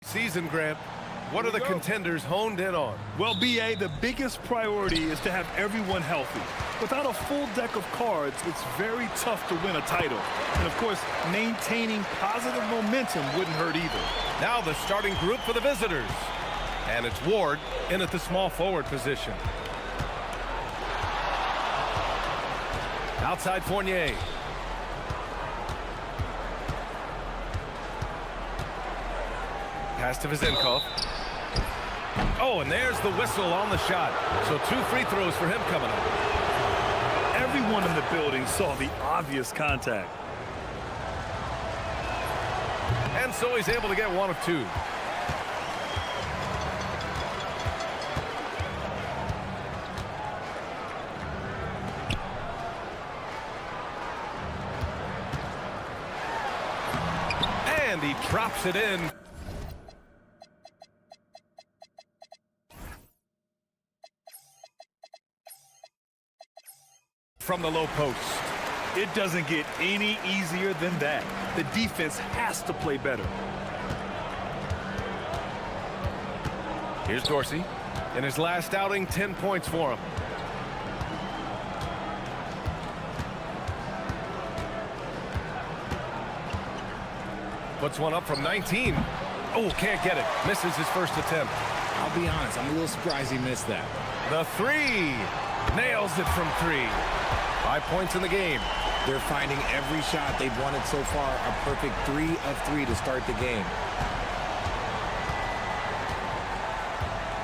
Season, Grant. What are the contenders honed in on? Well, B.A., the biggest priority is to have everyone healthy. Without a full deck of cards, it's very tough to win a title. And, of course, maintaining positive momentum wouldn't hurt either. Now the starting group for the visitors. And it's Ward in at the small forward position. Outside Fournier. Pass to Vizenkov. Oh, and there's the whistle on the shot. So 2 free throws for him coming up. Everyone in the building saw the obvious contact. And so he's able to get 1 of 2. And he drops it in. From the low post. It doesn't get any easier than that. The defense has to play better. Here's Dorsey. In his last outing, 10 points for him. Puts one up from 19. Oh, can't get it. Misses his first attempt. I'll be honest, I'm a little surprised he missed that. The 3. Nails it from 3. 5 points in the game. They're finding every shot they've wanted so far a perfect 3 of 3 to start the game.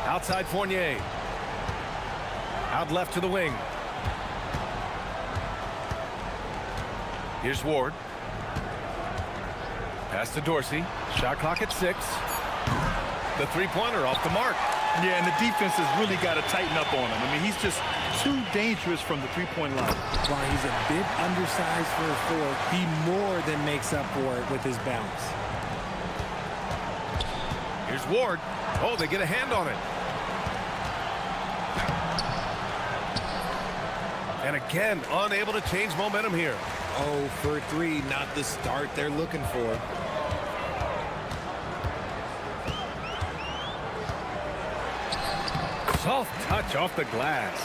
Outside Fournier. Out left to the wing. Here's Ward. Pass to Dorsey. Shot clock at 6. The three-pointer off the mark. Yeah, and the defense has really got to tighten up on him. I mean, he's just too dangerous from the three-point line. While he's a bit undersized for a 4, he more than makes up for it with his bounce. Here's Ward. Oh, they get a hand on it. And again, unable to change momentum here. 0 for 3, not the start they're looking for. Soft touch off the glass.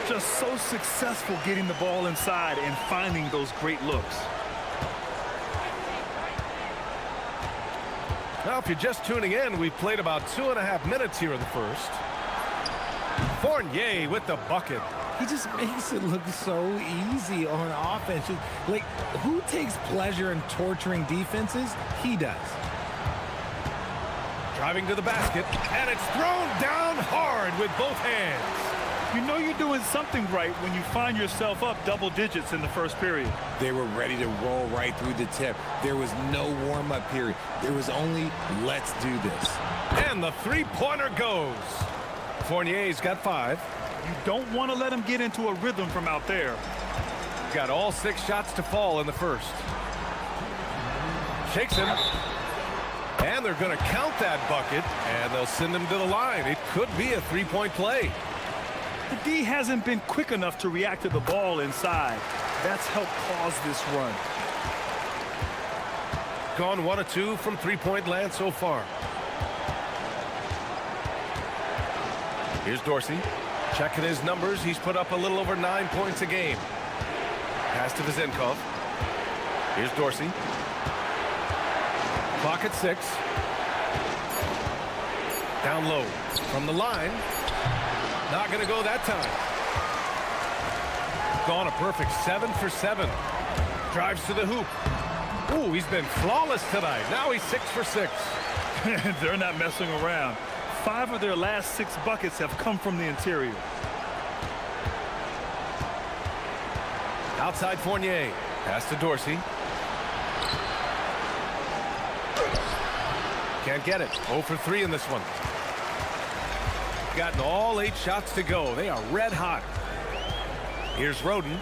Just so successful getting the ball inside and finding those great looks. Now, if you're just tuning in, we've played about 2.5 minutes here in the first. Fournier with the bucket. He just makes it look so easy on offense. Like, who takes pleasure in torturing defenses? He does. Driving to the basket, and it's thrown down hard with both hands. You know you're doing something right when you find yourself up double digits in the first period. They were ready to roll right through the tip. There was no warm-up period. There was only, let's do this. And the three-pointer goes. Fournier's got 5. You don't want to let him get into a rhythm from out there. Got all 6 shots to fall in the first. Shakes him. And they're going to count that bucket, and they'll send him to the line. It could be a 3-point play. The D hasn't been quick enough to react to the ball inside. That's helped cause this run. Gone 1 of 2 from 3-point land so far. Here's Dorsey. Checking his numbers. He's put up a little over 9 points a game. Pass to Vizenkov. Here's Dorsey. Clock at 6. Down low from the line. Not going to go that time. Gone a perfect 7 for 7. Drives to the hoop. Ooh, he's been flawless tonight. Now he's 6 for 6. They're not messing around. 5 of their last 6 buckets have come from the interior. Outside Fournier. Pass to Dorsey. Can't get it. 0 for 3 in this one. Gotten all 8 shots to go. They are red hot. Here's Roden.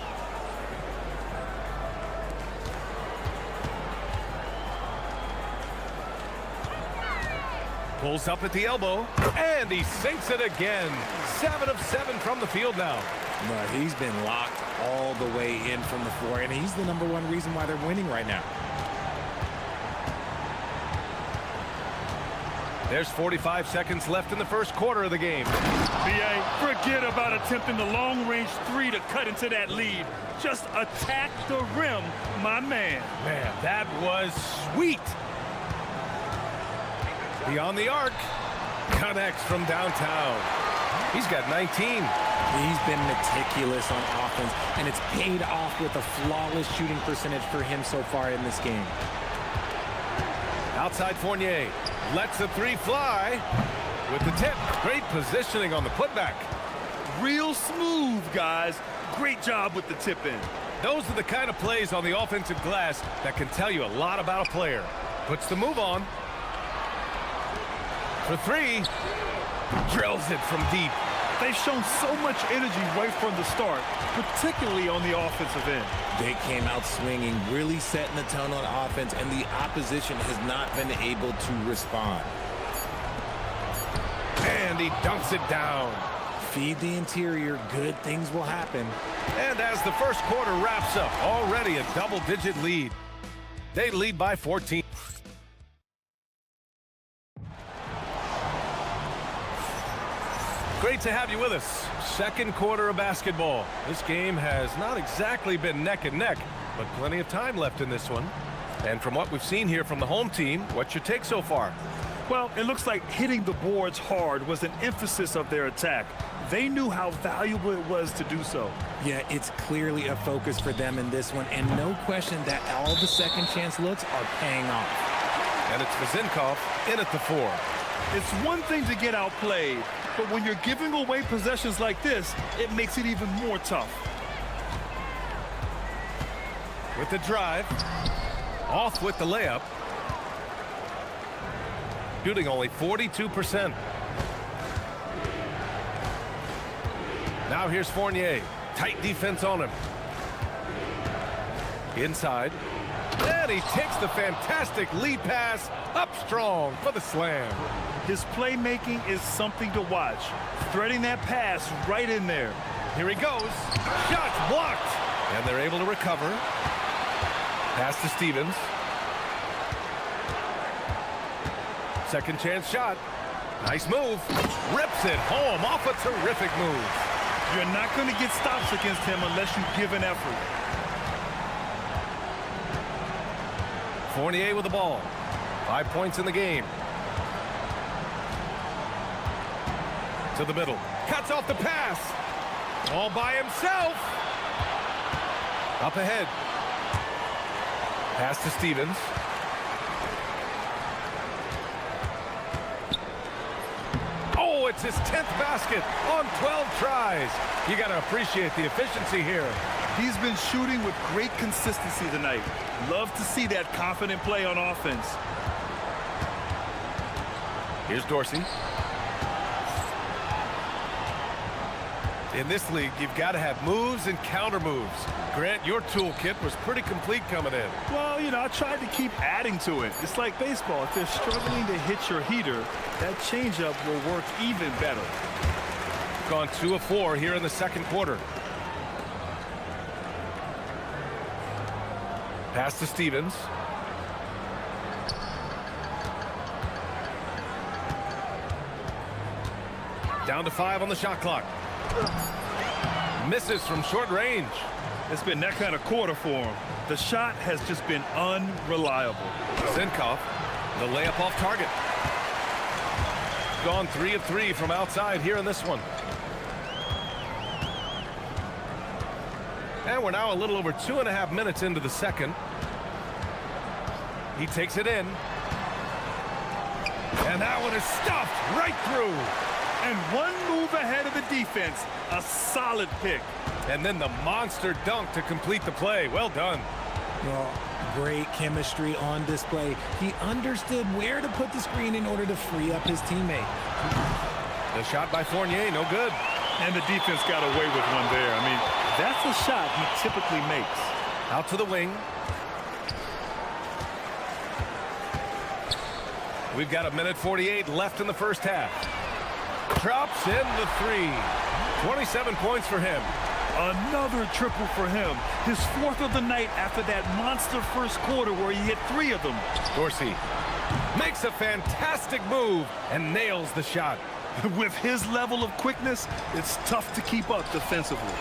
Pulls up at the elbow, and he sinks it again. 7 of 7 from the field now. No, he's been locked all the way in from the floor, and he's the #1 reason why they're winning right now. There's 45 seconds left in the first quarter of the game. BA, forget about attempting the long-range three to cut into that lead. Just attack the rim, my man. Man, that was sweet. Beyond the arc, connects from downtown. He's got 19. He's been meticulous on offense, and it's paid off with a flawless shooting percentage for him so far in this game. Outside Fournier lets the three fly with the tip. Great positioning on the putback. Real smooth, guys. Great job with the tip in. Those are the kind of plays on the offensive glass that can tell you a lot about a player. Puts the move on. For three, drills it from deep. They've shown so much energy right from the start, particularly on the offensive end. They came out swinging, really setting the tone on offense, and the opposition has not been able to respond. And he dunks it down. Feed the interior, good things will happen. And as the first quarter wraps up, already a double-digit lead. They lead by 14. Great to have you with us. Second quarter of basketball. This game has not exactly been neck and neck, but plenty of time left in this one. And from what we've seen here from the home team, what's your take so far? Well, it looks like hitting the boards hard was an emphasis of their attack. They knew how valuable it was to do so. Yeah, it's clearly a focus for them in this one, and no question that all the second chance looks are paying off. And it's Vazinkov in at the 4. It's one thing to get outplayed, but when you're giving away possessions like this, it makes it even more tough. With the drive, off with the layup. Shooting only 42%. Now here's Fournier. Tight defense on him. Inside. And he takes the fantastic lead pass up strong for the slam. His playmaking is something to watch. Threading that pass right in there. Here he goes. Shot blocked. And they're able to recover. Pass to Stevens. Second chance shot. Nice move. Rips it home off a terrific move. You're not going to get stops against him unless you give an effort. Fournier with the ball. 5 points in the game. To the middle. Cuts off the pass. All by himself. Up ahead. Pass to Stevens. Oh, it's his 10th basket on 12 tries. You got to appreciate the efficiency here. He's been shooting with great consistency tonight. Love to see that confident play on offense. Here's Dorsey. In this league, you've got to have moves and counter moves. Grant, your toolkit was pretty complete coming in. Well, you know, I tried to keep adding to it. It's like baseball. If they're struggling to hit your heater, that changeup will work even better. Gone 2 of 4 here in the second quarter. Pass to Stevens. Down to 5 on the shot clock. Misses from short range. It's been that kind of quarter for him. The shot has just been unreliable. Zinkov, the layup off target. Gone 3 of 3 from outside here in this one. And we're now a little over 2.5 minutes into the second. He takes it in. And that one is stuffed right through. And one move ahead of the defense. A solid pick. And then the monster dunk to complete the play. Well done. Well, great chemistry on display. He understood where to put the screen in order to free up his teammate. The shot by Fournier, no good. And the defense got away with one there. I mean, that's a shot he typically makes. Out to the wing. We've got 1:48 left in the first half. Drops in the 3. 27 points for him. Another triple for him. His 4th of the night after that monster first quarter where he hit 3 of them. Dorsey Makes a fantastic move and nails the shot. With his level of quickness, it's tough to keep up defensively.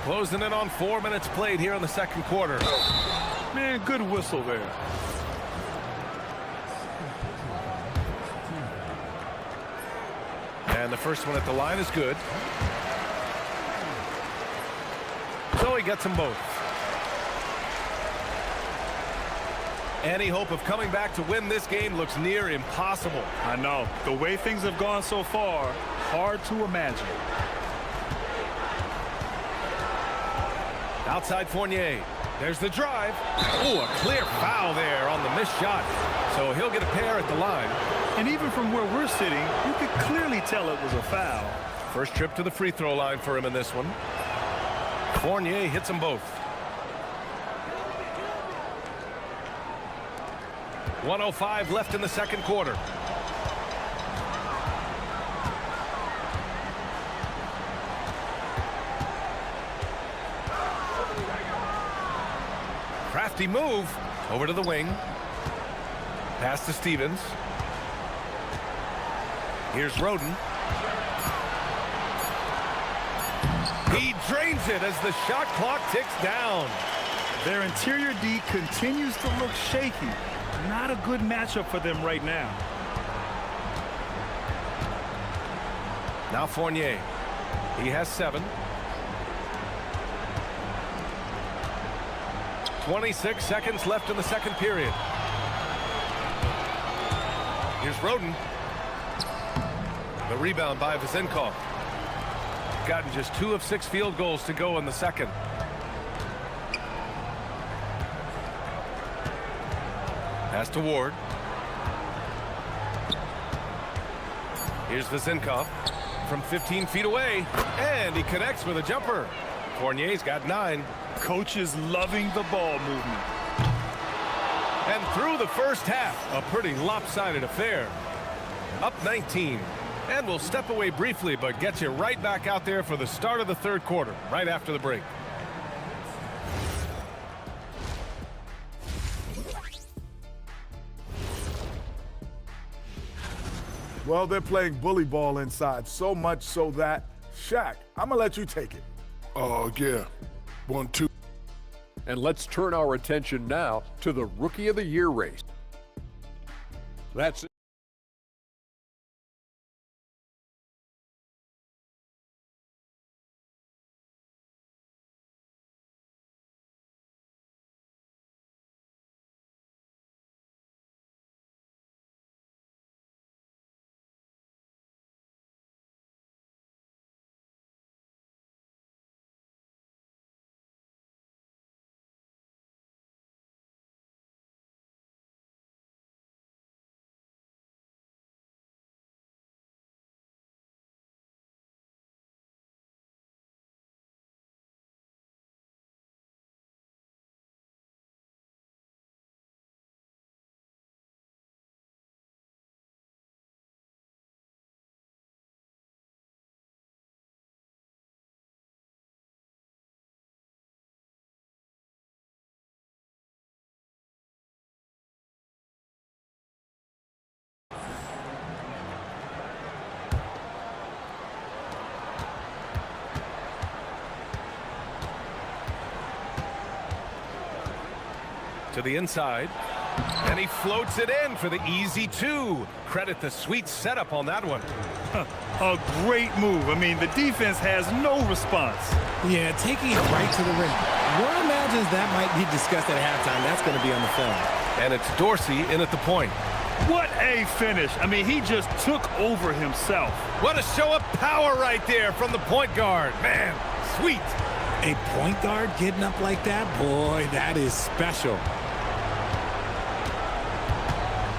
Closing in on 4 minutes played here in the second quarter. Man, good whistle there. And the first one at the line is good. So he gets them both. Any hope of coming back to win this game looks near impossible. I know. The way things have gone so far, hard to imagine. Outside Fournier. There's the drive. Oh, a clear foul there on the missed shot. So he'll get a pair at the line. And even from where we're sitting, you could clearly tell it was a foul. First trip to the free throw line for him in this one. Fournier hits them both. 1:05 left in the second quarter. Crafty move over to the wing. Pass to Stevens. Here's Roden. He drains it as the shot clock ticks down. Their interior D continues to look shaky. Not a good matchup for them right now. Now Fournier. He has 7. 26 seconds left in the second period. Here's Roden. The rebound by Vezenkov. Gotten just 2 of 6 field goals to go in the second. Pass to Ward. Here's Vezenkov from 15 feet away, and he connects with a jumper. Fournier's got 9. Coach is loving the ball movement. And through the first half, a pretty lopsided affair. Up 19. And we'll step away briefly, but get you right back out there for the start of the third quarter, right after the break. Well, they're playing bully ball inside, so much so that, Shaq, I'm gonna let you take it. Oh, yeah. 1-2. And let's turn our attention now to the Rookie of the Year race. That's it. To the inside, and he floats it in for the easy 2. Credit the sweet setup on that one. A great move. I mean, the defense has no response. Yeah, taking it right to the rim. One imagines that might be discussed at halftime. That's going to be on the film. And it's Dorsey in at the point. What a finish. I mean, he just took over himself. What a show of power right there from the point guard. Man, sweet. A point guard getting up like that? Boy, that is special.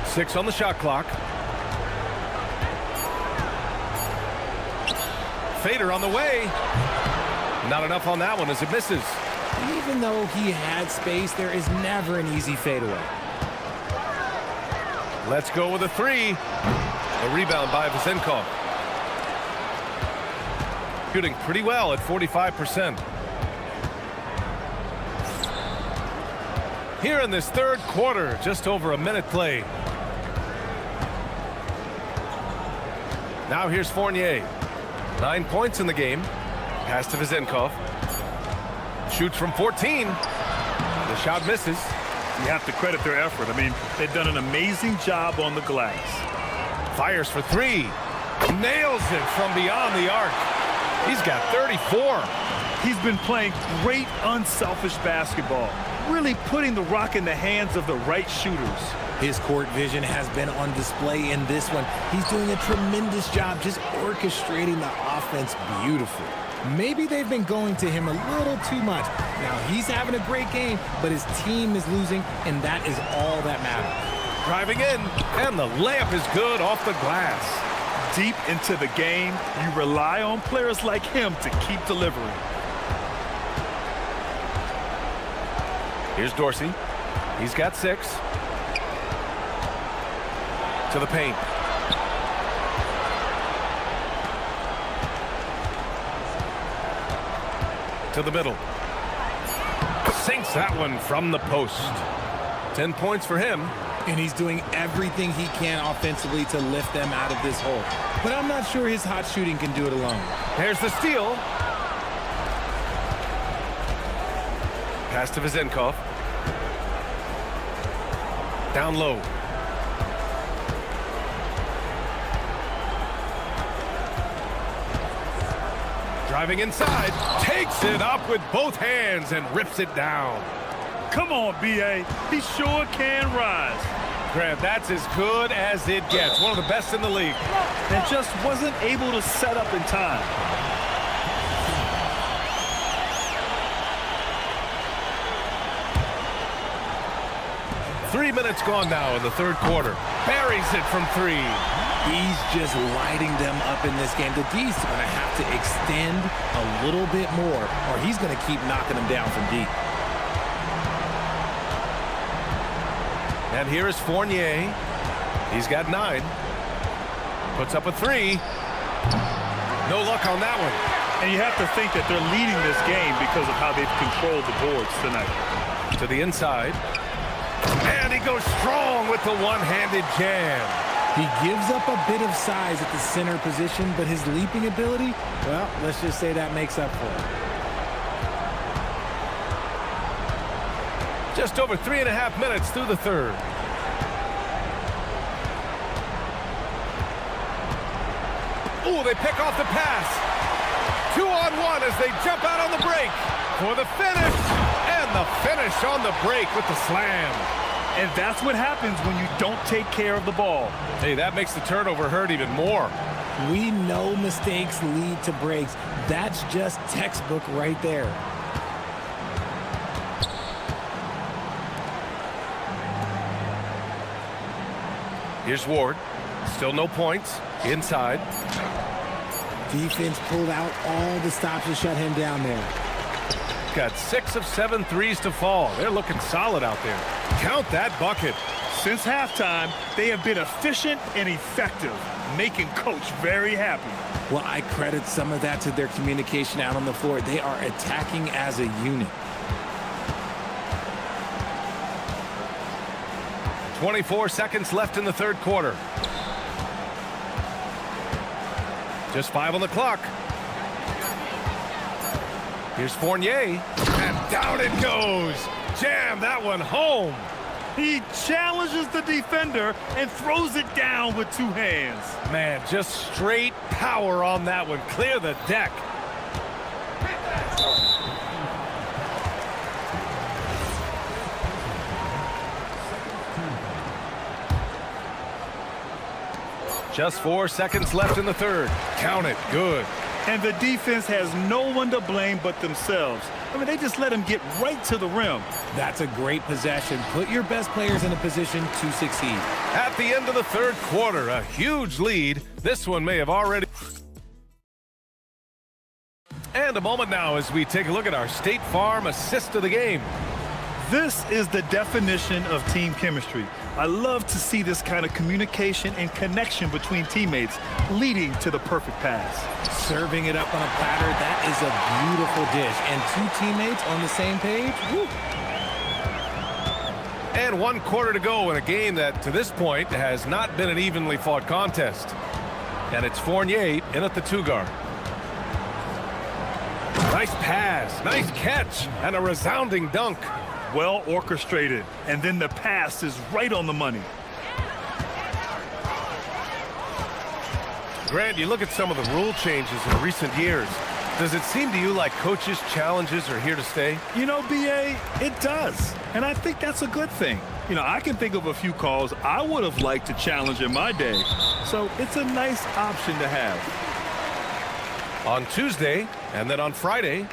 6 on the shot clock. Fader on the way. Not enough on that one as it misses. Even though he had space, there is never an easy fadeaway. Let's go with a 3. A rebound by Vezenkov. Shooting pretty well at 45%. Here in this third quarter, just over a minute played. Now here's Fournier. 9 points in the game. Pass to Vizenkov. Shoots from 14. The shot misses. You have to credit their effort. I mean, they've done an amazing job on the glass. Fires for three. Nails it from beyond the arc. He's got 34. He's been playing great unselfish basketball, really putting the rock in the hands of the right shooters. His court vision has been on display in this one. He's doing a tremendous job just orchestrating the offense beautifully. Maybe they've been going to him a little too much. Now he's having a great game, but his team is losing, and that is all that matters. Driving in, and the layup is good off the glass. Deep into the game, you rely on players like him to keep delivering. Here's Dorsey. He's got 6. To the paint. To the middle. Sinks that one from the post. 10 points for him. And he's doing everything he can offensively to lift them out of this hole. But I'm not sure his hot shooting can do it alone. There's the steal. Pass to Vizenkov. Down low. Driving inside. Takes it up with both hands and rips it down. Come on, B.A. He sure can rise. Grant, that's as good as it gets. One of the best in the league. And just wasn't able to set up in time. Three minutes gone now in the third quarter. Buries it from 3. He's just lighting them up in this game. The D's going to have to extend a little bit more, or he's going to keep knocking them down from deep. And here is Fournier. He's got 9. Puts up a 3. No luck on that one. And you have to think that they're leading this game because of how they've controlled the boards tonight. To the inside. And he goes strong with the one-handed jam. He gives up a bit of size at the center position, but his leaping ability, well, let's just say that makes up for it. Just over 3.5 minutes through the third. Ooh, they pick off the pass. 2-on-1 as they jump out on the break for the finish. And the finish on the break with the slam. And that's what happens when you don't take care of the ball. Hey, that makes the turnover hurt even more. We know mistakes lead to breaks. That's just textbook right there. Here's Ward. Still no points. Inside. Defense pulled out all the stops to shut him down there. Got 6 of 7 threes to fall. They're looking solid out there. Count that bucket. Since halftime, they have been efficient and effective, making Coach very happy. Well, I credit some of that to their communication out on the floor. They are attacking as a unit. 24 seconds left in the third quarter. Just 5 on the clock. Here's Fournier. And down it goes. Jam that one home. He challenges the defender and throws it down with 2 hands. Man, just straight power on that one. Clear the deck. Just 4 seconds left in the third. Count it. Good. And the defense has no one to blame but themselves. I mean, they just let him get right to the rim. That's a great possession. Put your best players in a position to succeed. At the end of the third quarter, a huge lead. This one may have already... And a moment now as we take a look at our State Farm assist of the game. This is the definition of team chemistry. I love to see this kind of communication and connection between teammates leading to the perfect pass. Serving it up on a platter, that is a beautiful dish. And 2 teammates on the same page, woo. And 1 quarter to go in a game that, to this point, has not been an evenly fought contest. And it's Fournier in at the 2-guard. Nice pass, nice catch, and a resounding dunk. Well orchestrated, and then the pass is right on the money. Grant, you look at some of the rule changes in recent years. Does it seem to you like coaches' challenges are here to stay? You know, BA, it does. And I think that's a good thing. You know, I can think of a few calls I would have liked to challenge in my day. So it's a nice option to have. On Tuesday, and then on Friday.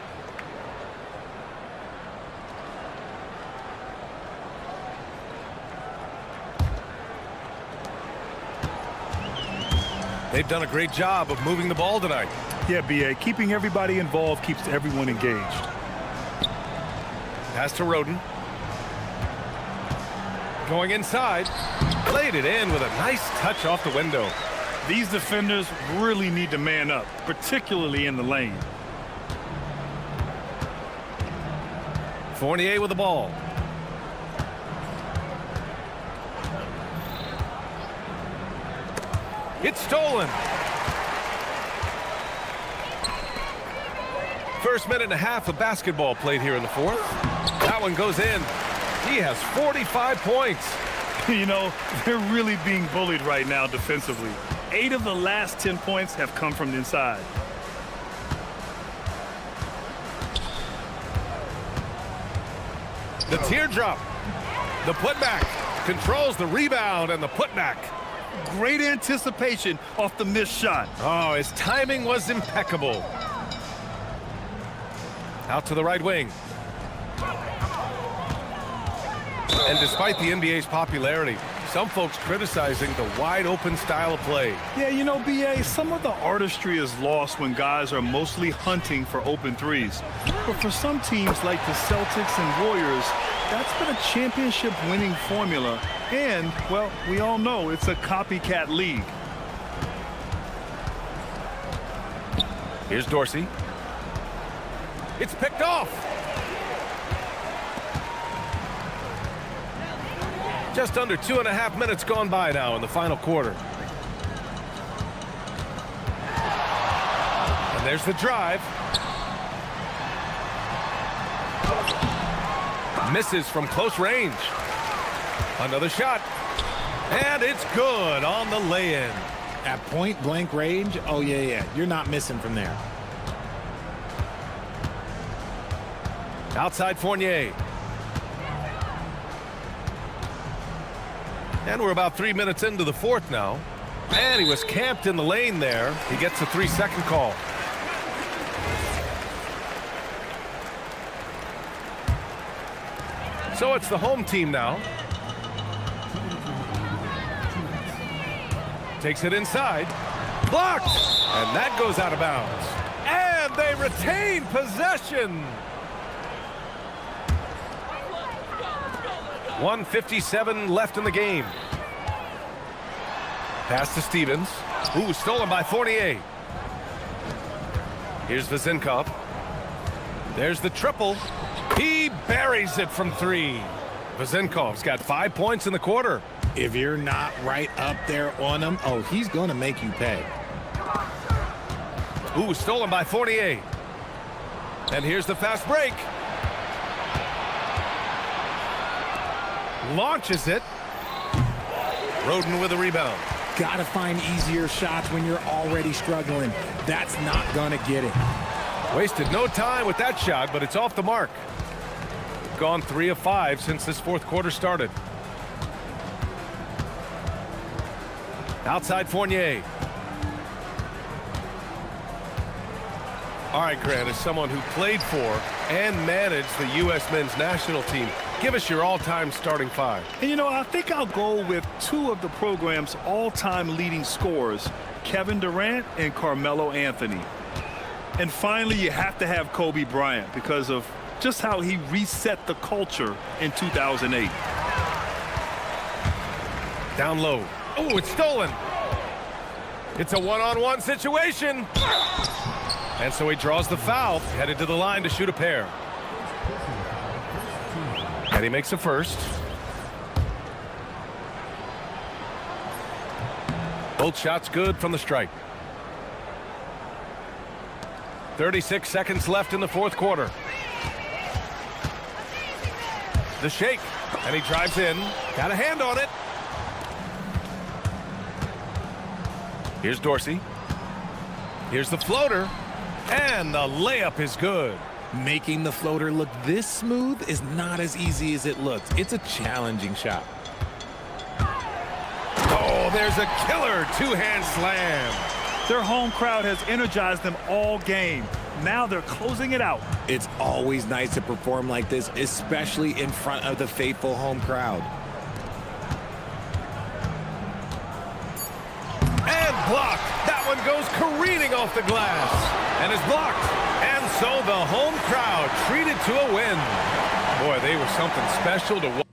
They've done a great job of moving the ball tonight. Yeah, BA, keeping everybody involved keeps everyone engaged. Pass to Roden. Going inside. Played it in with a nice touch off the window. These defenders really need to man up, particularly in the lane. Fournier with the ball. It's stolen. First minute and a half of basketball played here in the fourth. That one goes in. He has 45 points. You know, they're really being bullied right now defensively. 8 of the last 10 points have come from the inside. The teardrop. The putback. Controls the rebound and the putback. Great anticipation off the missed shot. Oh, his timing was impeccable. Out to the right wing. And despite the NBA's popularity, some folks criticizing the wide-open style of play. Yeah, you know, BA, some of the artistry is lost when guys are mostly hunting for open threes. But for some teams like the Celtics and Warriors, that's been a championship-winning formula. And, well, we all know it's a copycat league. Here's Dorsey. It's picked off. Just under 2.5 minutes gone by now in the final quarter. And there's the drive. Misses from close range. Another shot. And it's good on the lay-in. At point-blank range, oh, yeah. You're not missing from there. Outside Fournier. And we're about 3 minutes into the fourth now. And he was camped in the lane there. He gets a 3-second call. So it's the home team now. Takes it inside. Blocked! And that goes out of bounds. And they retain possession. 1:57 left in the game. Pass to Stevens. Ooh, stolen by Fournier. Here's Vezinkov. There's the triple. He buries it from 3. Vezinkov's got 5 points in the quarter. If you're not right up there on him, oh, he's going to make you pay. Ooh, stolen by Fournier. And here's the fast break. Launches it. Roden with a rebound. Got to find easier shots when you're already struggling. That's not going to get it. Wasted no time with that shot, but it's off the mark. Gone 3 of 5 since this fourth quarter started. Outside Fournier. All right, Grant, as someone who played for and managed the U.S. men's national team, give us your all-time starting 5. And, you know, I think I'll go with 2 of the program's all-time leading scorers, Kevin Durant and Carmelo Anthony. And finally, you have to have Kobe Bryant because of just how he reset the culture in 2008. Down low. Oh, it's stolen. It's a one-on-one situation. And so he draws the foul, headed to the line to shoot a pair. And he makes a first. Both shots good from the stripe. 36 seconds left in the fourth quarter. The shake, and he drives in. Got a hand on it. Here's Dorsey. Here's the floater. And the layup is good. Making the floater look this smooth is not as easy as it looks. It's a challenging shot. Oh, there's a killer two-hand slam. Their home crowd has energized them all game. Now they're closing it out. It's always nice to perform like this, especially in front of the faithful home crowd. And blocked. That one goes careening off the glass. And is blocked. And so the home crowd treated to a win. Boy, they were something special to watch.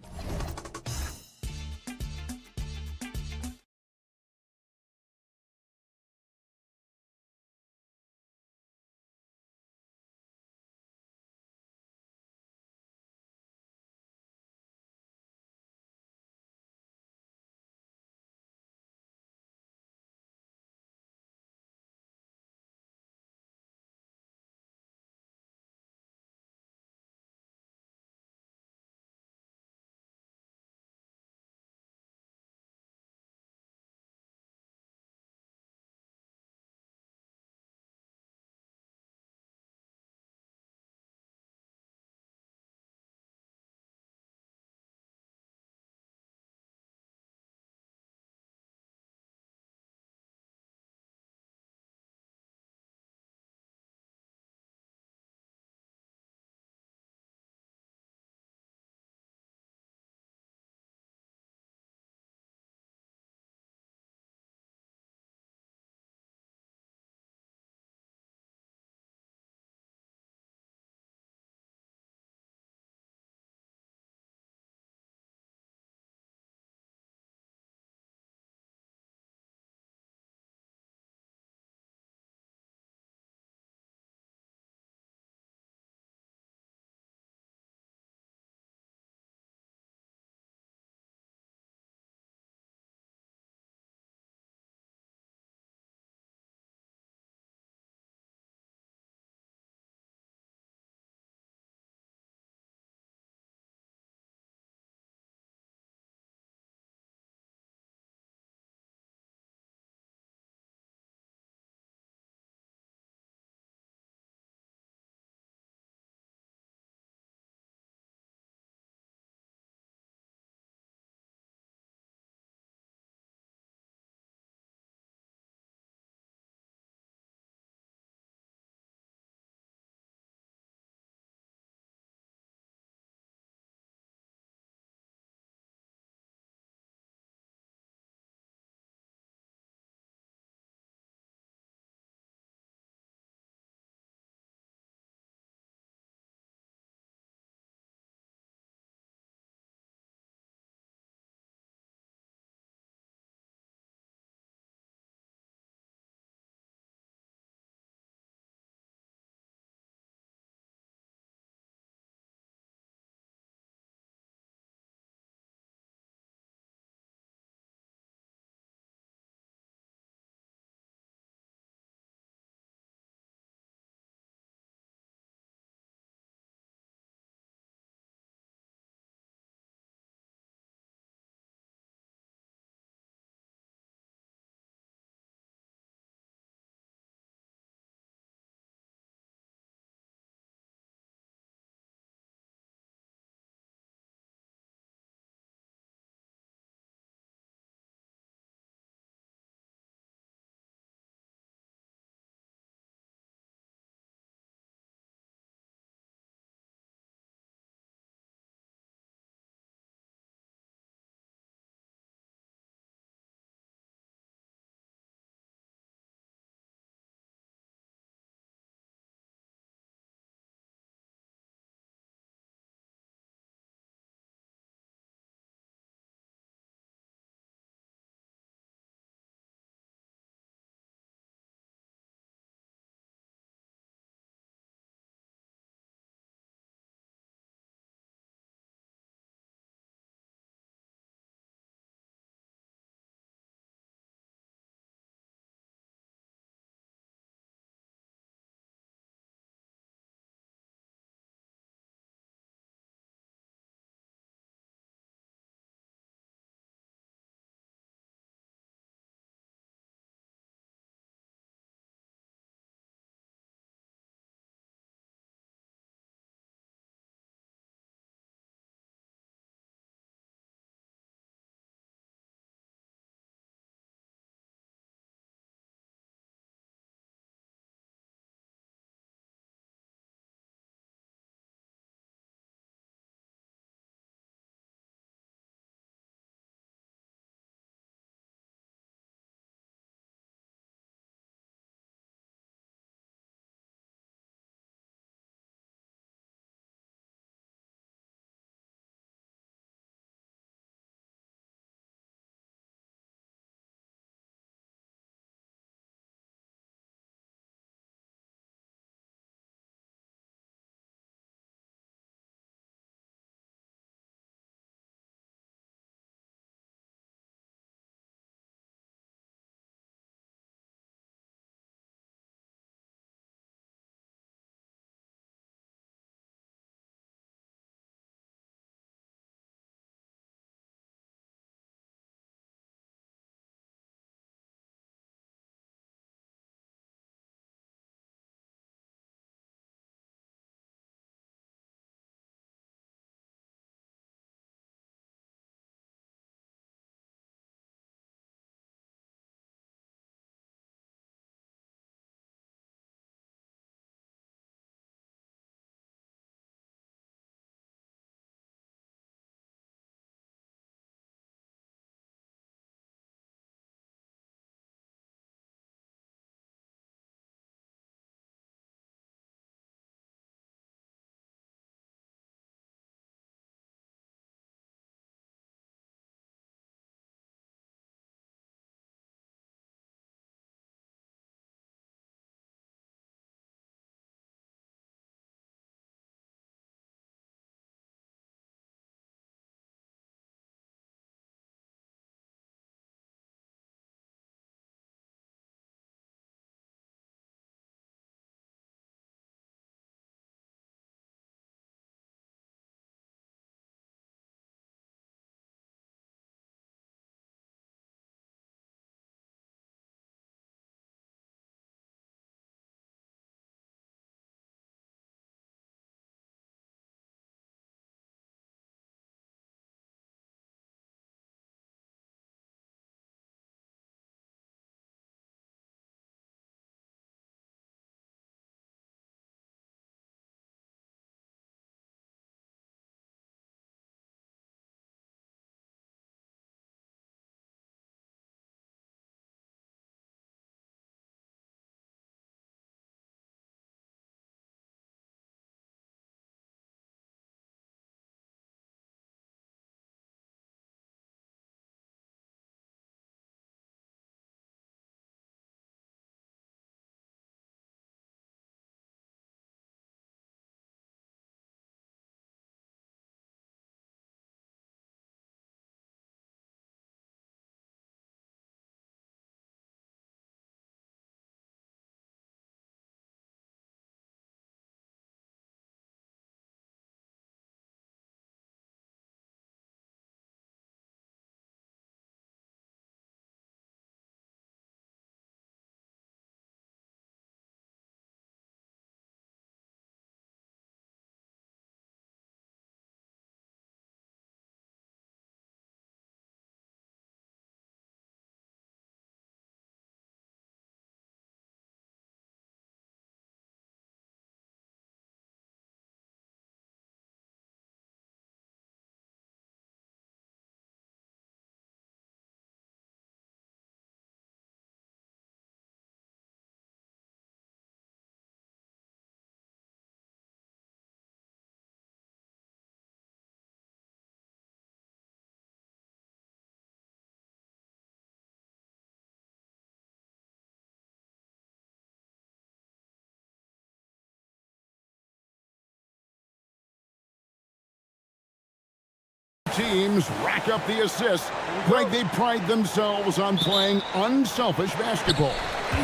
teams rack up the assists. Greg, they pride themselves on playing unselfish basketball.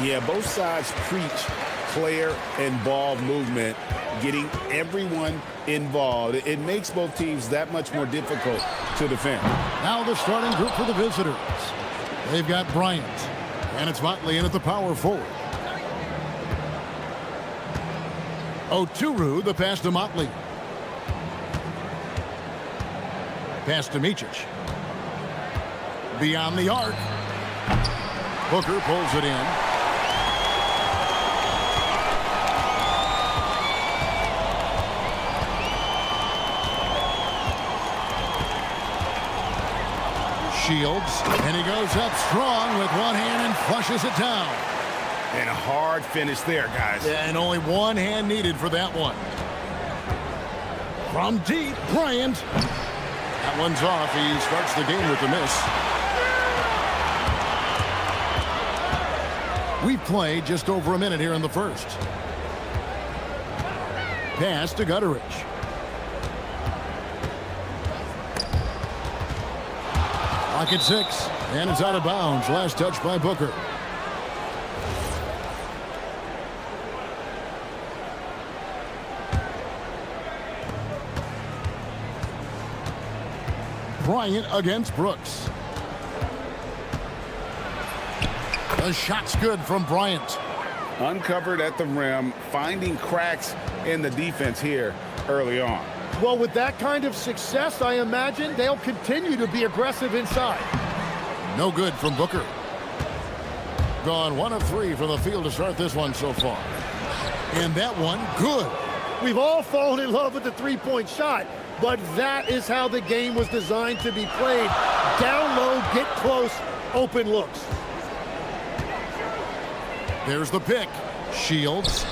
Yeah, both sides preach player and ball movement, getting everyone involved. It makes both teams that much more difficult to defend. Now the starting group for the visitors. They've got Bryant, and it's Motley in at the power forward. Oturu, the pass to Motley. Pass to Micic. Beyond the arc. Booker pulls it in. Shields, and he goes up strong with one hand and flushes it down. And a hard finish there, guys. And only one hand needed for that one. From deep, Bryant. That one's off. He starts the game with a miss. We've played just over a minute here in the first. Pass to Gutteridge. Lock at 6, and it's out of bounds. Last touch by Booker. Bryant against Brooks. The shot's good from Bryant. Uncovered at the rim, finding cracks in the defense here early on. Well, with that kind of success, I imagine they'll continue to be aggressive inside. No good from Booker. Gone 1 of 3 from the field to start this one so far. And that one, good. We've all fallen in love with the three-point shot, but that is how the game was designed to be played. Down low, get close, open looks. There's the pick. Shields.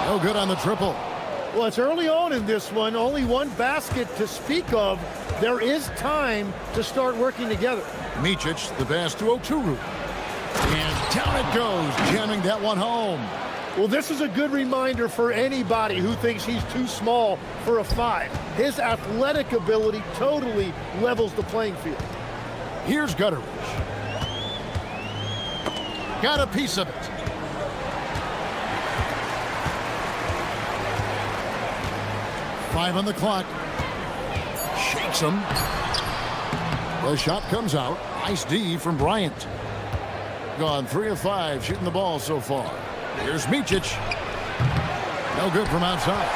No good on the triple. Well, it's early on in this one. Only one basket to speak of. There is time to start working together. Micic, the pass to Oturu. And down it goes, jamming that one home. Well, this is a good reminder for anybody who thinks he's too small for a 5. His athletic ability totally levels the playing field. Here's Gutteridge. Got a piece of it. Five on the clock. Shakes him. The shot comes out. Nice D from Bryant. Gone 3 of 5 shooting the ball so far. Here's Micic. No good from outside.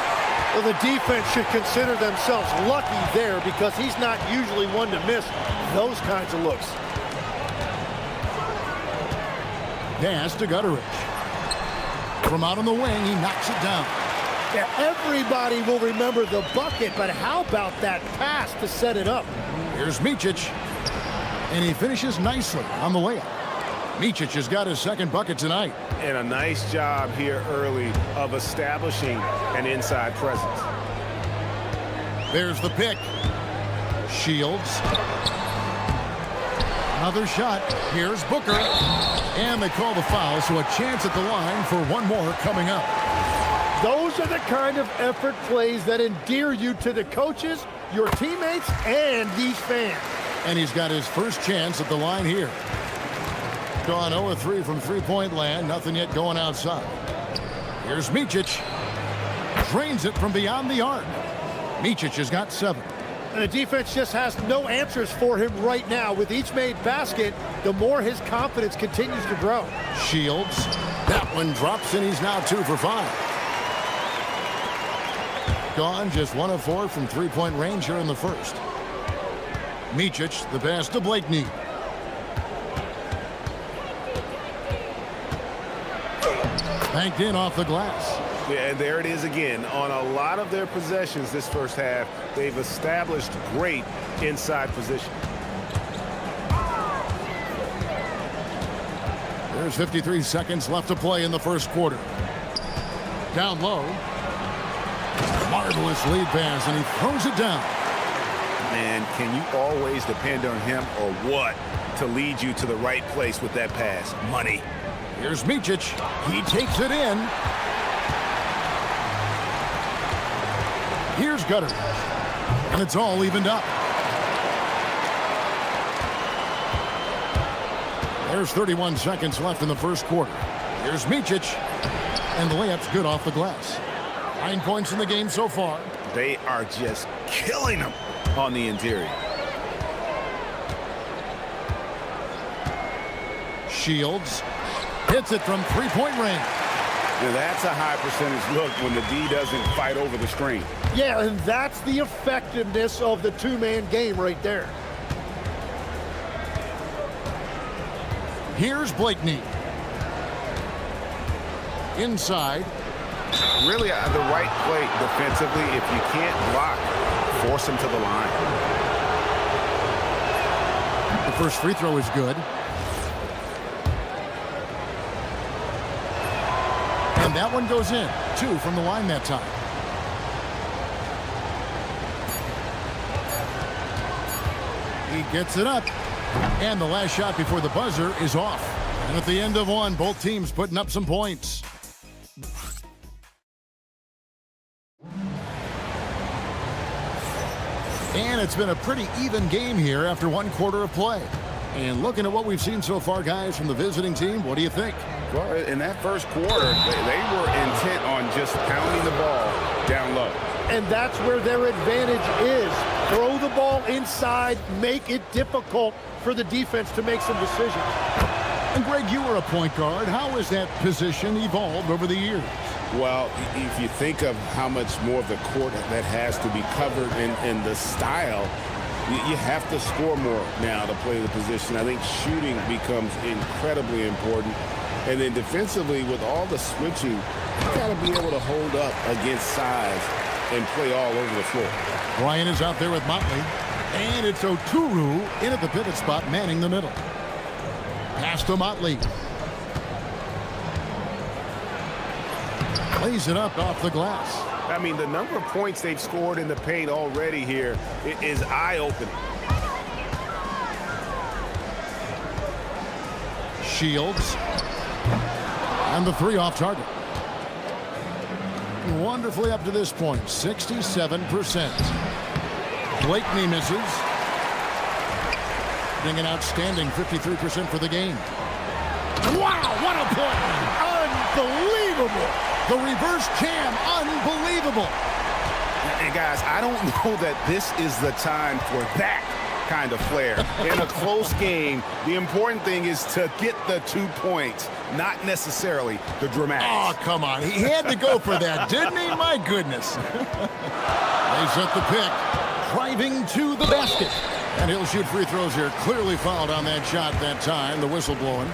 Well, the defense should consider themselves lucky there because he's not usually one to miss those kinds of looks. Pass to Gutteridge. From out on the wing, he knocks it down. Yeah, everybody will remember the bucket, but how about that pass to set it up? Here's Micic. And he finishes nicely on the layup. Micic has got his second bucket tonight. And a nice job here early of establishing an inside presence. There's the pick. Shields. Another shot. Here's Booker. And they call the foul, so a chance at the line for one more coming up. Those are the kind of effort plays that endear you to the coaches, your teammates, and these fans. And he's got his first chance at the line here. Gone 0-3 from three-point land. Nothing yet going outside. Here's Micic. Drains it from beyond the arc. Micic has got 7. And the defense just has no answers for him right now. With each made basket, the more his confidence continues to grow. Shields. That one drops, and he's now 2 for 5. Gone just 1 of 4 from three-point range here in the first. Micic, the pass to Blakeney. Banked in off the glass. Yeah, and there it is again. On a lot of their possessions this first half, they've established great inside position. There's 53 seconds left to play in the first quarter. Down low. Marvelous lead pass, and he throws it down. Man, can you always depend on him or what to lead you to the right place with that pass? Money. Here's Micic. He takes it in. Here's Gutteridge. And it's all evened up. There's 31 seconds left in the first quarter. Here's Micic. And the layup's good off the glass. 9 points in the game so far. They are just killing them on the interior. Shields hits it from three-point range. Now that's a high percentage look when the D doesn't fight over the screen. Yeah, and that's the effectiveness of the two-man game right there. Here's Blakeney. Inside. Really the right play defensively. If you can't block, force him to the line. The first free throw is good. And that one goes in. 2 from the line that time. He gets it up. And the last shot before the buzzer is off. And at the end of one, both teams putting up some points. And it's been a pretty even game here after one quarter of play. And looking at what we've seen so far, guys, from the visiting team, what do you think? Well, in that first quarter, they were intent on just pounding the ball down low. And that's where their advantage is. Throw the ball inside, make it difficult for the defense to make some decisions. And Greg, you were a point guard. How has that position evolved over the years? Well, if you think of how much more of the court that has to be covered in the style, you have to score more now to play the position. I think shooting becomes incredibly important. And then defensively, with all the switching, you got to be able to hold up against size and play all over the floor. Bryant is out there with Motley. And it's Oturu in at the pivot spot, manning the middle. Pass to Motley. Plays it up off the glass. I mean, the number of points they've scored in the paint already here is eye-opening. Shields. And the three off target. Wonderfully up to this point, 67%. Blakeney misses. Being an outstanding 53% for the game. Wow, what a play! Unbelievable! The reverse jam, unbelievable. And guys, I don't know that this is the time for that kind of flair. In a close game, the important thing is to get the 2 points, not necessarily the dramatics. Oh, come on. He had to go for that, didn't he? My goodness. They set the pick, driving to the basket. And he'll shoot free throws here. Clearly fouled on that shot that time. The whistle blowing.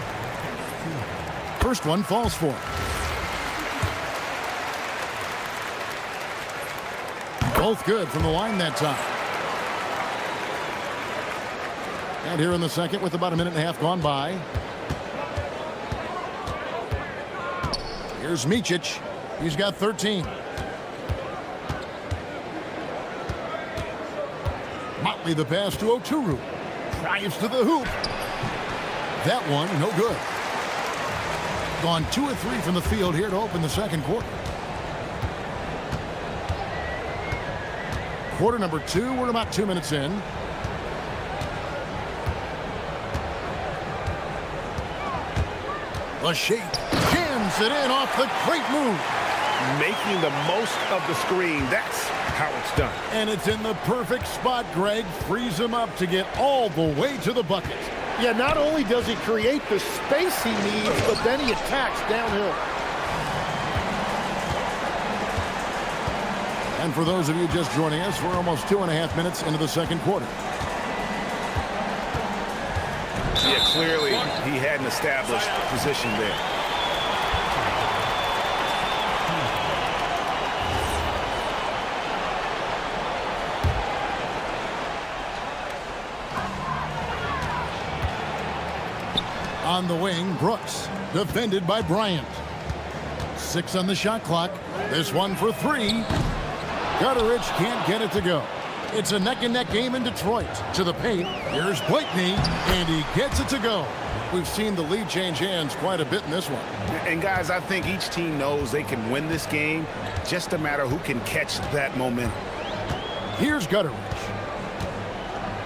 First one falls for him. Both good from the line that time. And here in the second with about a minute and a half gone by. Here's Micic. He's got 13. Motley the pass to Oturu. Drives to the hoop. That one, no good. Gone 2 of 3 from the field here to open the second quarter. Quarter number 2, we're about 2 minutes in. The shake jams it in off the great move. Making the most of the screen, that's how it's done. And it's in the perfect spot, Greg. Frees him up to get all the way to the bucket. Yeah, not only does he create the space he needs, but then he attacks downhill. And for those of you just joining us, we're almost 2.5 minutes into the second quarter. Yeah, clearly he hadn't established position there. On the wing, Brooks, defended by Bryant. 6 on the shot clock. This one for 3. Gutteridge can't get it to go. It's a neck-and-neck game in Detroit. To the paint, here's Blakeney, and he gets it to go. We've seen the lead change hands quite a bit in this one. And guys, I think each team knows they can win this game, just a matter who can catch that momentum. Here's Gutteridge.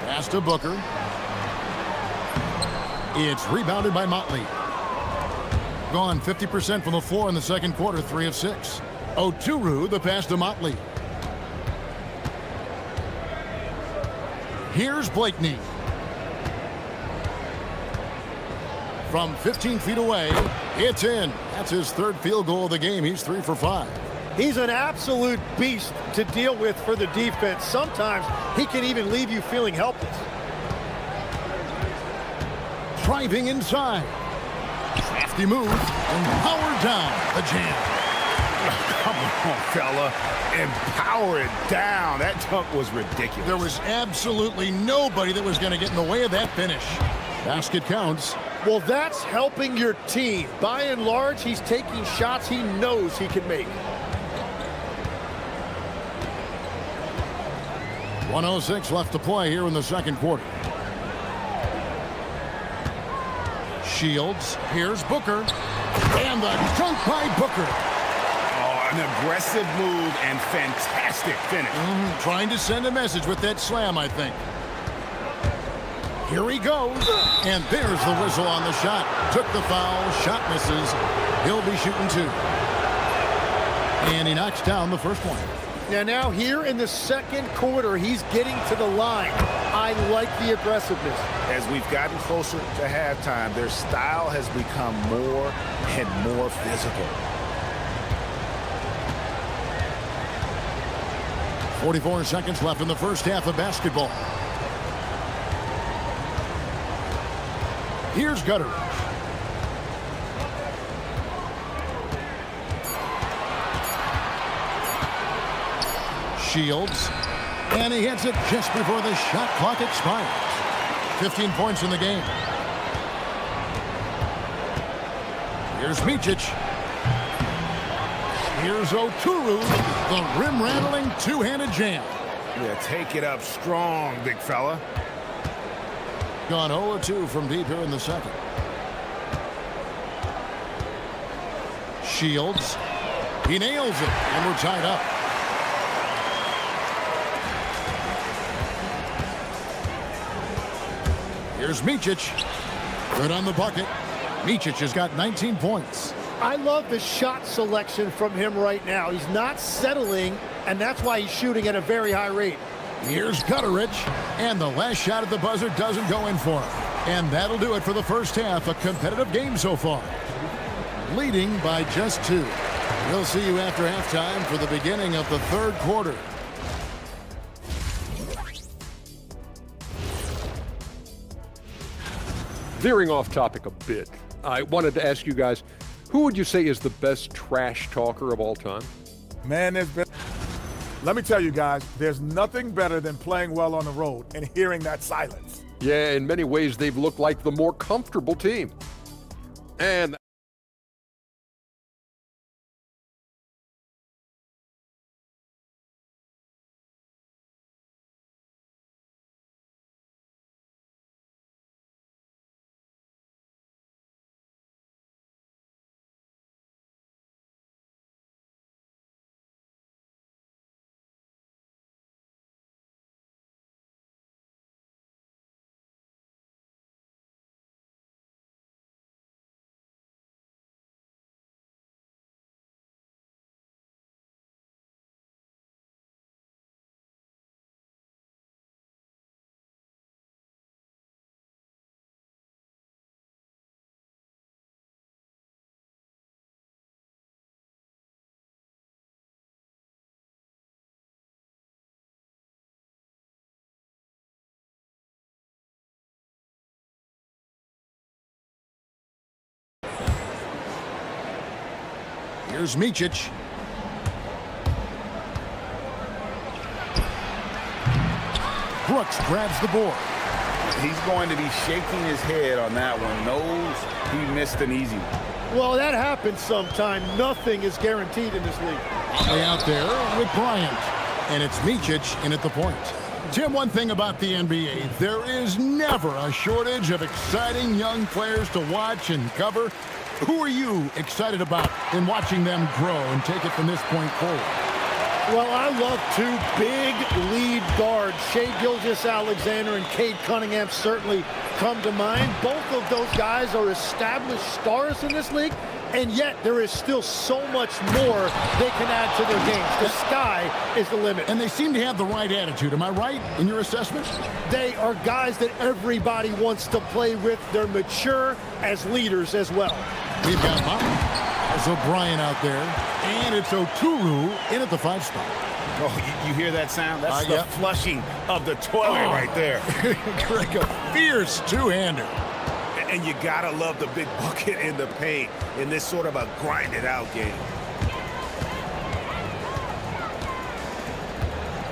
Pass to Booker. It's rebounded by Motley. Gone 50% from the floor in the second quarter, 3 of 6. Oturu, the pass to Motley. Here's Blakeney. From 15 feet away, it's in. That's his third field goal of the game. He's 3 for 5. He's an absolute beast to deal with for the defense. Sometimes he can even leave you feeling helpless. Driving inside. Crafty move and powered down. A jam. Come on, fella. And power it down. That dunk was ridiculous. There was absolutely nobody that was going to get in the way of that finish. Basket counts. Well, that's helping your team. By and large, he's taking shots he knows he can make. 1:06 left to play here in the second quarter. Shields. Here's Booker. And the dunk by Booker. Oh, an aggressive move and fantastic finish. Trying to send a message with that slam, I think. Here he goes. And there's the whistle on the shot. Took the foul. Shot misses. He'll be shooting 2. And he knocks down the first one. Now here in the second quarter, he's getting to the line. I like the aggressiveness. As we've gotten closer to halftime, their style has become more and more physical. 44 seconds left in the first half of basketball. Here's Gutteridge. Shields. And he hits it just before the shot clock expires. 15 points in the game. Here's Micic. Here's Oturu. The rim-rattling two-handed jam. Yeah, take it up strong, big fella. Gone 0-2 from deep here in the second. Shields. He nails it, and we're tied up. Here's Micic. Good on the bucket. Micic has got 19 points. I love the shot selection from him right now. He's not settling, and that's why he's shooting at a very high rate. Here's Gutteridge, and the last shot at the buzzer doesn't go in for him. And that'll do it for the first half. A competitive game so far. Leading by just 2. We'll see you after halftime for the beginning of the third quarter. Veering off topic a bit, I wanted to ask you guys, who would you say is the best trash talker of all time? Man, let me tell you guys, there's nothing better than playing well on the road and hearing that silence. Yeah, in many ways, they've looked like the more comfortable team. And here's Micic. Brooks grabs the board. He's going to be shaking his head on that one. Knows he missed an easy one. Well, that happens sometime. Nothing is guaranteed in this league. Way out there with Bryant. And it's Micic in at the point. Tim, one thing about the NBA, there is never a shortage of exciting young players to watch and cover. Who are you excited about in watching them grow and take it from this point forward? Well, I love two big lead guards. Shai Gilgeous-Alexander and Cade Cunningham certainly come to mind. Both of those guys are established stars in this league, and yet there is still so much more they can add to their games. The sky is the limit. And they seem to have the right attitude. Am I right in your assessment? They are guys that everybody wants to play with. They're mature as leaders as well. We've got Mountain. There's O'Brien out there. And it's Oturu in at the 5 spot. Oh, you hear that sound? That's the yep. flushing of the toilet right there. Greg, a fierce two-hander. And you gotta love the big bucket in the paint in this sort of a grinded-out game.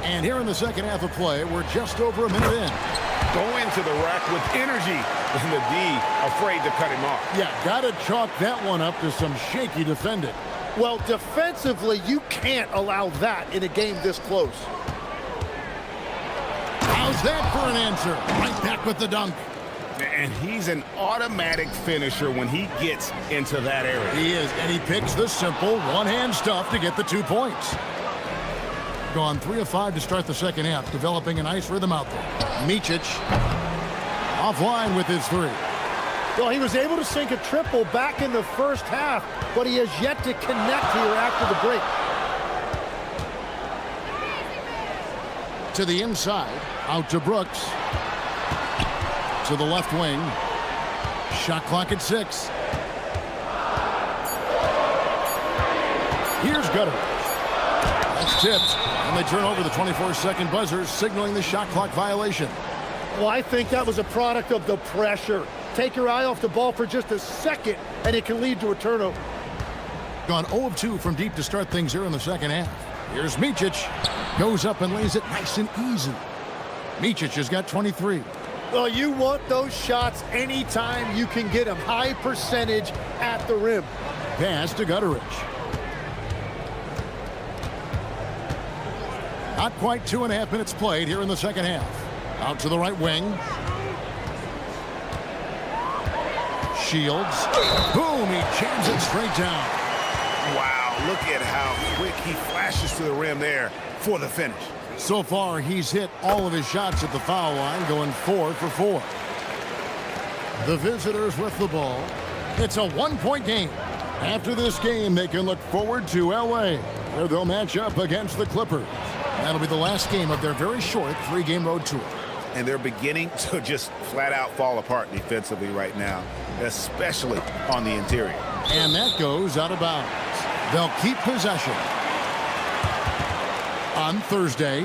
And here in the second half of play, we're just over a minute in. Go into the rack with energy, and the D afraid to cut him off. Yeah, gotta chalk that one up to some shaky defending. Well, defensively, you can't allow that in a game this close. How's that for an answer? Right back with the dunk. And he's an automatic finisher when he gets into that area. He is, and he picks the simple one-hand stuff to get the 2 points. Gone 3 of 5 to start the second half, developing a nice rhythm out there. Micic offline with his 3. Well, he was able to sink a triple back in the first half, but he has yet to connect here after the break. To the inside, out to Brooks. To the left wing. Shot clock at 6. Here's Gutteridge. That's tipped, and they turn over the 24-second buzzer, signaling the shot clock violation. Well, I think that was a product of the pressure. Take your eye off the ball for just a second, and it can lead to a turnover. Gone 0 of 2 from deep to start things here in the second half. Here's Micic. Goes up and lays it nice and easy. Micic has got 23. Well, you want those shots anytime you can get them. High percentage at the rim. Pass to Gutteridge. Not quite 2.5 minutes played here in the second half. Out to the right wing. Shields. Boom, he jams it straight down. Wow, look at how quick he flashes to the rim there for the finish. So far, he's hit all of his shots at the foul line, going 4 for 4. The visitors with the ball. It's a 1-point game. After this game, they can look forward to L.A., where they'll match up against the Clippers. That'll be the last game of their very short 3-game road tour. And they're beginning to just flat out fall apart defensively right now, especially on the interior. And that goes out of bounds. They'll keep possession. On Thursday,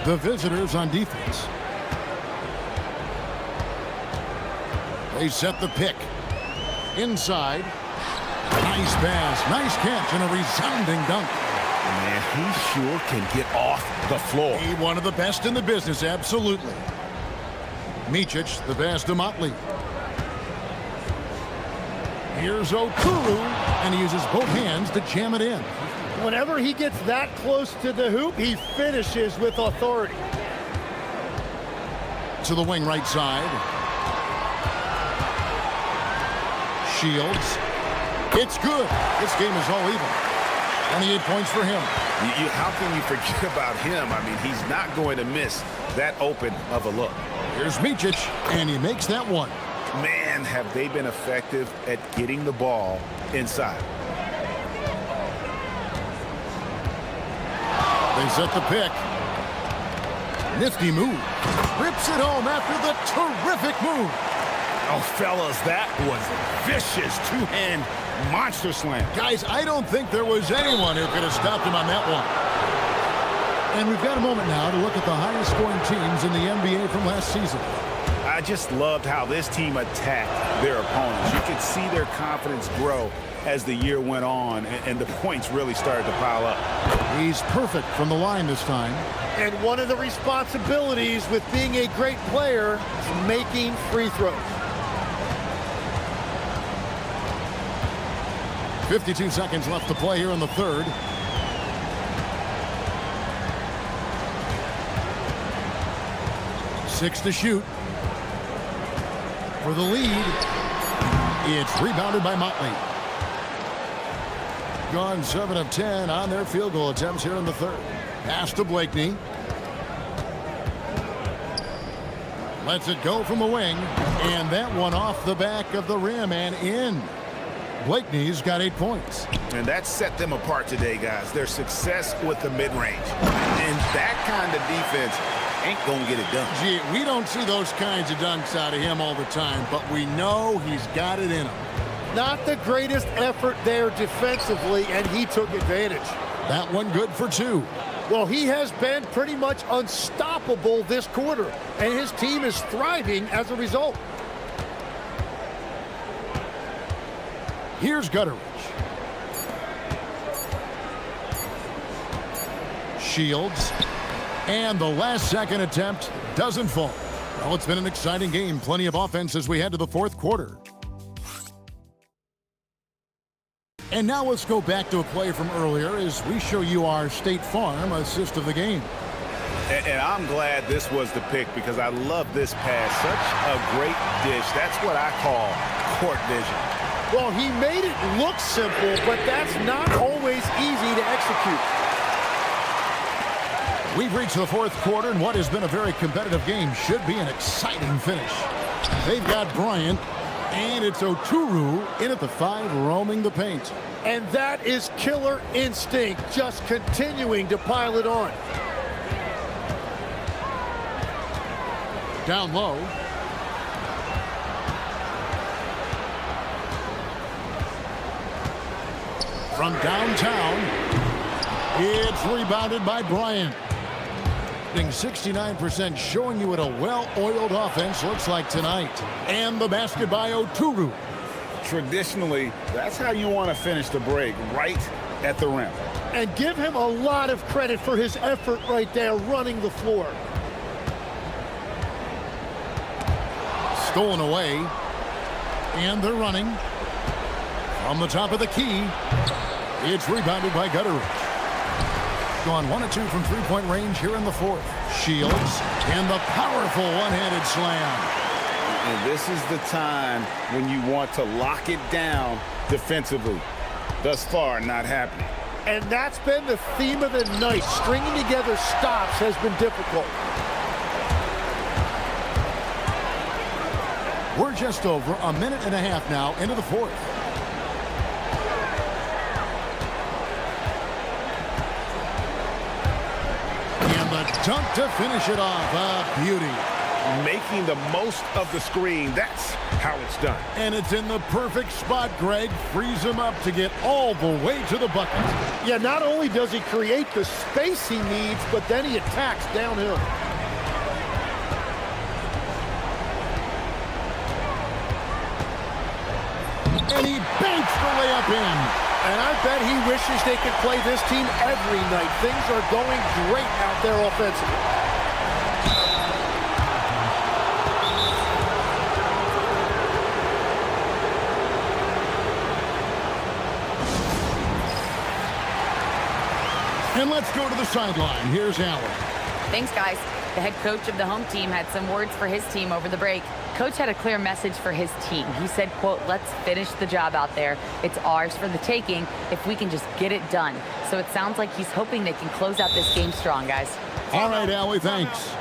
the visitors on defense. They set the pick. Inside. Nice pass, nice catch, and a resounding dunk. Man, he sure can get off the floor. He one of the best in the business, absolutely. Micic, the pass to Motley. Here's Oturu, and he uses both hands to jam it in. Whenever he gets that close to the hoop, he finishes with authority. To the wing right side. Shields. It's good. This game is all even. 28 points for him. How can you forget about him? I mean, he's not going to miss that open of a look. Here's Micic, and he makes that one. Man, have they been effective at getting the ball inside. They set the pick. Nifty move. Rips it home after the terrific move. Oh, fellas, that was vicious two-hand monster slam. Guys, I don't think there was anyone who could have stopped him on that one. And we've got a moment now to look at the highest scoring teams in the NBA from last season. I just loved how this team attacked their opponents. You could see their confidence grow as the year went on, and the points really started to pile up. He's perfect from the line this time. And one of the responsibilities with being a great player is making free throws. 52 seconds left to play here in the third. Six to shoot. for the lead. It's rebounded by Motley. Gone 7 of 10 on their field goal attempts here in the third. Pass to Blakeney. Lets it go from the wing, and that one off the back of the rim and in. Blakeney's got 8 points. And that set them apart today, guys. Their success with the mid-range. And that kind of defense ain't going to get it done. Gee, we don't see those kinds of dunks out of him all the time, but we know he's got it in him. Not the greatest effort there defensively, and he took advantage. That one good for 2. Well, he has been pretty much unstoppable this quarter, and his team is thriving as a result. Here's Gutteridge. Shields. And the last second attempt doesn't fall. Well, it's been an exciting game. Plenty of offense as we head to the fourth quarter. And now let's go back to a play from earlier as we show you our State Farm assist of the game. And I'm glad this was the pick because I love this pass. Such a great dish. That's what I call court vision. Well, he made it look simple, but that's not always easy to execute. We've reached the fourth quarter, and what has been a very competitive game should be an exciting finish. They've got Bryant, and it's Oturu in at the 5, roaming the paint. And that is killer instinct, just continuing to pile it on. Down low. From downtown, it's rebounded by Bryant. 69%, showing you what a well-oiled offense looks like tonight. And the basket by Oturu. Traditionally, that's how you want to finish the break, right at the rim. And give him a lot of credit for his effort right there running the floor. Stolen away. And they're running. From the top of the key, it's rebounded by Gutteridge. Gone 1 of 2 from three-point range here in the fourth. Shields and the powerful one-handed slam. And this is the time when you want to lock it down defensively. Thus far, not happening. And that's been the theme of the night. Stringing together stops has been difficult. We're just over a minute and a half now into the fourth. Dunk to finish it off. A beauty. Making the most of the screen. That's how it's done. And it's in the perfect spot, Greg. Frees him up to get all the way to the bucket. Yeah, not only does he create the space he needs, but then he attacks downhill. And he banks the layup in. And I bet he wishes they could play this team every night. Things are going great out there offensively. And let's go to the sideline. Here's Allen. Thanks, guys. The head coach of the home team had some words for his team over the break. Coach had a clear message for his team. He said, quote, "Let's finish the job out there. It's ours for the taking if we can just get it done." So it sounds like he's hoping they can close out this game strong, guys. All right, Allie, thanks.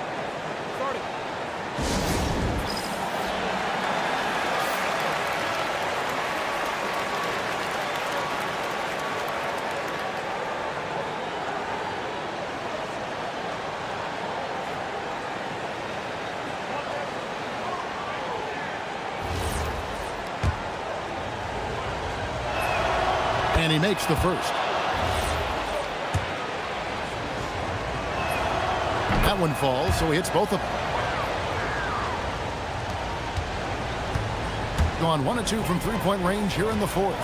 And he makes the first. That one falls, so he hits both of them. Gone 1 of 2 from three-point range here in the fourth.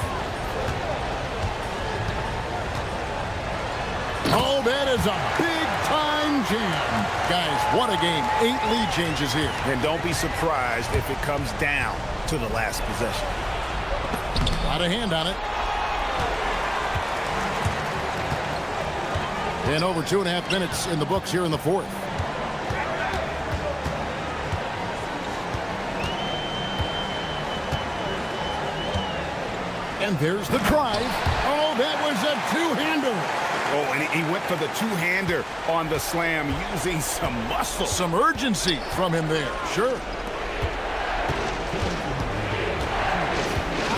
Oh, that is a big-time jam. Guys, what a game. 8 lead changes here. And don't be surprised if it comes down to the last possession. Got a hand on it. And over 2.5 minutes in the books here in the fourth. And there's the drive. Oh, that was a two-hander. Oh, and he went for the two-hander on the slam using some muscle. Some urgency from him there, sure.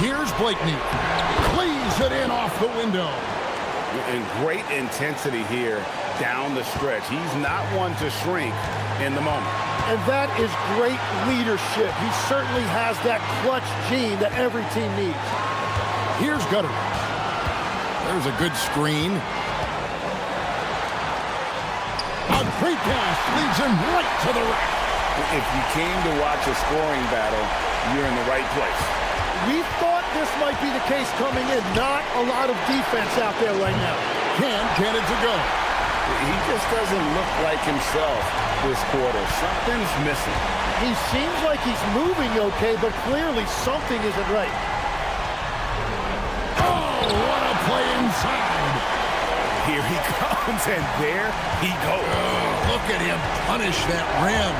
Here's Blakeney. Cleaves it in off the window. And great intensity here down the stretch. He's not one to shrink in the moment. And that is great leadership. He certainly has that clutch gene that every team needs. Here's Gutter. There's a good screen. A great pass leads him right to the rack. If you came to watch a scoring battle, you're in the right place. We thought this might be the case coming in. Not a lot of defense out there right now. Can't get it to go. He just doesn't look like himself this quarter. Something's missing. He seems like he's moving okay, but clearly something isn't right. Oh, what a play inside. Here he comes, and there he goes. Oh, look at him punish that rim.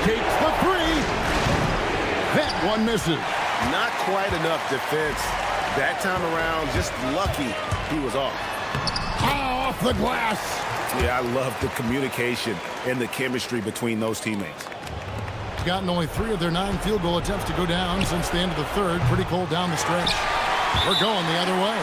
Takes the three. That one misses. Not quite enough defense. That time around, just lucky he was off. Off the glass. Yeah, I love the communication and the chemistry between those teammates. Gotten only 3 of their 9 field goal attempts to go down since the end of the third. Pretty cold down the stretch. We're going the other way.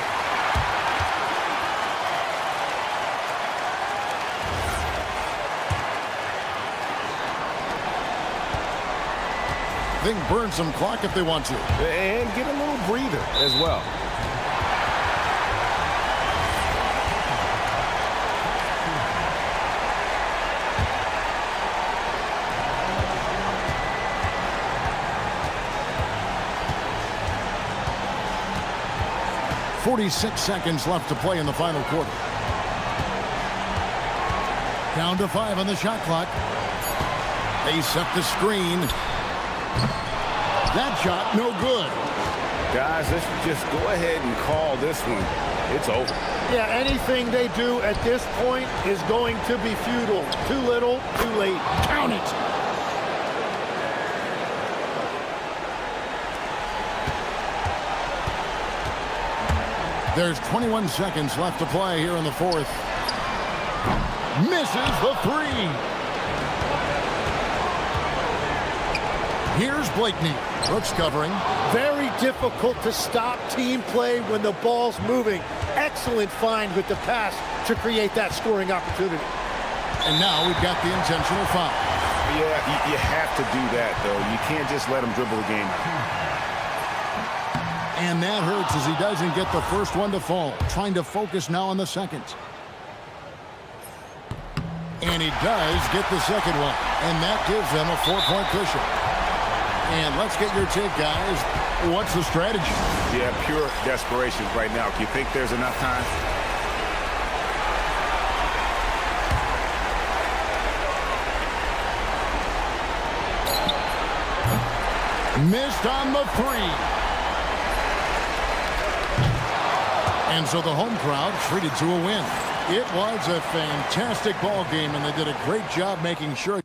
They can burn some clock if they want to. And get a little breather as well. .46 seconds left to play in the final quarter. Down to 5 on the shot clock. They set the screen. That shot, no good. Guys, let's just go ahead and call this one. It's over. Yeah, anything they do at this point is going to be futile. Too little, too late. Count it. There's 21 seconds left to play here in the fourth. Misses the three. Here's Blakeney. Brooks covering. Very difficult to stop team play when the ball's moving. Excellent find with the pass to create that scoring opportunity. And now we've got the intentional foul. Yeah, you have to do that, though. You can't just let him dribble the game out. And that hurts as he doesn't get the first one to fall. Trying to focus now on the second. And he does get the second one. And that gives them a 4-point cushion. And let's get your take, guys. What's the strategy? Yeah, pure desperation right now. Do you think there's enough time? Missed on the three. And so the home crowd treated to a win. It was a fantastic ball game, and they did a great job making sure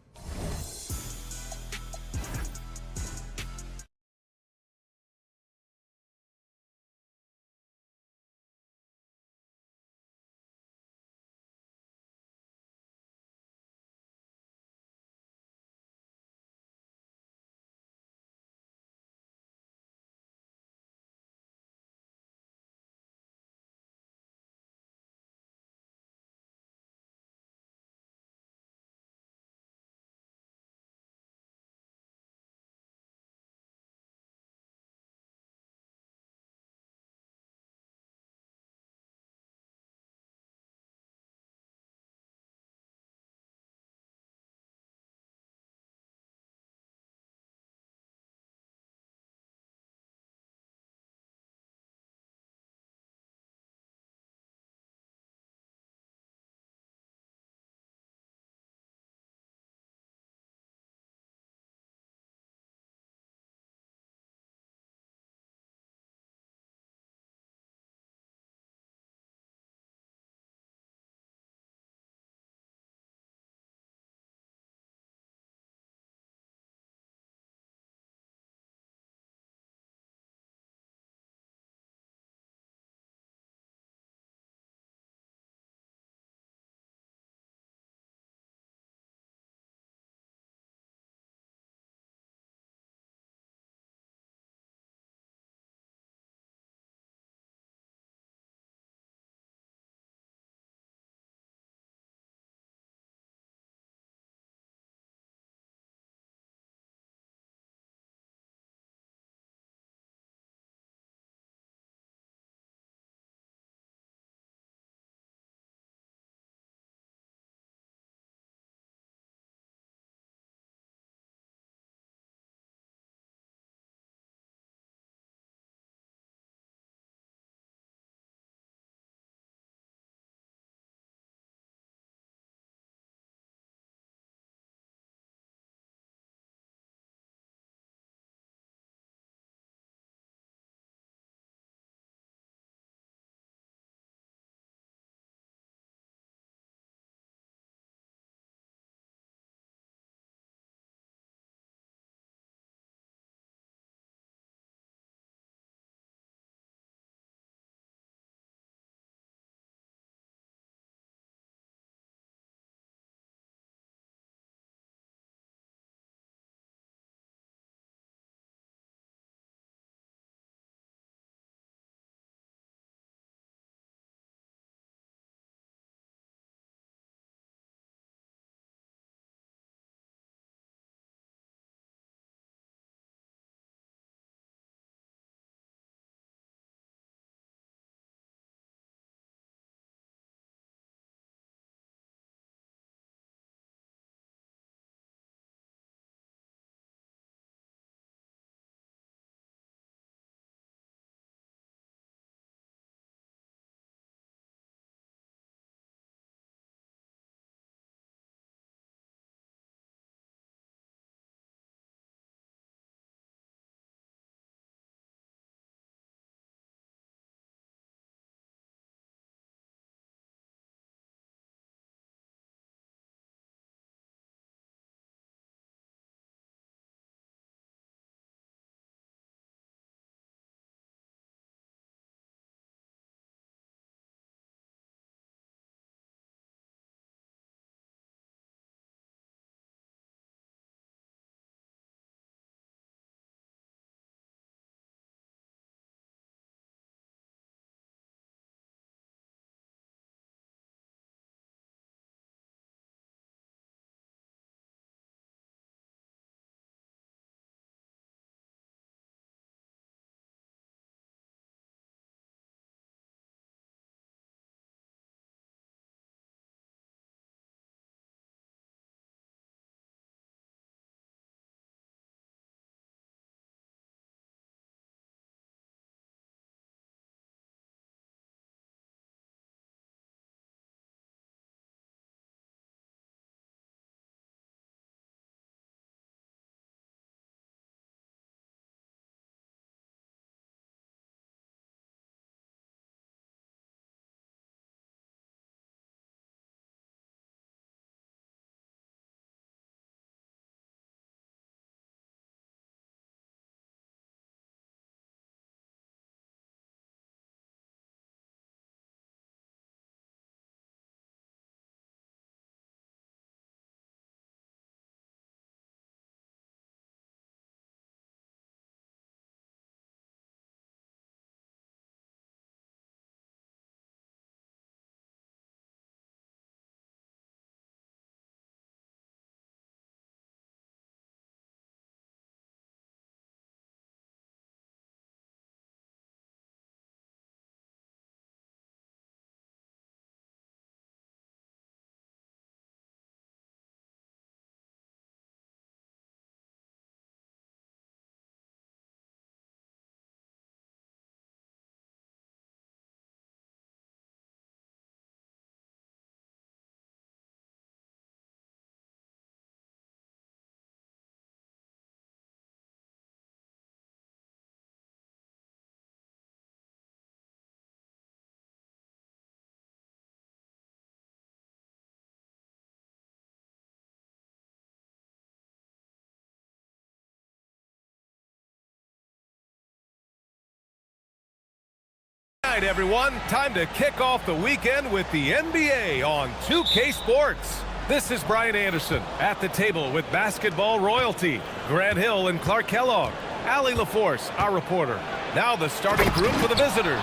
right, everyone, time to kick off the weekend with the NBA on 2K Sports. This is Brian Anderson at the table with basketball royalty, Grant Hill and Clark Kellogg, Allie LaForce, our reporter. Now the starting group for the visitors.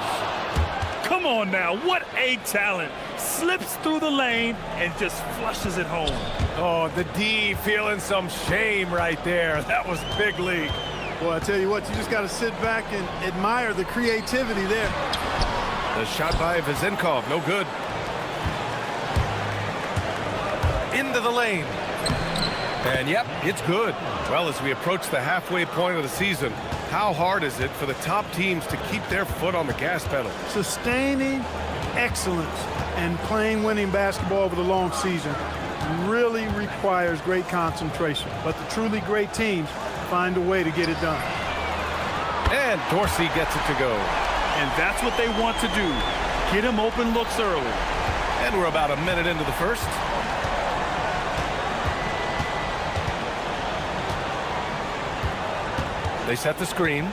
Come on now, what a talent. Slips through the lane and just flushes it home. Oh, the D feeling some shame right there. That was big league. Well, I tell you what, you just got to sit back and admire the creativity there. The shot by Vezenkov, no good. Into the lane. And yep, it's good. Well, as we approach the halfway point of the season, how hard is it for the top teams to keep their foot on the gas pedal? Sustaining excellence and playing winning basketball over the long season really requires great concentration. But the truly great teams find a way to get it done. And Dorsey gets it to go. And that's what they want to do. Get him open looks early. And we're about a minute into the first. They set the screen.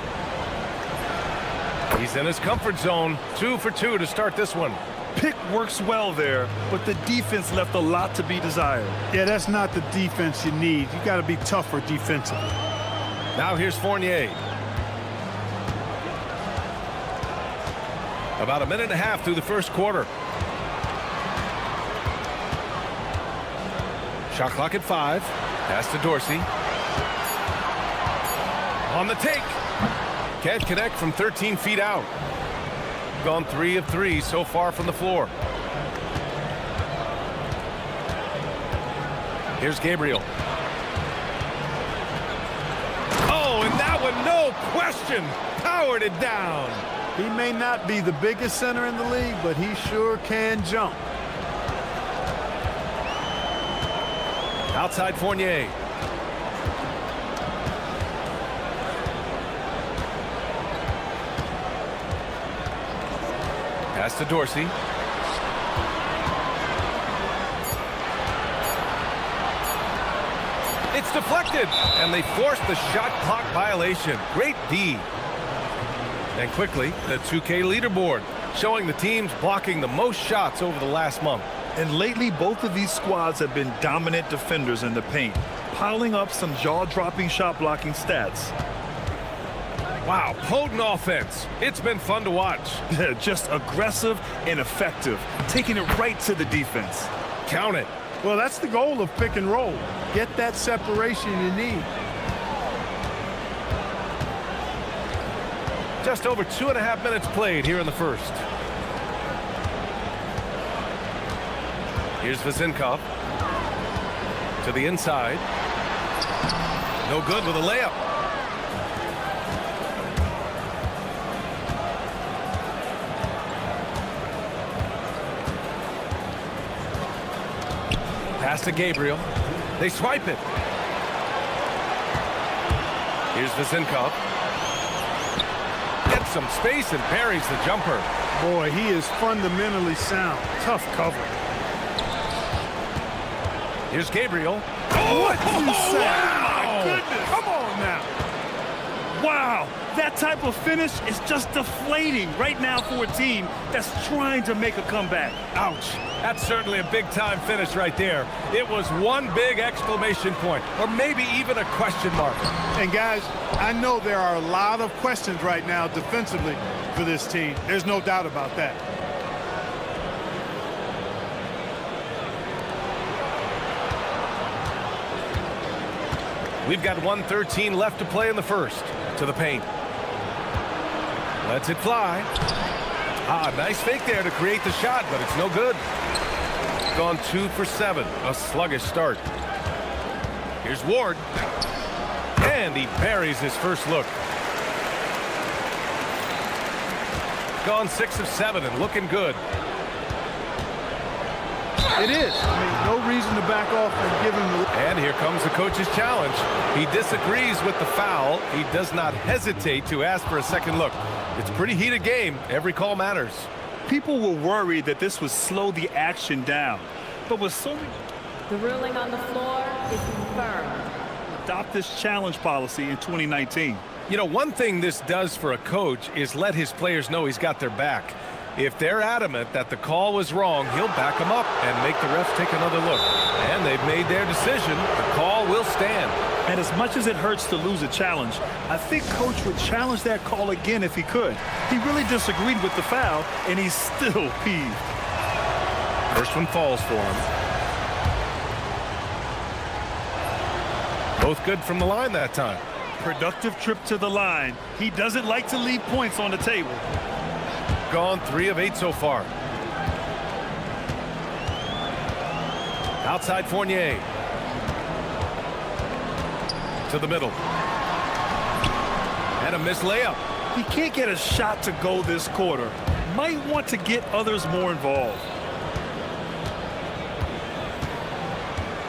He's in his comfort zone. 2 for 2 to start this one. Pick works well there, but the defense left a lot to be desired. Yeah, that's not the defense you need. You got to be tougher defensively. Now here's Fournier. About a minute and a half through the first quarter. Shot clock at 5. Pass to Dorsey. On the take. Can't connect from 13 feet out. Gone 3 of 3 so far from the floor. Here's Gabriel. Oh, and that one, no question, powered it down. He may not be the biggest center in the league, but he sure can jump. Outside Fournier. Pass to Dorsey. It's deflected, and they force the shot clock violation. Great D. And quickly, the 2K leaderboard, showing the teams blocking the most shots over the last month. And lately, both of these squads have been dominant defenders in the paint, piling up some jaw-dropping shot-blocking stats. Wow, potent offense. It's been fun to watch. Just aggressive and effective, taking it right to the defense. Count it. Well, that's the goal of pick and roll. Get that separation you need. Just over 2.5 minutes played here in the first. Here's Vezenkov. To the inside. No good with a layup. Pass to Gabriel. They swipe it. Here's Vezenkov. Gets some space and parries the jumper. Boy, he is fundamentally sound. Tough cover. Here's Gabriel. What you say? Wow! My goodness. Come on now. Wow. That type of finish is just deflating right now for a team that's trying to make a comeback. Ouch. That's certainly a big-time finish right there. It was one big exclamation point, or maybe even a question mark. And guys, I know there are a lot of questions right now defensively for this team. There's no doubt about that. We've got 1:13 left to play in the first. To the paint. Lets it fly. Nice fake there to create the shot, but it's no good. Gone 2 for 7. A sluggish start. Here's Ward. And he buries his first look. Gone 6 of 7 and looking good. It is. I mean, no reason to back off and give him the... And here comes the coach's challenge. He disagrees with the foul. He does not hesitate to ask for a second look. It's a pretty heated game. Every call matters. People were worried that this would slow the action down. But with so many... The ruling on the floor is confirmed. Adopt this challenge policy in 2019. You know, one thing this does for a coach is let his players know he's got their back. If they're adamant that the call was wrong, he'll back them up and make the refs take another look. And they've made their decision. The call will stand. And as much as it hurts to lose a challenge, I think Coach would challenge that call again if he could. He really disagreed with the foul, and he's still peeved. First one falls for him. Both good from the line that time. Productive trip to the line. He doesn't like to leave points on the table. Gone 3 of 8 so far. Outside Fournier. To the middle. And a missed layup. He can't get a shot to go this quarter. Might want to get others more involved.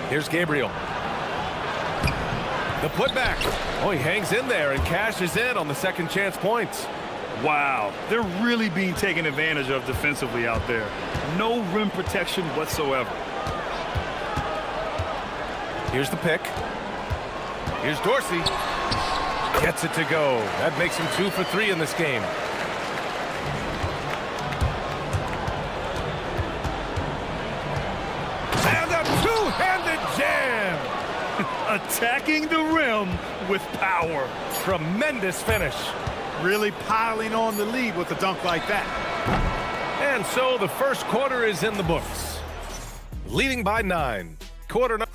Here's Gabriel. The putback. Oh, he hangs in there and cashes in on the second chance points. Wow, they're really being taken advantage of defensively out there. No rim protection whatsoever. Here's the pick. Here's Dorsey. Gets it to go. That makes him 2 for 3 in this game. And a two-handed jam. Attacking the rim with power. Tremendous finish. Really piling on the lead with a dunk like that. And so the first quarter is in the books. Leading by 9. Quarter number.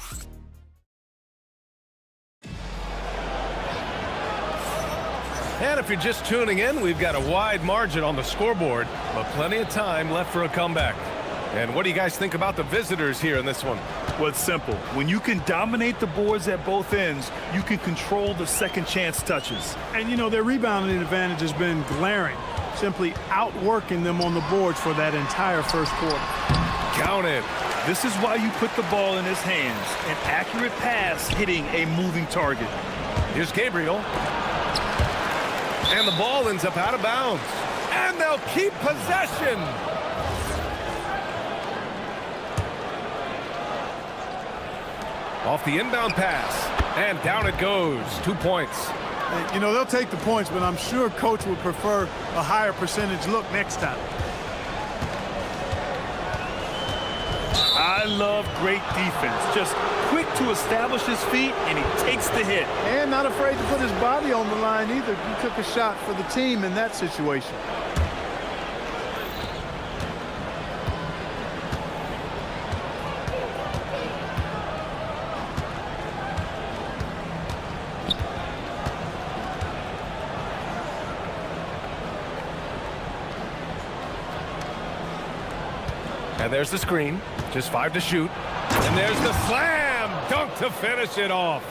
And if you're just tuning in, we've got a wide margin on the scoreboard, but plenty of time left for a comeback. And what do you guys think about the visitors here in this one? Well, it's simple. When you can dominate the boards at both ends, you can control the second chance touches. And, you know, their rebounding advantage has been glaring, simply outworking them on the boards for that entire first quarter. Count it. This is why you put the ball in his hands. An accurate pass hitting a moving target. Here's Gabriel. And the ball ends up out of bounds. And they'll keep possession. Off the inbound pass, and down it goes. 2 points. And, you know, they'll take the points, but I'm sure Coach would prefer a higher percentage look next time. I love great defense. Just quick to establish his feet, and he takes the hit. And not afraid to put his body on the line either. He took a shot for the team in that situation. And there's the screen. Just 5 to shoot. And there's the slam dunk to finish it off.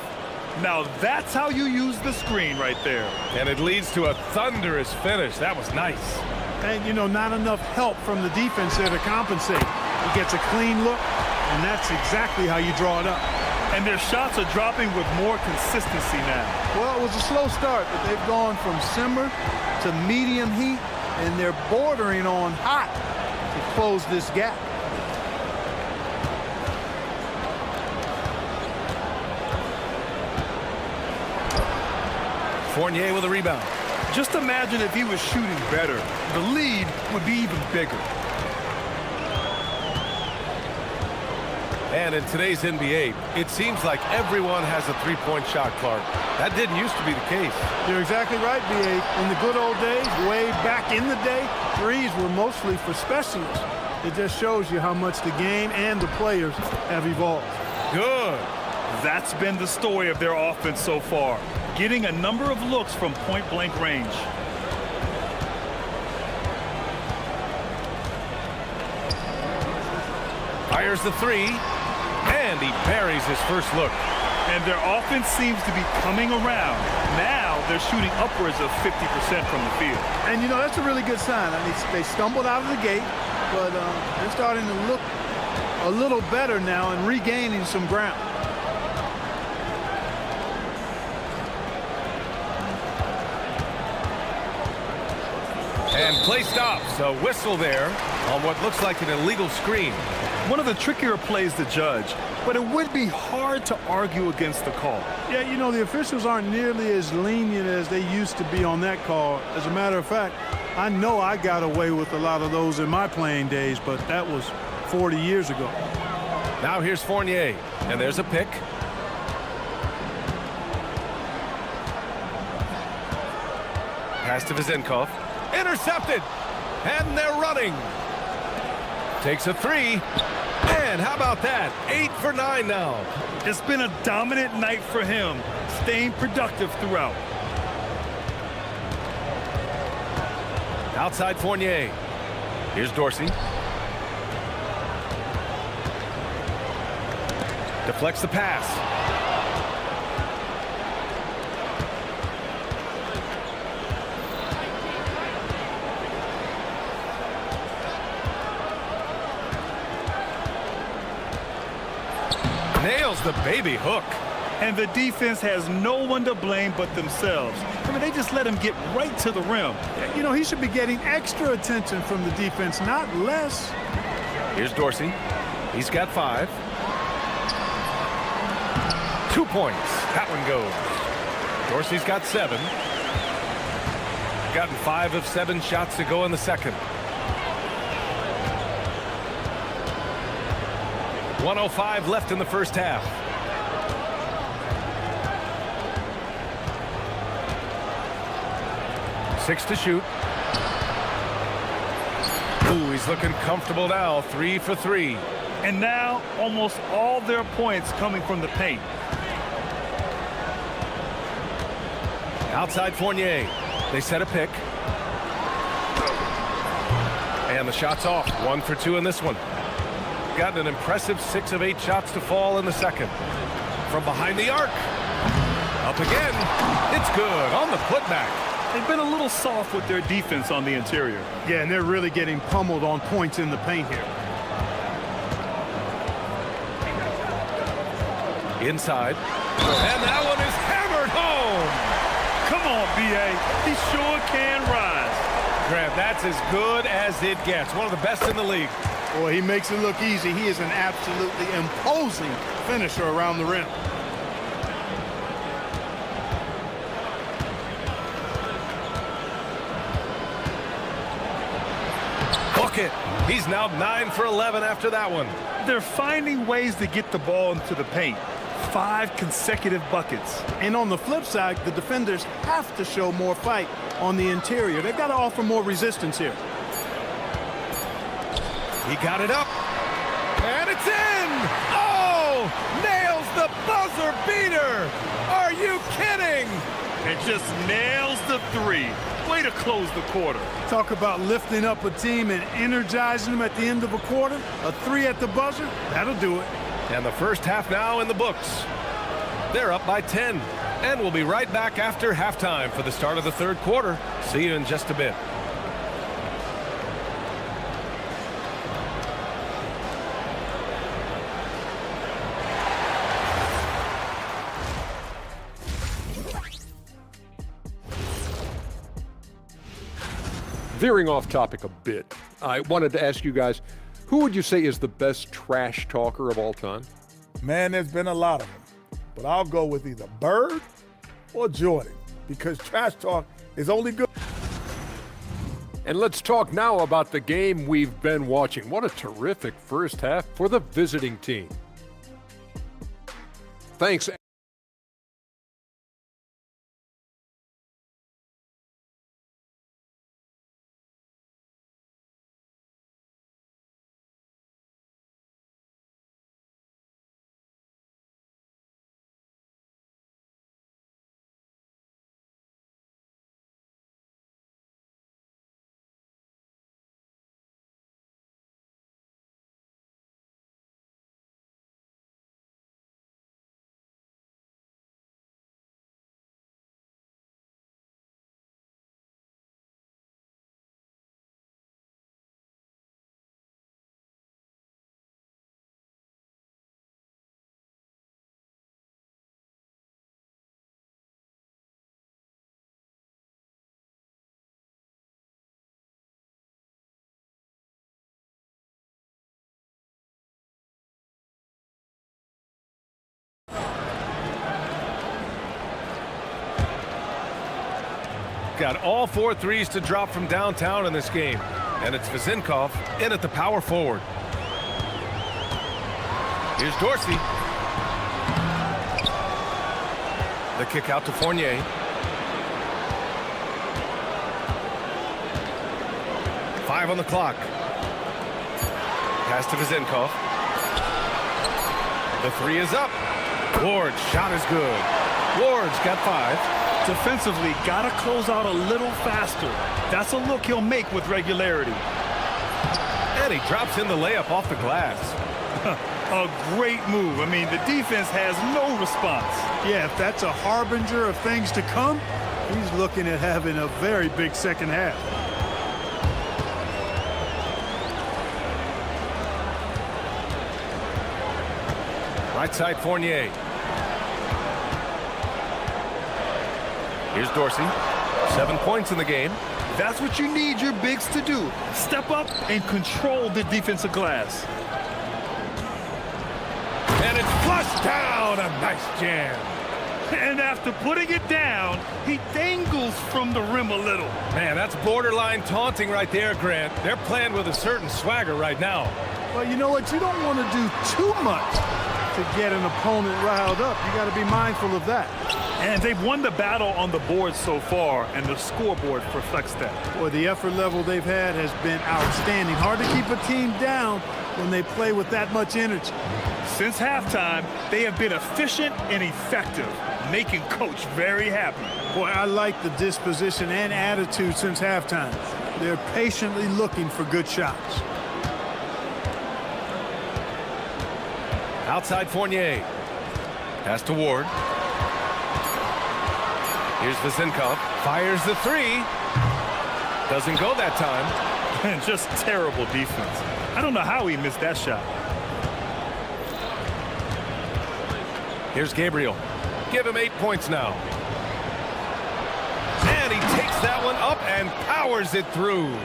Now that's how you use the screen right there. And it leads to a thunderous finish. That was nice. And, you know, not enough help from the defense there to compensate. He gets a clean look, and that's exactly how you draw it up. And their shots are dropping with more consistency now. Well, it was a slow start, but they've gone from simmer to medium heat, and they're bordering on hot to close this gap. Fournier with a rebound. Just imagine if he was shooting better. The lead would be even bigger. And in today's NBA, it seems like everyone has a three-point shot, Clark. That didn't used to be the case. You're exactly right, B.A. In the good old days, way back in the day, threes were mostly for specialists. It just shows you how much the game and the players have evolved. Good. That's been the story of their offense so far, getting a number of looks from point-blank range. Fires the three, and he buries his first look. And their offense seems to be coming around. Now they're shooting upwards of 50% from the field. And, you know, that's a really good sign. I mean, they stumbled out of the gate, but they're starting to look a little better now and regaining some ground. And play stops. A whistle there on what looks like an illegal screen. One of the trickier plays to judge, but it would be hard to argue against the call. Yeah, you know, the officials aren't nearly as lenient as they used to be on that call. As a matter of fact, I know I got away with a lot of those in my playing days, but that was 40 years ago. Now here's Fournier, and there's a pick. Pass to Vizenkov. Intercepted! And they're running. Takes a three. And how about that? 8 for 9 now. It's been a dominant night for him, staying productive throughout. Outside Fournier. Here's Dorsey. Deflects the pass. Nails the baby hook. And the defense has no one to blame but themselves. I mean, they just let him get right to the rim. You know, he should be getting extra attention from the defense, not less. Here's Dorsey. He's got 5. 2 points. That one goes. Dorsey's got 7. Gotten 5 of 7 shots to go in the second. 1:05 left in the first half. Six to shoot. Ooh, he's looking comfortable now. 3 for 3. And now almost all their points coming from the paint. Outside Fournier. They set a pick. And the shot's off. 1 for 2 in this one. Gotten an impressive 6 of 8 shots to fall in the second. From behind the arc. Up again. It's good on the putback. They've been a little soft with their defense on the interior. Yeah, and they're really getting pummeled on points in the paint here. Inside. And that one is hammered home. Come on, B.A. He sure can rise. Grant, that's as good as it gets. One of the best in the league. Boy, he makes it look easy. He is an absolutely imposing finisher around the rim. Book it. He's now 9 for 11 after that one. They're finding ways to get the ball into the paint. 5 consecutive buckets. And on the flip side, the defenders have to show more fight on the interior. They've got to offer more resistance here. He got it up. And it's in! Oh! Nails the buzzer beater! Are you kidding? And just nails the 3. Way to close the quarter. Talk about lifting up a team and energizing them at the end of a quarter. A 3 at the buzzer, that'll do it. And the first half now in the books. They're up by 10. And we'll be right back after halftime for the start of the third quarter. See you in just a bit. Veering off topic a bit, I wanted to ask you guys, who would you say is the best trash talker of all time? Man, there's been a lot of them. But I'll go with either Bird or Jordan, because trash talk is only good. And let's talk now about the game we've been watching. What a terrific first half for the visiting team. Thanks. got all 4 threes to drop from downtown in this game. And it's Vezinkov in at the power forward. Here's Dorsey. The kick out to Fournier. Five on the clock. Pass to Vezinkov. The three is up. Ward's shot is good. Ward's got 5. Defensively, got to close out a little faster. That's a look he'll make with regularity. And he drops in the layup off the glass. A great move. I mean, the defense has no response. Yeah, if that's a harbinger of things to come, he's looking at having a very big second half. Right side Fournier. Here's Dorsey. 7 points in the game. That's what you need your bigs to do. Step up and control the defensive glass. And it's flushed down. A nice jam. And after putting it down, he dangles from the rim a little. Man, that's borderline taunting right there, Grant. They're playing with a certain swagger right now. Well, you know what? You don't want to do too much to get an opponent riled up. You got to be mindful of that. And they've won the battle on the board so far, and the scoreboard reflects that. Boy, the effort level they've had has been outstanding. Hard to keep a team down when they play with that much energy. Since halftime, they have been efficient and effective, making Coach very happy. Boy, I like the disposition and attitude since halftime. They're patiently looking for good shots. Outside Fournier. Pass to Ward. Here's Vezinkov. Fires the three. Doesn't go that time. And just terrible defense. I don't know how he missed that shot. Here's Gabriel. Give him 8 points now. And he takes that one up and powers it through.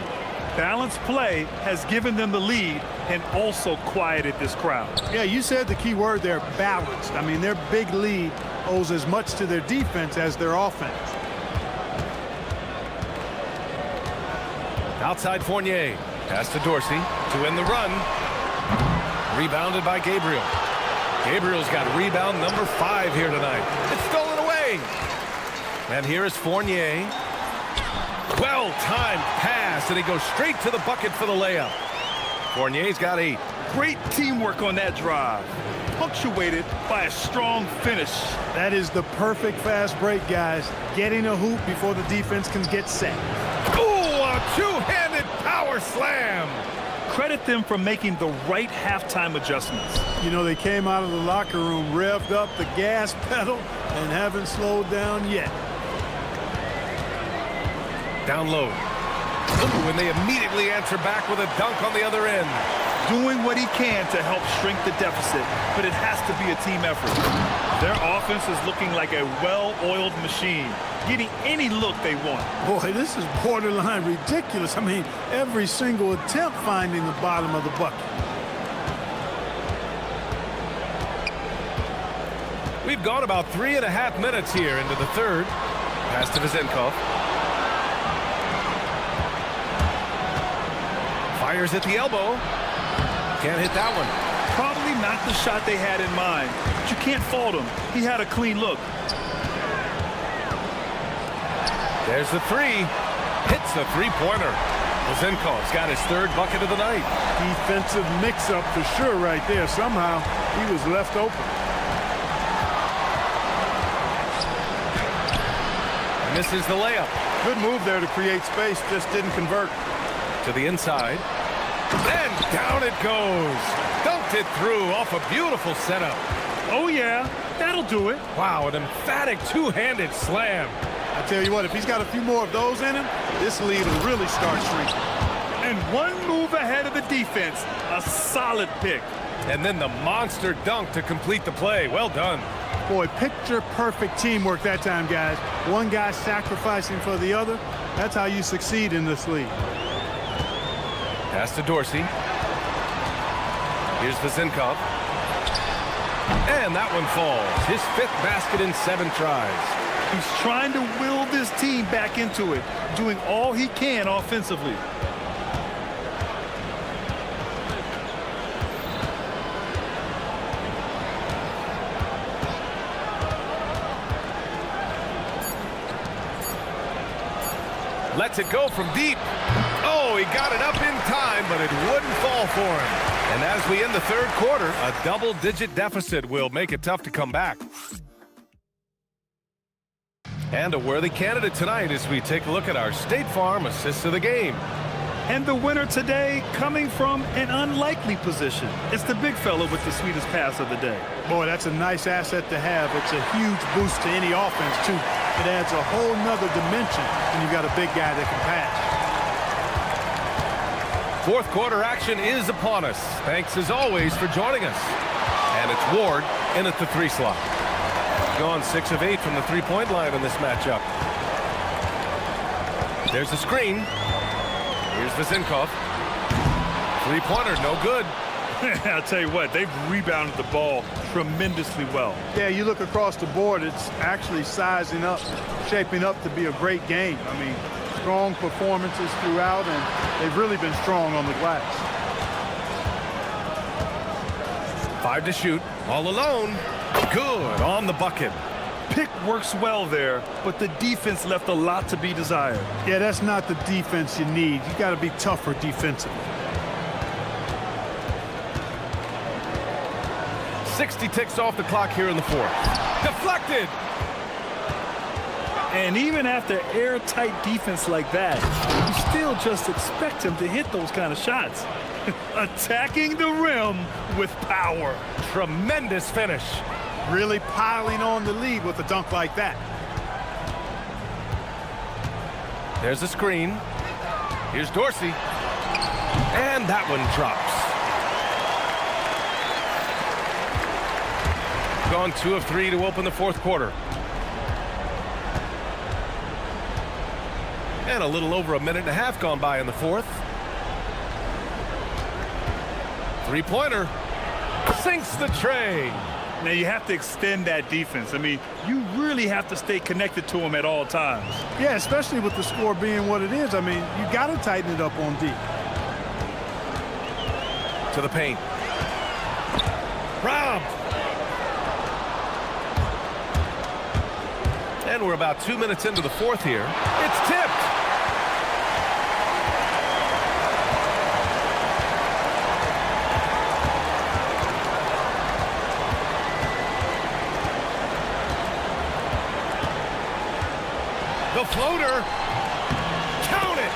Balanced play has given them the lead and also quieted this crowd. Yeah, you said the key word there, balanced. I mean, their big lead owes as much to their defense as their offense. Outside Fournier. Pass to Dorsey to end the run. Rebounded by Gabriel. Gabriel's got rebound number 5 here tonight. It's stolen away. And here is Fournier. Well-timed pass, and he goes straight to the bucket for the layup. Fournier's got 8. Great teamwork on that drive, punctuated by a strong finish. That is the perfect fast break, guys. Getting a hoop before the defense can get set. Ooh, a two-handed power slam. Credit them for making the right halftime adjustments. You know, they came out of the locker room, revved up the gas pedal, and haven't slowed down yet. Down low. Ooh, and they immediately answer back with a dunk on the other end. Doing what he can to help shrink the deficit, but it has to be a team effort. Their offense is looking like a well-oiled machine, getting any look they want. Boy, this is borderline ridiculous. I mean, every single attempt finding the bottom of the bucket. We've gone about 3.5 minutes here into the third. Pass to Vezinkov. Fires at the elbow. Can't hit that one. Probably not the shot they had in mind, but you can't fault him. He had a clean look. There's the three. Hits the three-pointer. Vezinkov's got his 3rd bucket of the night. Defensive mix-up for sure right there. Somehow he was left open. Misses the layup. Good move there to create space, just didn't convert. To the inside. And down it goes. Dunked it through off a beautiful setup. Oh, yeah, that'll do it. Wow, an emphatic two-handed slam. I tell you what, if he's got a few more of those in him, this lead will really start shrinking. And one move ahead of the defense, a solid pick. And then the monster dunk to complete the play. Well done. Boy, picture-perfect teamwork that time, guys. One guy sacrificing for the other. That's how you succeed in this league. Pass to Dorsey. Here's Vezinkov. And that one falls. His 5th basket in 7 tries. He's trying to will this team back into it, doing all he can offensively. Lets it go from deep. Oh, he got it up in time, but it wouldn't fall for him. And as we end the third quarter, a double-digit deficit will make it tough to come back. And a worthy candidate tonight as we take a look at our State Farm assist of the game. And the winner today coming from an unlikely position. It's the big fella with the sweetest pass of the day. Boy, that's a nice asset to have. It's a huge boost to any offense, too. It adds a whole nother dimension when you've got a big guy that can pass. Fourth quarter action is upon us. Thanks as always for joining us. And it's Ward in at the 3 slot. Gone 6 of 8 from the 3-point line in this matchup. There's the screen. Here's Vizinkov. 3-pointer, no good. I'll tell you what, they've rebounded the ball tremendously well. Yeah, you look across the board, it's actually sizing up, shaping up to be a great game. I mean, strong performances throughout, and they've really been strong on the glass. 5 to shoot, all alone. Good on the bucket. Pick works well there, but the defense left a lot to be desired. Yeah, that's not the defense you need. You got to be tougher defensively. 60 ticks off the clock here in the fourth. Deflected. And even after airtight defense like that, you still just expect him to hit those kind of shots. Attacking the rim with power. Tremendous finish. Really piling on the lead with a dunk like that. There's a screen. Here's Dorsey. And that one drops. Gone 2 of 3 to open the fourth quarter. And a little over a minute and a half gone by in the fourth. 3-pointer. Sinks the tray. Now you have to extend that defense. I mean, you really have to stay connected to him at all times. Yeah, especially with the score being what it is. I mean, you got to tighten it up on deep. To the paint. Robbed. And we're about 2 minutes into the fourth here. It's tipped. The floater. Count it.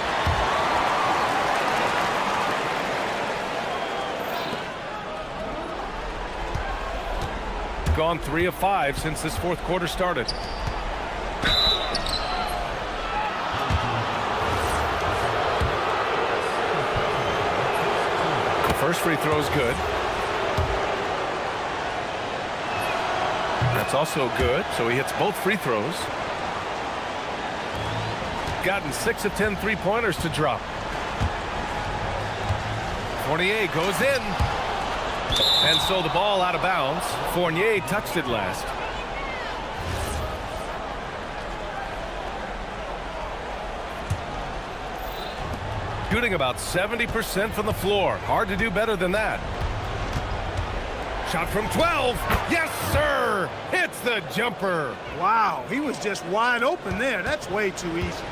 Gone 3 of 5 since this fourth quarter started. First free throw is good. That's also good, so he hits both free throws. Gotten 6 of 10 3-pointers to drop. Fournier goes in. And so the ball out of bounds. Fournier touched it last. Shooting about 70% from the floor. Hard to do better than that. Shot from 12. Yes, sir. Hits the jumper. Wow, he was just wide open there. That's way too easy.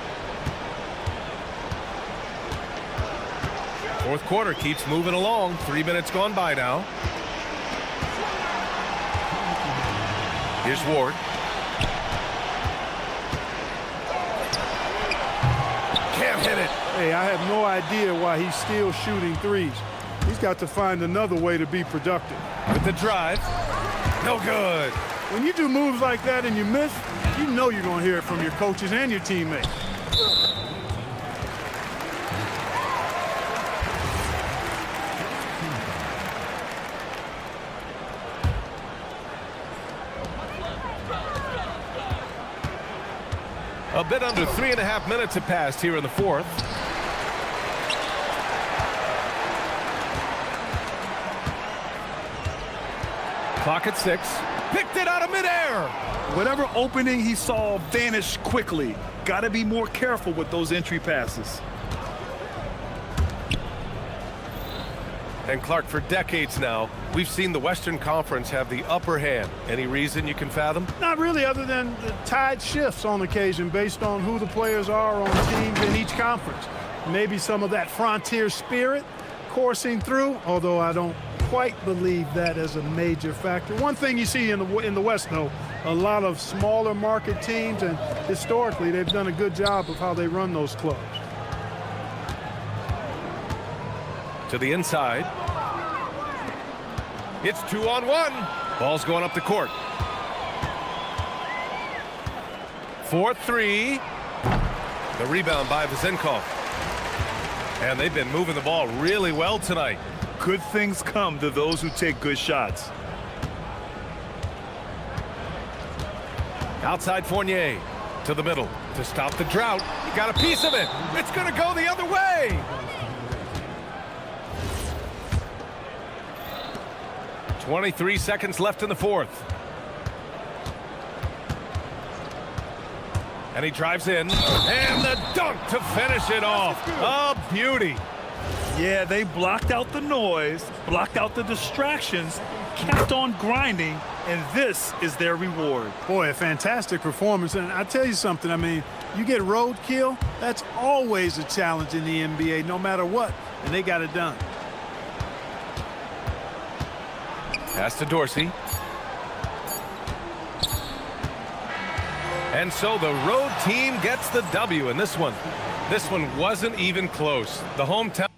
Fourth quarter keeps moving along. 3 minutes gone by now. Here's Ward. Can't hit it. Hey, I have no idea why he's still shooting threes. He's got to find another way to be productive. With the drive. No good. When you do moves like that and you miss, you know you're going to hear it from your coaches and your teammates. A bit under 3.5 minutes have passed here in the fourth. Clock at 6. Picked it out of midair. Whatever opening he saw vanished quickly. Got to be more careful with those entry passes. And Clark, for decades now, we've seen the Western Conference have the upper hand. Any reason you can fathom? Not really, other than the tide shifts on occasion based on who the players are on teams in each conference. Maybe some of that frontier spirit coursing through, although I don't quite believe that as a major factor. One thing you see in the West, though, a lot of smaller market teams, and historically they've done a good job of how they run those clubs. To the inside. It's 2-on-1. Ball's going up the court. 4-3. The rebound by Vazenkov. And they've been moving the ball really well tonight. Good things come to those who take good shots. Outside Fournier to the middle to stop the drought. He got a piece of it. It's going to go the other way. 23 seconds left in the fourth. And he drives in. And the dunk to finish it off. A beauty. Yeah, they blocked out the noise, blocked out the distractions, kept on grinding, and this is their reward. Boy, a fantastic performance. And I tell you something, I mean, you get roadkill, that's always a challenge in the NBA, no matter what, and they got it done. Pass to Dorsey. And so the road team gets the W in this one. This one wasn't even close. The hometown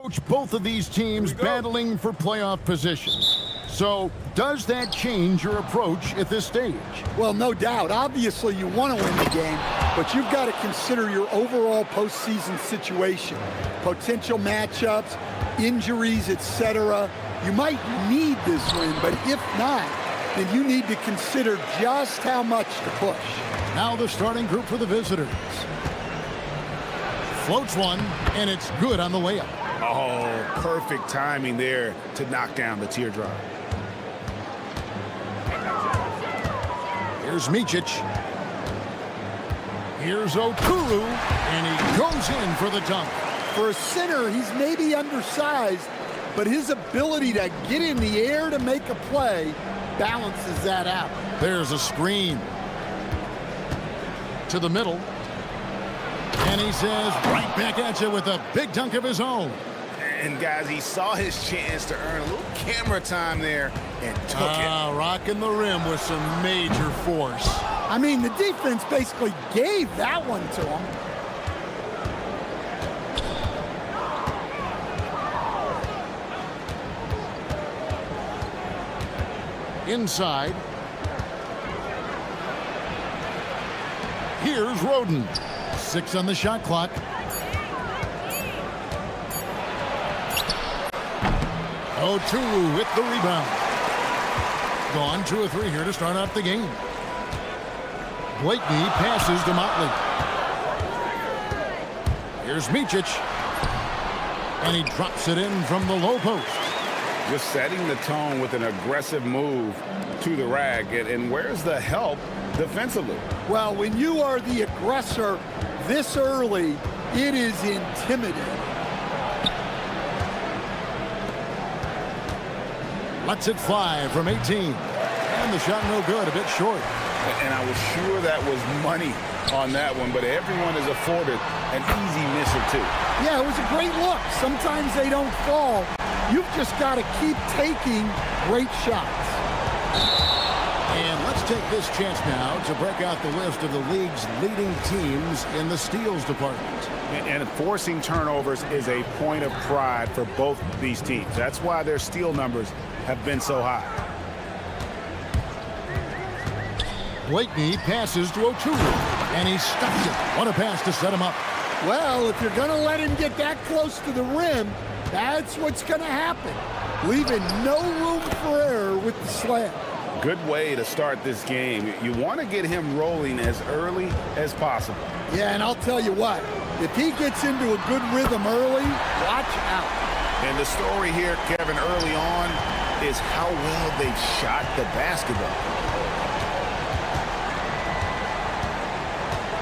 Coach, both of these teams battling for playoff position. So, does that change your approach at this stage? Well, no doubt. Obviously, you want to win the game, but you've got to consider your overall postseason situation, potential matchups, injuries, etc. You might need this win, but if not, then you need to consider just how much to push. Now the starting group for the visitors. Floats one, and it's good on the layup. Oh, perfect timing there to knock down the teardrop. Here's Micic. Here's Okuru, and he goes in for the dunk. For a center, he's maybe undersized, but his ability to get in the air to make a play balances that out. There's a screen. To the middle. And he says, right back at you with a big dunk of his own. And guys, he saw his chance to earn a little camera time there and took it. Rocking the rim with some major force. I mean, the defense basically gave that one to him. Inside. Here's Roden. 6 on the shot clock. Okuru with the rebound. Gone 2 of 3 here to start out the game. Blakeney passes to Motley. Here's Micic. And he drops it in from the low post. Just setting the tone with an aggressive move to the rack. And where's the help defensively? Well, when you are the aggressor this early, it is intimidating. Let's it fly from 18. And the shot no good, a bit short. And I was sure that was money on that one, but everyone is afforded an easy miss or two. Yeah, it was a great look. Sometimes they don't fall. You've just got to keep taking great shots. And let's take this chance now to break out the list of the league's leading teams in the steals department. And forcing turnovers is a point of pride for both these teams. That's why their steal numbers have been so high. Blakeney passes to Okuru, and he stuffs it. What a pass to set him up. Well, if you're going to let him get that close to the rim, that's what's going to happen. Leaving no room for error with the slam. Good way to start this game. You want to get him rolling as early as possible. Yeah, and I'll tell you what, if he gets into a good rhythm early, watch out. And the story here, Kevin, early on is how well they've shot the basketball.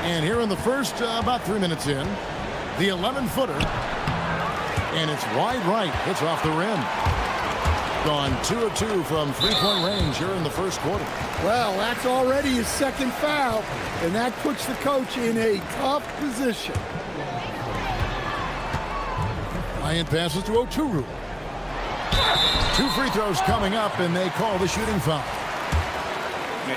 And here in the first, about 3 minutes in, the 11-footer. And it's wide right. It's off the rim. Gone 2 of 2 from three-point range here in the first quarter. Well, that's already his second foul, and that puts the coach in a tough position. Bryant passes to Okuru. 2 free throws coming up, and they call the shooting foul.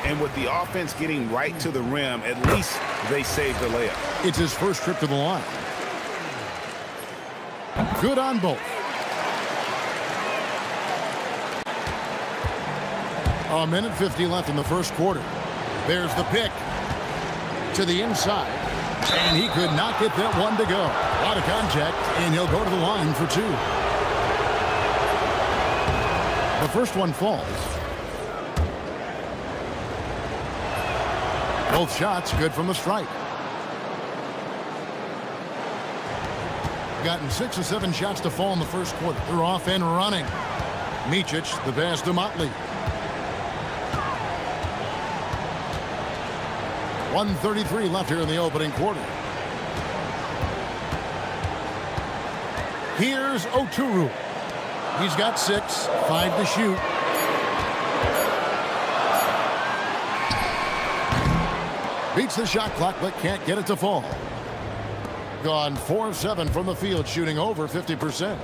And with the offense getting right to the rim, at least they saved the layup. It's his first trip to the line. Good on both. A minute 50 left in the first quarter. There's the pick to the inside. And he could not get that one to go. A lot of contact, and he'll go to the line for 2. The first one falls. Both shots good from the strike. Gotten 6 or 7 shots to fall in the first quarter. They're off and running. Micic, the pass to Motley. 1:33 left here in the opening quarter. Here's Okuru. He's got 6, 5 to shoot. Beats the shot clock, but can't get it to fall. Gone 4 of 7 from the field, shooting over 50%.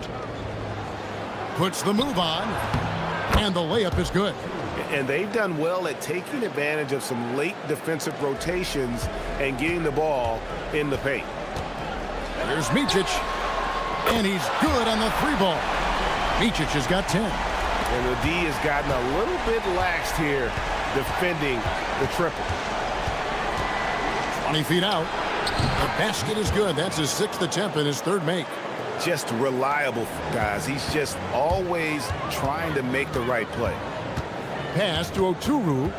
Puts the move on, and the layup is good. And they've done well at taking advantage of some late defensive rotations and getting the ball in the paint. Here's Micic. And he's good on the three ball. Micic has got 10. And the D has gotten a little bit laxed here defending the triple. 20 feet out. The basket is good. That's his 6th attempt and his 3rd make. Just reliable, guys. He's just always trying to make the right play. Pass to Oturu.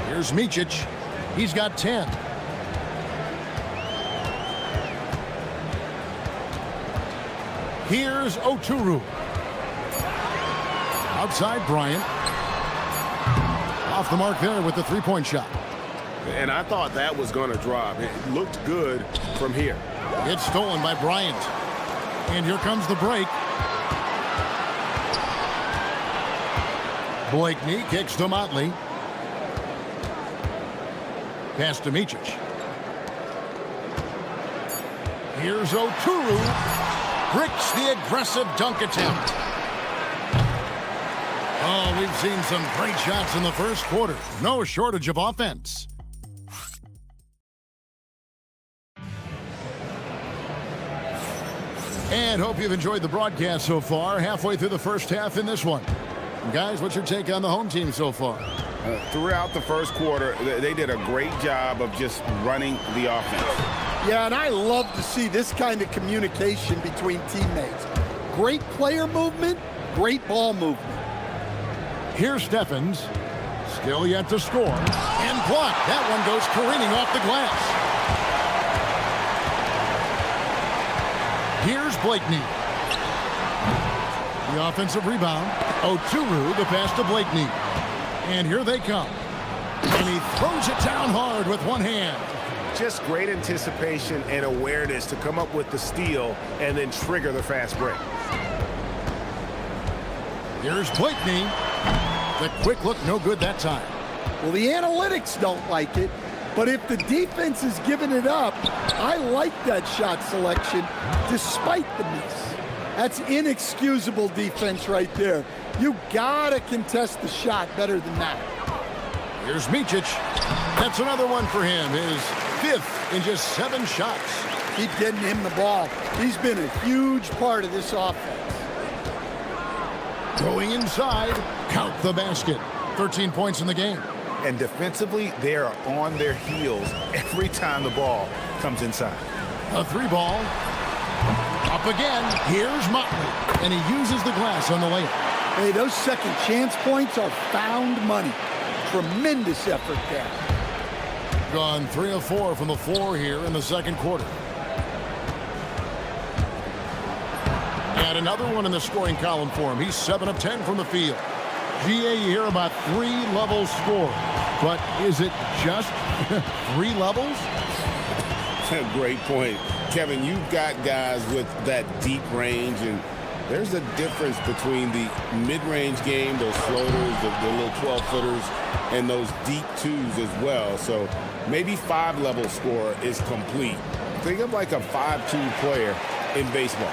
Here's Micic. He's got 10. Here's Oturu. Outside Bryant. Off the mark there with the three-point shot. And I thought that was going to drop. It looked good from here. It's stolen by Bryant. And here comes the break. Blakeney kicks to Motley. Pass to Micic. Here's Oturu. Bricks the aggressive dunk attempt. Oh, we've seen some great shots in the first quarter. No shortage of offense. And hope you've enjoyed the broadcast so far. Halfway through the first half in this one. Guys, what's your take on the home team so far? Throughout the first quarter, they did a great job of just running the offense. Yeah, and I love to see this kind of communication between teammates. Great player movement, great ball movement. Here's Steffens. Still yet to score. And blocked. That one goes careening off the glass. Here's Blakeney. The offensive rebound. Oturu, the pass to Blakeney. And here they come. And he throws it down hard with one hand. Just great anticipation and awareness to come up with the steal and then trigger the fast break. Here's Blakeney. The quick look, no good that time. Well, the analytics don't like it, but if the defense is giving it up, I like that shot selection despite the miss. That's inexcusable defense right there. You gotta contest the shot better than that. Here's Micic. That's another one for him. His 5th in just 7 shots. Keep getting him the ball. He's been a huge part of this offense. Going inside, count the basket. 13 points in the game. And defensively, they are on their heels every time the ball comes inside. A 3-ball. Up again. Here's Motley. And he uses the glass on the layup. Hey, those second chance points are found money. Tremendous effort there. Gone 3 of 4 from the floor here in the second quarter. And another one in the scoring column for him. He's 7 of 10 from the field. GA, you hear about 3 levels scored. But is it just 3 levels? Great point. Kevin, you've got guys with that deep range, and there's a difference between the mid-range game, those floaters, the little 12-footers, and those deep 2s as well. So maybe 5-level score is complete. Think of like a 5-2 player in baseball.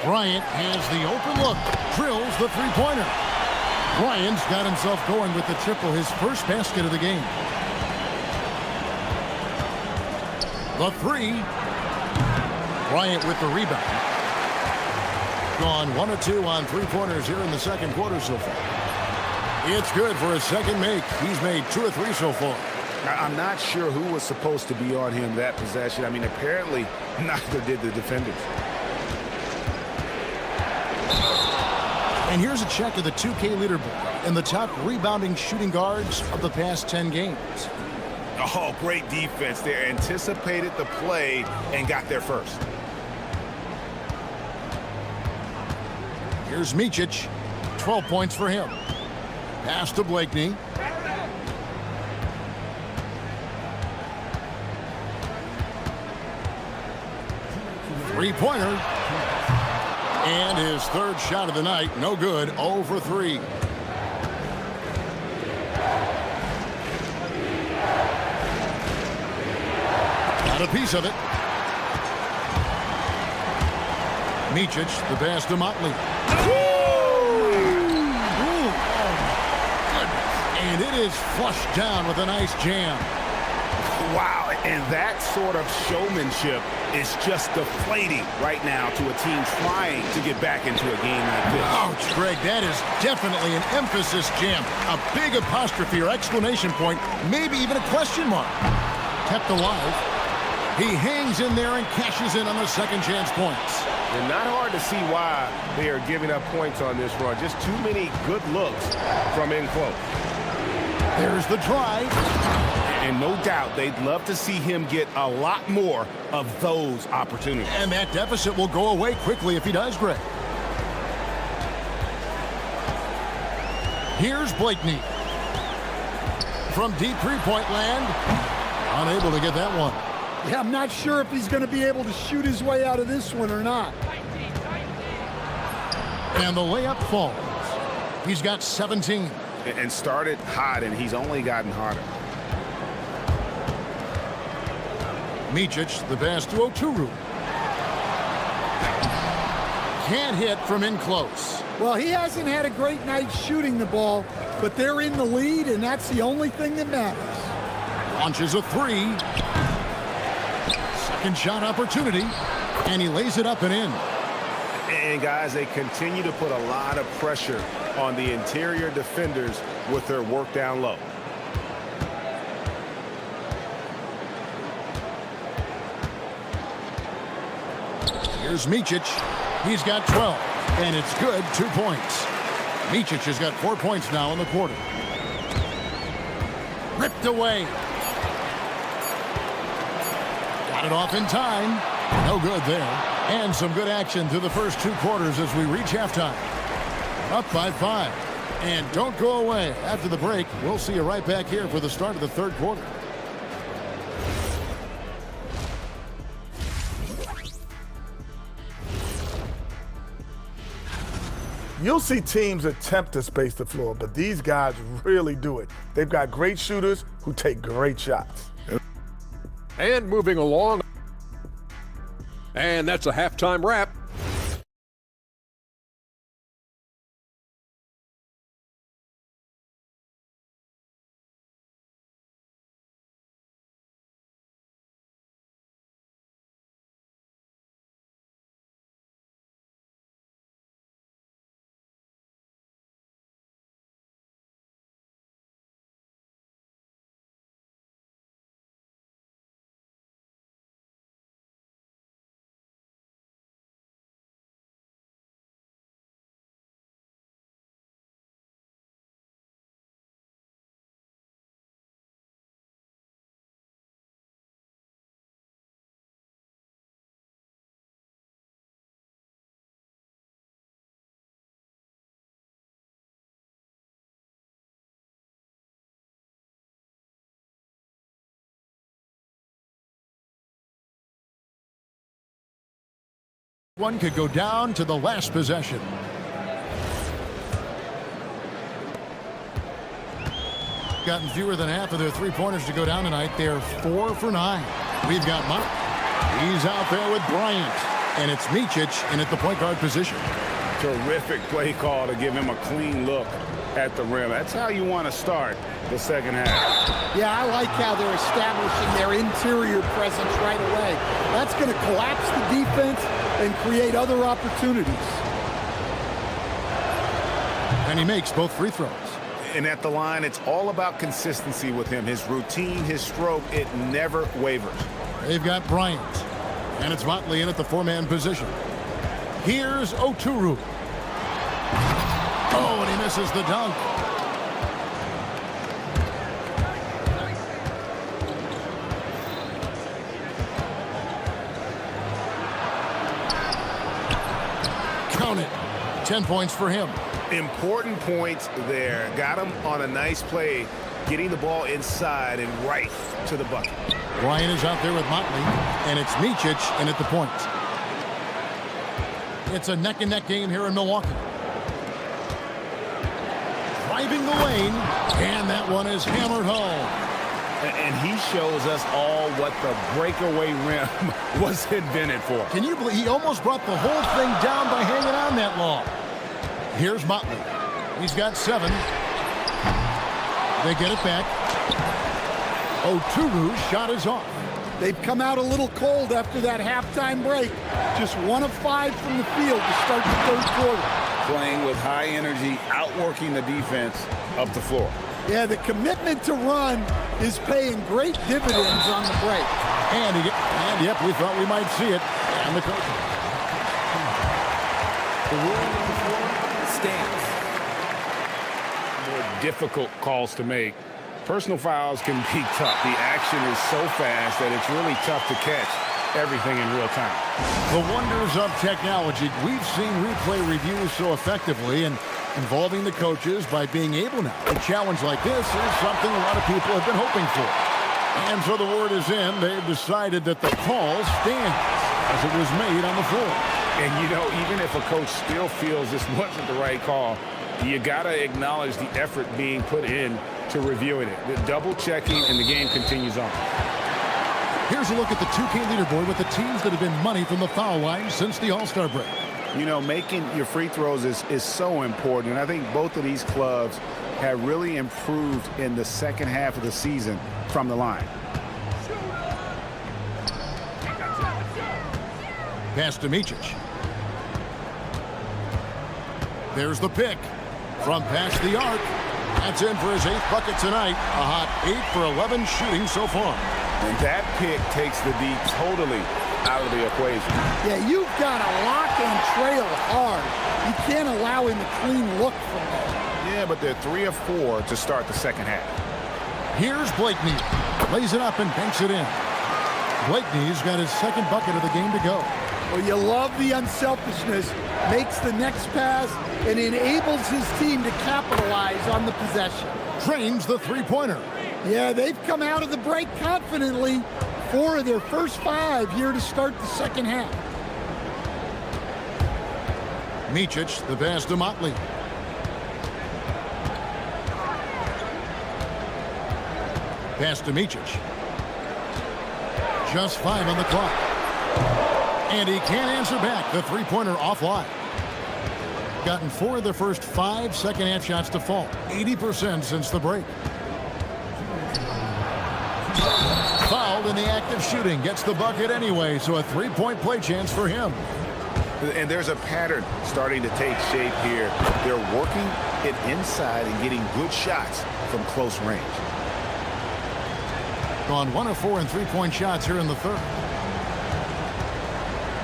Bryant has the open look, drills the three-pointer. Bryant's got himself going with the triple, his first basket of the game. The 3. Bryant with the rebound. Gone 1 of 2 on three-pointers here in the second quarter so far. It's good for his second make. He's made 2 of 3 so far. I'm not sure who was supposed to be on him that possession. I mean, apparently neither did the defenders. And here's a check of the 2K leaderboard and the top rebounding shooting guards of the past 10 games. Oh, great defense there. Anticipated the play and got there first. Here's Micic. 12 points for him. Pass to Blakeney. Three-pointer. And his 3rd shot of the night. No good. 0 for 3. Got a piece of it. Micic, the pass to Motley. And it is flushed down with a nice jam. Wow, And that sort of showmanship is just deflating right now to a team trying to get back into a game like this. Ouch, Greg, that is definitely an emphasis jam. A big apostrophe or exclamation point, maybe even a question mark. Kept alive. He hangs in there and cashes in on the second chance points. And not hard to see why they are giving up points on this run. Just too many good looks from in close. There's the drive. And no doubt they'd love to see him get a lot more of those opportunities. And that deficit will go away quickly if he does, Greg. Here's Blakeney. From deep three-point land. Unable to get that one. Yeah, I'm not sure if he's going to be able to shoot his way out of this one or not. And the layup falls. He's got 17. And started hot, and he's only gotten hotter. Micic, the pass to Oturu. Can't hit from in close. Well, he hasn't had a great night shooting the ball, but they're in the lead, and that's the only thing that matters. Launches a three. Second shot opportunity, and he lays it up and in. And guys, they continue to put a lot of pressure on the interior defenders with their work down low. Here's Micic. He's got 12, and it's good, 2 points. Micic has got 4 points now in the quarter. Ripped away. Got it off in time. No good there. And some good action through the first 2 quarters as we reach halftime. Up by 5. And don't go away. After the break, we'll see you right back here for the start of the third quarter. You'll see teams attempt to space the floor, but these guys really do it. They've got great shooters who take great shots. And moving along. And that's a halftime wrap. One could go down to the last possession. Gotten fewer than half of their three-pointers to go down tonight. They're 4 for 9. We've got Mike. He's out there with Bryant. And it's Micic in at the point guard position. Terrific play call to give him a clean look at the rim. That's how you want to start the second half. Yeah, I like how they're establishing their interior presence right away. That's going to collapse the defense and create other opportunities. And he makes both free throws. And at the line, it's all about consistency with him. His routine, his stroke, it never wavers. They've got Bryant. And it's Motley in at the 4-man position. Here's Oturu. Oh, and he misses the dunk. Count it. 10 points for him. Important points there. Got him on a nice play, getting the ball inside and right to the bucket. Ryan is out there with Motley, and it's Micic in at the point. It's a neck-and-neck game here in Milwaukee. Driving the lane, and that one is hammered home. And he shows us all what the breakaway rim was invented for. Can you believe he almost brought the whole thing down by hanging on that long? Here's Motley. He's got 7. They get it back. Oturu's shot is off. They've come out a little cold after that halftime break. Just 1 of 5 from the field to start the third quarter. Playing with high energy, outworking the defense up the floor. Yeah, the commitment to run is paying great dividends on the break. And yep, we thought we might see it. And the coach. The rule on the floor stands. More difficult calls to make. Personal fouls can be tough. The action is so fast that it's really tough to catch everything in real time. The wonders of technology. We've seen replay reviews so effectively, and involving the coaches by being able now. A challenge like this is something a lot of people have been hoping for. And so the word is in. They've decided that the call stands as it was made on the floor. And, you know, even if a coach still feels this wasn't the right call, you got to acknowledge the effort being put in to reviewing it. The double checking, and the game continues on. Here's a look at the 2K leaderboard with the teams that have been money from the foul line since the All-Star break. You know, making your free throws is so important. And I think both of these clubs have really improved in the second half of the season from the line. Pass to Micic. There's the pick from past the arc. That's in for his 8th bucket tonight. A hot 8 for 11 shooting so far. And that pick takes the D totally out of the equation. Yeah, you've got to lock and trail hard. You can't allow him a clean look from there. Yeah, but they're 3 of 4 to start the second half. Here's Blakeney. Lays it up and banks it in. Blakeney's got his 2nd bucket of the game to go. Well, you love the unselfishness. Makes the next pass and enables his team to capitalize on the possession. Trains the three-pointer. Yeah, they've come out of the break confidently. 4 of their first 5 here to start the second half. Micic, the pass to Motley. Pass to Micic. Just 5 on the clock. And he can't answer back. The three-pointer offline. Gotten 4 of the first 5 second-half shots to fall. 80% since the break. Fouled in the act of shooting. Gets the bucket anyway, so a 3-point play chance for him. And there's a pattern starting to take shape here. They're working it inside and getting good shots from close range. Gone 1 of 4 in 3-point shots here in the third.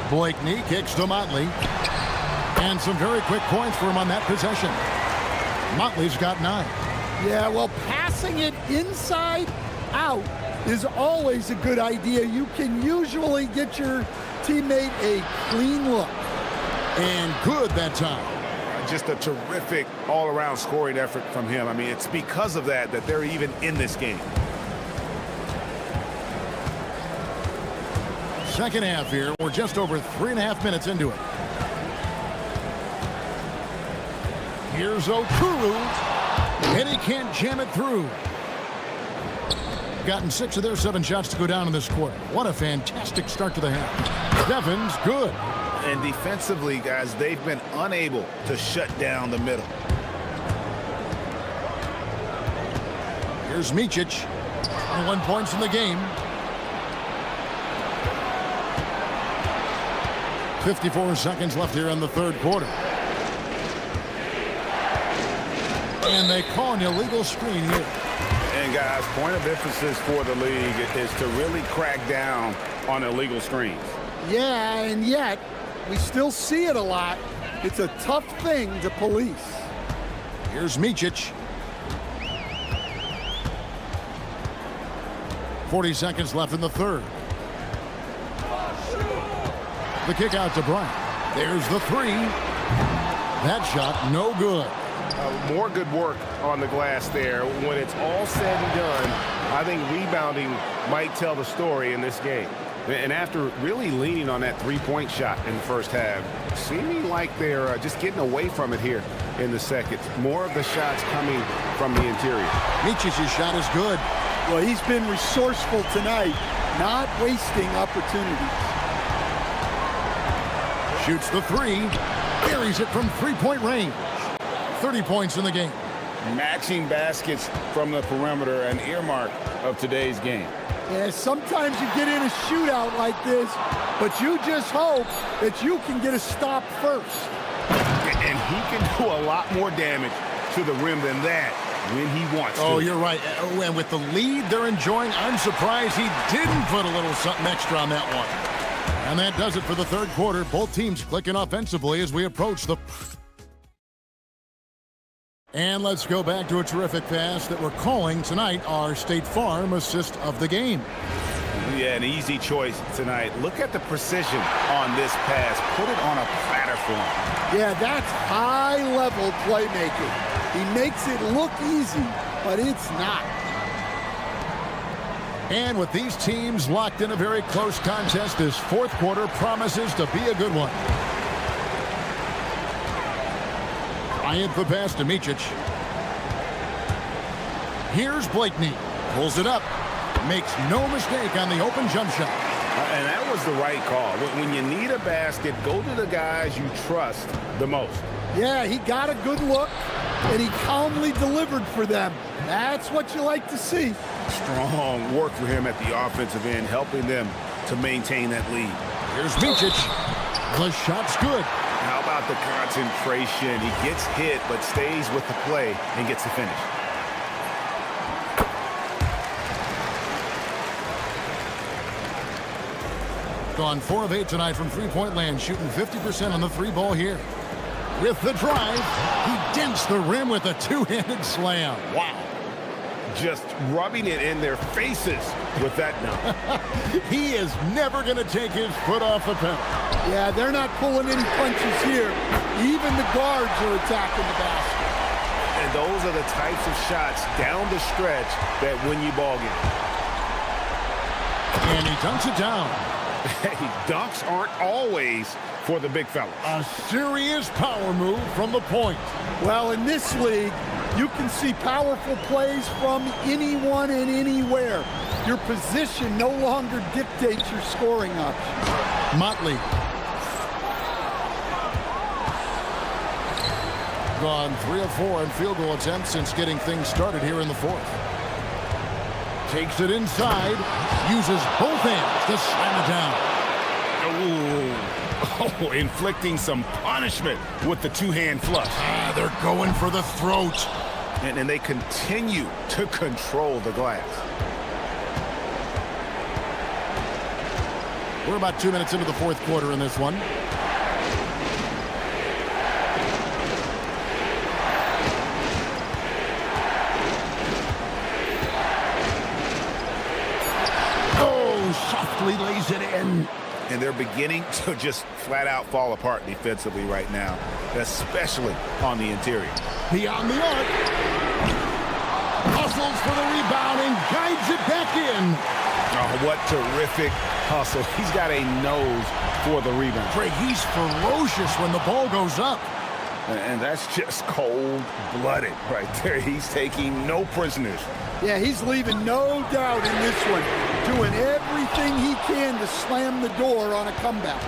Blakeney kicks to Motley. And some very quick points for him on that possession. Motley's got 9. Yeah, well, passing it inside out is always a good idea. You can usually get your teammate a clean look. And good that time. Just a terrific all-around scoring effort from him. I mean, it's because of that they're even in this game. Second half here. We're just over 3.5 minutes into it. Here's Okuru. And he can't jam it through. Gotten 6 of their 7 shots to go down in this quarter. What a fantastic start to the half. Devon's good. And defensively, guys, they've been unable to shut down the middle. Here's Micic. 21 points in the game. 54 seconds left here in the third quarter. And they call an illegal screen here. And guys, point of emphasis for the league is to really crack down on illegal screens. Yeah, and yet we still see it a lot. It's a tough thing to police. Here's Micic. 40 seconds left in the third. The kick out to Bryant. There's the 3. That shot no good. More good work on the glass there. When it's all said and done, I think rebounding might tell the story in this game. And after really leaning on that 3-point shot in the first half, seeming like they're just getting away from it here in the second. More of the shots coming from the interior. Micic's shot is good. Well, he's been resourceful tonight, not wasting opportunities. Shoots the 3. Buries it from 3-point range. 30 points in the game. Matching baskets from the perimeter, an earmark of today's game. Yeah, sometimes you get in a shootout like this, but you just hope that you can get a stop first. And he can do a lot more damage to the rim than that when he wants to. Oh, you're right. And with the lead they're enjoying, I'm surprised he didn't put a little something extra on that one. And that does it for the third quarter. Both teams clicking offensively as we approach the... And let's go back to a terrific pass that we're calling tonight our State Farm assist of the game. Yeah, an easy choice tonight. Look at the precision on this pass. Put it on a platter for him. Yeah, that's high-level playmaking. He makes it look easy, but it's not. And with these teams locked in a very close contest, this fourth quarter promises to be a good one. Bryant the pass to Micic. Here's Blakeney. Pulls it up. Makes no mistake on the open jump shot. And that was the right call. When you need a basket, go to the guys you trust the most. Yeah, he got a good look, and he calmly delivered for them. That's what you like to see. Strong work for him at the offensive end, helping them to maintain that lead. Here's Micic. The shot's good. How about the concentration? He gets hit, but stays with the play and gets the finish. Gone 4 of 8 tonight from three-point land, shooting 50% on the three ball here. With the drive, he dents the rim with a two-handed slam. Wow. Just rubbing it in their faces with that dunk. He is never going to take his foot off the pedal. Yeah, they're not pulling any punches here. Even the guards are attacking the basket. And those are the types of shots down the stretch that win you ball games. And he dunks it down. Hey, dunks aren't always for the big fellas. A serious power move from the point. Well, in this league, you can see powerful plays from anyone and anywhere. Your position no longer dictates your scoring options. Motley. Gone 3 of 4 in field goal attempts since getting things started here in the fourth. Takes it inside, uses both hands to slam it down. Oh, inflicting some punishment with the two-hand flush. They're going for the throat. And they continue to control the glass. We're about 2 minutes into the fourth quarter in this one. Softly lays it in. And they're beginning to just flat out fall apart defensively right now, especially on the interior. Beyond the arc. Hustles for the rebound and guides it back in. Oh, what terrific hustle. He's got a nose for the rebound. Trey, he's ferocious when the ball goes up. And that's just cold-blooded right there. He's taking no prisoners. Yeah, he's leaving no doubt in this one, doing everything he can to slam the door on a comeback.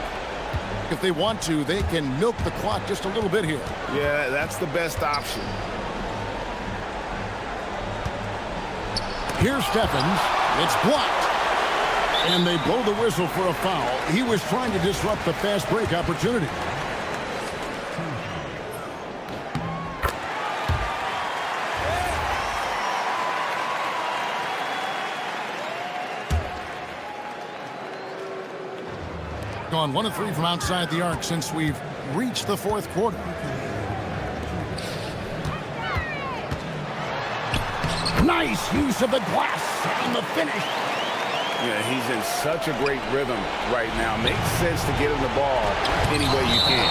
If they want to, they can milk the clock just a little bit here. Yeah, that's the best option. Here's Stephens. It's blocked. And they blow the whistle for a foul. He was trying to disrupt the fast break opportunity. Gone 1 of 3 from outside the arc since we've reached the fourth quarter. Nice use of the glass on the finish. Yeah, he's in such a great rhythm right now. Makes sense to get him the ball any way you can.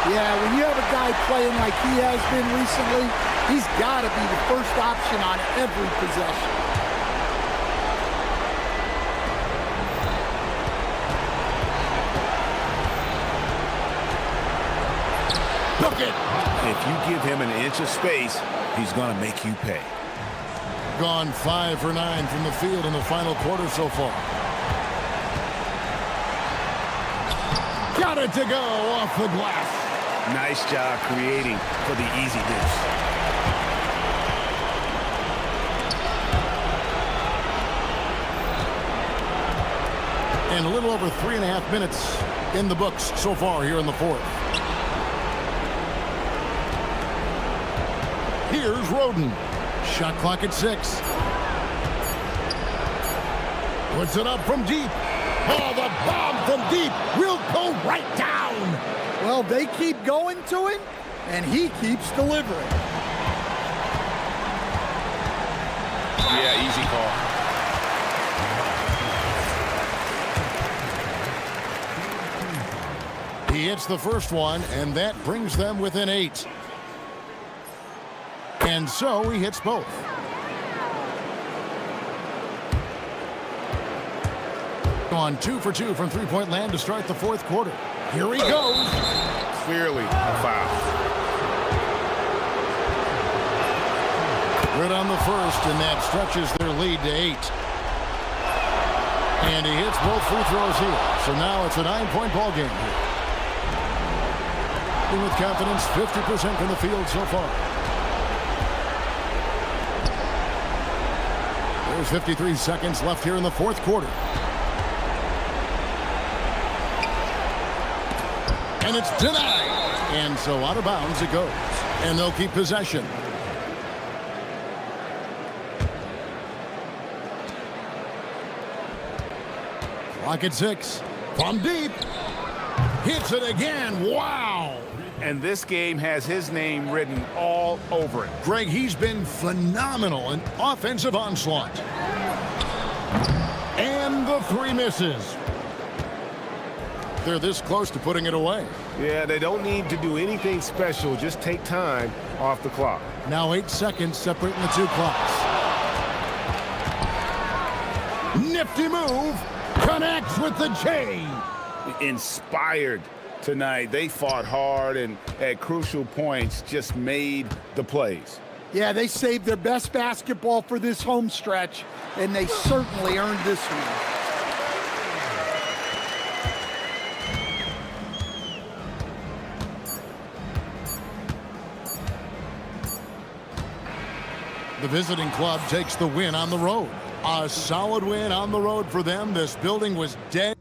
Yeah, when you have a guy playing like he has been recently, he's got to be the first option on every possession. If you give him an inch of space, he's going to make you pay. Gone 5 for 9 from the field in the final quarter so far. Got it to go off the glass. Nice job creating for the easy deuce. And a little over 3.5 minutes in the books so far here in the fourth. Here's Roden. Shot clock at 6. Puts it up from deep. Oh, the bomb from deep will go right down. Well, they keep going to him, and he keeps delivering. Yeah, easy call. He hits the first one, and that brings them within 8. And so he hits both. On 2 for 2 from three-point land to start the fourth quarter. Here he goes. Clearly a foul. Good on the first, and that stretches their lead to 8. And he hits both free throws here. So now it's a 9-point ball game here. And with confidence, 50% from the field so far. There's 53 seconds left here in the fourth quarter. And it's denied. And so out of bounds it goes. And they'll keep possession. Clock at 6. From deep. Hits it again. Wow. And this game has his name written all over it. Greg, he's been phenomenal in offensive onslaught. And the 3 misses. They're this close to putting it away. Yeah, they don't need to do anything special. Just take time off the clock. Now 8 seconds separating the 2 clocks. Nifty move. Connects with the J. Inspired tonight. They fought hard and at crucial points just made the plays. Yeah, they saved their best basketball for this home stretch, and they certainly earned this one. The visiting club takes the win on the road. A solid win on the road for them. This building was dead.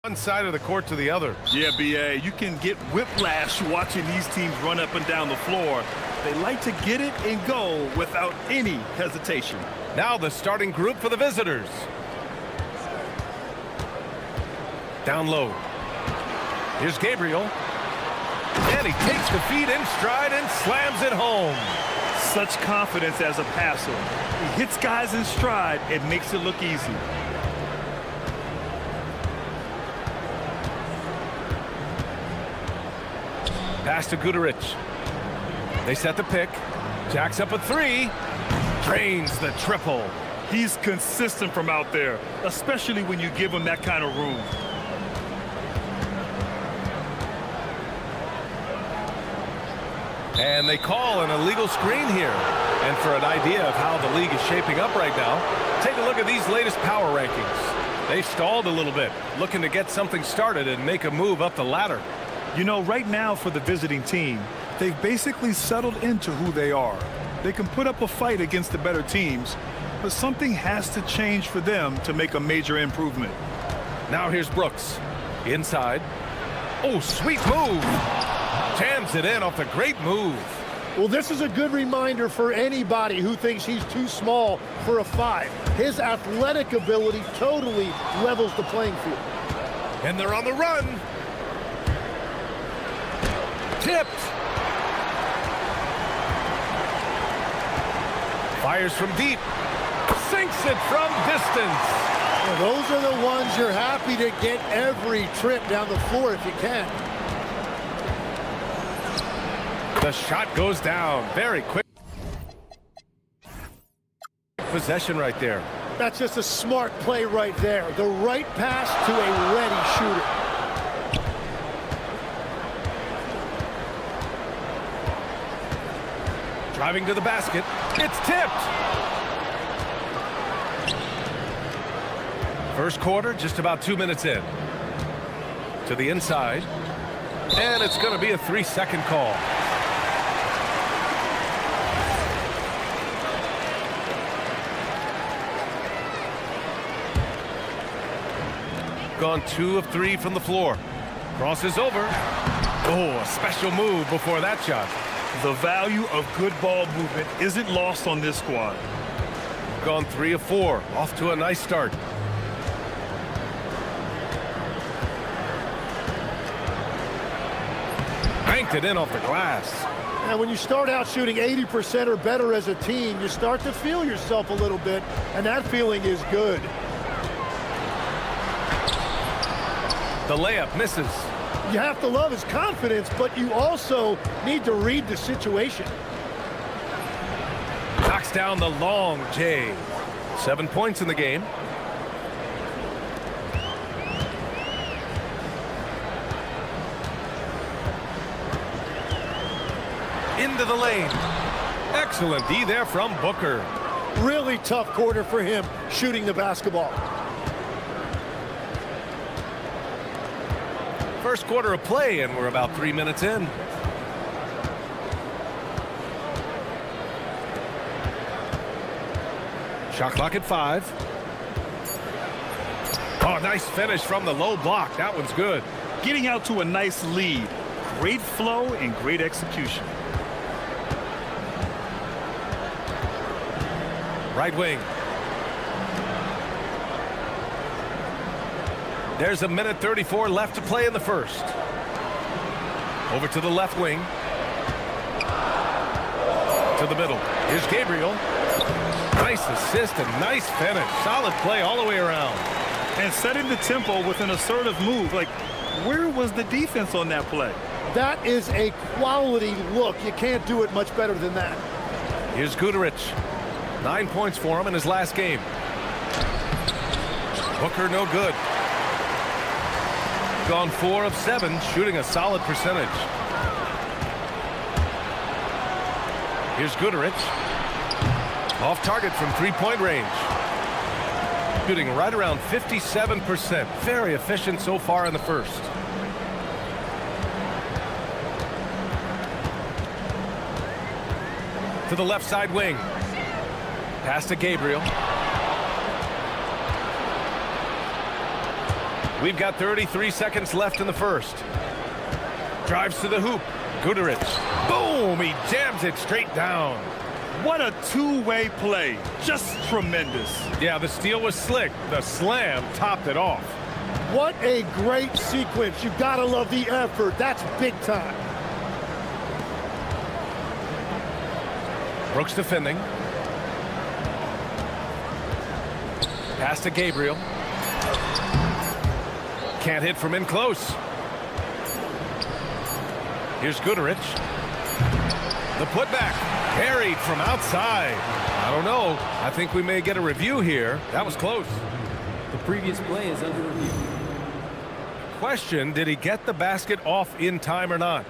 One side of the court to the other. Yeah, B.A., you can get whiplash watching these teams run up and down the floor. They like to get it and go without any hesitation. Now the starting group for the visitors. Down low. Here's Gabriel. And he takes the feed in stride and slams it home. Such confidence as a passer. He hits guys in stride and makes it look easy. Pass to Guduric. They set the pick. Jacks up a three. Drains the triple. He's consistent from out there, especially when you give him that kind of room. And they call an illegal screen here. And for an idea of how the league is shaping up right now, take a look at these latest power rankings. They've stalled a little bit, looking to get something started and make a move up the ladder. You know, right now for the visiting team, they've basically settled into who they are. They can put up a fight against the better teams, but something has to change for them to make a major improvement. Now here's Brooks. Inside. Oh, sweet move. Jams it in off a great move. Well, this is a good reminder for anybody who thinks he's too small for a 5. His athletic ability totally levels the playing field. And they're on the run. Tipped. Fires from deep. Sinks it from distance. Well, those are the ones you're happy to get every trip down the floor if you can. The shot goes down very quick. Possession right there. That's just a smart play right there. The right pass to a ready shooter. Driving to the basket. It's tipped. First quarter, just about 2 minutes in. To the inside. And it's going to be a 3-second call. Gone 2 of 3 from the floor. Crosses over. Oh, a special move before that shot. The value of good ball movement isn't lost on this squad. Gone 3 of 4. Off to a nice start. Banked it in off the glass. And when you start out shooting 80% or better as a team, you start to feel yourself a little bit, and that feeling is good. The layup misses. You have to love his confidence, but you also need to read the situation. Knocks down the long J. 7 points in the game. Into the lane. Excellent D there from Booker. Really tough quarter for him shooting the basketball. First quarter of play, and we're about 3 minutes in. Shot clock at 5. Oh, nice finish from the low block. That one's good. Getting out to a nice lead. Great flow and great execution. Right wing. There's 1:34 left to play in the first. Over to the left wing. To the middle. Here's Gabriel. Nice assist and nice finish. Solid play all the way around. And setting the tempo with an assertive move. Like, where was the defense on that play? That is a quality look. You can't do it much better than that. Here's Guduric. 9 points for him in his last game. Booker no good. Gone 4 of 7, shooting a solid percentage. Here's Guduric. Off target from 3-point range. Shooting right around 57%. Very efficient so far in the first. To the left side wing. Pass to Gabriel. We've got 33 seconds left in the first. Drives to the hoop. Guduric. Boom! He jams it straight down. What a two-way play. Just tremendous. Yeah, the steal was slick. The slam topped it off. What a great sequence. You gotta love the effort. That's big time. Brooks defending. Pass to Gabriel. Can't hit from in close. Here's Guduric. The putback. Parried from outside. I don't know. I think we may get a review here. That was close. The previous play is under review. Question, did he get the basket off in time or not?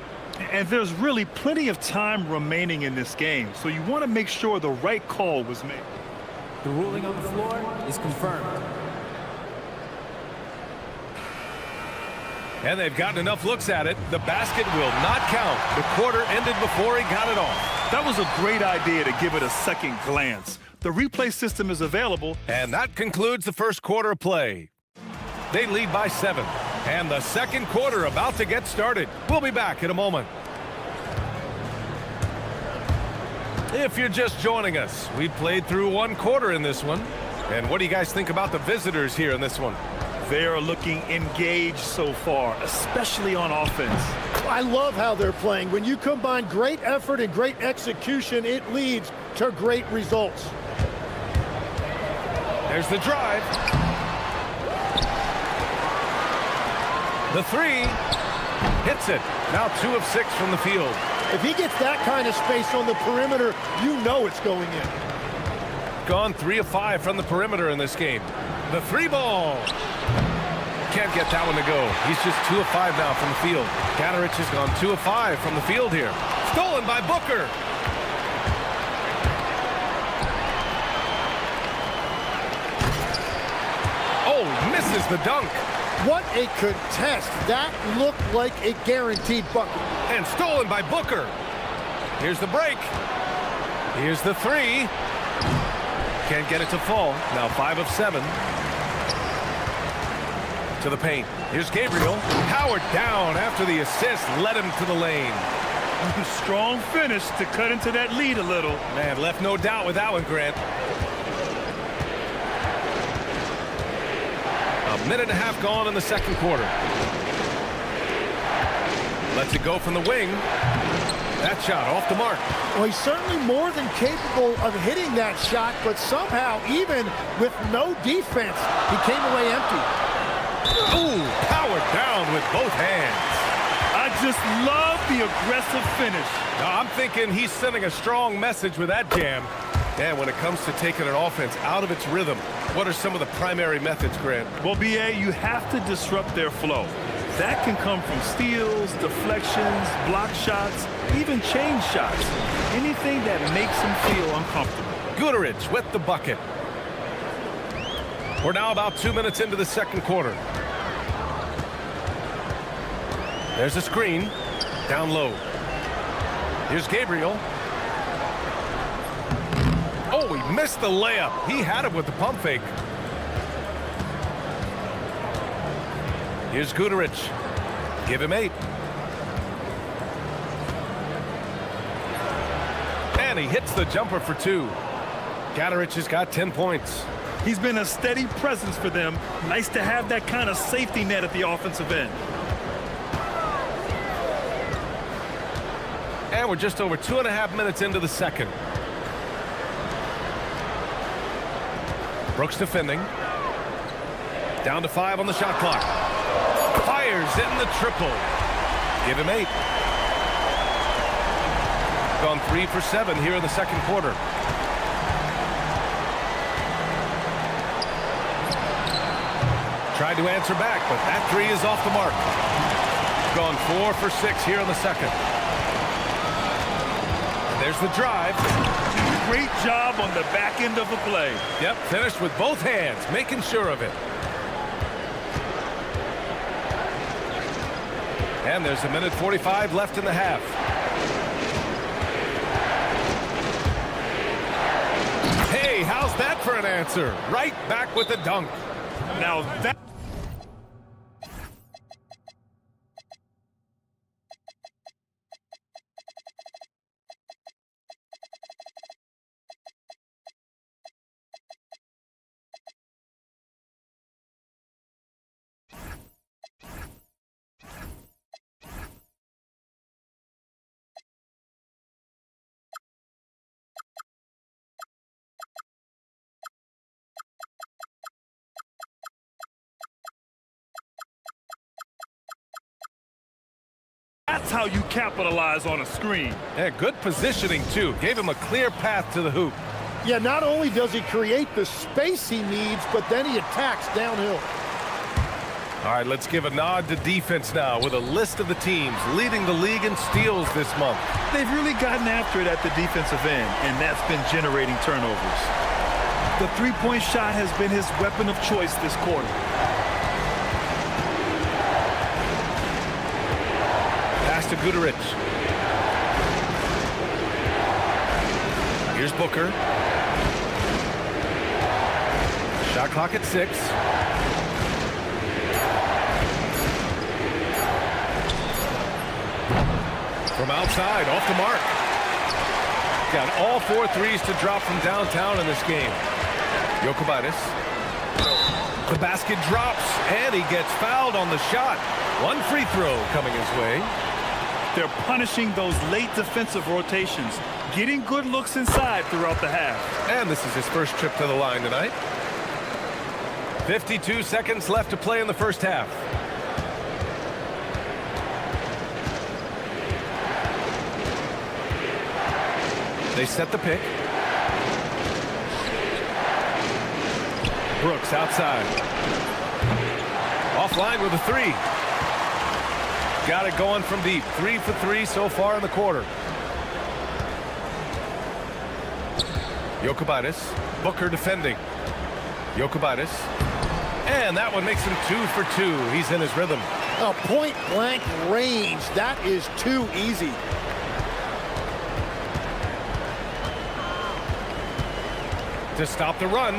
And there's really plenty of time remaining in this game, so you want to make sure the right call was made. The ruling on the floor is confirmed. And they've gotten enough looks at it. The basket will not count. The quarter ended before he got it off. That was a great idea to give it a second glance. The replay system is available. And that concludes the first quarter of play. They lead by 7. And the second quarter about to get started. We'll be back in a moment. If you're just joining us, we played through one quarter in this one. And what do you guys think about the visitors here in this one? They're looking engaged so far, especially on offense. I love how they're playing. When you combine great effort and great execution, it leads to great results. There's the drive. The three. Hits it. Now 2 of 6 from the field. If he gets that kind of space on the perimeter, you know it's going in. Gone 3 of 5 from the perimeter in this game. The 3 ball. Can't get that one to go. He's just 2 of 5 now from the field. Guduric has gone 2 of 5 from the field here. Stolen by Booker. Oh, misses the dunk. What a contest. That looked like a guaranteed bucket. And stolen by Booker. Here's the break. Here's the 3. Can't get it to fall. Now 5 of 7. To the paint. Here's Gabriel. Powered down after the assist led him to the lane. Strong finish to cut into that lead a little. Man, left no doubt with that one, Grant. A minute and a half gone in the second quarter. Lets it go from the wing. That shot off the mark. Well, he's certainly more than capable of hitting that shot, but somehow, even with no defense, he came away empty. Ooh, powered down with both hands. I just love the aggressive finish. Now, I'm thinking he's sending a strong message with that jam. And when it comes to taking an offense out of its rhythm, what are some of the primary methods, Grant? Well, B.A., you have to disrupt their flow. That can come from steals, deflections, block shots, even change shots. Anything that makes them feel uncomfortable. Guduric with the bucket. We're now about 2 minutes into the second quarter. There's a screen. Down low. Here's Gabriel. Oh, he missed the layup. He had it with the pump fake. Here's Guduric. Give him 8. And he hits the jumper for 2. Guduric has got 10 points. He's been a steady presence for them. Nice to have that kind of safety net at the offensive end. And we're just over 2.5 minutes into the second. Brooks defending. Down to 5 on the shot clock. Fires in the triple. Give him 8. Gone 3 for 7 here in the second quarter. Tried to answer back, but that 3 is off the mark. Gone 4 for 6 here in the second. There's the drive. Great job on the back end of the play. Yep, finished with both hands, making sure of it. And there's 1:45 left in the half. Hey, how's that for an answer? Right back with the dunk. Now that... That's how you capitalize on a screen. Yeah, good positioning, too. Gave him a clear path to the hoop. Yeah, not only does he create the space he needs, but then he attacks downhill. All right, let's give a nod to defense now with a list of the teams leading the league in steals this month. They've really gotten after it at the defensive end, and that's been generating turnovers. The three-point shot has been his weapon of choice this quarter. Pass to Guterich. Here's Booker. Shot clock at 6. From outside, off the mark. Got all 4 threes to drop from downtown in this game. Jokubaitis. The basket drops, and he gets fouled on the shot. 1 free throw coming his way. They're punishing those late defensive rotations, getting good looks inside throughout the half. And this is his first trip to the line tonight. 52 seconds left to play in the first half. They set the pick. Brooks outside. Offline with a 3. Got it going from deep. 3 for 3 so far in the quarter. Jokubaitis. Booker defending. Jokubaitis. And that one makes him 2 for 2. He's in his rhythm. A point-blank range. That is too easy. To stop the run.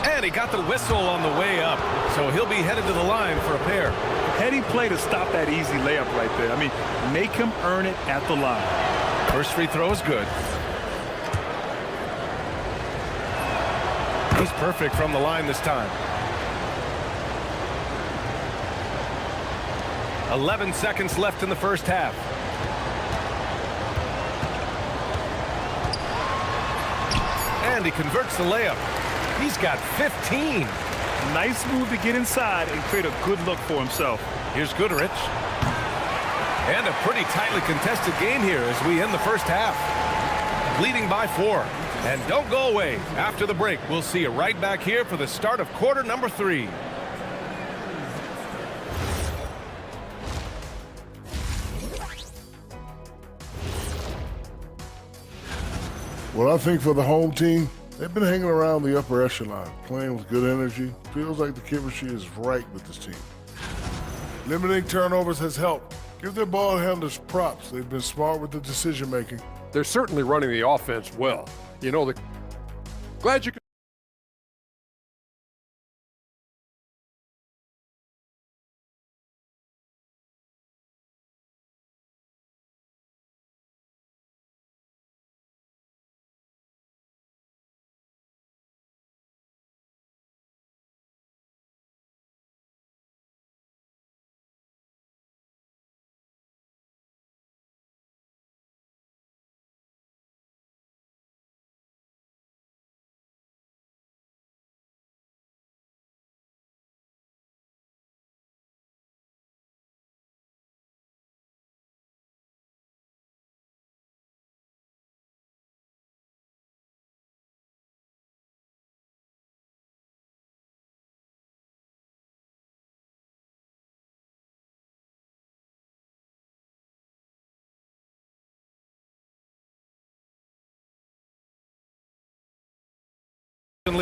And he got the whistle on the way up. So he'll be headed to the line for a pair. Heady play to stop that easy layup right there. I mean, make him earn it at the line. First free throw is good. He's perfect from the line this time. 11 seconds left in the first half. And he converts the layup. He's got 15. Nice move to get inside and create a good look for himself. Here's Guterich. And a pretty tightly contested game here as we end the first half. Leading by 4. And don't go away. After the break, we'll see you right back here for the start of quarter number 3. Well, I think for the home team, they've been hanging around the upper echelon, playing with good energy. Feels like the chemistry is right with this team. Limiting turnovers has helped. Give their ball handlers props. They've been smart with the decision making. They're certainly running the offense well. You know, glad you could.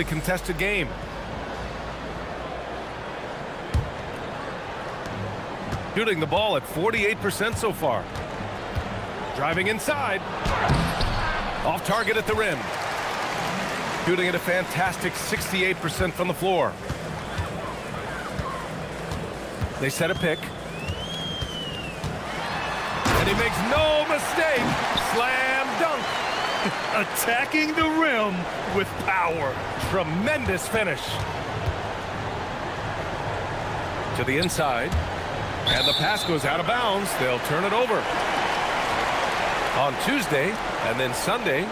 Contested game. Shooting the ball at 48% so far. Driving inside. Off target at the rim. Shooting at a fantastic 68% from the floor. They set a pick. And he makes no mistake. Slam dunk. Attacking the rim with power. Tremendous finish. To the inside. And the pass goes out of bounds. They'll turn it over. On Tuesday and then Sunday.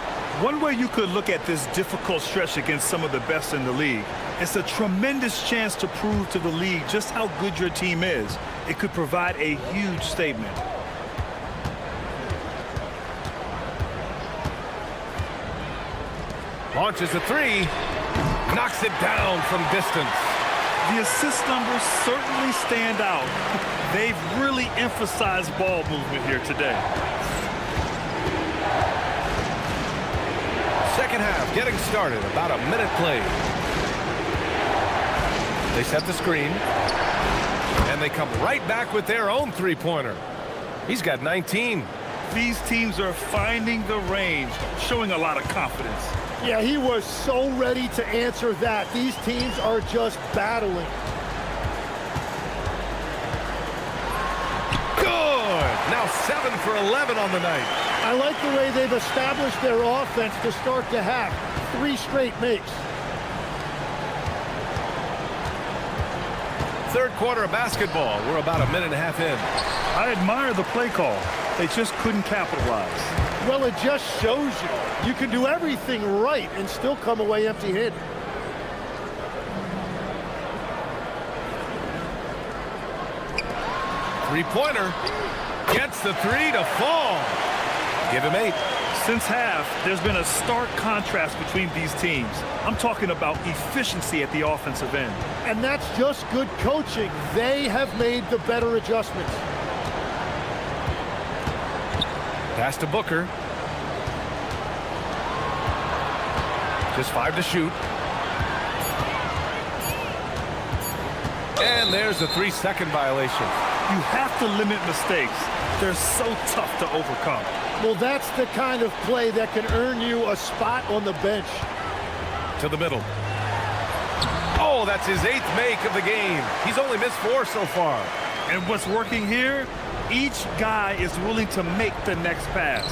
One way you could look at this difficult stretch against some of the best in the league, it's a tremendous chance to prove to the league just how good your team is. It could provide a huge statement. Launches a three. Knocks it down from distance. The assist numbers certainly stand out. They've really emphasized ball movement here today. Second half getting started. About a minute played. They set the screen. And they come right back with their own three-pointer. He's got 19. These teams are finding the range, showing a lot of confidence. Yeah, he was so ready to answer that. These teams are just battling. Good! Now 7 for 11 on the night. I like the way they've established their offense to start the half. 3 straight makes. Third quarter of basketball. We're about a minute and a half in. I admire the play call. They just couldn't capitalize. Well, it just shows you can do everything right and still come away empty-handed. Three-pointer. Gets the three to fall. Give him 8. Since half, there's been a stark contrast between these teams. I'm talking about efficiency at the offensive end. And that's just good coaching. They have made the better adjustments. Pass to Booker. Just 5 to shoot. And there's a 3-second violation. You have to limit mistakes. They're so tough to overcome. Well, that's the kind of play that can earn you a spot on the bench. To the middle. Oh, that's his 8th make of the game. He's only missed 4 so far. And what's working here? Each guy is willing to make the next pass.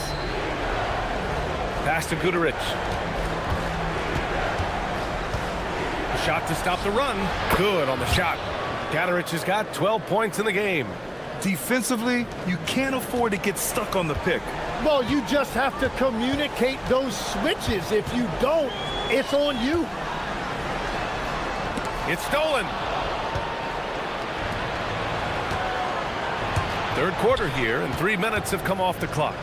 Pass to Guterich. A shot to stop the run. Good on the shot. Guterich has got 12 points in the game. Defensively, you can't afford to get stuck on the pick. Well, you just have to communicate those switches. If you don't, it's on you. It's stolen. Third quarter here, and 3 minutes have come off the clock.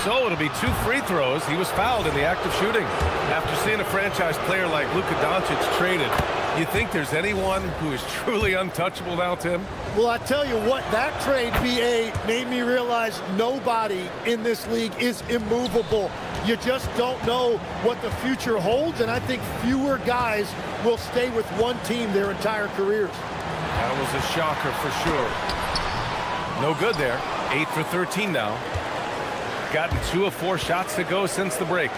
So it'll be 2 free throws. He was fouled in the act of shooting. After seeing a franchise player like Luka Doncic traded, you think there's anyone who is truly untouchable now, Tim? Well, I tell you what, that trade, BA, made me realize nobody in this league is immovable. You just don't know what the future holds, and I think fewer guys will stay with one team their entire careers. That was a shocker for sure. No good there. 8 for 13 now. Gotten 2 of 4 shots to go since the break.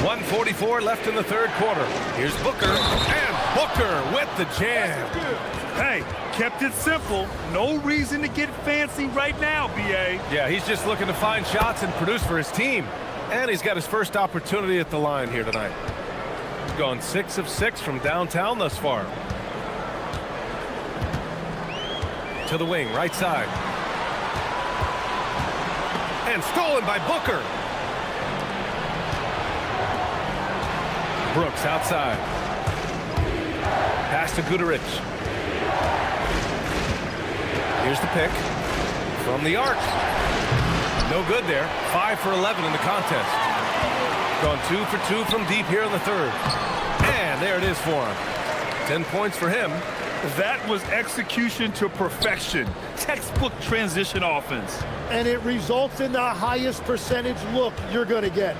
1:44 left in the third quarter. Here's Booker, and Booker with the jam. Hey, kept it simple. No reason to get fancy right now, BA. Yeah, he's just looking to find shots and produce for his team. And he's got his first opportunity at the line here tonight. He's gone 6 of 6 from downtown thus far. To the wing, right side. And stolen by Booker. Brooks outside. Pass to Guterich. Here's the pick. From the arc. No good there. 5 for 11 in the contest. Gone 2 for 2 from deep here in the third. And there it is for him. 10 points for him. That was execution to perfection. Textbook transition offense. And it results in the highest percentage look you're going to get.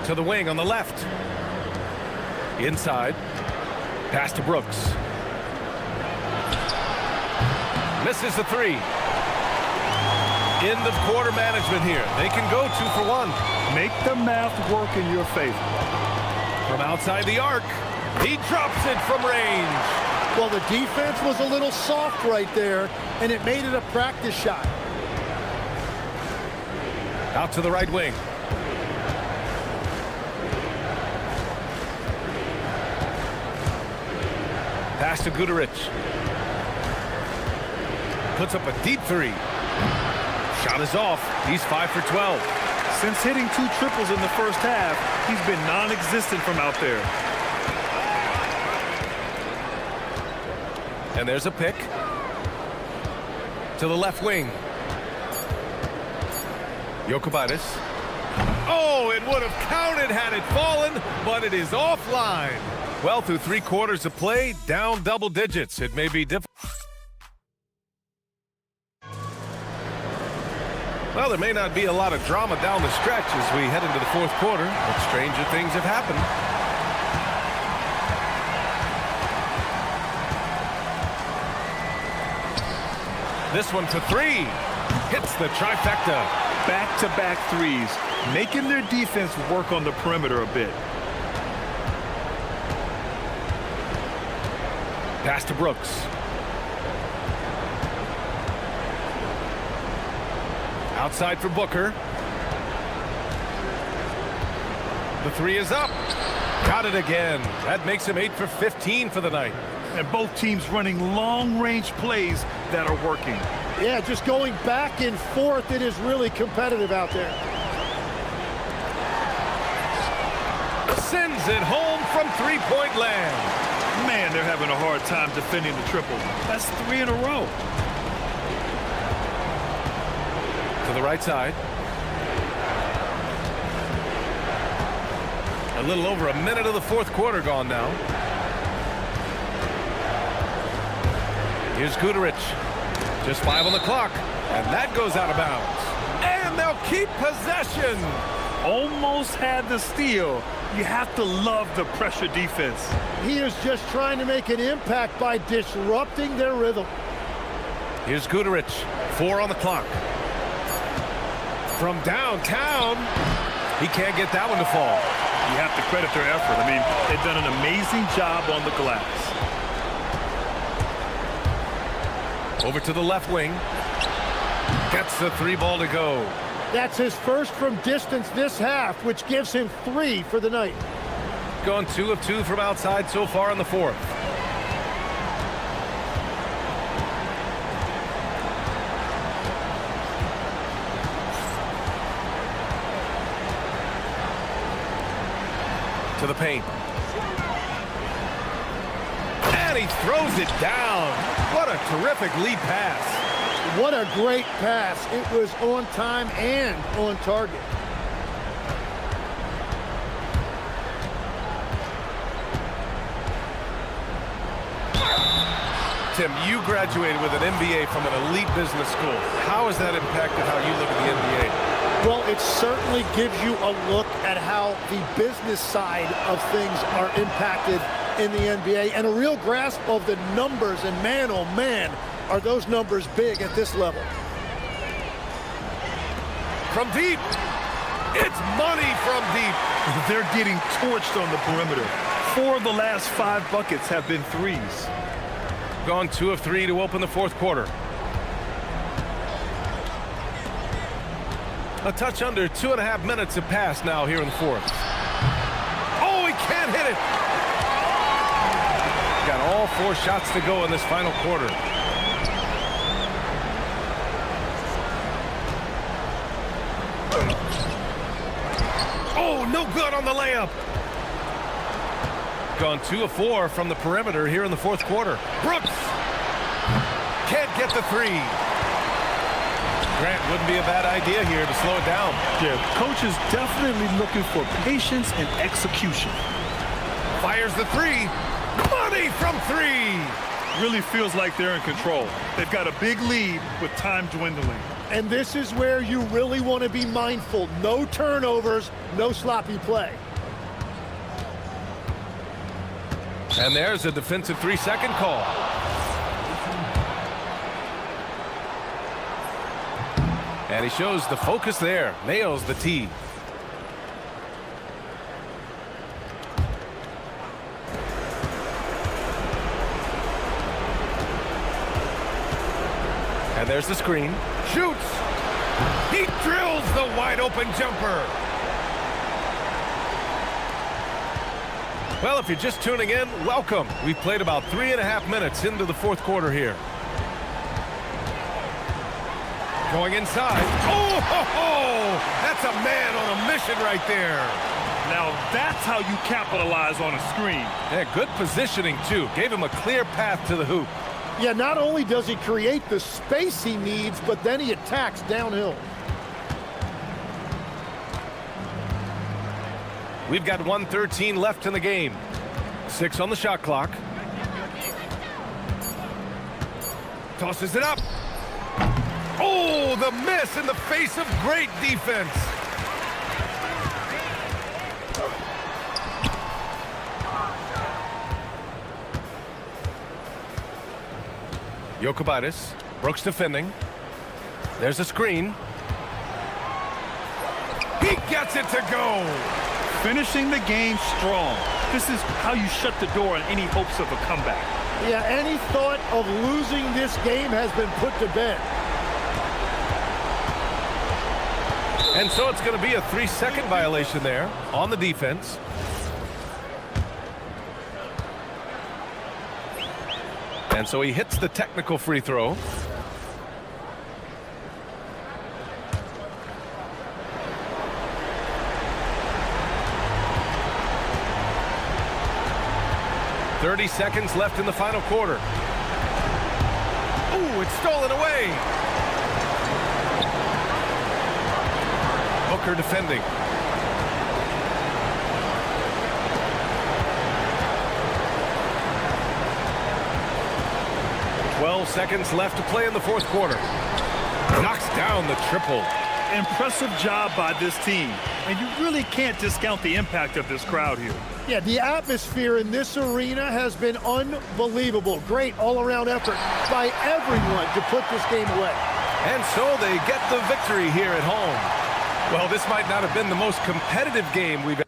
To the wing on the left. Inside. Pass to Brooks. Misses the 3. End of quarter management here. They can go 2 for 1. Make the math work in your favor. From outside the arc. He drops it from range. Well, the defense was a little soft right there, and it made it a practice shot. Out to the right wing. Pass to Guterich. Puts up a deep 3. Shot is off. He's 5 for 12. Since hitting 2 triples in the first half, he's been non-existent from out there. And there's a pick. To the left wing. Jokic. Oh, it would have counted had it fallen, but it is offline. Well, through 3 quarters of play, down double digits. It may be difficult. Well, there may not be a lot of drama down the stretch as we head into the 4th quarter, but stranger things have happened. This one for 3. Hits the trifecta. Back-to-back threes, making their defense work on the perimeter a bit. Pass to Brooks. Outside for Booker. The 3 is up. Got it again. That makes him 8 for 15 for the night. And both teams running long-range plays that are working. Yeah, just going back and forth. It is really competitive out there. Sends it home from 3-point land. Man, they're having a hard time defending the triple. That's 3 in a row. To the right side. A little over a minute of the 4th quarter gone now. Here's Guterich. Just 5 on the clock. And that goes out of bounds. And they'll keep possession. Almost had the steal. You have to love the pressure defense. He is just trying to make an impact by disrupting their rhythm. Here's Guterich. 4 on the clock. From downtown, he can't get that one to fall. You have to credit their effort. I mean, they've done an amazing job on the glass. Over to the left wing. Gets the 3 ball to go. That's his first from distance this half, which gives him 3 for the night. Gone 2 of 2 from outside so far in the 4th. To the paint. And he throws it down. What a terrific lead pass. What a great pass. It was on time and on target. Tim, you graduated with an MBA from an elite business school. How has that impacted how you look at the NBA? Well, it certainly gives you a look at how the business side of things are impacted in the NBA and a real grasp of the numbers. And man, oh man, are those numbers big at this level. From deep. It's money from deep. They're getting torched on the perimeter. 4 of the last 5 buckets have been threes. Gone 2 of 3 to open the 4th quarter. A touch under 2.5 minutes have passed now here in the 4th. Oh, he can't hit it. Got all 4 shots to go in this final quarter. Oh, no good on the layup. Gone 2 of 4 from the perimeter here in the 4th quarter. Brooks can't get the 3. Grant, wouldn't be a bad idea here to slow it down. Yeah, coach is definitely looking for patience and execution. Fires the 3. Money from 3. Really feels like they're in control. They've got a big lead with time dwindling. And this is where you really want to be mindful. No turnovers, no sloppy play. And there's a defensive 3-second call. And he shows the focus there. Nails the tee. And there's the screen. Shoots. He drills the wide open jumper. Well, if you're just tuning in, welcome. We've played about 3.5 minutes into the 4th quarter here. Going inside. Oh, ho, ho! That's a man on a mission right there. Now that's how you capitalize on a screen. Yeah, good positioning, too. Gave him a clear path to the hoop. Yeah, not only does he create the space he needs, but then he attacks downhill. We've got 1:13 left in the game. 6 on the shot clock. Tosses it up. Oh, the miss in the face of great defense. Jokubaitis, Brooks defending. There's a screen. He gets it to go. Finishing the game strong. This is how you shut the door on any hopes of a comeback. Yeah, any thought of losing this game has been put to bed. And so it's going to be a 3-second violation there on the defense. And so he hits the technical free throw. "30 seconds left in the final quarter. Ooh, it's stolen away. Booker defending. Seconds left to play in the fourth quarter. Knocks down the triple. Impressive job by this team. And you really can't discount the impact of this crowd here. Yeah, the atmosphere in this arena has been unbelievable. Great all-around effort by everyone to put this game away. And so they get the victory here at home. Well, this might not have been the most competitive game we've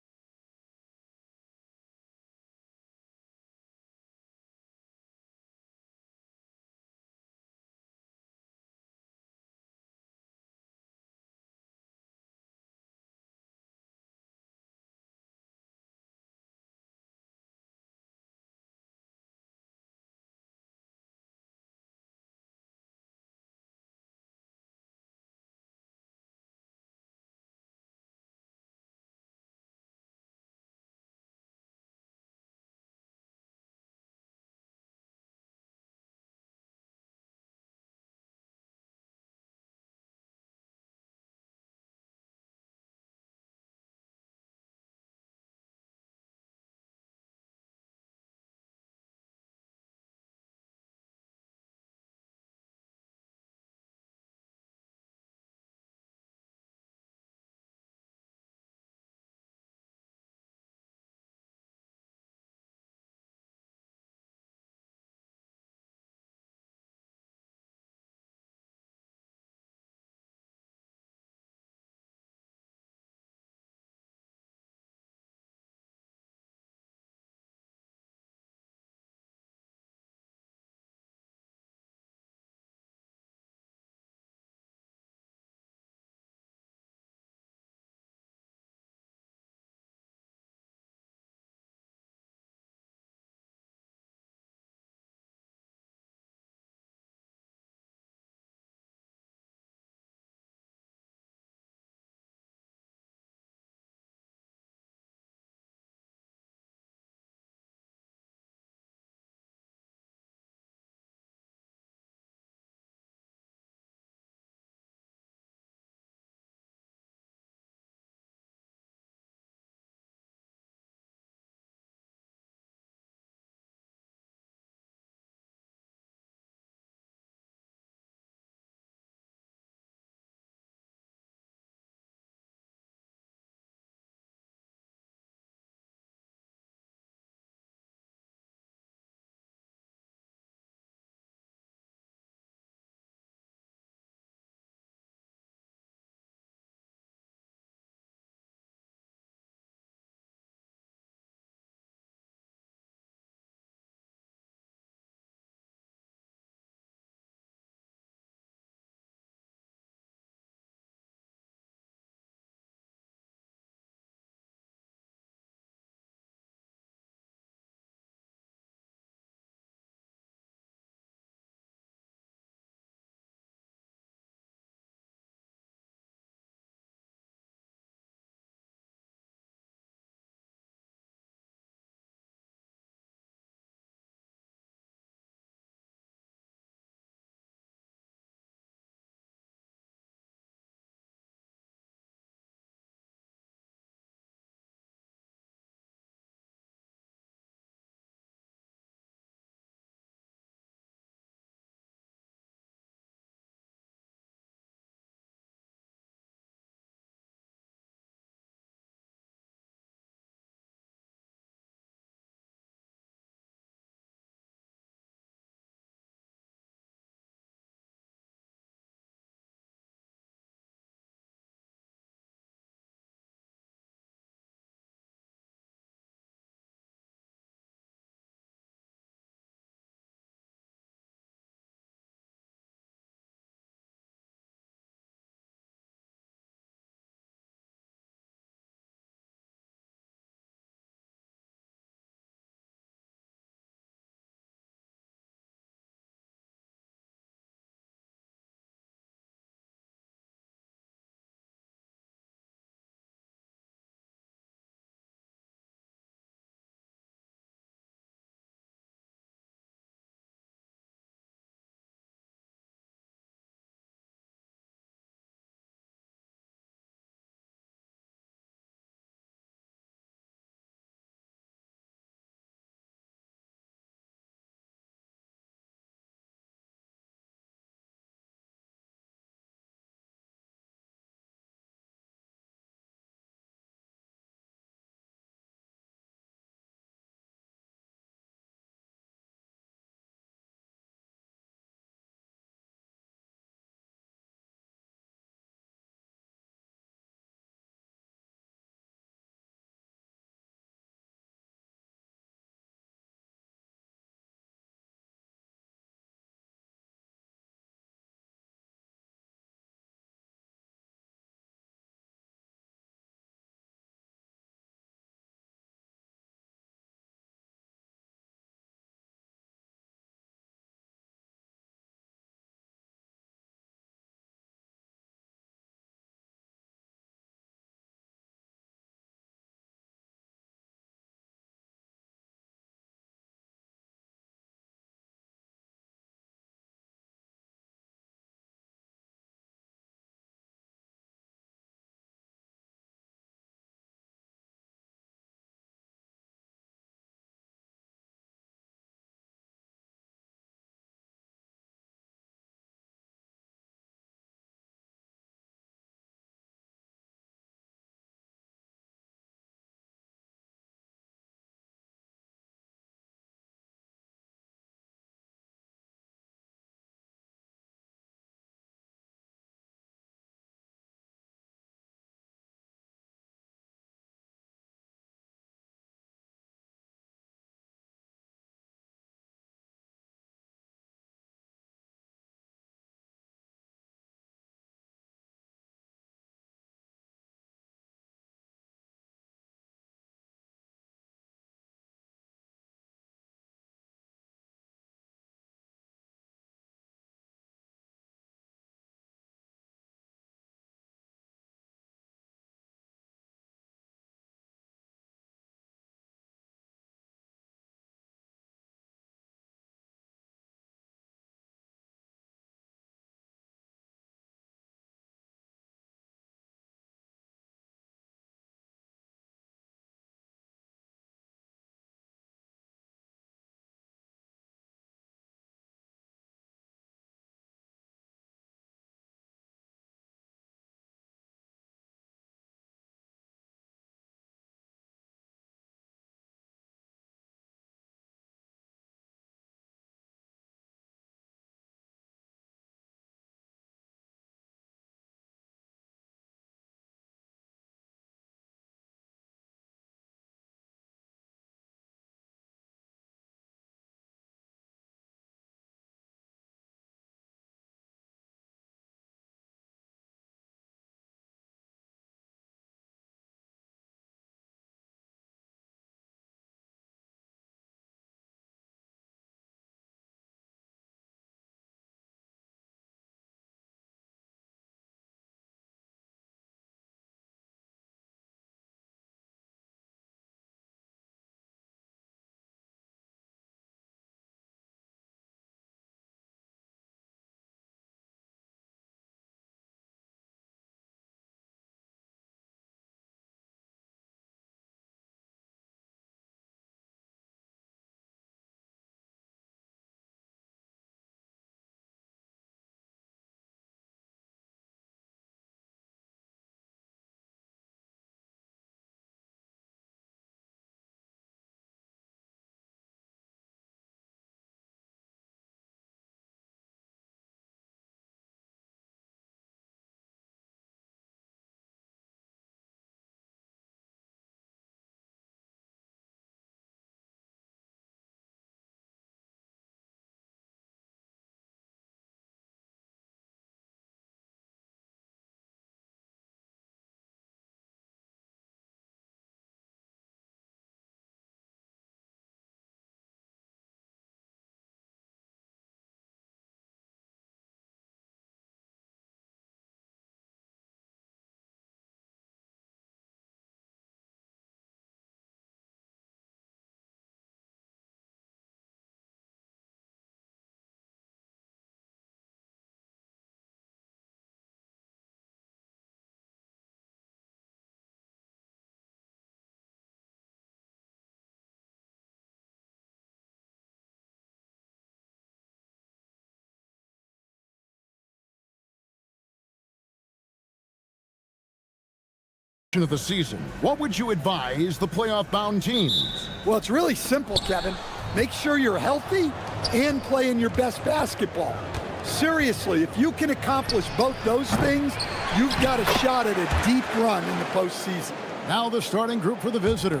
of the season, what would you advise the playoff-bound teams? Well, it's really simple, Kevin. Make sure you're healthy and playing your best basketball. Seriously, if you can accomplish both those things, you've got a shot at a deep run in the postseason. Now the starting group for the visitors.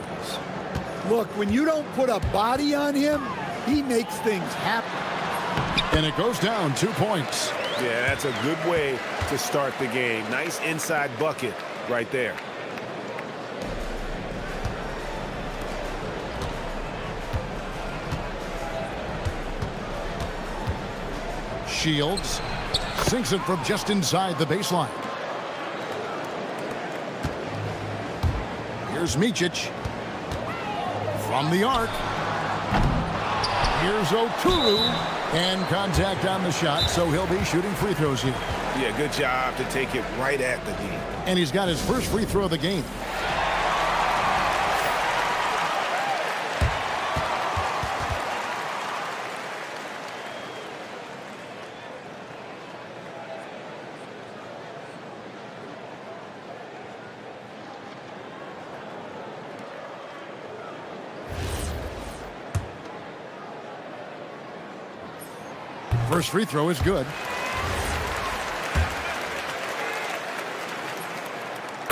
Look, when you don't put a body on him, he makes things happen. And it goes down 2 points. Yeah, that's a good way to start the game. Nice inside bucket right there. Shields sinks it from just inside the baseline. Here's Micic from the arc. Here's Oturu, and contact on the shot, so he'll be shooting free throws here. Yeah, good job to take it right at the D. And he's got his first free throw of the game. First free throw is good.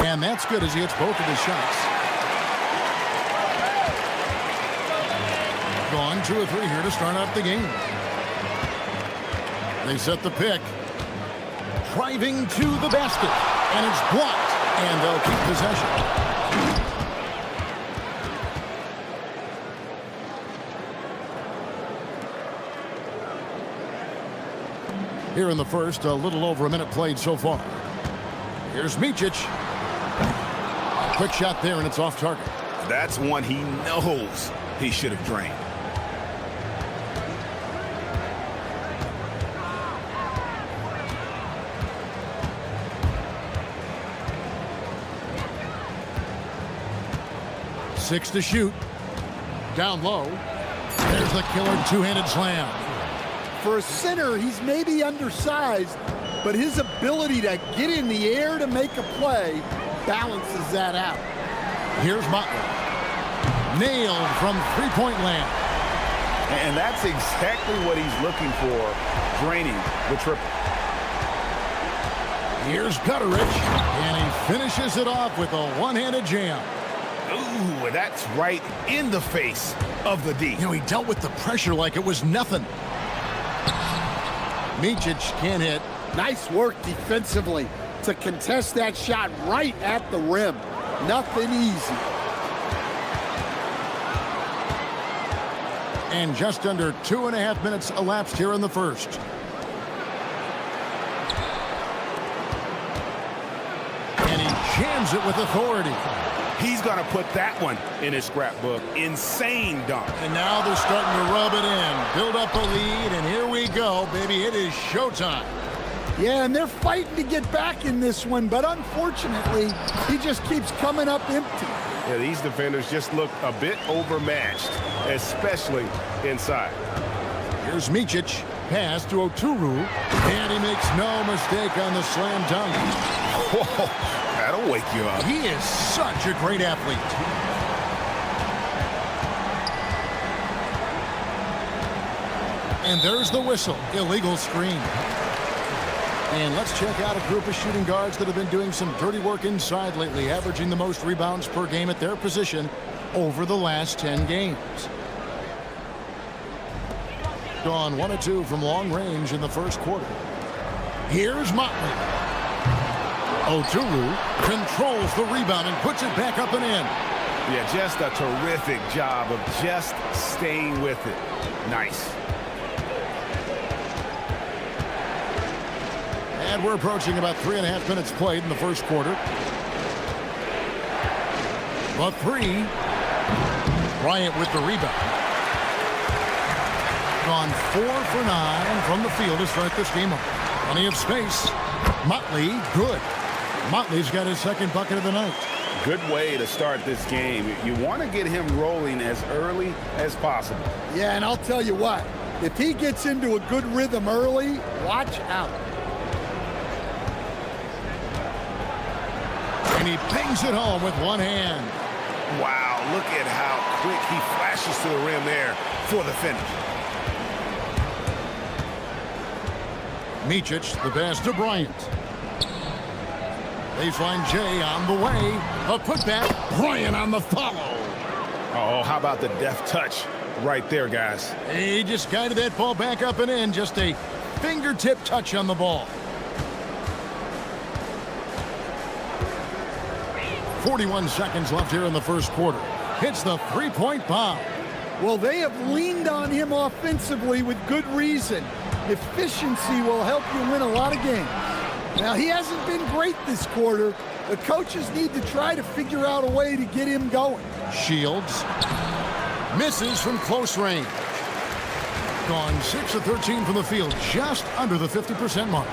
And that's good as he hits both of his shots. Gone 2 of 3 here to start out the game. They set the pick. Driving to the basket. And it's blocked. And they'll keep possession. Here in the first, a little over a minute played so far. Here's Micic. Quick shot there, and it's off target. That's one he knows he should have drained. Six to shoot. Down low. There's the killer two-handed slam. For a center, he's maybe undersized, but his ability to get in the air to make a play balances that out. Here's Motley. Nailed from three-point land. And that's exactly what he's looking for, draining the triple. Here's Gutteridge, and he finishes it off with a one-handed jam. Ooh, that's right in the face of the D. You know, he dealt with the pressure like it was nothing. Micic can't hit. Nice work defensively to contest that shot right at the rim. Nothing easy. And just under 2.5 minutes elapsed here in the first. And he jams it with authority. He's going to put that one in his scrapbook. Insane dunk. And now they're starting to rub it in. Build up a lead, and here we go, baby. It is showtime. Yeah, and they're fighting to get back in this one, but unfortunately, he just keeps coming up empty. Yeah, these defenders just look a bit overmatched, especially inside. Here's Micic. Pass to Oturu, and he makes no mistake on the slam dunk. Whoa, that'll wake you up. He is such a great athlete. And there's the whistle. Illegal screen. And let's check out a group of shooting guards that have been doing some dirty work inside lately, averaging the most rebounds per game at their position over the last 10 games. Gone 1 of 2 from long range in the first quarter. Here's Motley. Oturu controls the rebound and puts it back up and in. Yeah, just a terrific job of just staying with it. Nice. And we're approaching about 3.5 minutes played in the first quarter. The three. Bryant with the rebound. Gone 4 for 9 from the field to start this game up. Plenty of space. Motley, good. Motley's got his second bucket of the night. Good way to start this game. You want to get him rolling as early as possible. Yeah, and I'll tell you what, if he gets into a good rhythm early, watch out. And he bangs it home with one hand. Wow, look at how quick he flashes to the rim there for the finish. Micic, the pass to Bryant. Baseline Jay on the way. A putback. Bryant on the follow. Oh, how about the deft touch right there, guys? He just guided that ball back up and in. Just a fingertip touch on the ball. 41 seconds left here in the first quarter. Hits the three-point bomb. Well, they have leaned on him offensively with good reason. Efficiency will help you win a lot of games. Now, he hasn't been great this quarter. The coaches need to try to figure out a way to get him going. Shields misses from close range. Gone 6 of 13 from the field, just under the 50% mark.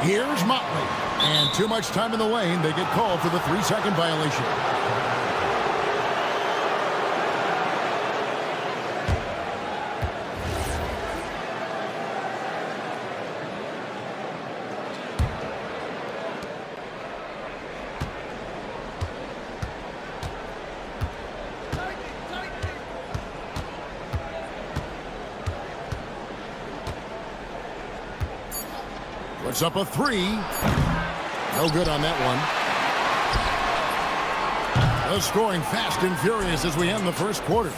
Here's Motley. And too much time in the lane. They get called for the 3-second violation. Puts up a three. No good on that one. The scoring fast and furious as we end the first quarter.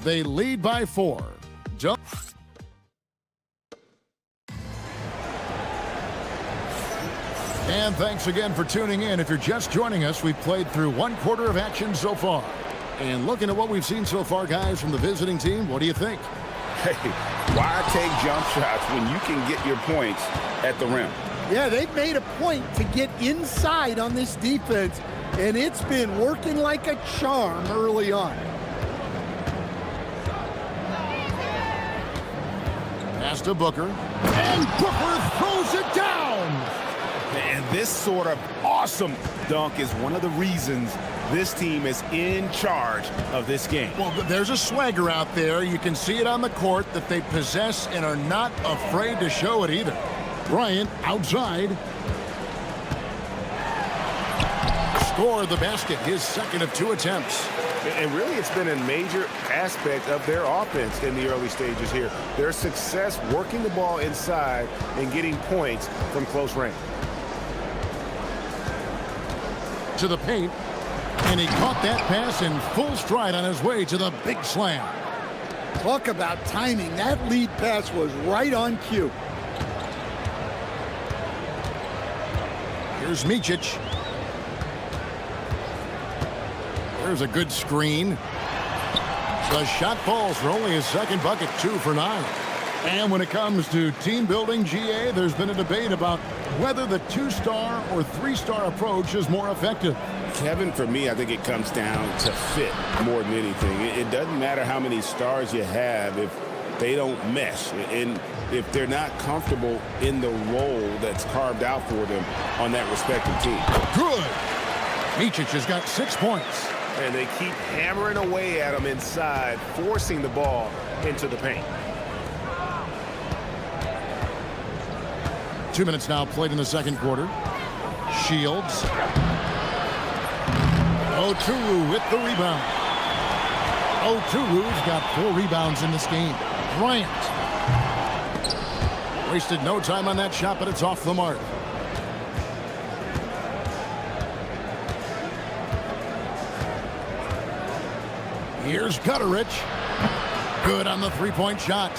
They lead by 4. And thanks again for tuning in. If you're just joining us, we've played through 1 quarter of action so far. And looking at what we've seen so far, guys, from the visiting team, what do you think? Hey, why take jump shots when you can get your points at the rim? Yeah, they've made a point to get inside on this defense, and it's been working like a charm early on. Pass to Booker. And Booker throws it down! And this sort of awesome dunk is one of the reasons this team is in charge of this game. Well, there's a swagger out there. You can see it on the court that they possess and are not afraid to show it either. Bryant outside. Scored the basket, his second of 2 attempts. And really, it's been a major aspect of their offense in the early stages here. Their success working the ball inside and getting points from close range. To the paint, and he caught that pass in full stride on his way to the big slam. Talk about timing. That lead pass was right on cue. Here's Micic. There's a good screen. The shot falls for only his second bucket, 2 for 9. And when it comes to team building, GA, there's been a debate about whether the 2-star or 3-star approach is more effective. Kevin, for me, I think it comes down to fit more than anything. It doesn't matter how many stars you have if they don't mesh. And if they're not comfortable in the role that's carved out for them on that respective team. Good. Micic has got 6 points. And they keep hammering away at him inside, forcing the ball into the paint. 2 minutes now played in the second quarter. Shields. Oturu with the rebound. Oturu's got 4 rebounds in this game. Bryant. Wasted no time on that shot, but it's off the mark. Here's Gutterich. Good on the 3-point shot.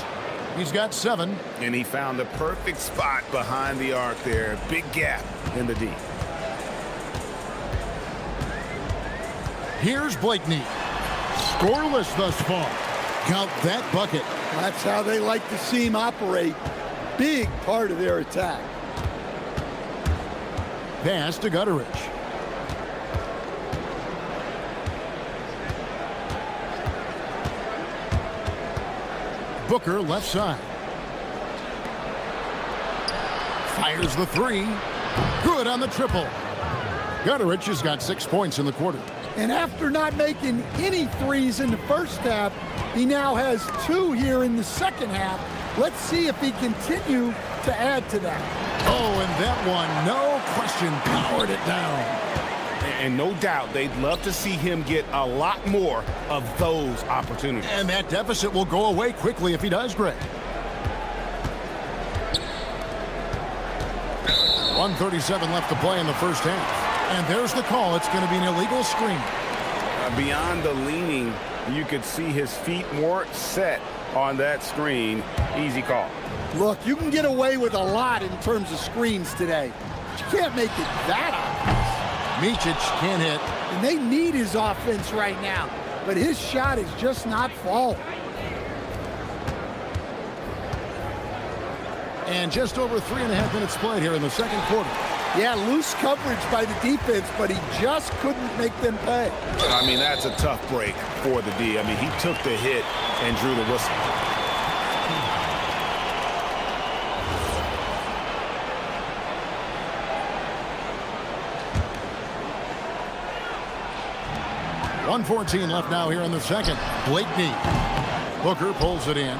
He's got 7. And he found the perfect spot behind the arc there. Big gap in the D. Here's Blakeney. Scoreless thus far. Count that bucket. That's how they like to see him operate. Big part of their attack. Pass to Gutterich. Booker left side. Fires the 3. Good on the triple. Gutterich has got 6 points in the quarter. And after not making any threes in the first half, he now has 2 here in the second half. Let's see if he continue to add to that. Oh, and that one, no question, powered it down. And no doubt they'd love to see him get a lot more of those opportunities. And that deficit will go away quickly if he does, Greg. 1:37 left to play in the first half. And there's the call. It's going to be an illegal screen. Beyond the leaning, you could see his feet weren't set on that screen. Easy call. Look, you can get away with a lot in terms of screens today. But you can't make it that obvious. Micic can't hit. And they need his offense right now. But his shot is just not falling. And just over 3.5 minutes played here in the second quarter. Yeah, loose coverage by the defense, but he just couldn't make them pay. I mean, that's a tough break for the D. I mean, he took the hit and drew the whistle. .114 left now here in the second. Blakeney. Booker pulls it in.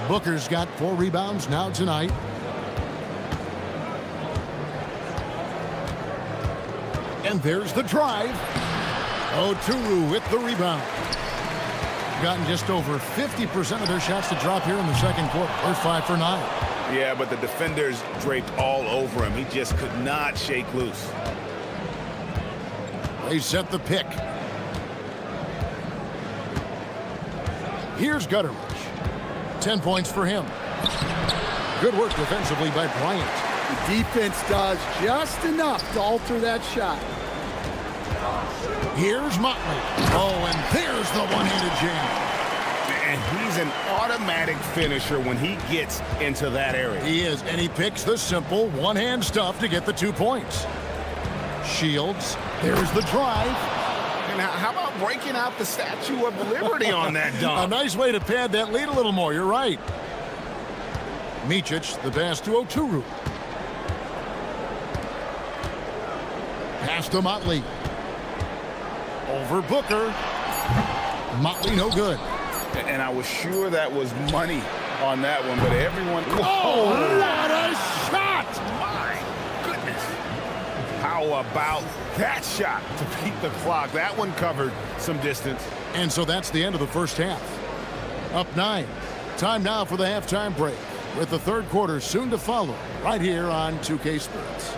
Booker's got 4 rebounds now tonight. And there's the drive. Oturu with the rebound. Gotten just over 50% of their shots to drop here in the second quarter. They're 5 for 9. Yeah, but the defenders draped all over him. He just could not shake loose. They set the pick. Here's Gutteridge. 10 points for him. Good work defensively by Bryant. The defense does just enough to alter that shot. Here's Motley. Oh, and there's the one-handed jam. And he's an automatic finisher when he gets into that area. He is, and he picks the simple one-hand stuff to get the 2 points. Shields. There's the drive. And how about breaking out the Statue of Liberty on that dunk? A nice way to pad that lead a little more. You're right. Micic, the pass to Oturu. Pass to Motley. Over Booker. Motley no good. And I was sure that was money on that one, but everyone... Oh, what a shot! My goodness. How about that shot to beat the clock? That one covered some distance. And so that's the end of the first half. Up 9. Time now for the halftime break, with the third quarter soon to follow, right here on 2K Sports.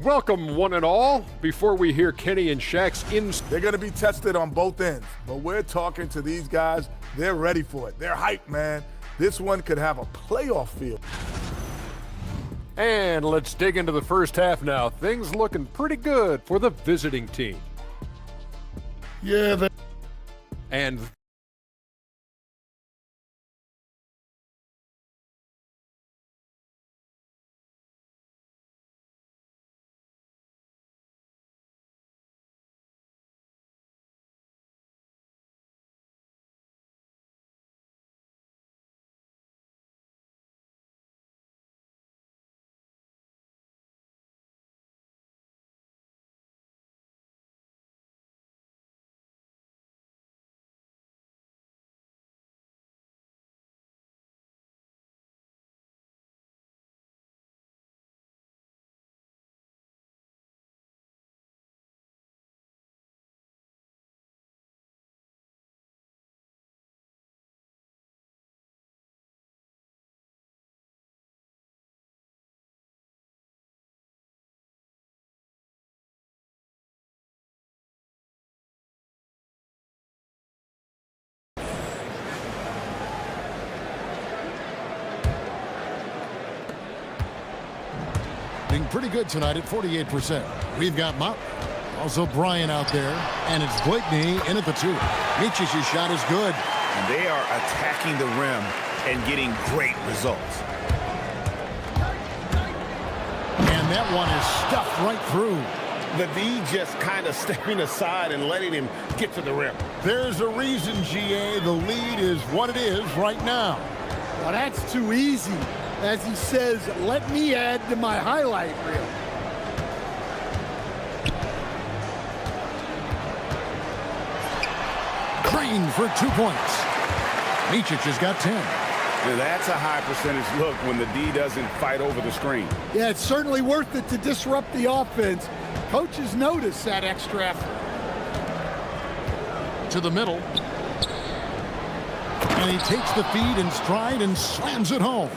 Welcome, one and all. Before we hear Kenny and Shaq's they're going to be tested on both ends, but we're talking to these guys. They're ready for it. They're hyped, man. This one could have a playoff feel. And let's dig into the first half now. Things looking pretty good for the visiting team. Yeah, And Being pretty good tonight at 48%. We've got Motley. Also Bryant out there. And it's Blakeney in at the 2. Micic's shot is good. And they are attacking the rim and getting great results. And that one is stuffed right through. The D just kind of stepping aside and letting him get to the rim. There's a reason, GA, the lead is what it is right now. Well, that's too easy. As he says, let me add to my highlight reel. Green for 2 points. Micic has got 10. Now that's a high percentage look when the D doesn't fight over the screen. Yeah, it's certainly worth it to disrupt the offense. Coaches notice that extra effort. To the middle. And he takes the feed in stride and slams it home.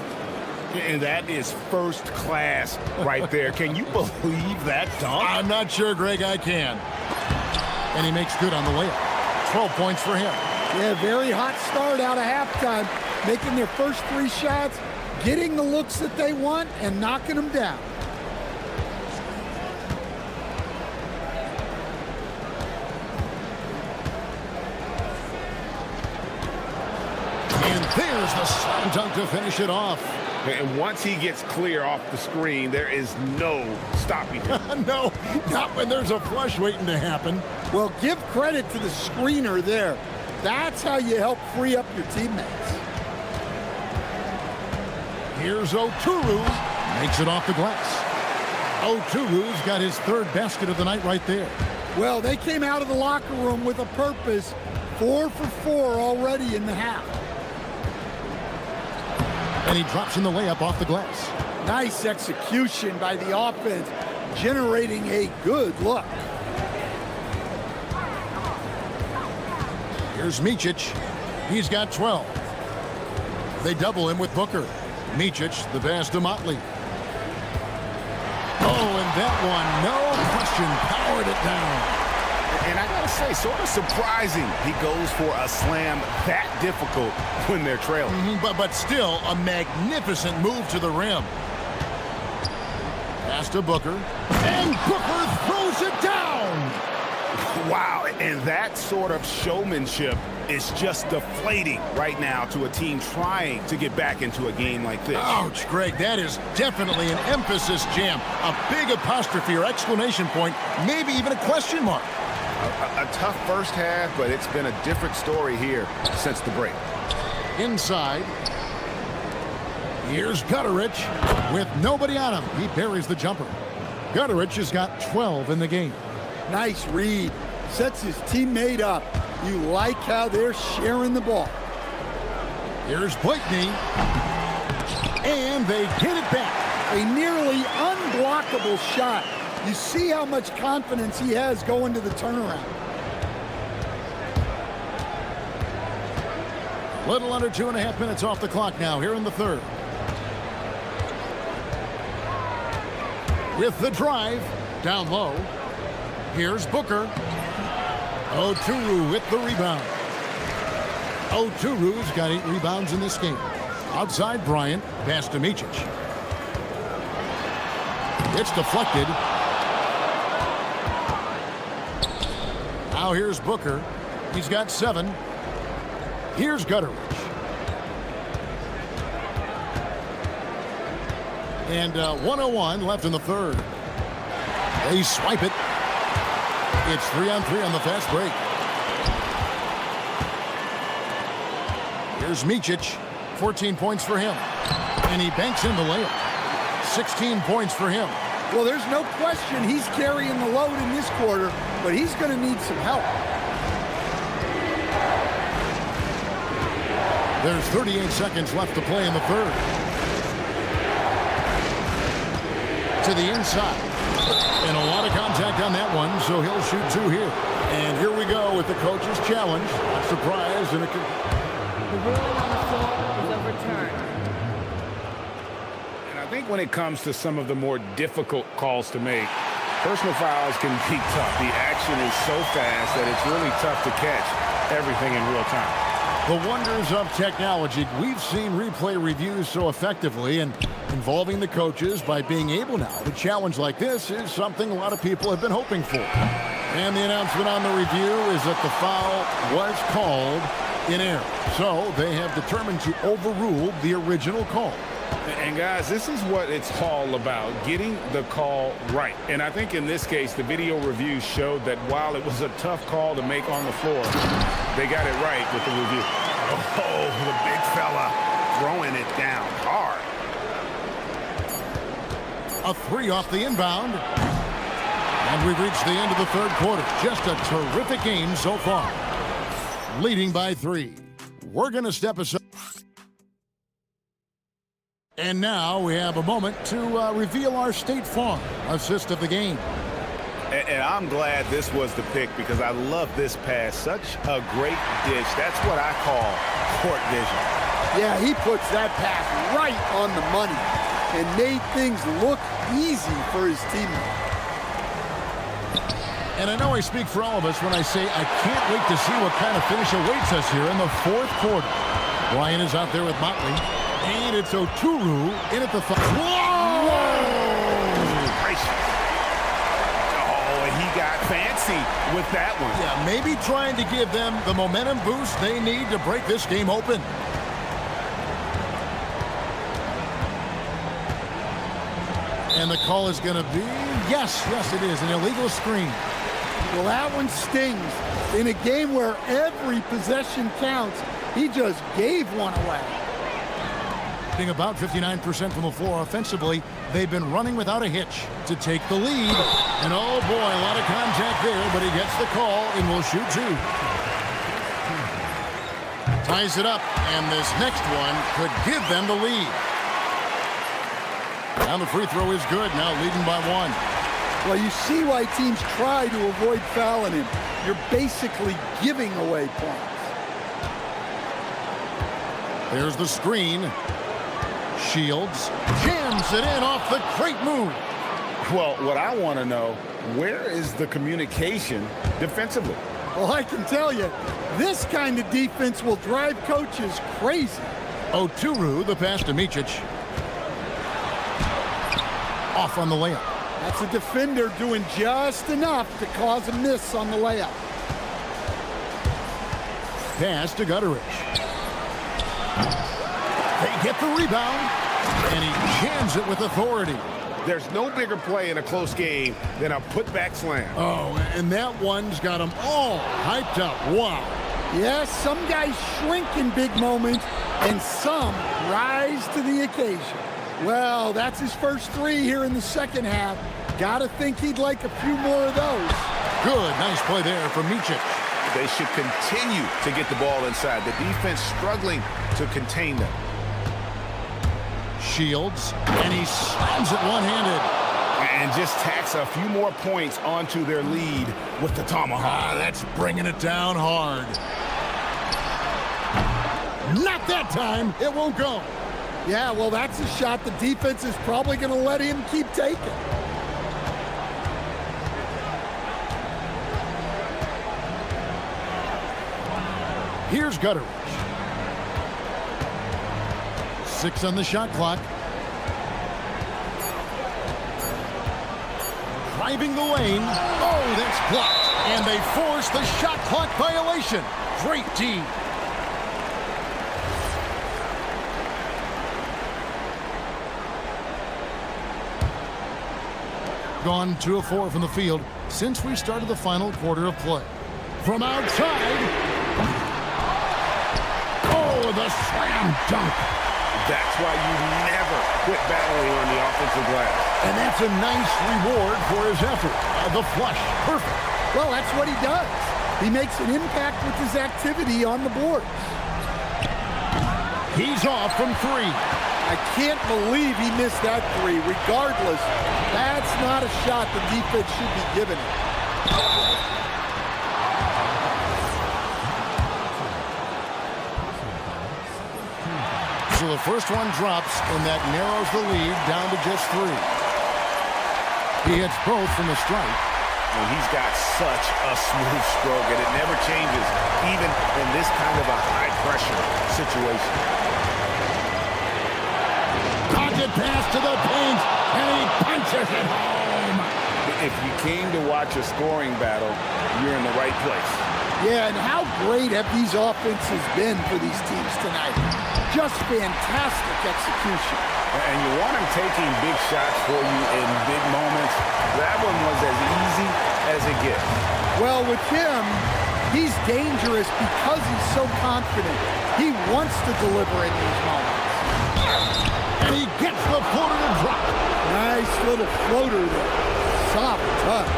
And that is first class right there. Can you believe that dunk? I'm not sure, Greg, I can. And he makes good on the layup. 12 points for him. Yeah, very hot start out of halftime. Making their first 3 shots, getting the looks that they want, and knocking them down. And there's the slam dunk to finish it off. And once he gets clear off the screen, there is no stopping him. No, not when there's a flush waiting to happen. Well, give credit to the screener there. That's how you help free up your teammates. Here's Oturu. Makes it off the glass. Oturu's got his 3rd basket of the night right there. Well, they came out of the locker room with a purpose. 4 for 4 already in the half. And he drops in the layup off the glass. Nice execution by the offense, generating a good look. Here's Micic. He's got 12. They double him with Booker. Micic, the pass to Motley. Oh, and that one, no question, powered it down. And I gotta say, sort of surprising he goes for a slam that difficult when they're trailing. But still, a magnificent move to the rim. Pass to Booker. And Booker throws it down! Wow, and that sort of showmanship is just deflating right now to a team trying to get back into a game like this. Ouch, Greg, that is definitely an emphasis jam. A big apostrophe or exclamation point, maybe even a question mark. A tough first half, but it's been a different story here since the break. Inside. Here's Gutterich with nobody on him. He buries the jumper. Gutterich has got 12 in the game. Nice read. Sets his teammate up. You like how they're sharing the ball. Here's Blakeney. And they get it back. A nearly unblockable shot. You see how much confidence he has going to the turnaround. Little under 2.5 minutes off the clock now here in the 3rd. With the drive, down low. Here's Booker. Oturu with the rebound. Oturu's got 8 rebounds in this game. Outside Bryant, pass to Micic. It's deflected. Now here's Booker. He's got 7. Here's Gutterich. And 1:01 left in the 3rd. They swipe it. It's 3-on-3 on the fast break. Here's Micic. 14 points for him. And he banks in the layup. 16 points for him. Well, there's no question he's carrying the load in this quarter, but he's going to need some help. There's 38 seconds left to play in the 3rd. To the inside. And a lot of contact on that one, so he'll shoot 2 here. And here we go with the coach's challenge. A surprise and a... The ruling on the floor is overturned. And I think when it comes to some of the more difficult calls to make, personal fouls can be tough. The action is so fast that it's really tough to catch everything in real time. The wonders of technology. We've seen replay reviews so effectively, and involving the coaches by being able now to challenge like this is something a lot of people have been hoping for. And the announcement on the review is that the foul was called in error. So they have determined to overrule the original call. And guys, this is what it's all about, getting the call right. And I think in this case, the video review showed that while it was a tough call to make on the floor, they got it right with the review. Oh, the big fella throwing it down hard. A three off the inbound. And we've reached the end of the third quarter. Just a terrific game so far. Leading by 3. We're going to step aside. And now we have a moment to reveal our State Farm assist of the game. And I'm glad this was the pick because I love this pass. Such a great dish. That's what I call court vision. Yeah, he puts that pass right on the money and made things look easy for his teammate. And I know I speak for all of us when I say I can't wait to see what kind of finish awaits us here in the fourth quarter. Ryan is out there with Motley. And it's Oturu in at the Whoa! He got fancy with that one. Yeah, maybe trying to give them the momentum boost they need to break this game open. And the call is going to be, yes, it is, an illegal screen. Well, that one stings. In a game where every possession counts, he just gave one away. About 59% from the floor offensively. They've been running without a hitch to take the lead. And oh boy, a lot of contact there, but he gets the call and will shoot 2. Ties it up, and this next one could give them the lead. Now the free throw is good, now leading by 1. Well, you see why teams try to avoid fouling him. You're basically giving away points. There's the screen. Shields jams it in off the great move. Well, what I want to know, where is the communication defensively? Well, I can tell you, this kind of defense will drive coaches crazy. Oturu, the pass to Micic. Off on the layup. That's a defender doing just enough to cause a miss on the layup. Pass to Gutteridge. They get the rebound, and he jams it with authority. There's no bigger play in a close game than a putback slam. Oh, and that one's got them all hyped up. Wow. Yes, some guys shrink in big moments, and some rise to the occasion. Well, that's his first 3 here in the second half. Gotta think he'd like a few more of those. Good, nice play there from Micic. They should continue to get the ball inside. The defense struggling to contain them. Shields, and he slams it one-handed. And just tacks a few more points onto their lead with the tomahawk. That's bringing it down hard. Not that time. It won't go. Yeah, well, that's a shot the defense is probably going to let him keep taking. Here's Gutteridge. 6 on the shot clock. Driving the lane. Oh, that's blocked. And they force the shot clock violation. Great D. Gone 2 of 4 from the field since we started the final quarter of play. From outside. Oh, the slam dunk. That's why you never quit battling on the offensive glass. And that's a nice reward for his effort. The flush. Perfect. Well, that's what he does. He makes an impact with his activity on the board. He's off from 3. I can't believe he missed that 3. Regardless, that's not a shot the defense should be giving him. So the first one drops, and that narrows the lead down to just 3. He hits both from the strike. And he's got such a smooth stroke, and it never changes, even in this kind of a high-pressure situation. Pocket pass to the paint, and he punches it home. If you came to watch a scoring battle, you're in the right place. Yeah, and how great have these offenses been for these teams tonight? Just fantastic execution. And you want him taking big shots for you in big moments. That one was as easy as it gets. Well, with him, He's dangerous because he's so confident. He wants to deliver in these moments. And he gets the floater to drop. Nice little floater there. Soft touch.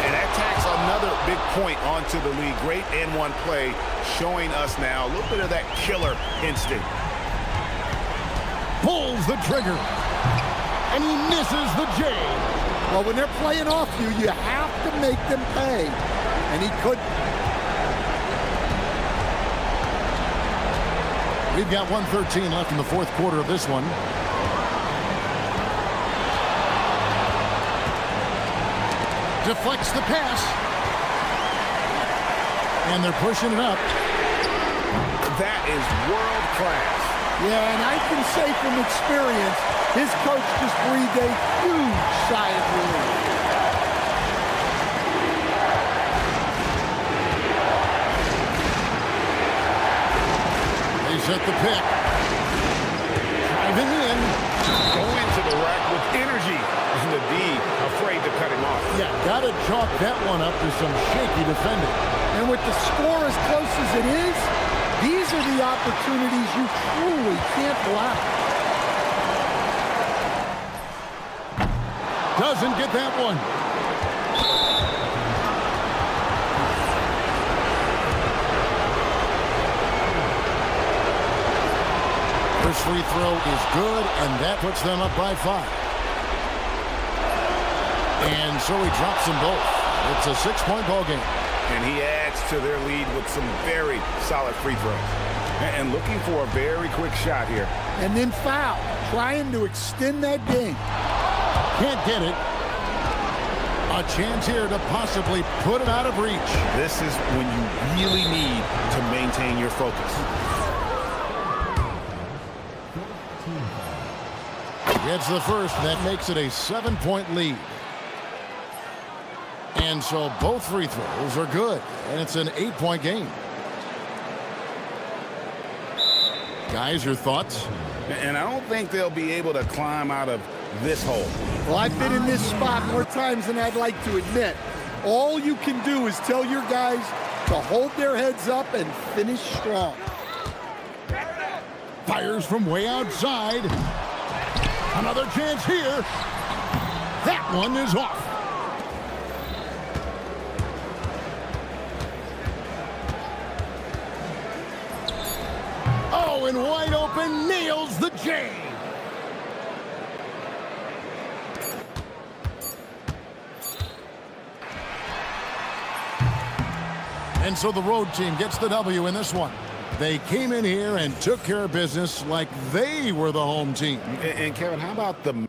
And that tacks another big point onto the lead. Great N1 play, showing us now a little bit of that killer instinct. Pulls the trigger. And he misses the J. Well, when they're playing off you, you have to make them pay. And he couldn't. We've got 1:13 left in the fourth quarter of this one. Deflects the pass. And they're pushing it up. That is world class. Yeah, and I can say from experience, his coach just breathed a huge sigh of relief. They set the pick. Driving in. Go into the rack with energy. And the D afraid to cut him off. Yeah, gotta chalk that one up to some shaky defending. And with the score as close as it is, these are the opportunities you truly can't block. Doesn't get that one. First free throw is good, and that puts them up by 5. And so he drops them both. It's a 6-point ball game. And he adds to their lead with some very solid free throws. And looking for a very quick shot here. And then foul, trying to extend that game. Can't get it. A chance here to possibly put it out of reach. This is when you really need to maintain your focus. Gets the first. That makes it a 7-point lead. And so both free throws are good. And it's an 8-point game. Guys, your thoughts? And I don't think they'll be able to climb out of this hole. Well, I've been in this spot more times than I'd like to admit. All you can do is tell your guys to hold their heads up and finish strong. Fires from way outside. Another chance here. That one is off. Oh, and wide open, nails the J. And so the road team gets the W in this one. They came in here and took care of business like they were the home team. And Kevin, how about the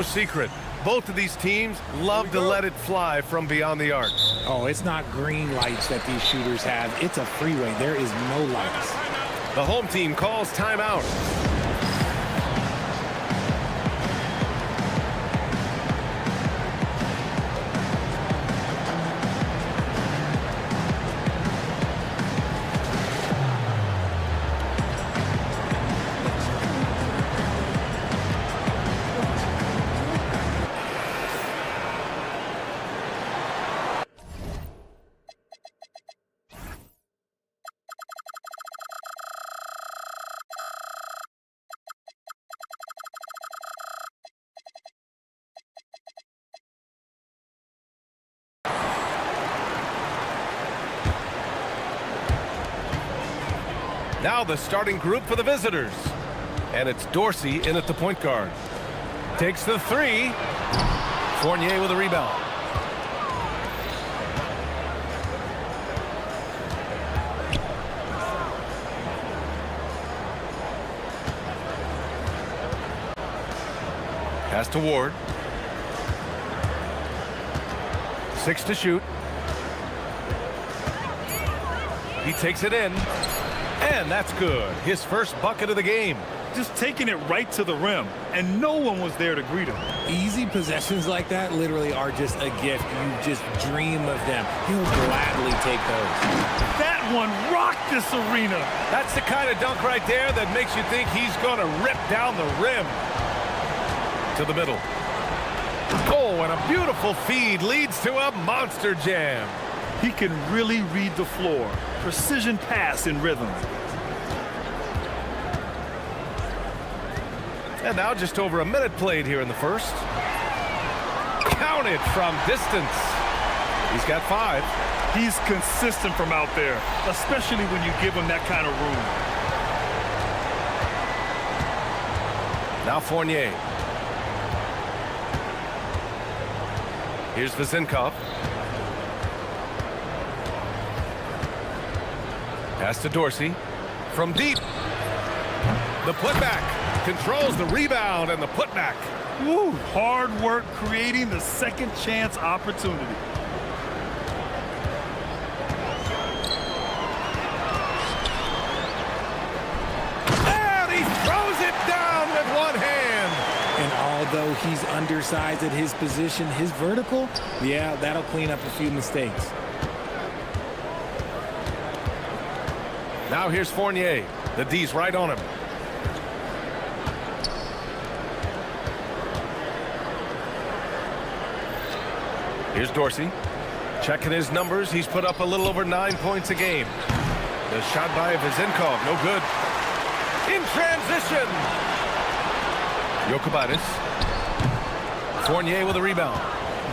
Secret. Both of these teams love to let it fly from beyond the arc. Oh, it's not green lights that these shooters have. It's a freeway. There is no lights. The home team calls timeout. Now the starting group for the visitors. And it's Dorsey in at the point guard. Takes the three. Fournier with a rebound. Pass to Ward. 6 to shoot. He takes it in. And that's good. His first bucket of the game. Just taking it right to the rim, and no one was there to greet him. Easy possessions like that literally are just a gift. You just dream of them. He'll gladly take those. That one rocked this arena. That's the kind of dunk right there that makes you think he's going to rip down the rim. To the middle. Oh, and a beautiful feed leads to a monster jam. He can really read the floor. Precision pass in rhythm. And now just over a minute played here in the first. Counted from distance. He's got 5. He's consistent from out there, especially when you give him that kind of room. Now Fournier. Here's Vezinkov. Pass to Dorsey. From deep. The putback. Controls the rebound and the putback. Woo, hard work creating the second chance opportunity. And he throws it down with one hand. And although he's undersized at his position, his vertical, yeah, that'll clean up a few mistakes. Now here's Fournier. The D's right on him. Here's Dorsey. Checking his numbers. He's put up a little over 9 points a game. The shot by Vezinkov. No good. In transition. Jokubaitis. Fournier with a rebound.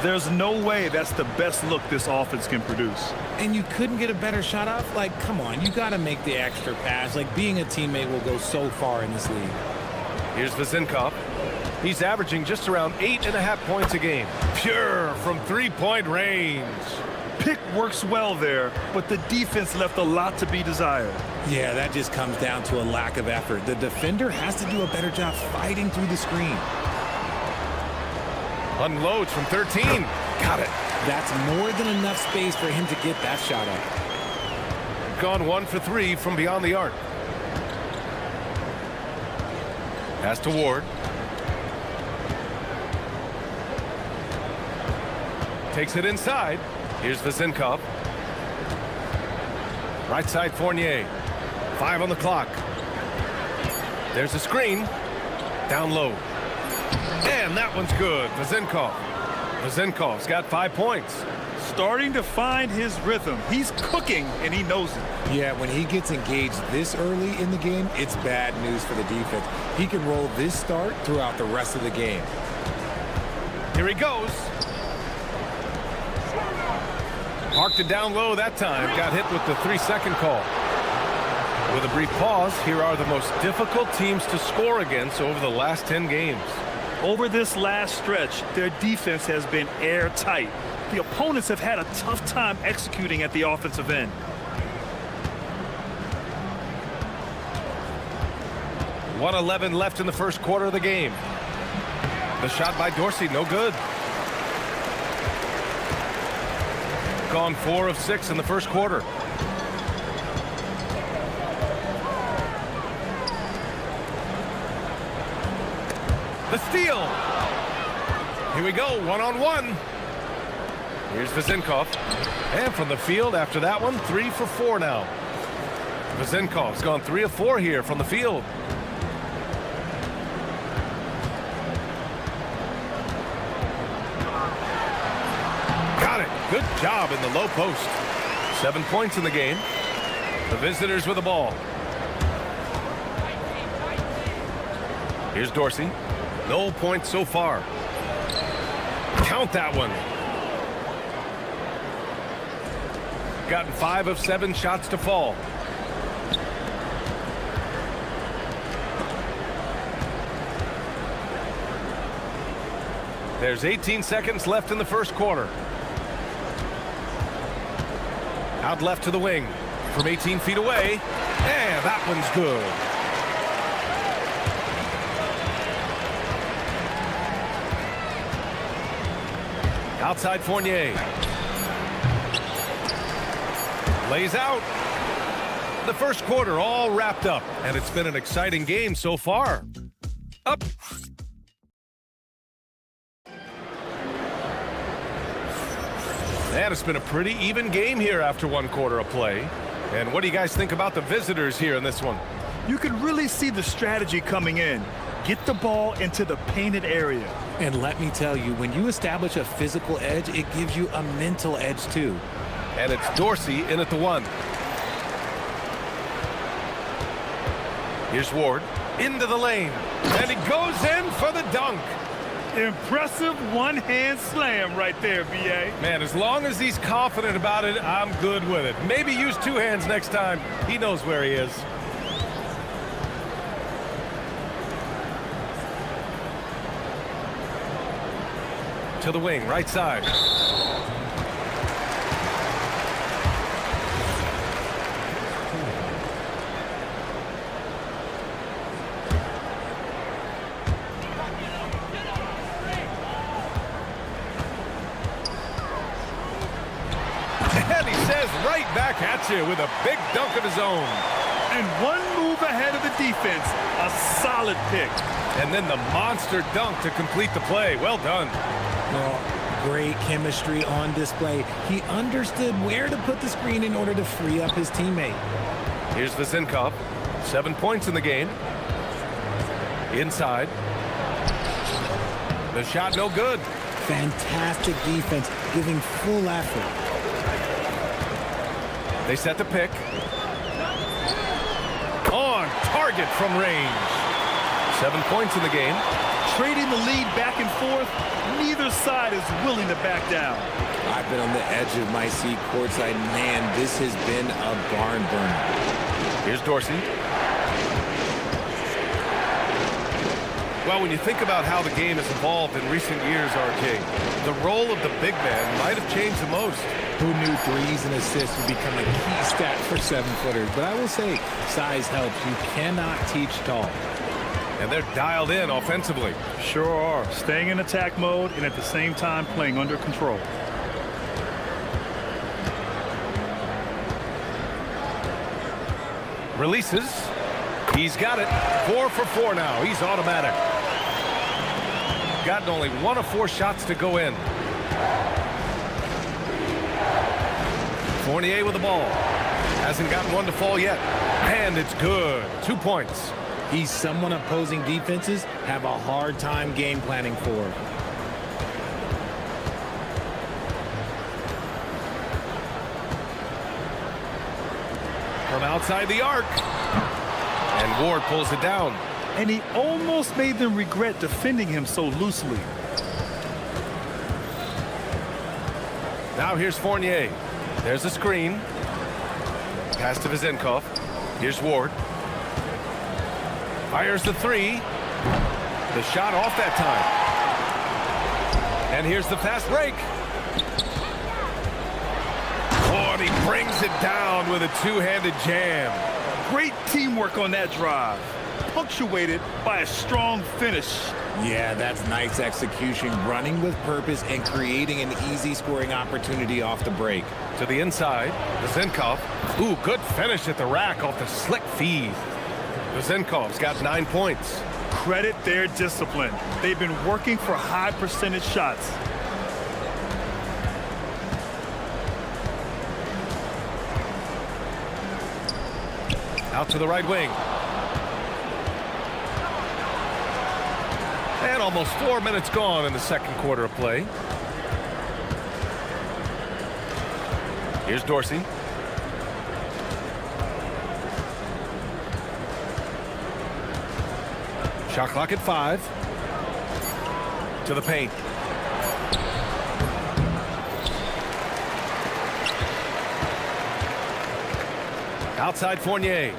There's no way that's the best look this offense can produce. And you couldn't get a better shot off? Like, come on, you got to make the extra pass. Like, being a teammate will go so far in this league. Here's Vezinkov. He's averaging just around 8.5 points a game. Pure from three-point range. Pick works well there, but the defense left a lot to be desired. Yeah, that just comes down to a lack of effort. The defender has to do a better job fighting through the screen. Unloads from 13. Got it. That's more than enough space for him to get that shot up. Gone 1 for 3 from beyond the arc. Pass to Ward. Takes it inside. Here's Vezinkov. Right side Fournier. 5 on the clock. There's a screen. Down low. And that one's good. Vezinkov. Vezinkov's got 5 points. Starting to find his rhythm. He's cooking, and he knows it. Yeah, when he gets engaged this early in the game, it's bad news for the defense. He can roll this start throughout the rest of the game. Here he goes. Parked it down low that time. Got hit with the 3-second call. With a brief pause, here are the most difficult teams to score against over the last 10 games. Over this last stretch, their defense has been airtight. The opponents have had a tough time executing at the offensive end. .11 left in the first quarter of the game. The shot by Dorsey, no good. Gone 4 of 6 in the first quarter. The steal. Here we go, one-on-one. Here's Vezenkov. And from the field after that one, 3 for 4 now. Vezenkov's gone 3 of 4 here from the field. Got it. Good job in the low post. 7 points in the game. The visitors with the ball. Here's Dorsey. No points so far. Count that one. Gotten 5 of 7 shots to fall. There's 18 seconds left in the first quarter. Out left to the wing from 18 feet away. And that one's good. Outside Fournier. Lays out. The first quarter all wrapped up, and it's been an exciting game so far. Up. And it's been a pretty even game here after 1 quarter of play. And what do you guys think about the visitors here in this one? You can really see the strategy coming in. Get the ball into the painted area. And let me tell you, when you establish a physical edge, it gives you a mental edge too. And it's Dorsey in at the 1. Here's Ward into the lane. And he goes in for the dunk. Impressive one-hand slam right there, B.A. Man, as long as he's confident about it, I'm good with it. Maybe use 2 hands next time. He knows where he is. To the wing, right side. And he says right back at you with a big dunk of his own. And 1 move ahead of the defense. A solid pick. And then the monster dunk to complete the play. Well done. Well, great chemistry on display. He understood where to put the screen in order to free up his teammate. Here's Vezenkov. 7 points in the game. Inside. The shot no good. Fantastic defense, giving full effort. They set the pick. On target from range. 7 points in the game. Trading the lead back and forth. Neither side is willing to back down. I've been on the edge of my seat courtside. Man, this has been a barn burner. Here's Dorsey. Well, when you think about how the game has evolved in recent years, RJ, the role of the big man might have changed the most. Who knew threes and assists would become a key stat for 7-footers? But I will say, size helps. You cannot teach tall. And they're dialed in offensively. Sure are. Staying in attack mode and at the same time playing under control. Releases. He's got it. 4 for 4 now. He's automatic. Gotten only 1 of 4 shots to go in. Fournier with the ball. Hasn't gotten 1 to fall yet. And it's good. 2 points. He's someone opposing defenses have a hard time game planning for. From outside the arc. And Ward pulls it down. And he almost made them regret defending him so loosely. Now here's Fournier. There's a screen. Pass to Vezenkov. Here's Ward. Fires the 3. The shot off that time. And here's the fast break. Oh, and he brings it down with a 2-handed jam. Great teamwork on that drive, punctuated by a strong finish. Yeah, that's nice execution, running with purpose and creating an easy scoring opportunity off the break. To the inside, Vezinkov. Ooh, good finish at the rack off the slick feed. Vezinkov's got 9 points. Credit their discipline. They've been working for high percentage shots. Out to the right wing. And almost 4 minutes gone in the second quarter of play. Here's Dorsey. Shot clock at 5. To the paint. Outside Fournier.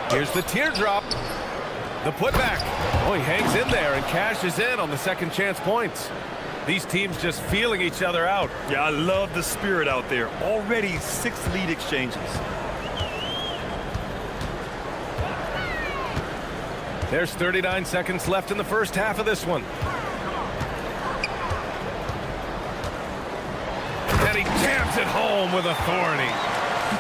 Here's the teardrop. The putback. Oh, he hangs in there and cashes in on the second chance points. These teams just feeling each other out. Yeah, I love the spirit out there. Already 6 lead exchanges. There's 39 seconds left in the first half of this one. And he jams it home with authority.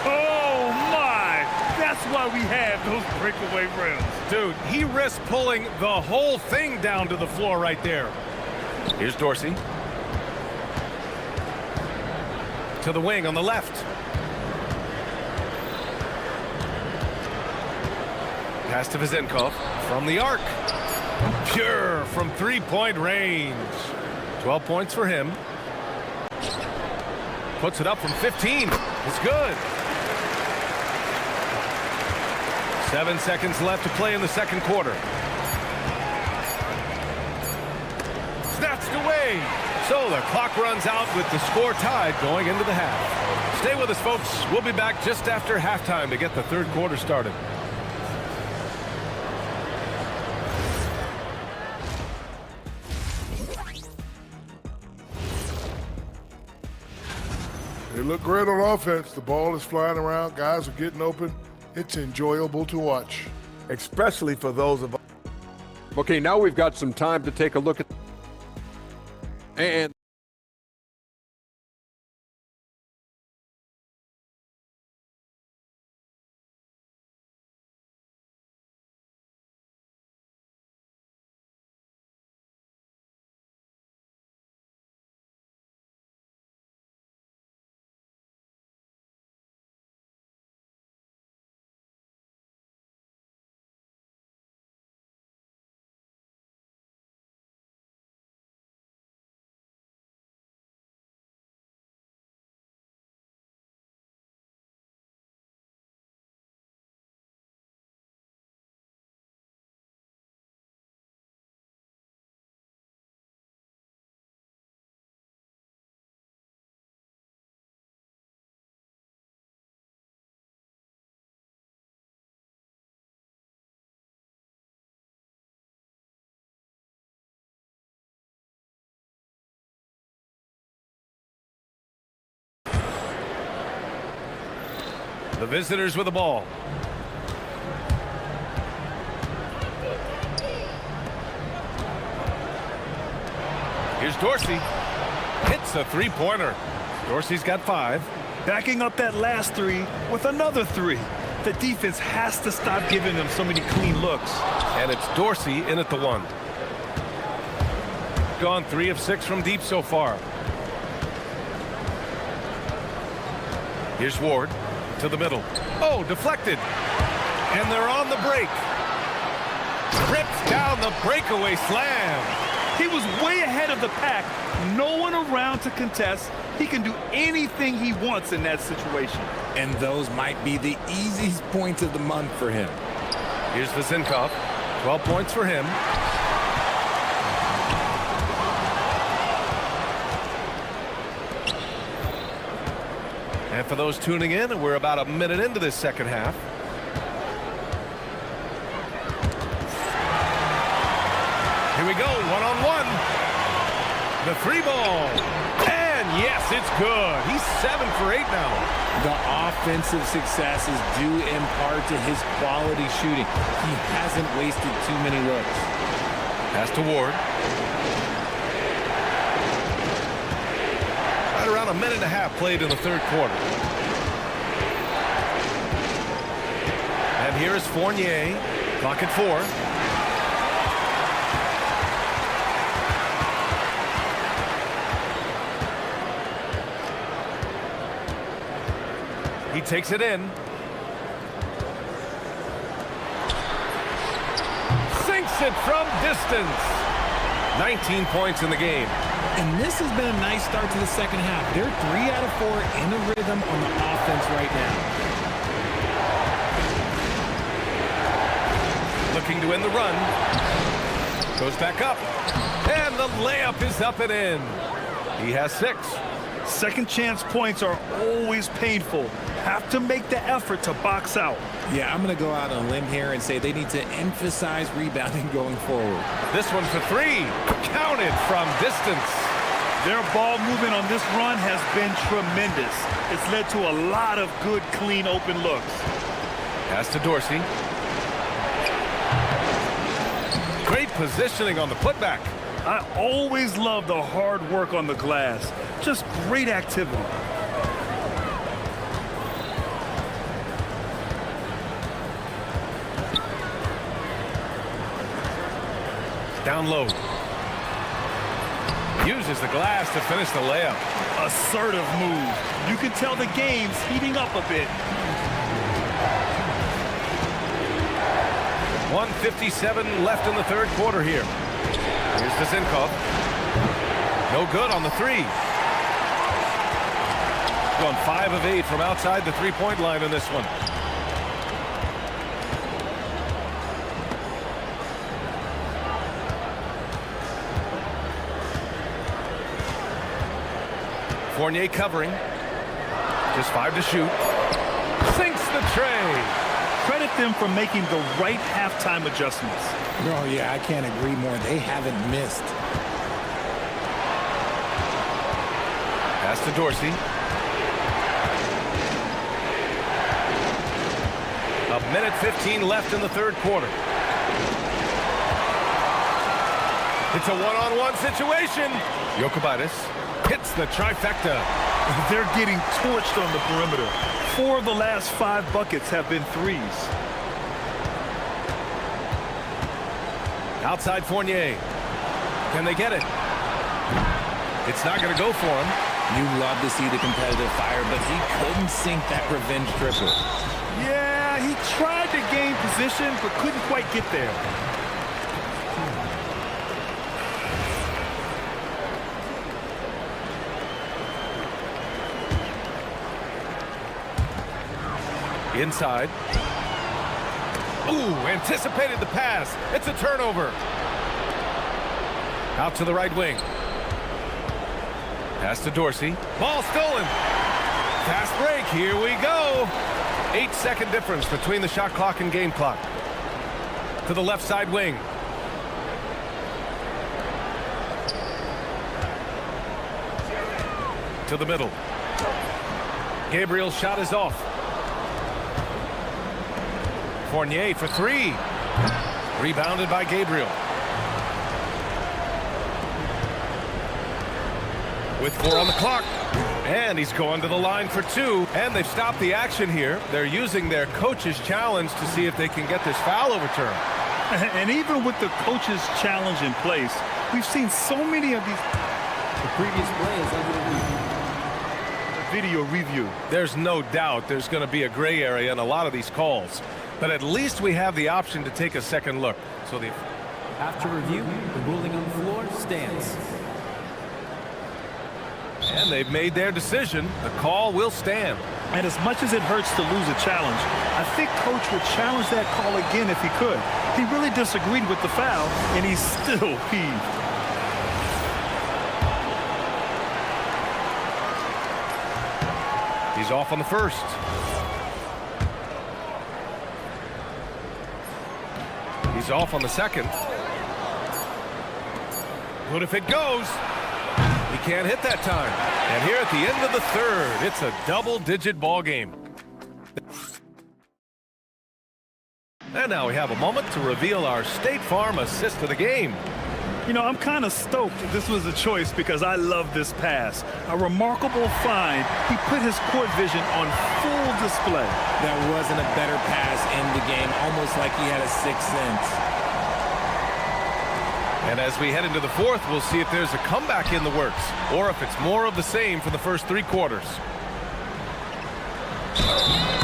Oh, my! That's why we have those breakaway rims. Dude, he risked pulling the whole thing down to the floor right there. Here's Dorsey. To the wing on the left. Pass to Vezinkov from the arc. Pure from three-point range. 12 points for him. Puts it up from 15. It's good. 7 seconds left to play in the second quarter. Snatched away. So the clock runs out with the score tied going into the half. Stay with us, folks. We'll be back just after halftime to get the third quarter started. They look great on offense. The ball is flying around. Guys are getting open. It's enjoyable to watch. Especially for those of us. Okay, now we've got some time to take a look at. And the visitors with the ball. Here's Dorsey. Hits a three-pointer. Dorsey's got 5. Backing up that last 3 with another 3. The defense has to stop giving them so many clean looks. And it's Dorsey in at the 1. Gone 3 of 6 from deep so far. Here's Ward to the middle. Oh, deflected. And they're on the break. Rips down the breakaway slam. He was way ahead of the pack. No one around to contest. He can do anything he wants in that situation. And those might be the easiest points of the month for him. Here's Vezinkov. 12 points for him. And for those tuning in, we're about a minute into this second half. Here we go, one-on-one. The 3 ball. And yes, it's good. He's 7 for 8 now. The offensive success is due in part to his quality shooting. He hasn't wasted too many looks. Pass to Ward. Right around a minute and a half played in the third quarter. And here is Fournier. Clock at 4. He takes it in. Sinks it from distance. 19 points in the game. And this has been a nice start to the second half. They're 3 out of 4 in a rhythm on the offense right now. Looking to end the run. Goes back up. And the layup is up and in. He has 6. Second chance points are always painful. Have to make the effort to box out. Yeah, I'm going to go out on a limb here and say they need to emphasize rebounding going forward. This one for 3. Counted from distance. Their ball movement on this run has been tremendous. It's led to a lot of good, clean, open looks. Pass to Dorsey. Great positioning on the putback. I always love the hard work on the glass. Just great activity. Down low. Uses the glass to finish the layup. Assertive move. You can tell the game's heating up a bit. 1:57 left in the third quarter here. Here's the Zinkov. No good on the 3. Gone 5 of 8 from outside the three-point line in this one. Fournier covering. Just 5 to shoot. Sinks the tray. Credit them for making the right halftime adjustments. Oh, yeah, I can't agree more. They haven't missed. Pass to Dorsey. A minute 15 left in the third quarter. It's a one-on-one situation. Jokubaitis hits the trifecta. They're getting torched on the perimeter. 4 of the last 5 buckets have been threes. Outside Fournier. Can they get it? It's not going to go for him. You love to see the competitive fire, but he couldn't sink that revenge triple. Yeah, he tried to gain position, but couldn't quite get there. Inside. Ooh, anticipated the pass. It's a turnover. Out to the right wing. Pass to Dorsey. Ball stolen. Fast break. Here we go. 8-second difference between the shot clock and game clock. To the left side wing. To the middle. Gabriel's shot is off. Fournier for 3. Rebounded by Gabriel. With 4 on the clock. And he's going to the line for 2. And they've stopped the action here. They're using their coach's challenge to see if they can get this foul overturned. And even with the coach's challenge in place, we've seen so many of these. The previous play is under the review. Video review. There's no doubt there's going to be a gray area in a lot of these calls. But at least we have the option to take a second look. So after review, the ruling on the floor stands. And they've made their decision. The call will stand. And as much as it hurts to lose a challenge, I think Coach would challenge that call again if he could. He really disagreed with the foul, and he still heaved. He's off on the first. He's off on the second. What if it goes? He can't hit that time. And here at the end of the third, it's a double-digit ball game. And now we have a moment to reveal our State Farm assist of the game. You know, I'm kind of stoked this was a choice because I love this pass. A remarkable find. He put his court vision on full display. That wasn't a better pass in the game, almost like he had a sixth sense. And as we head into the fourth, we'll see if there's a comeback in the works, or if it's more of the same for the first three quarters.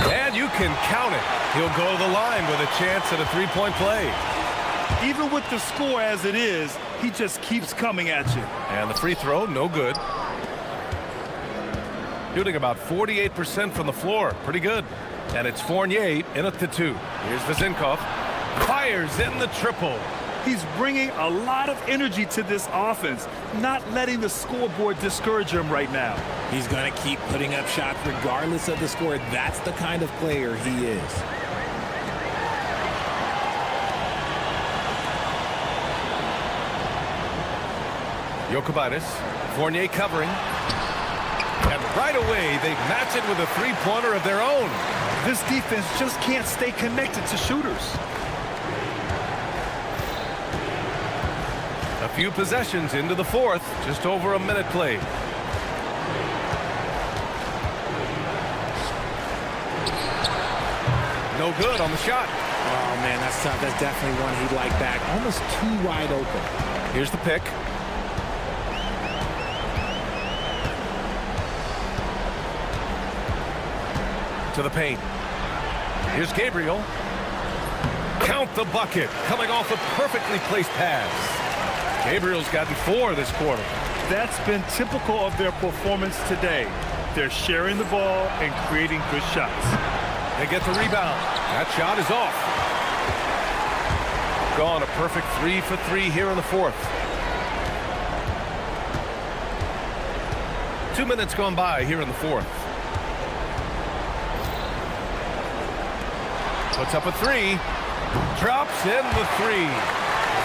And you can count it. He'll go to the line with a chance at a three-point play. Even with the score as it is, he just keeps coming at you. And the free throw, no good. Shooting about 48% from the floor. Pretty good. And it's Fournier in at the 2. Here's Vezinkov. Fires in the triple. He's bringing a lot of energy to this offense, not letting the scoreboard discourage him right now. He's going to keep putting up shots regardless of the score. That's the kind of player he is. Jokubaitis, Fournier covering. And right away, they match it with a three-pointer of their own. This defense just can't stay connected to shooters. A few possessions into the fourth, just over a minute played. No good on the shot. Oh, man, that's tough. That's definitely one he'd like back. Almost too wide open. Here's the pick. To the paint. Here's Gabriel. Count the bucket. Coming off a perfectly placed pass. Gabriel's gotten 4 this quarter. That's been typical of their performance today. They're sharing the ball and creating good shots. They get the rebound. That shot is off. Gone a perfect 3 for 3 here in the fourth. 2 minutes gone by here in the fourth. Puts up a 3. Drops in the 3.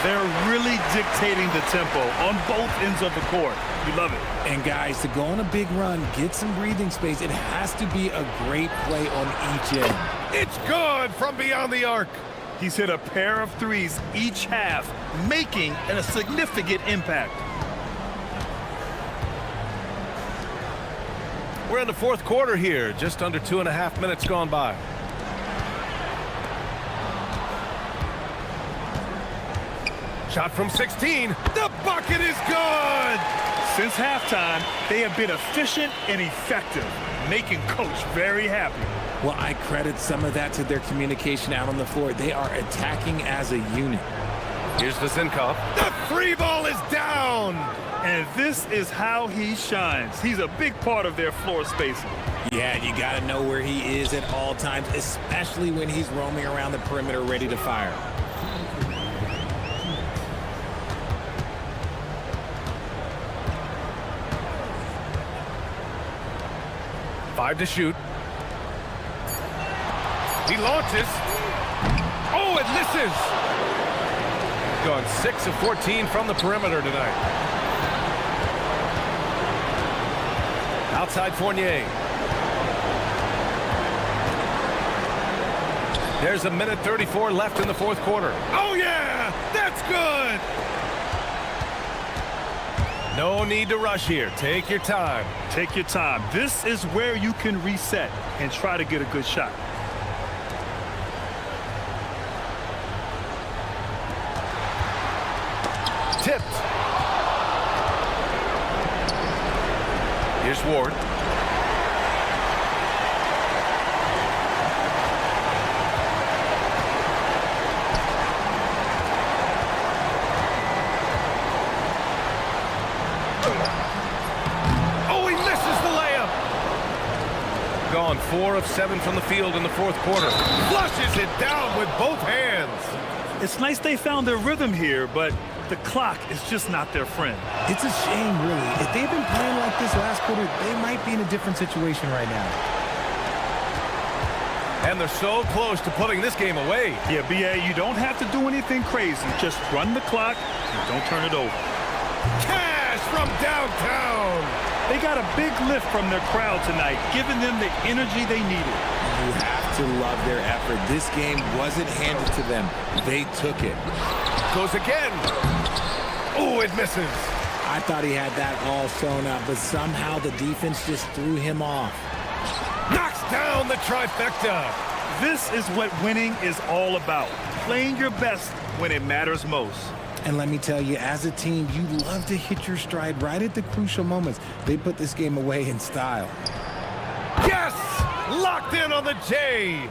They're really dictating the tempo on both ends of the court. We love it. And guys, to go on a big run, get some breathing space, it has to be a great play on each end. It's good from beyond the arc. He's hit a pair of threes each half, making a significant impact. We're in the fourth quarter here, just under 2.5 minutes gone by. Shot from 16. The bucket is good! Since halftime, they have been efficient and effective, making Coach very happy. Well, I credit some of that to their communication out on the floor. They are attacking as a unit. Here's Vezinkov. The free ball is down! And this is how he shines. He's a big part of their floor spacing. Yeah, you got to know where he is at all times, especially when he's roaming around the perimeter ready to fire. Five to shoot. He launches. Oh, it misses! Gone 6 of 14 from the perimeter tonight. Outside Fournier. There's 1:34 left in the fourth quarter. Oh, yeah! That's good! No need to rush here. Take your time. Take your time. This is where you can reset and try to get a good shot. Tipped. Here's Ward. Oh, he misses the layup. Gone 4 of 7 from the field in the fourth quarter. Flushes it down with both hands. It's nice they found their rhythm here, but the clock is just not their friend. It's a shame, really. If they've been playing like this last quarter, they might be in a different situation right now. And they're so close to putting this game away. Yeah, B.A., you don't have to do anything crazy. Just run the clock and don't turn it over. Cash from downtown. They got a big lift from their crowd tonight, giving them the energy they needed. You have to love their effort. This game wasn't handed to them. They took it. Goes again. Oh, it misses. I thought he had that all sewn up, but somehow the defense just threw him off. Knocks down the trifecta. This is what winning is all about. Playing your best when it matters most. And let me tell you, as a team, you love to hit your stride right at the crucial moments. They put this game away in style. Yes! Locked in on the J.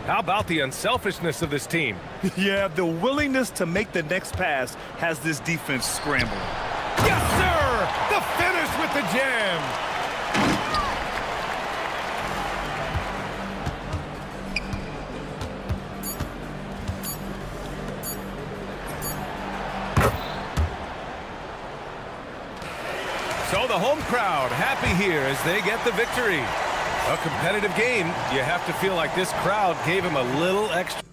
How about the unselfishness of this team? Yeah, the willingness to make the next pass has this defense scrambling. Yes, sir! The finish with the jam. So the home crowd happy here as they get the victory. A competitive game, you have to feel like this crowd gave him a little extra.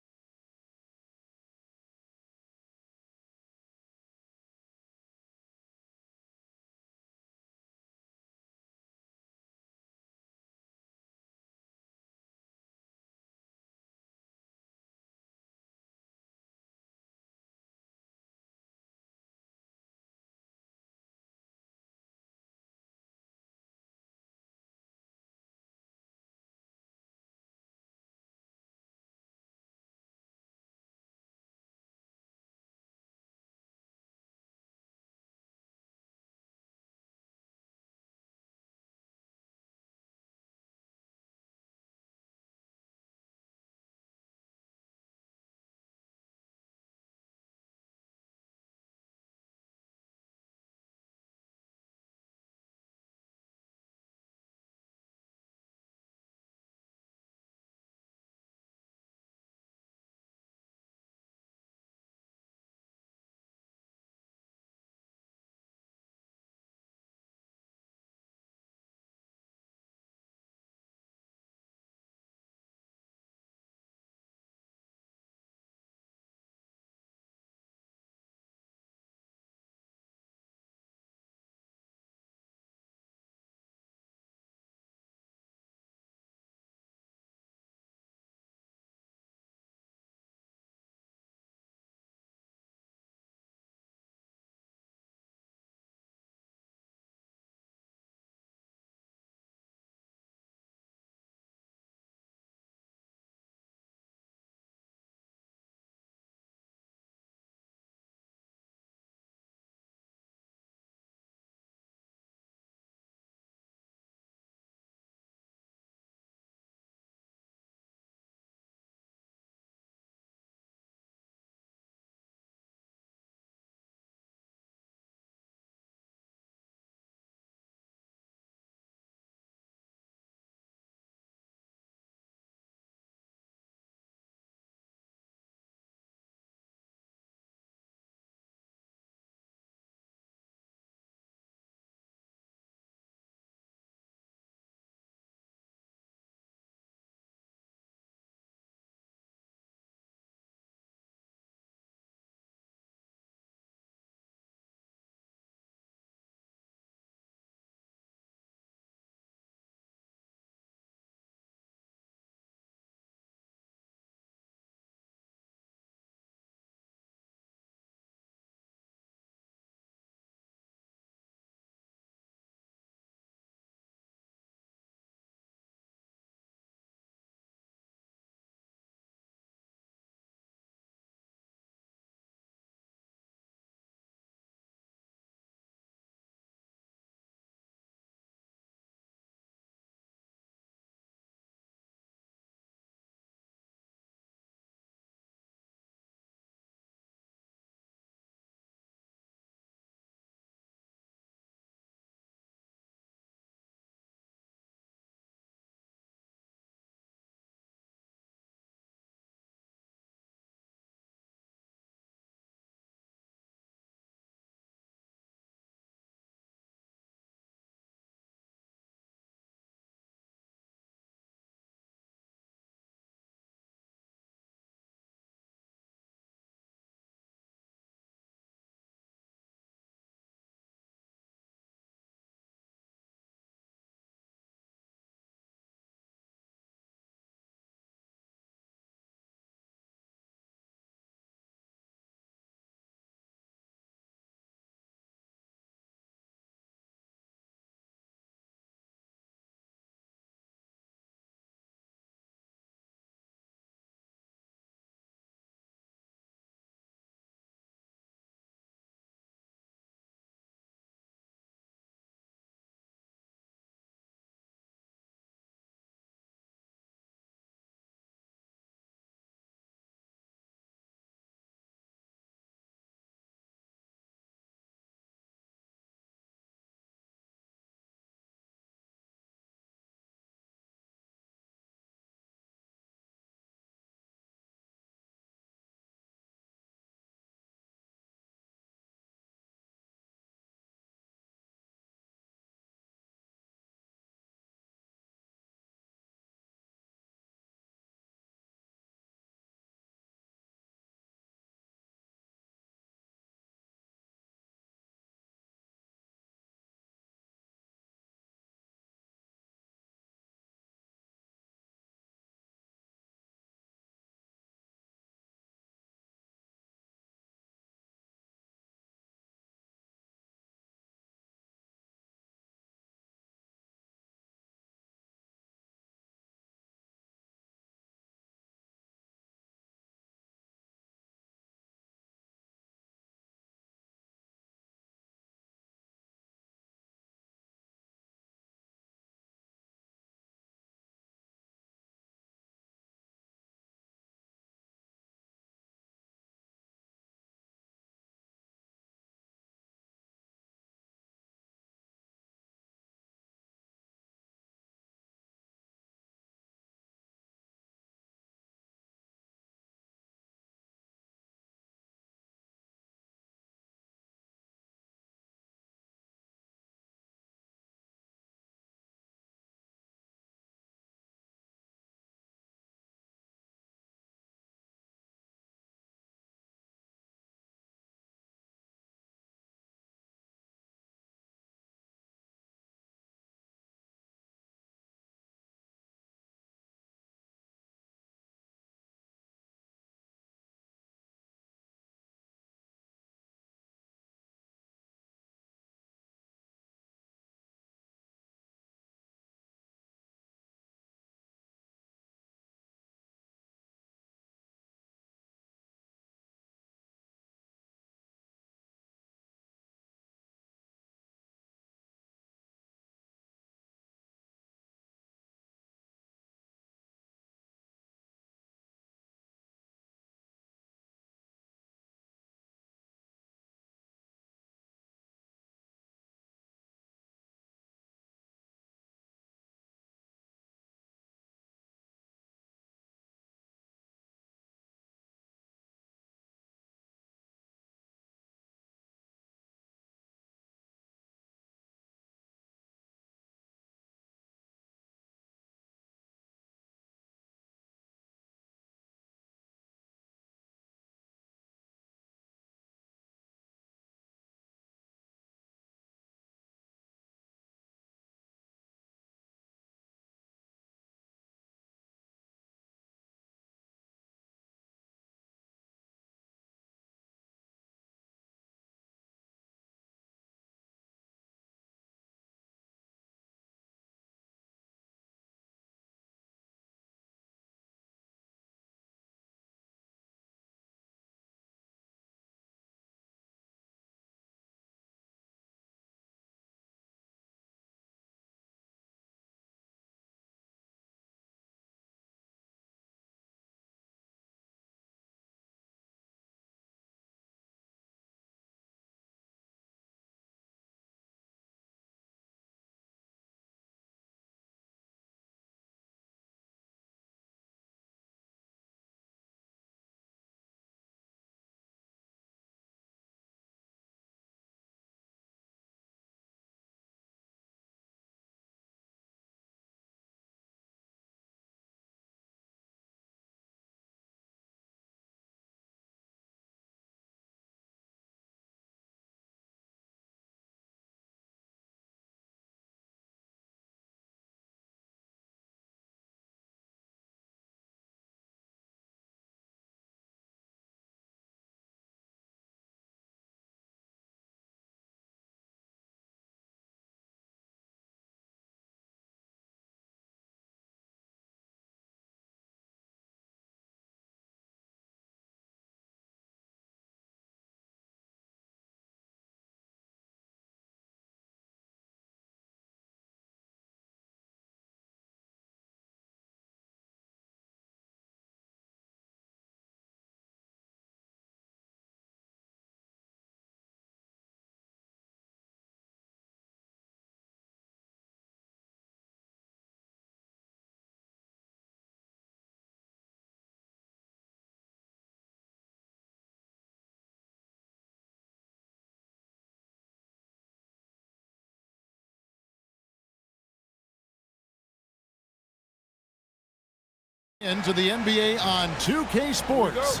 Into the NBA on 2K Sports.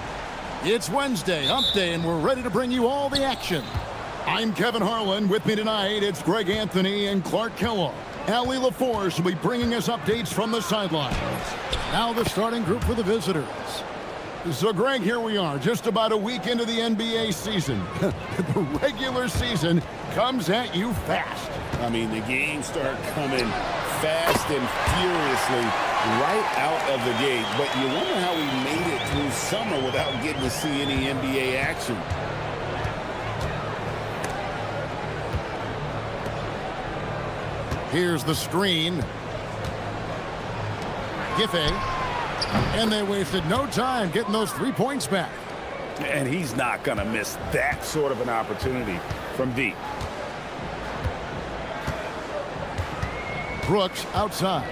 It's Wednesday, hump day, and we're ready to bring you all the action. I'm Kevin Harlan. With me tonight, it's Greg Anthony and Clark Kellogg. Allie LaForce will be bringing us updates from the sidelines. Now the starting group for the visitors. So, Greg, here we are, just about a week into the NBA season. The regular season comes at you fast. I mean, the games start coming fast and furiously right out of the gate. But you wonder how we made it through summer without getting to see any NBA action. Here's the screen. Giffey. And they wasted no time getting those 3 points back. And he's not going to miss that sort of an opportunity from deep. Brooks outside.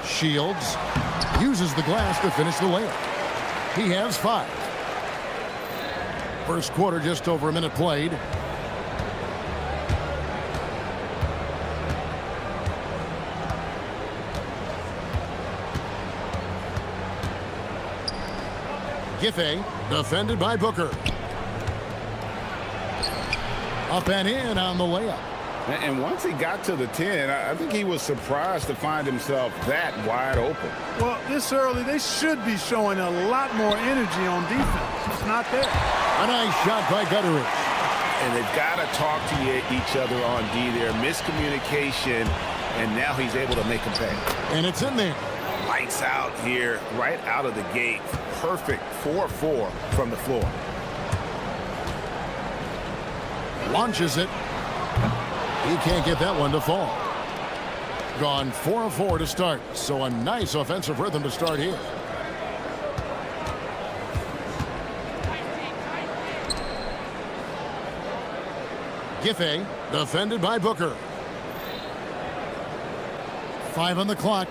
Shields uses the glass to finish the layup. He has 5. First quarter, just over a minute played. Giffey, defended by Booker. Up and in on the layup. And once he got to the 10, I think he was surprised to find himself that wide open. Well, this early, they should be showing a lot more energy on defense. It's not there. A nice shot by Gutteridge. And they've got to talk to each other on D there. Miscommunication, and now he's able to make a pay. And it's in there. Lights out here, right out of the gate. Perfect 4-4 from the floor. Launches it. He can't get that one to fall. Gone 4 of 4 to start. So a nice offensive rhythm to start here. Giffey, defended by Booker. 5 on the clock.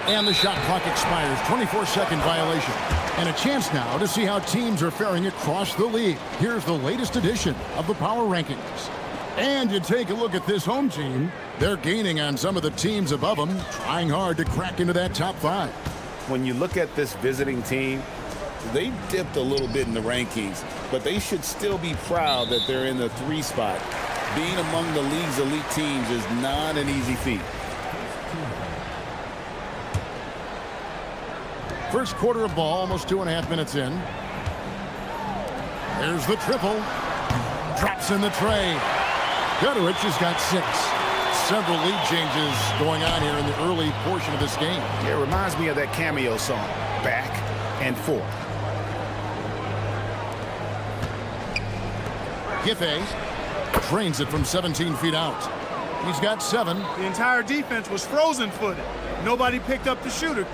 And the shot clock expires. 24-second violation. And a chance now to see how teams are faring across the league. Here's the latest edition of the Power Rankings. And you take a look at this home team. They're gaining on some of the teams above them, trying hard to crack into that top 5. When you look at this visiting team, they dipped a little bit in the rankings, but they should still be proud that they're in the 3 spot. Being among the league's elite teams is not an easy feat. First quarter of ball, almost 2.5 minutes in. There's the triple. Drops in the tray. Gutteridge has got 6. Several lead changes going on here in the early portion of this game. It reminds me of that cameo song, Back and Forth. Giffey trains it from 17 feet out. He's got 7. The entire defense was frozen-footed. Nobody picked up the shooter.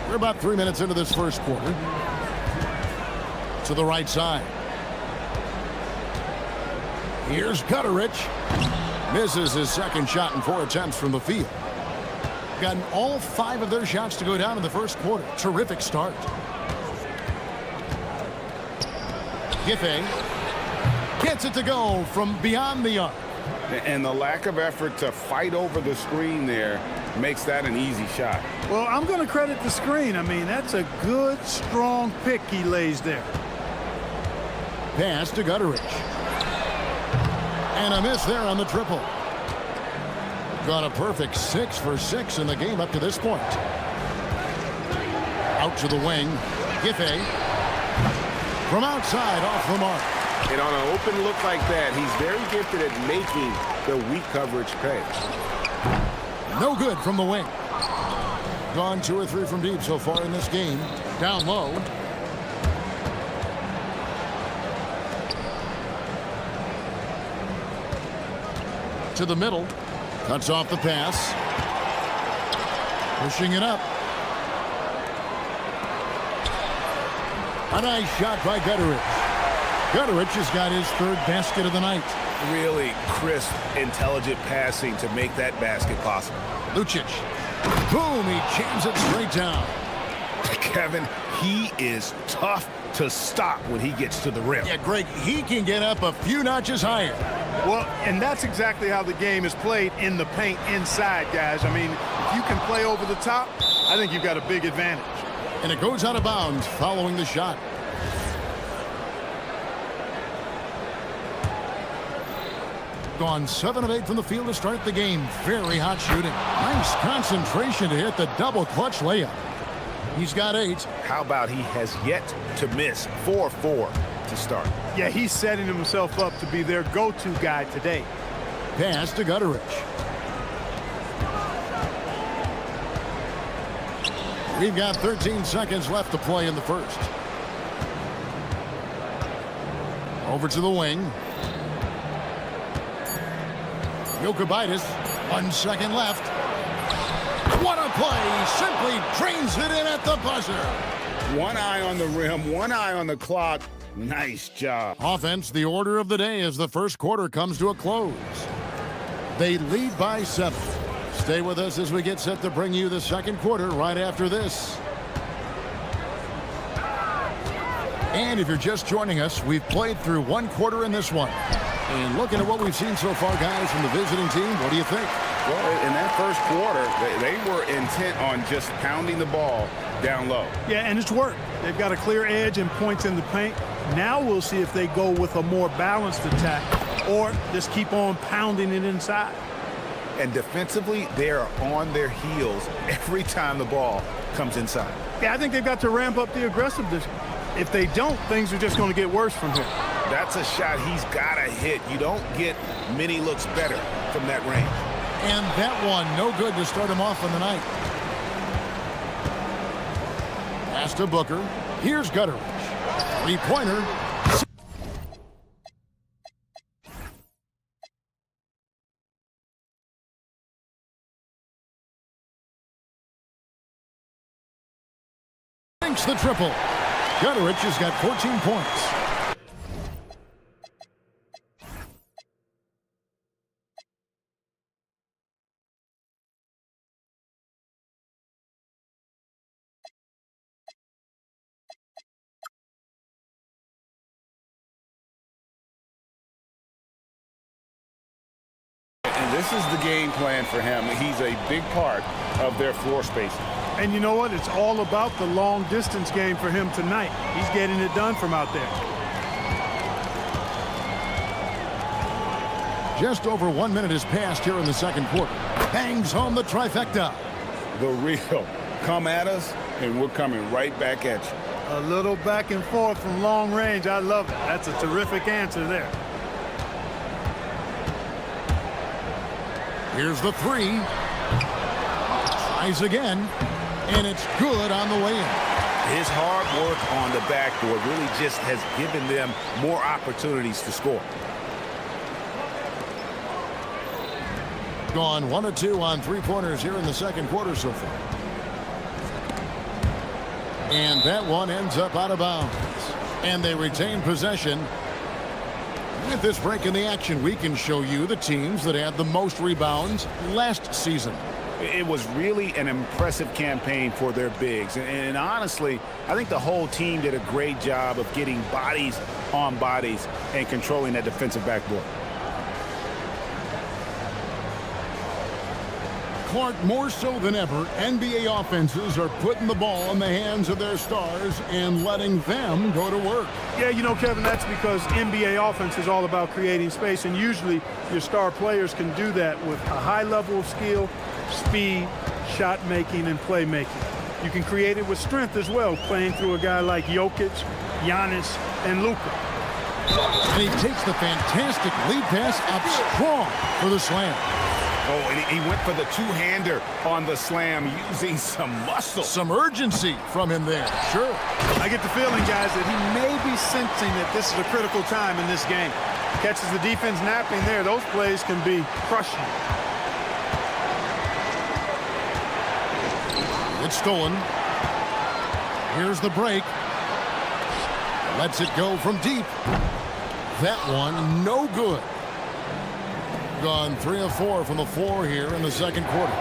We're about 3 minutes into this first quarter. To the right side. Here's Gutteridge. Misses his second shot in 4 attempts from the field. Gotten all 5 of their shots to go down in the first quarter. Terrific start. Giffey gets it to go from beyond the arc. And the lack of effort to fight over the screen there makes that an easy shot. Well, I'm going to credit the screen. I mean, that's a good, strong pick he lays there. Pass to Gutteridge. And a miss there on the triple. Got a perfect 6 for 6 in the game up to this point. Out to the wing. Giffey. From outside, off the mark. And on an open look like that, he's very gifted at making the weak coverage pay. No good from the wing. Gone 2 or 3 from deep so far in this game. Down low. To the middle. Cuts off the pass. Pushing it up. A nice shot by Gutteridge. Gutteridge has got his 3rd basket of the night. Really crisp, intelligent passing to make that basket possible. Lucic. Boom, he jams it straight down. Kevin, he is tough to stop when he gets to the rim. Yeah, Greg, he can get up a few notches higher. Well, and that's exactly how the game is played in the paint inside, guys. I mean, if you can play over the top, I think you've got a big advantage. And it goes out of bounds following the shot. Gone 7 of 8 from the field to start the game. Very hot shooting. Nice concentration to hit the double clutch layup. He's got 8. How about he has yet to miss 4-4 to start? Yeah, he's setting himself up to be their go-to guy today. Pass to Gutterich. We've got 13 seconds left to play in the first. Over to the wing. Jokubaitis, 1 second left. What a play! Simply drains it in at the buzzer. One eye on the rim, one eye on the clock. Nice job. Offense, the order of the day as the first quarter comes to a close. They lead by 7. Stay with us as we get set to bring you the second quarter right after this. And if you're just joining us, we've played through 1 quarter in this one. And looking at what we've seen so far, guys, from the visiting team, what do you think? Well, in that first quarter, they were intent on just pounding the ball down low. Yeah, and it's worked. They've got a clear edge and points in the paint. Now we'll see if they go with a more balanced attack or just keep on pounding it inside. And defensively, they are on their heels every time the ball comes inside. Yeah, I think they've got to ramp up the aggressiveness. If they don't, things are just going to get worse from here. That's a shot he's got to hit. You don't get many looks better from that range. And that one, no good to start him off on the night. Pass to Booker. Here's Gutterich. 3-pointer. Thinks the triple. Gutterich has got 14 points. This is the game plan for him. He's a big part of their floor spacing. And you know what? It's all about the long distance game for him tonight. He's getting it done from out there. Just over 1 minute has passed here in the second quarter. Bangs home the trifecta. The real. Come at us, and we're coming right back at you. A little back and forth from long range. I love it. That's a terrific answer there. Here's the 3. Tries again, and it's good on the way in. His hard work on the backboard really just has given them more opportunities to score. Gone 1 of 2 on 3-pointers here in the second quarter so far. And that one ends up out of bounds. And they retain possession. With this break in the action, we can show you the teams that had the most rebounds last season. It was really an impressive campaign for their bigs. And honestly, I think the whole team did a great job of getting bodies on bodies and controlling that defensive backboard. Clark, more so than ever, NBA offenses are putting the ball in the hands of their stars and letting them go to work. Yeah, you know, Kevin, that's because NBA offense is all about creating space, and usually your star players can do that with a high level of skill, speed, shot making, and playmaking. You can create it with strength as well, playing through a guy like Jokic, Giannis, and Luka. And he takes the fantastic lead pass up strong for the slam. Oh, and he went for the two-hander on the slam using some muscle. Some urgency from him there. Sure. I get the feeling, guys, that he may be sensing that this is a critical time in this game. Catches the defense napping there. Those plays can be crushing. It's stolen. Here's the break. Lets it go from deep. That one, no good. Gone 3 of 4 from the floor here in the second quarter.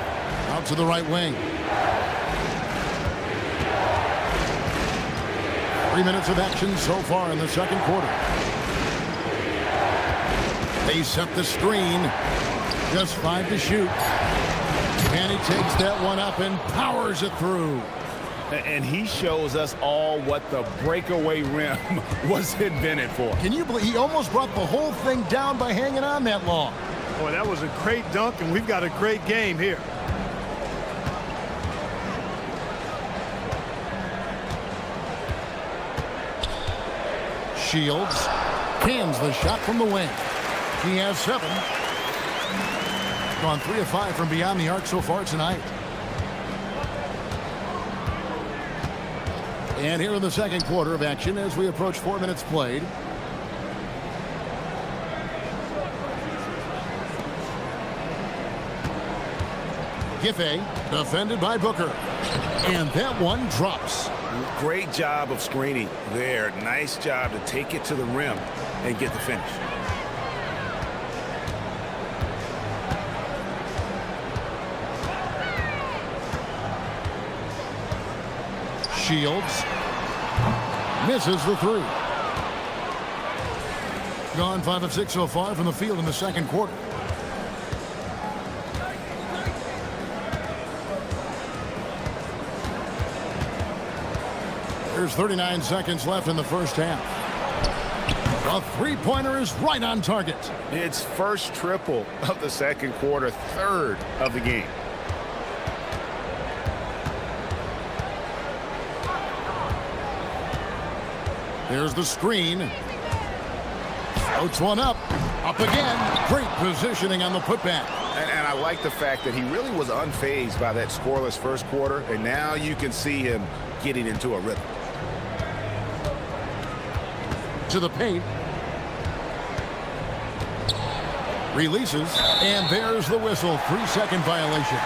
Out to the right wing. 3 minutes of action so far in the second quarter. They set the screen. Just 5 to shoot. And he takes that one up and powers it through. And he shows us all what the breakaway rim was invented for. Can you believe he almost brought the whole thing down by hanging on that long? Boy, that was a great dunk, and we've got a great game here. Shields cans the shot from the wing. He has 7. Gone 3 of 5 from beyond the arc so far tonight. And here in the second quarter of action as we approach 4 minutes played. Giffey defended by Booker. And that one drops. Great job of screening there. Nice job to take it to the rim and get the finish. Shields misses the 3. Gone 5 of 6 so far from the field in the second quarter. There's 39 seconds left in the first half. A three-pointer is right on target. It's first triple of the second quarter, third of the game. There's the screen. Floats one up. Up again. Great positioning on the putback. And I like the fact that he really was unfazed by that scoreless first quarter, and now you can see him getting into a rhythm. To the paint. Releases. And there's the whistle. 3-second violation.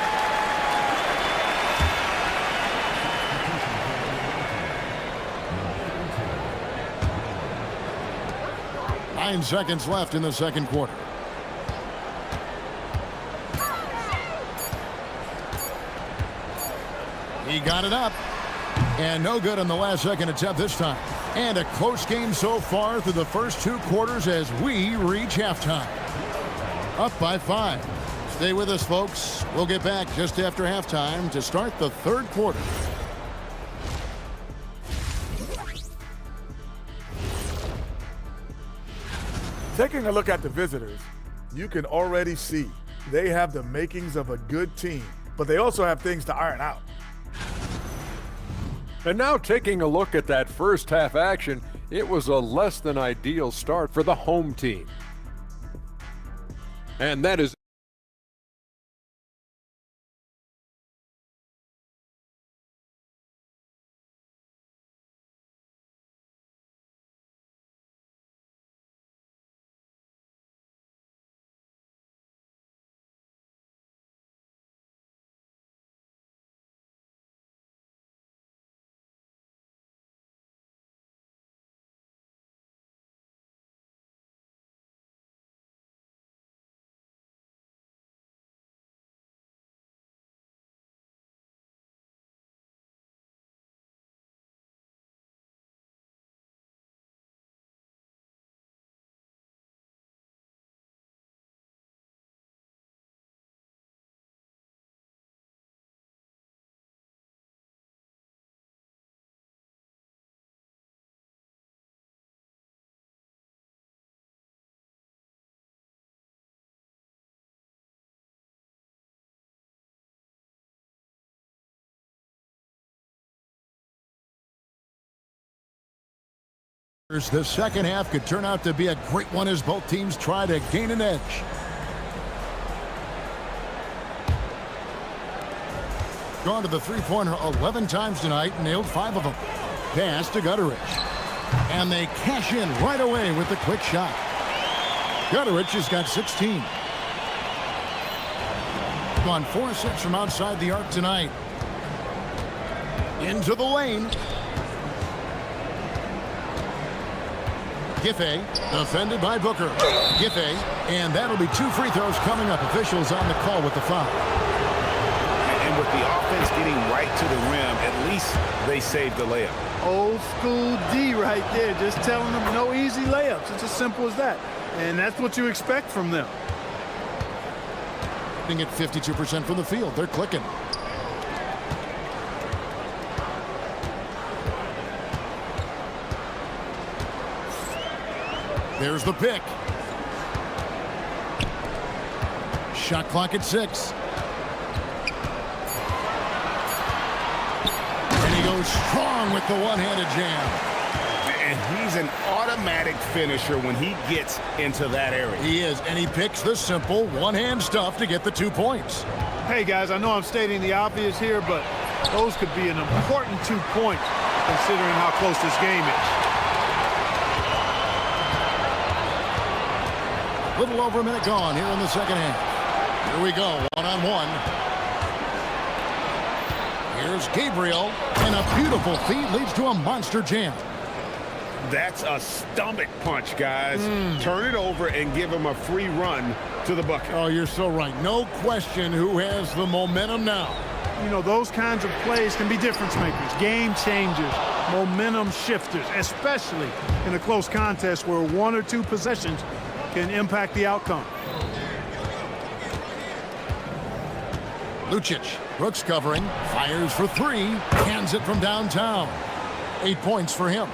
Nine seconds left in the second quarter. He got it up. And no good on the last second attempt this time. And a close game so far through the first 2 quarters as we reach halftime. Up by 5. Stay with us, folks. We'll get back just after halftime to start the third quarter. Taking a look at the visitors, you can already see they have the makings of a good team, but they also have things to iron out. And now taking a look at that first half action, it was a less than ideal start for the home team. And that is the second half could turn out to be a great one as both teams try to gain an edge. Gone to the three-pointer 11 times tonight and nailed 5 of them. Pass to Gutteridge. And they cash in right away with the quick shot. Gutteridge has got 16. Gone 4-6 from outside the arc tonight. Into the lane. Giffey, defended by Booker. Giffey, and that'll be 2 free throws coming up. Officials on the call with the foul. And with the offense getting right to the rim, at least they saved the layup. Old school D right there, just telling them no easy layups. It's as simple as that. And that's what you expect from them. At 52% from the field. They're clicking. There's the pick. Shot clock at 6. And he goes strong with the one-handed jam. And he's an automatic finisher when he gets into that area. He is, and he picks the simple one-hand stuff to get the 2 points. Hey, guys, I know I'm stating the obvious here, but those could be an important 2 points considering how close this game is. Little over a minute gone here in the second half. Here we go, one-on-one. Here's Gabriel, and a beautiful feed leads to a monster jam. That's a stomach punch, guys. Turn it over and give him a free run to the bucket. Oh, you're so right. No question who has the momentum now. You know, those kinds of plays can be difference makers, game changers, momentum shifters, especially in a close contest where 1 or 2 possessions can impact the outcome. Lucic, Brooks covering, fires for 3, hands it from downtown. 8 points for him.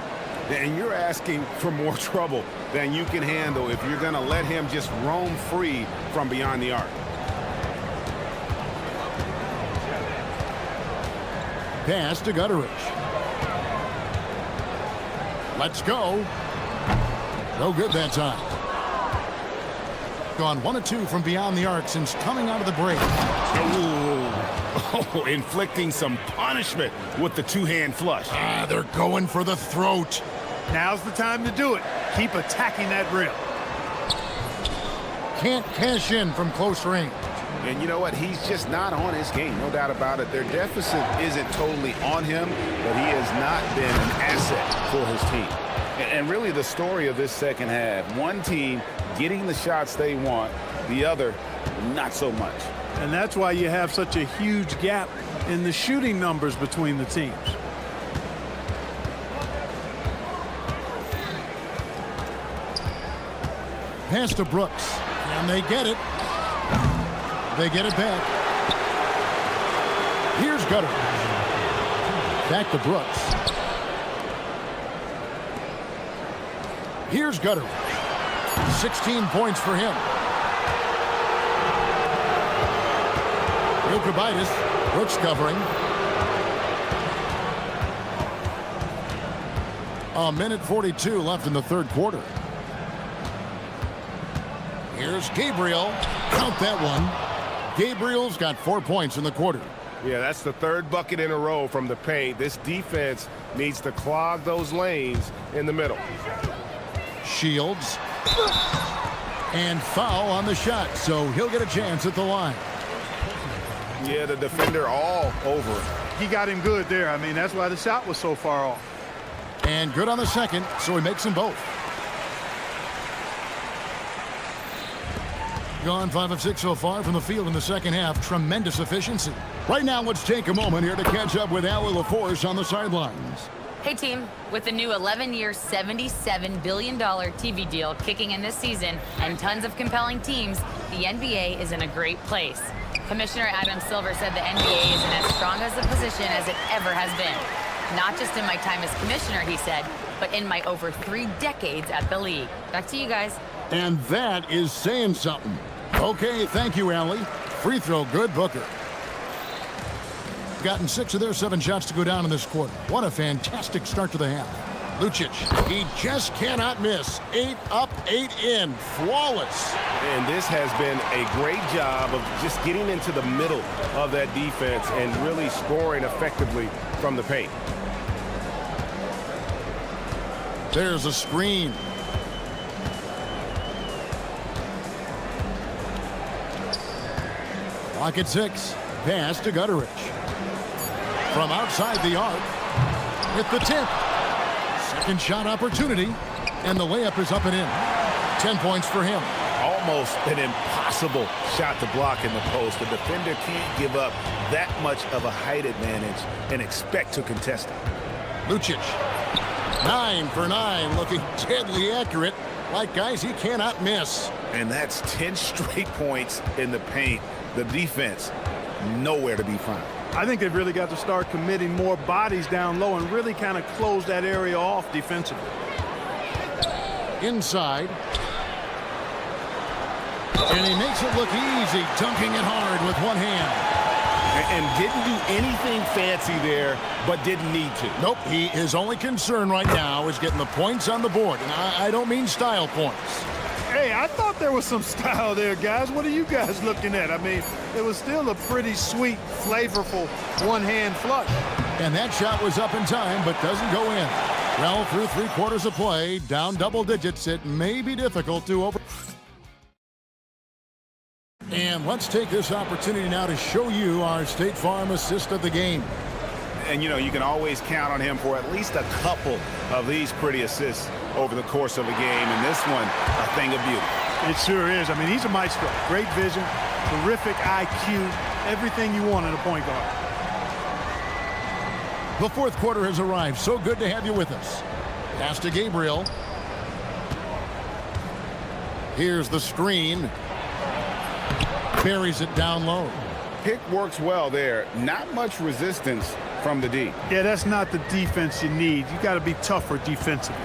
And you're asking for more trouble than you can handle if you're going to let him just roam free from beyond the arc. Pass to Gutteridge. Let's go. No good that time. Gone 1 of 2 from beyond the arc since coming out of the break. Oh, inflicting some punishment with the two-hand flush. They're going for the throat. Now's the time to do it. Keep attacking that rim. Can't cash in from close range. And you know what? He's just not on his game, no doubt about it. Their deficit isn't totally on him, but he has not been an asset for his team. And really the story of this second half, one team getting the shots they want, the other not so much. And that's why you have such a huge gap in the shooting numbers between the teams. Pass to Brooks, and they get it. They get it back. Here's Gutteridge. Back to Brooks. Here's Gutteridge. 16 points for him. Ilkabitis, Brooks covering. A minute 42 left in the third quarter. Here's Gabriel. Count that one. Gabriel's got 4 points in the quarter. Yeah, that's the third bucket in a row from the paint. This defense needs to clog those lanes in the middle. Shields. And foul on the shot, so he'll get a chance at the line. Yeah, the defender all over it. He got him good there. I mean, that's why the shot was so far off. And good on the second, so he makes them both. Gone 5 of 6 so far from the field in the second half. Tremendous efficiency. Right now, let's take a moment here to catch up with Allie LaForce on the sidelines. Hey team, with the new 11-year, $77 billion TV deal kicking in this season and tons of compelling teams, the NBA is in a great place. Commissioner Adam Silver said the NBA is in as strong as a position as it ever has been. Not just in my time as commissioner, he said, but in my over 3 decades at the league. Back to you guys. And that is saying something. Okay, thank you, Allie. Free throw good, Booker. Gotten 6 of their 7 shots to go down in this quarter. What a fantastic start to the half. Lucic, he just cannot miss. 8 up, 8 in. Flawless. And this has been a great job of just getting into the middle of that defense and really scoring effectively from the paint. There's a screen. Clock at 6. Pass to Gutteridge. From outside the arc. With the tip. Second shot opportunity. And the layup is up and in. 10 points for him. almost an impossible shot to block in the post. The defender can't give up that much of a height advantage and expect to contest it. Lucic, 9 for 9, looking deadly accurate, like guys he cannot miss. And that's 10 straight points in the paint. The defense, nowhere to be found. I think they've really got to start committing more bodies down low and really kind of close that area off defensively. Inside. And he makes it look easy, dunking it hard with one hand. And didn't do anything fancy there, but didn't need to. Nope, his only concern right now is getting the points on the board. And I don't mean style points. Hey, I thought there was some style there, guys. What are you guys looking at? I mean, it was still a pretty sweet, flavorful one-hand flush. And that shot was up in time, but doesn't go in. Well, through 3 quarters of play, down double digits, it may be difficult to over... And let's take this opportunity now to show you our State Farm assist of the game. And, you know, you can always count on him for at least a couple of these pretty assists over the course of a game. And this one, a thing of beauty. It sure is. I mean, he's a maestro. Great vision, terrific IQ, everything you want in a point guard. The 4th quarter has arrived. So good to have you with us. Pass to Gabriel. Here's the screen. Buries it down low. Pick works well there. Not much resistance from the D. Yeah, that's not the defense you need. You got to be tougher defensively.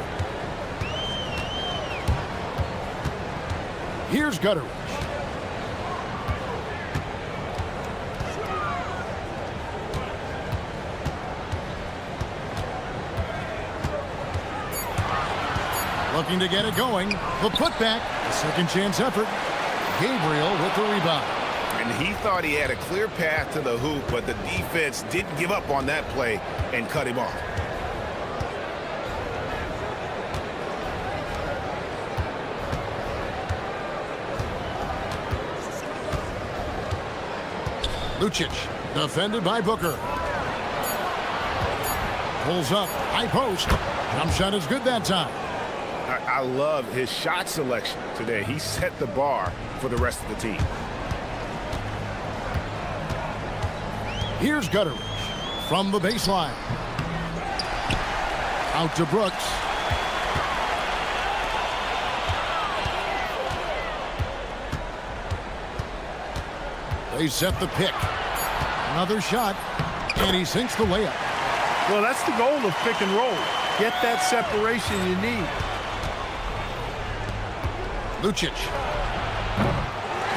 Here's Gutteridge. Looking to get it going. The putback. A second chance effort. Gabriel with the rebound. And he thought he had a clear path to the hoop, but the defense didn't give up on that play and cut him off. Lucic, defended by Booker. Pulls up, high post. Jump shot is good that time. I love his shot selection today. He set the bar for the rest of the team. Here's Gutteridge from the baseline. Out to Brooks. They set the pick. Another shot, and he sinks the layup. Well, that's the goal of pick and roll. Get that separation you need. Lucic.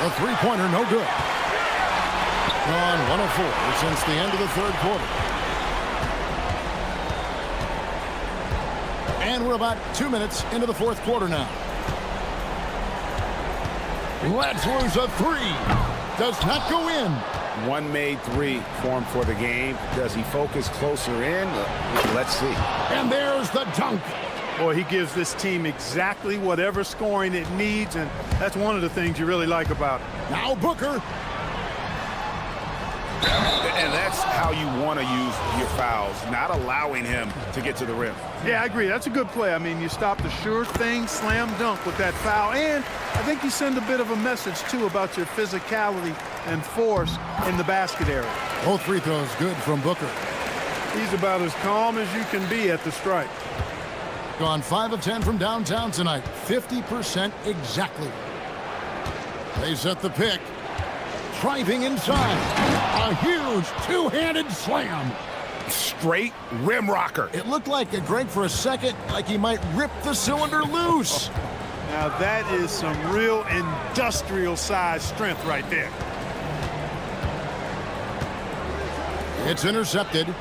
A three-pointer, no good. Gone 1 of 4 since the end of the 3rd quarter. And we're about 2 minutes into the 4th quarter now. Let's lose a 3. Does not go in. One made 3 formed for the game. Does he focus closer in? Let's see. And there's the dunk. Boy, he gives this team exactly whatever scoring it needs, and that's one of the things you really like about it. Now Booker. And that's how you want to use your fouls, not allowing him to get to the rim. Yeah, I agree. That's a good play. I mean, you stop the sure thing slam dunk with that foul, and I think you send a bit of a message, too, about your physicality and force in the basket area. Both free throws good from Booker. He's about as calm as you can be at the strike. Gone 5 of 10 from downtown tonight. 50% exactly. They set the pick. Driving inside. A huge two-handed slam. Straight rim rocker. It looked like Greg for a second, like he might rip the cylinder loose. Now that is some real industrial size strength right there. It's intercepted.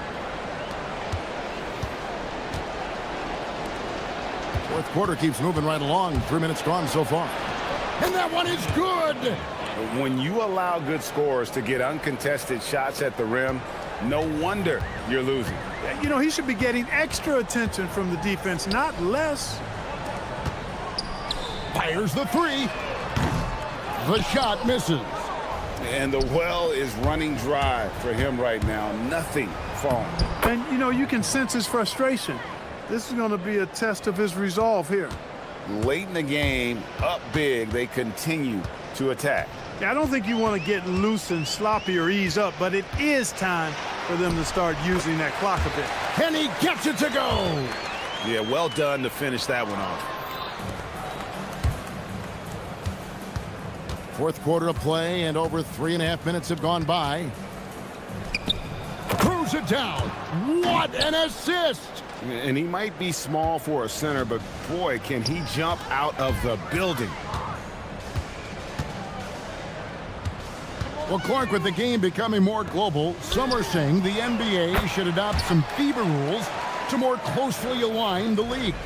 4th quarter keeps moving right along. 3 minutes gone so far. And that one is good. When you allow good scorers to get uncontested shots at the rim, no wonder you're losing. You know, he should be getting extra attention from the defense, not less. Fires the 3. The shot misses. And the well is running dry for him right now. Nothing falling. And, you know, you can sense his frustration. This is going to be a test of his resolve here. late in the game, up big, they continue to attack. Yeah, I don't think you want to get loose and sloppy or ease up, but it is time for them to start using that clock a bit. And he gets it to go. Yeah, well done to finish that one off. Fourth quarter of play, and over 3.5 minutes have gone by. Throws it down. What an assist! And he might be small for a center, but boy, can he jump out of the building. Well, Clark, with the game becoming more global, some are saying the NBA should adopt some FIBA rules to more closely align the leagues.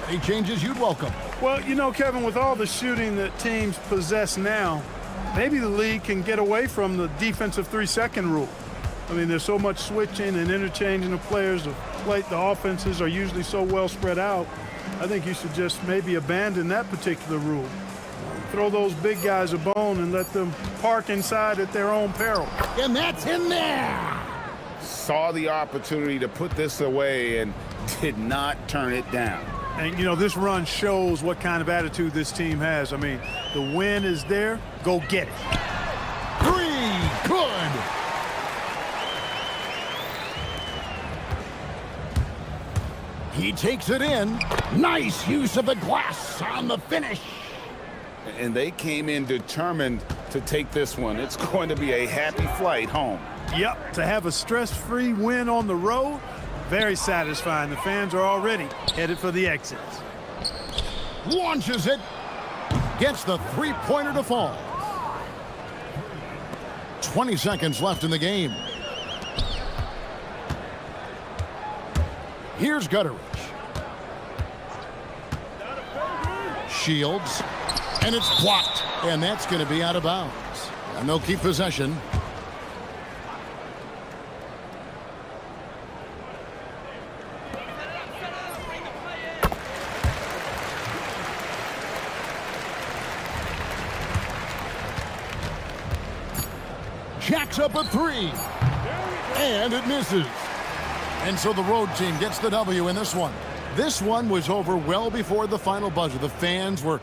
Any changes you'd welcome? Well, you know, Kevin, with all the shooting that teams possess now, maybe the league can get away from the defensive 3-second rule. I mean, there's so much switching and interchanging of players. The offenses are usually so well spread out. I think you should just maybe abandon that particular rule. Throw those big guys a bone and let them park inside at their own peril. And that's in there! Saw the opportunity to put this away and did not turn it down. And, you know, this run shows what kind of attitude this team has. I mean, the win is there. Go get it. 3, good! He takes it in. Nice use of the glass on the finish. And they came in determined to take this one. It's going to be a happy flight home. Yep, to have a stress-free win on the road, very satisfying. The fans are already headed for the exits. Launches it. Gets the three-pointer to fall. 20 seconds left in the game. Here's Gutteridge. Shields. And it's blocked. And that's going to be out of bounds. And they'll keep possession. Jacks up a 3. And it misses. And so the road team gets the W in this one. This one was over well before the final buzzer. The fans were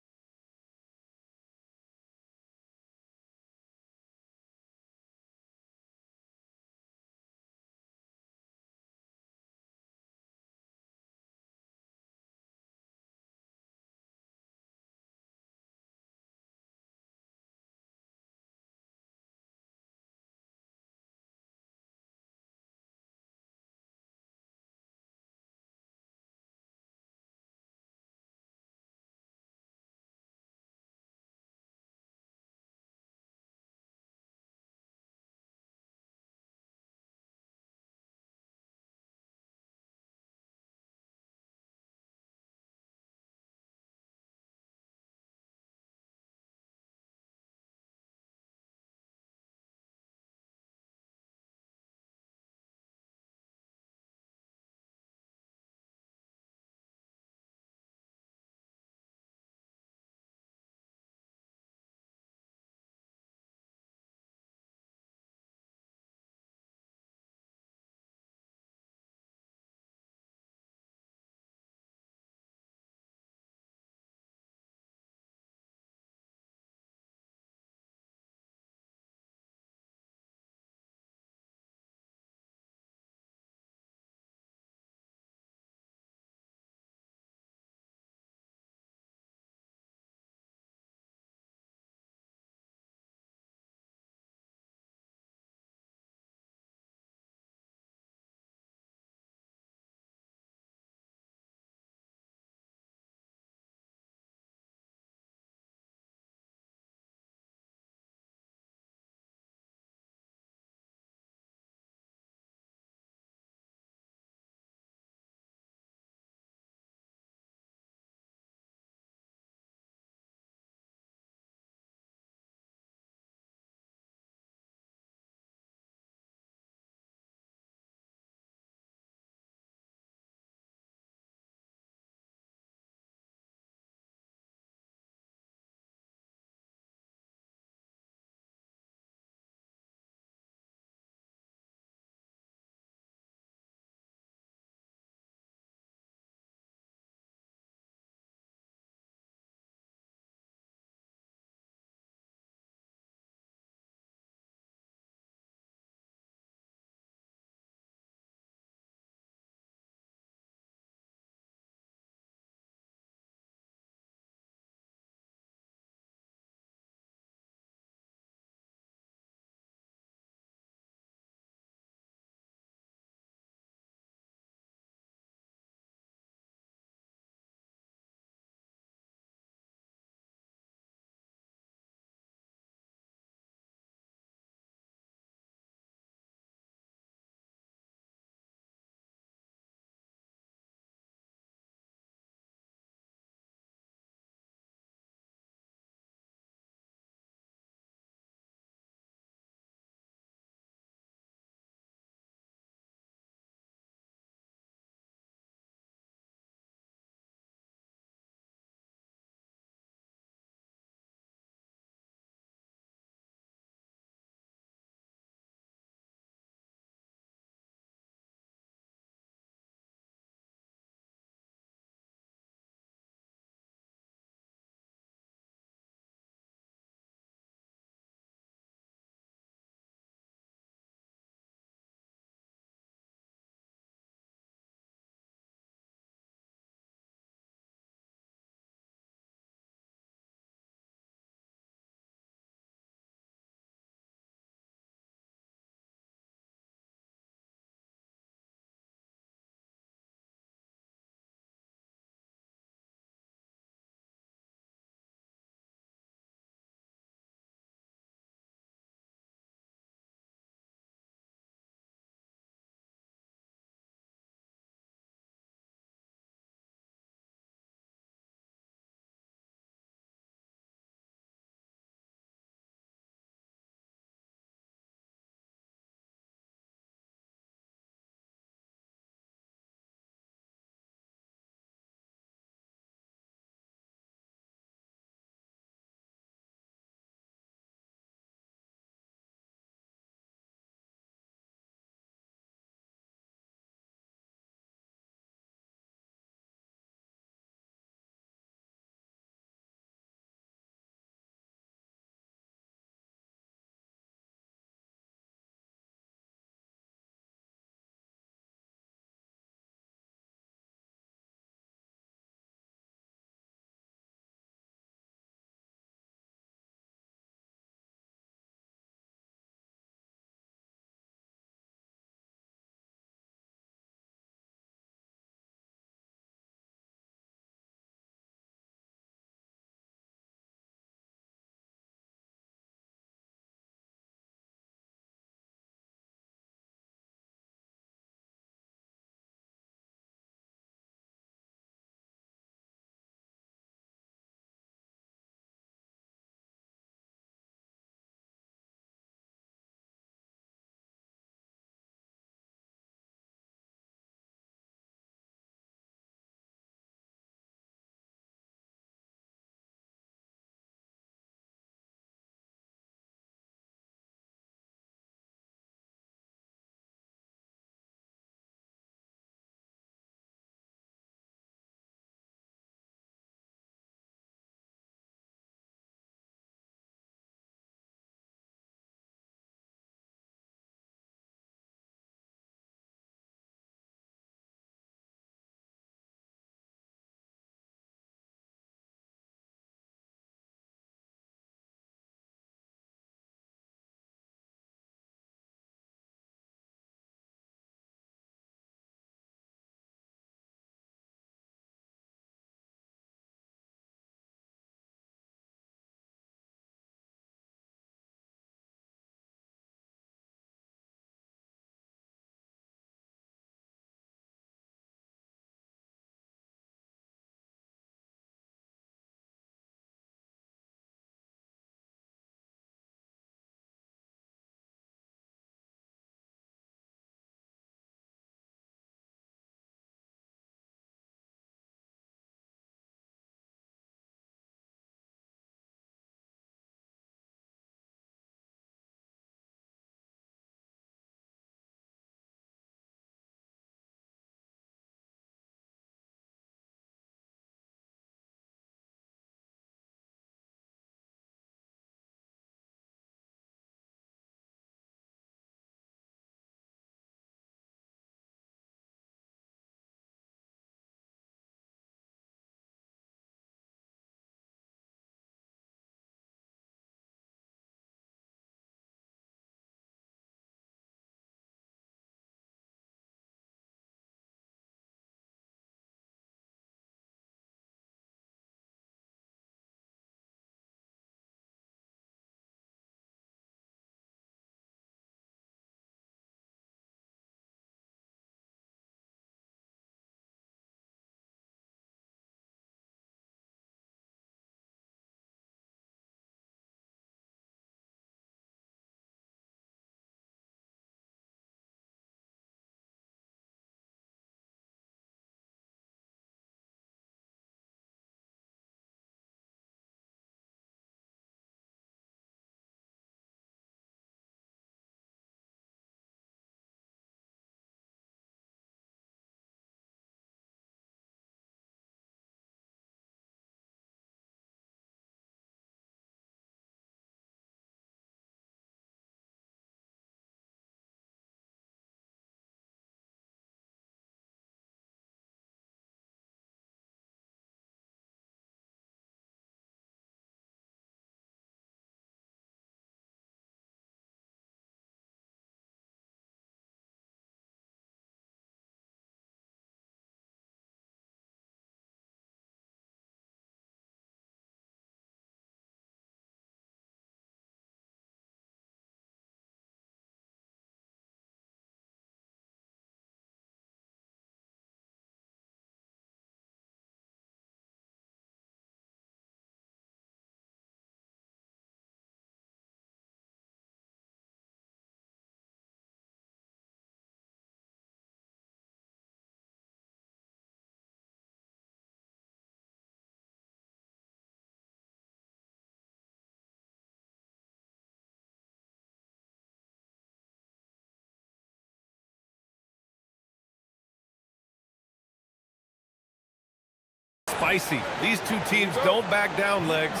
spicy. These two teams don't back down, Legs.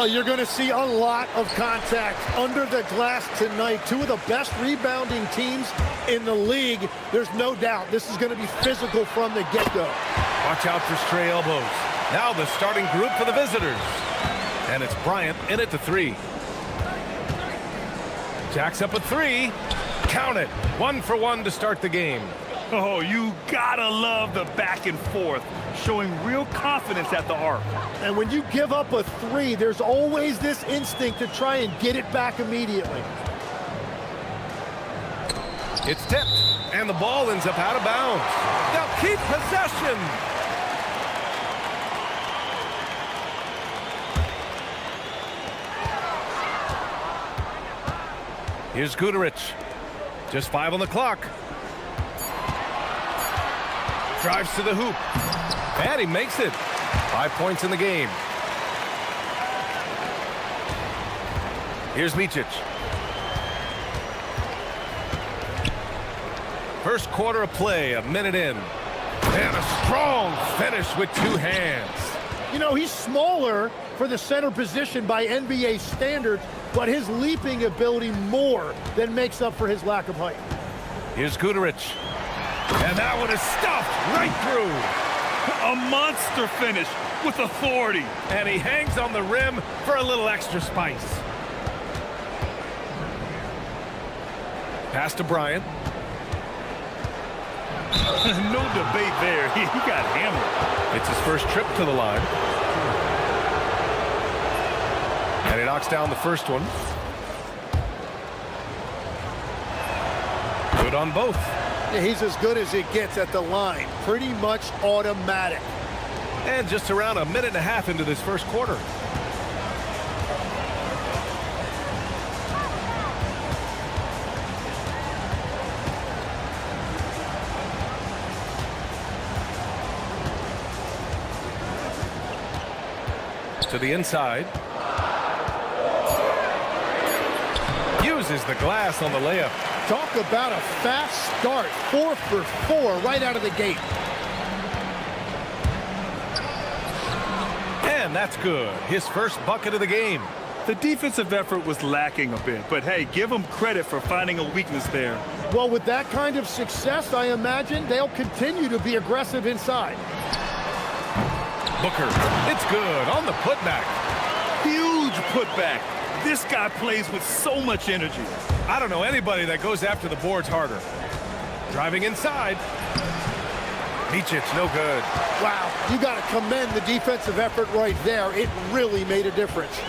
You're going to see a lot of contact under the glass tonight. Two of the best rebounding teams in the league. There's no doubt this is going to be physical from the get-go. Watch out for stray elbows. Now the starting group for the visitors. And it's Bryant in it to three. Jacks up a three. Count it. 1 for 1 to start the game. Oh, you gotta love the back and forth, showing real confidence at the arc. And when you give up a three, there's always this instinct to try and get it back immediately. It's tipped, and the ball ends up out of bounds. They'll keep possession. Here's Guterich. Just 5 on the clock. Drives to the hoop. And he makes it. 5 points in the game. Here's Micic. First quarter of play, a minute in. And a strong finish with 2 hands. You know, he's smaller for the center position by NBA standards, but his leaping ability more than makes up for his lack of height. Here's Guterich. And that one is stuffed right through. A monster finish with authority. And he hangs on the rim for a little extra spice. Pass to Bryant. No debate there. He got hammered. It's his first trip to the line. And he knocks down the first one. Good on both. Yeah, he's as good as it gets at the line. Pretty much automatic. And just around a minute and a half into this first quarter. To the inside. Uses the glass on the layup. Talk about a fast start. 4 for 4 right out of the gate. And that's good. His first bucket of the game. The defensive effort was lacking a bit, but hey, give them credit for finding a weakness there. Well, with that kind of success, I imagine they'll continue to be aggressive inside. Booker, it's good on the putback. Huge putback. This guy plays with so much energy. I don't know anybody that goes after the boards harder. Driving inside. Micic, no good. Wow, you got to commend the defensive effort right there. It really made a difference.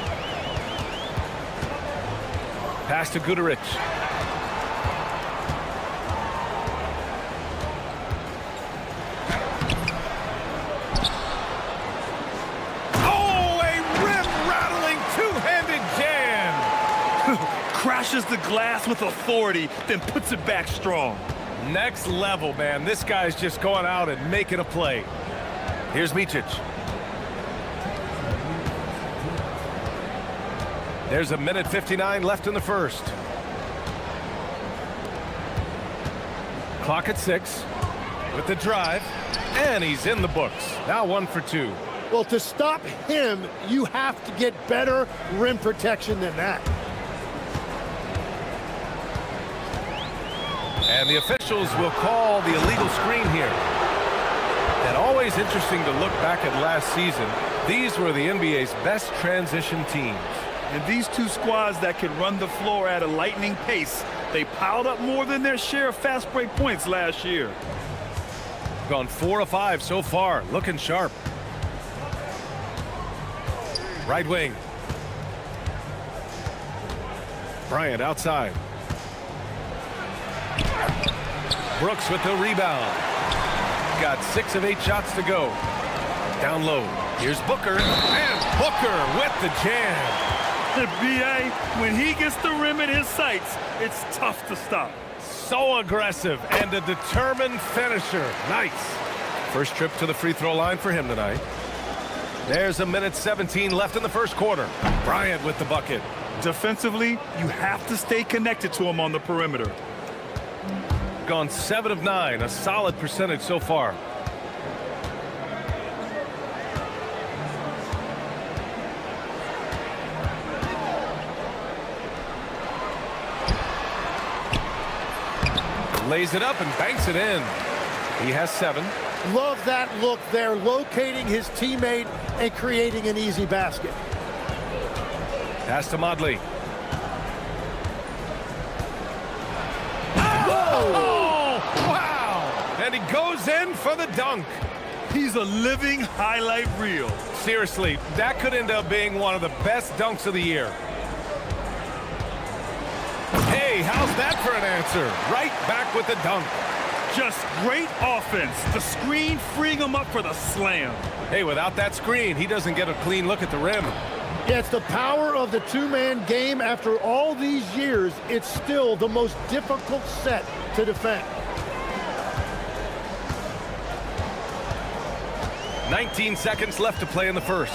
Pass to Guterich. Crashes the glass with authority, then puts it back strong. Next level, man. This guy's just going out and making a play. Here's Micic. There's a minute 59 left in the first. Clock at 6 with the drive, and he's in the books. Now 1 for 2. Well, to stop him, you have to get better rim protection than that. And the officials will call the illegal screen here. And always interesting to look back at last season. These were the NBA's best transition teams. And these two squads that can run the floor at a lightning pace, they piled up more than their share of fast break points last year. Gone 4 of 5 so far, looking sharp. Right wing. Bryant outside. Brooks with the rebound. Got 6 of 8 shots to go. Down low. Here's Booker. And Booker with the jam. The BA, when he gets the rim in his sights, it's tough to stop. So aggressive and a determined finisher. Nice. First trip to the free throw line for him tonight. There's a minute 17 left in the first quarter. Bryant with the bucket. Defensively, you have to stay connected to him on the perimeter. Gone 7 of 9, a solid percentage so far. Lays it up and banks it in. He has 7. Love that look there, locating his teammate and creating an easy basket. Pass to Modley. Oh, Wow! And he goes in for the dunk. he's a living highlight reel. Seriously, that could end up being one of the best dunks of the year. Hey, how's that for an answer? Right back with the dunk. Just great offense. The screen freeing him up for the slam. Hey, without that screen, he doesn't get a clean look at the rim. Yeah, it's the power of the two-man game. After all these years, it's still the most difficult set to defend. 19 seconds left to play in the first.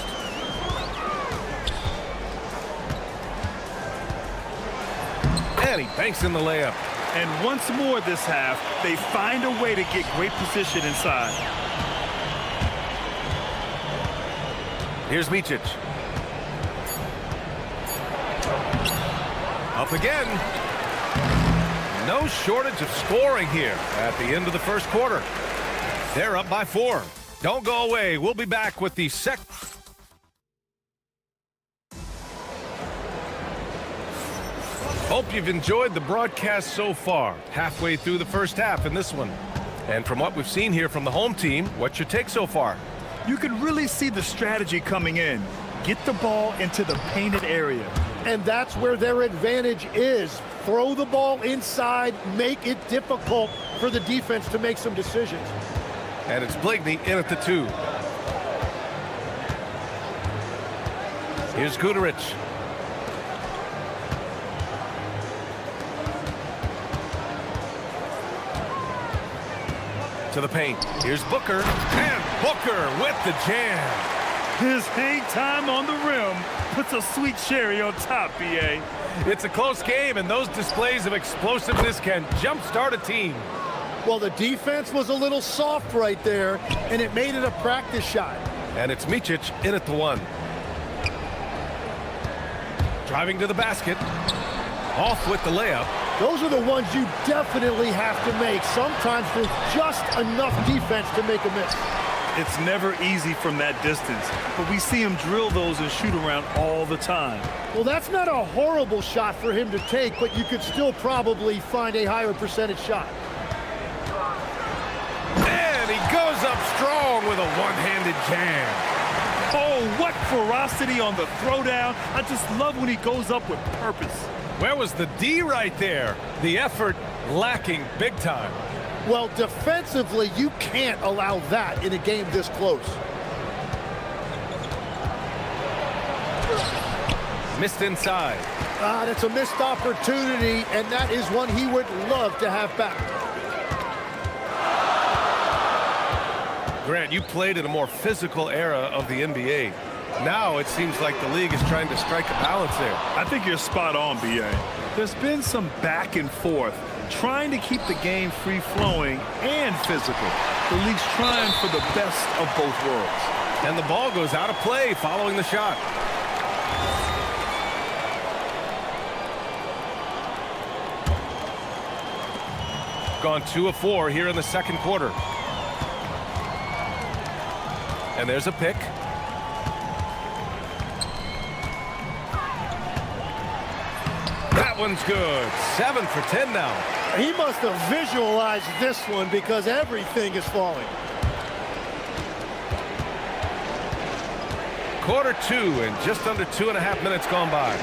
And he banks in the layup. And once more this half, they find a way to get great position inside. Here's Micic. Up again. No shortage of scoring here at the end of the first quarter. They're up by 4. Don't go away. We'll be back with the second. Hope you've enjoyed the broadcast so far. Halfway through the first half in this one. And from what we've seen here from the home team, what's your take so far? You can really see the strategy coming in. Get the ball into the painted area. And that's where their advantage is. Throw the ball inside, make it difficult for the defense to make some decisions. And it's Blakeney in at the 2. Here's Guterich. To the paint. Here's Booker. And Booker with the jam. His hang time on the rim puts a sweet cherry on top, B.A. It's a close game, and those displays of explosiveness can jumpstart a team. Well, the defense was a little soft right there, and it made it a practice shot. And it's Micic in at the 1. Driving to the basket. Off with the layup. Those are the ones you definitely have to make. Sometimes there's just enough defense to make a miss. It's never easy from that distance, but we see him drill those and shoot around all the time. Well, that's not a horrible shot for him to take, but you could still probably find a higher percentage shot. And he goes up strong with a one-handed jam. Oh, what ferocity on the throwdown. I just love when he goes up with purpose. Where was the D right there? The effort lacking big time. Well, defensively, you can't allow that in a game this close. Missed inside. That's a missed opportunity, and that is one he would love to have back. Grant, you played in a more physical era of the NBA. Now it seems like the league is trying to strike a balance there. I think you're spot on, B.A. There's been some back and forth, trying to keep the game free-flowing and physical. The league's trying for the best of both worlds. And the ball goes out of play following the shot. Gone 2 of 4 here in the second quarter. And there's a pick. That one's good. 7 for 10 now. He must have visualized this one because everything is falling. Quarter 2 and just under 2.5 minutes gone by.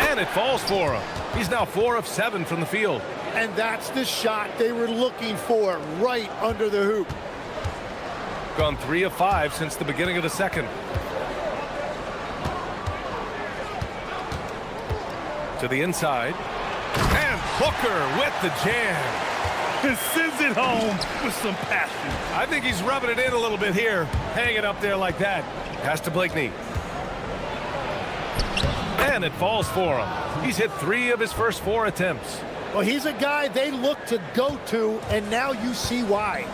And it falls for him. He's now 4 of 7 from the field. And that's the shot they were looking for, right under the hoop. Gone 3 of 5 since the beginning of the second. To the inside. And Booker with the jam. And sends it home with some passion. I think he's rubbing it in a little bit here. Hang it up there like that. Pass to Blakeney. And it falls for him. He's hit 3 of his first 4 attempts. Well, he's a guy they look to go to, and now you see why.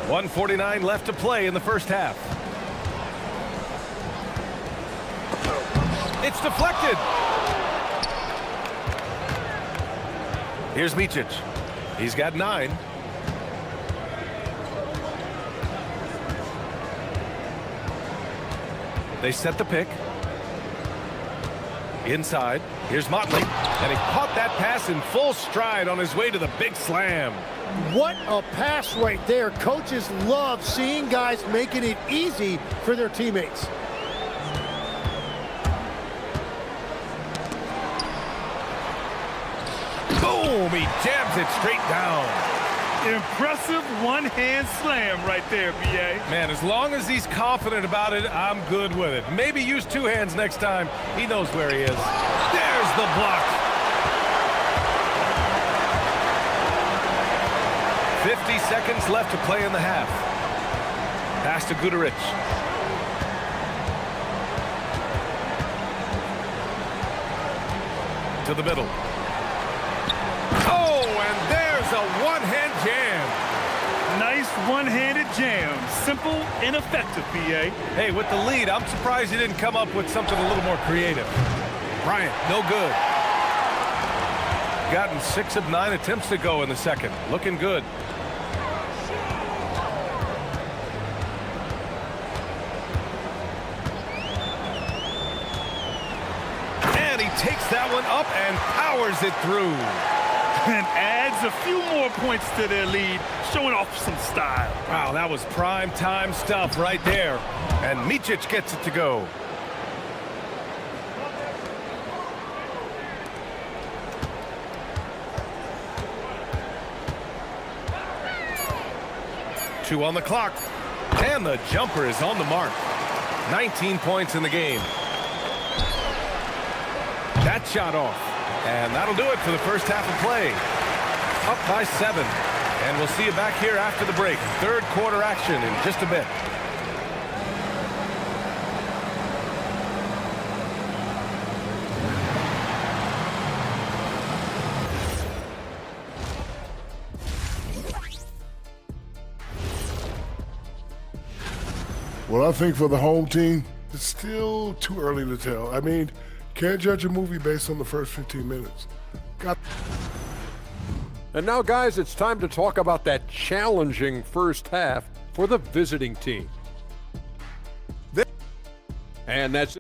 1:49 left to play in the first half. It's deflected. Here's Micic. He's got 9. They set the pick. Inside. Here's Motley. And he caught that pass in full stride on his way to the big slam. What a pass right there. Coaches love seeing guys making it easy for their teammates. Boom! He jams it straight down. Impressive one-hand slam right there, B.A. Man, as long as he's confident about it, I'm good with it. Maybe use 2 hands next time. He knows where he is. There's the block. 50 seconds left to play in the half. Pass to Guduric. To the middle. Oh, and there's a one-hand jam. Nice one-handed jam. Simple and effective, B.A. Hey, with the lead, I'm surprised he didn't come up with something a little more creative. Bryant, no good. Gotten 6 of 9 attempts to go in the second. Looking good. And he takes that one up and powers it through. And adds a few more points to their lead, showing off some style. Wow, that was prime time stuff right there. And Micic gets it to go. Two on the clock. And the jumper is on the mark. 19 points in the game. That shot off. And that'll do it for the first half of play. Up by 7. And we'll see you back here after the break. Third quarter action in just a bit. Well, I think for the home team, it's still too early to tell. I mean, can't judge a movie based on the first 15 minutes. And now, guys, it's time to talk about that challenging first half for the visiting team. And that's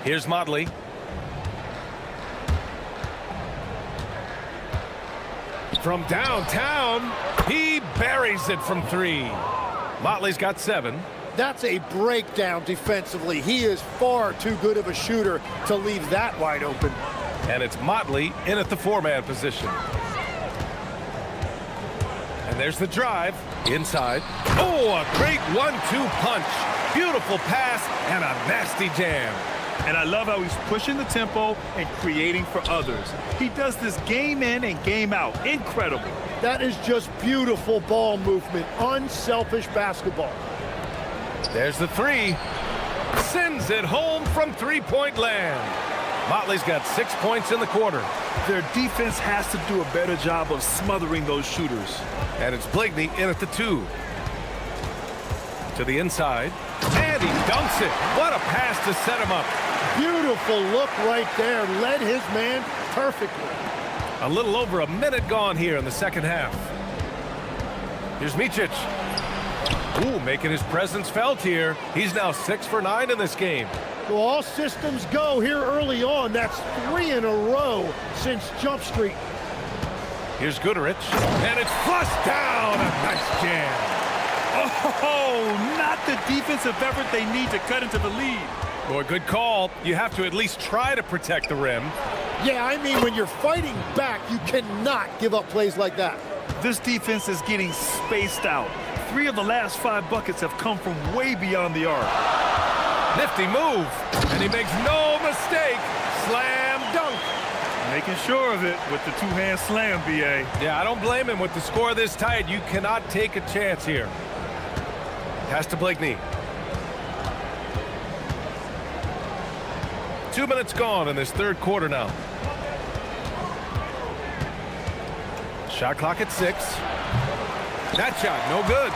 Here's Motley. From downtown, he buries it from 3. Motley's got 7. That's a breakdown defensively. He is far too good of a shooter to leave that wide open. And it's Motley in at the 4-man position. And there's the drive. Inside. Oh, a great 1-2 punch. Beautiful pass and a nasty jam. And I love how he's pushing the tempo and creating for others. He does this game in and game out. Incredible. That is just beautiful ball movement. Unselfish basketball. There's the 3. Sends it home from 3-point land. Motley's got 6 points in the quarter. Their defense has to do a better job of smothering those shooters. And it's Blakeney in at the 2. To the inside. And he dunks it. What a pass to set him up. Beautiful look right there. Led his man perfectly. A little over a minute gone here in the second half. Here's Micic. Ooh, making his presence felt here. He's now 6 for 9 in this game. Well, all systems go here early on. That's 3 in a row since Jump Street. Here's Guterich, and it's flushed down. A nice jam. Oh, not the defensive effort they need to cut into the lead. Boy, good call. You have to at least try to protect the rim. Yeah, I mean, when you're fighting back, you cannot give up plays like that. This defense is getting spaced out. 3 of the last 5 buckets have come from way beyond the arc. Nifty move, and he makes no mistake. Slam dunk. Making sure of it with the two-hand slam, B.A. Yeah, I don't blame him. With the score this tight, you cannot take a chance here. Pass to Blakeney. 2 minutes gone in this third quarter now. Shot clock at 6. That shot, no good.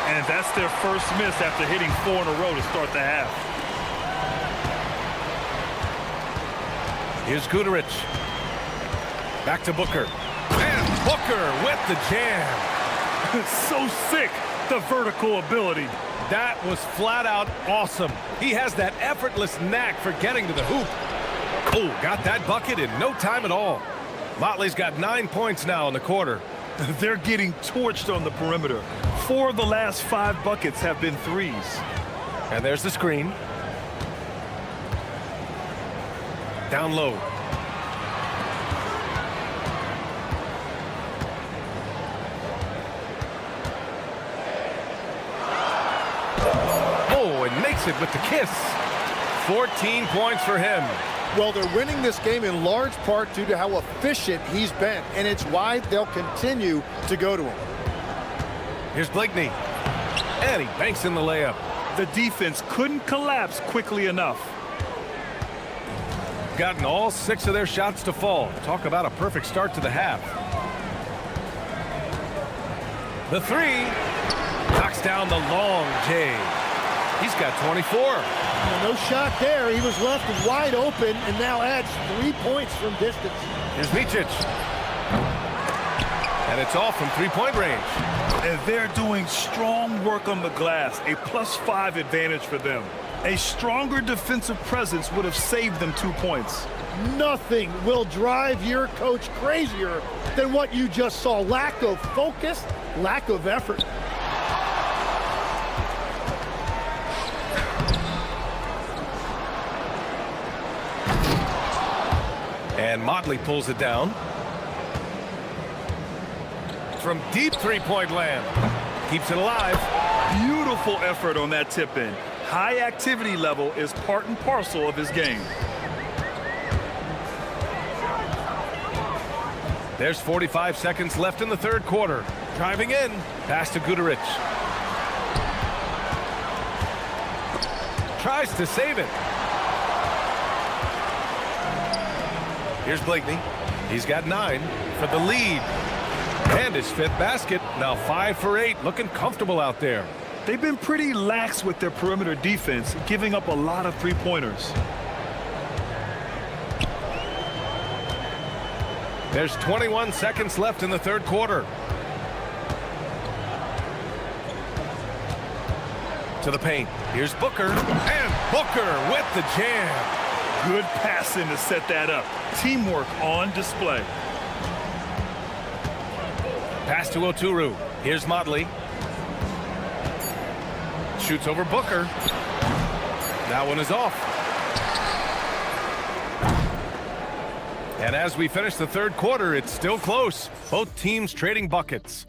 And that's their first miss after hitting 4 in a row to start the half. Here's Guterich. Back to Booker. And Booker with the jam. So sick, the vertical ability. That was flat out awesome. He has that effortless knack for getting to the hoop. Oh, got that bucket in no time at all. Motley's got 9 points now in the quarter. They're getting torched on the perimeter. 4 of the last 5 buckets have been threes. And there's the screen. Down low. Oh, and makes it with the kiss. 14 points for him. Well, they're winning this game in large part due to how efficient he's been, and it's why they'll continue to go to him. Here's Blakeney. And he banks in the layup. The defense couldn't collapse quickly enough. Gotten all 6 of their shots to fall. Talk about a perfect start to the half. The 3 knocks down the long J. He's got 24. Well, no shot there. He was left wide open and now adds 3 points from distance. Here's Micic. And it's off from 3-point range. And they're doing strong work on the glass. A +5 advantage for them. A stronger defensive presence would have saved them 2 points. Nothing will drive your coach crazier than what you just saw. Lack of focus, lack of effort. And Motley pulls it down. From deep 3-point land. Keeps it alive. Beautiful effort on that tip-in. High activity level is part and parcel of his game. There's 45 seconds left in the third quarter. Driving in. Pass to Guterich. Tries to save it. Here's Blakeney. He's got 9 for the lead. And his 5th basket. Now 5 for 8. Looking comfortable out there. They've been pretty lax with their perimeter defense, giving up a lot of 3-pointers. There's 21 seconds left in the third quarter. To the paint. Here's Booker. And Booker with the jam. Good passing to set that up. Teamwork on display. Pass to Oturu. Here's Motley. Shoots over Booker. That one is off. And as we finish the third quarter, it's still close. Both teams trading buckets.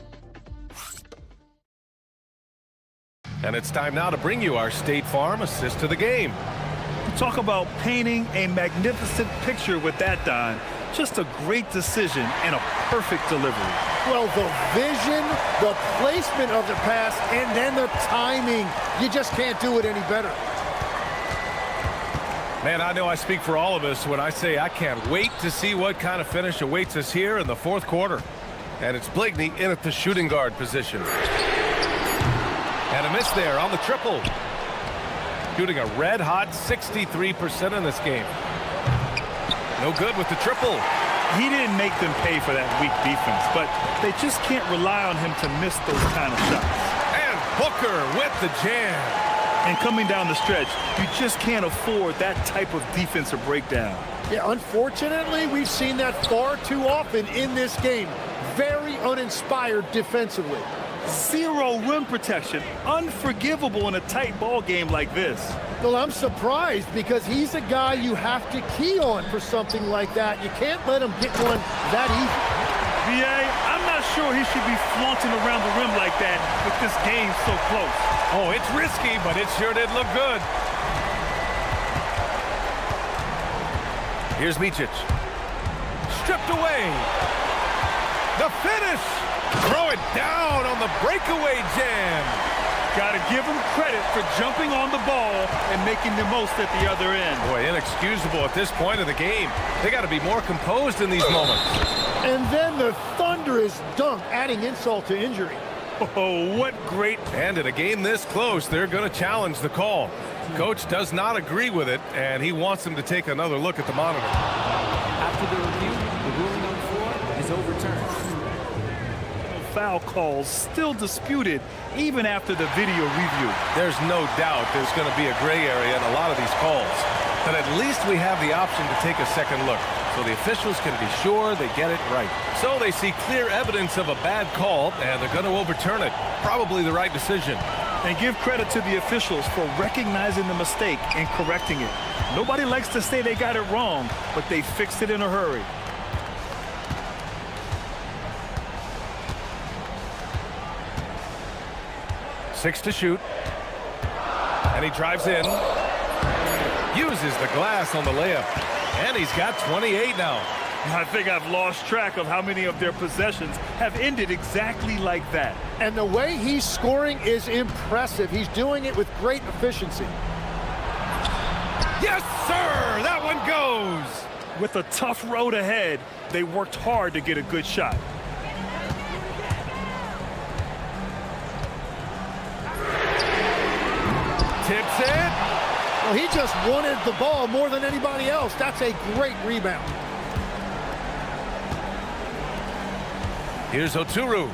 And it's time now to bring you our State Farm assist to the game. Talk about painting a magnificent picture with that, Don. Just a great decision and a perfect delivery. Well, the vision, the placement of the pass, and then the timing. You just can't do it any better. Man, I know I speak for all of us when I say I can't wait to see what kind of finish awaits us here in the fourth quarter. And it's Blakeney in at the shooting guard position. And a miss there on the triple. Shooting a red-hot 63% in this game. No good with the triple. He didn't make them pay for that weak defense, but they just can't rely on him to miss those kind of shots. And Booker with the jam. And coming down the stretch, you just can't afford that type of defensive breakdown. Yeah, unfortunately, we've seen that far too often in this game. Very uninspired defensively. Zero rim protection. Unforgivable in a tight ball game like this. Well, I'm surprised because he's a guy you have to key on for something like that. You can't let him get one that easy. VA, I'm not sure he should be flaunting around the rim like that with this game so close. Oh, it's risky, but it sure did look good. Here's Micic. Stripped away. The finish. Throw it down on the breakaway jam. Got to give him credit for jumping on the ball and making the most at the other end. Boy, inexcusable at this point of the game. They got to be more composed in these moments. And then the thunderous dunk, adding insult to injury. Oh, what great. And in a game this close, they're going to challenge the call. Coach does not agree with it, and he wants them to take another look at the monitor. After the review, the ruling on the floor is overturned. Foul calls still disputed even after the video review. There's no doubt there's going to be a gray area in a lot of these calls. But at least we have the option to take a second look, so the officials can be sure they get it right. So they see clear evidence of a bad call, and they're going to overturn it. Probably the right decision. And give credit to the officials for recognizing the mistake and correcting it. Nobody likes to say they got it wrong, but they fixed it in a hurry. Six to shoot. And he drives in. Uses the glass on the layup. And he's got 28 now. I think I've lost track of how many of their possessions have ended exactly like that. And the way he's scoring is impressive. He's doing it with great efficiency. Yes, sir! That one goes! With a tough road ahead, they worked hard to get a good shot. Tips it. Well, he just wanted the ball more than anybody else. That's a great rebound. Here's Oturu.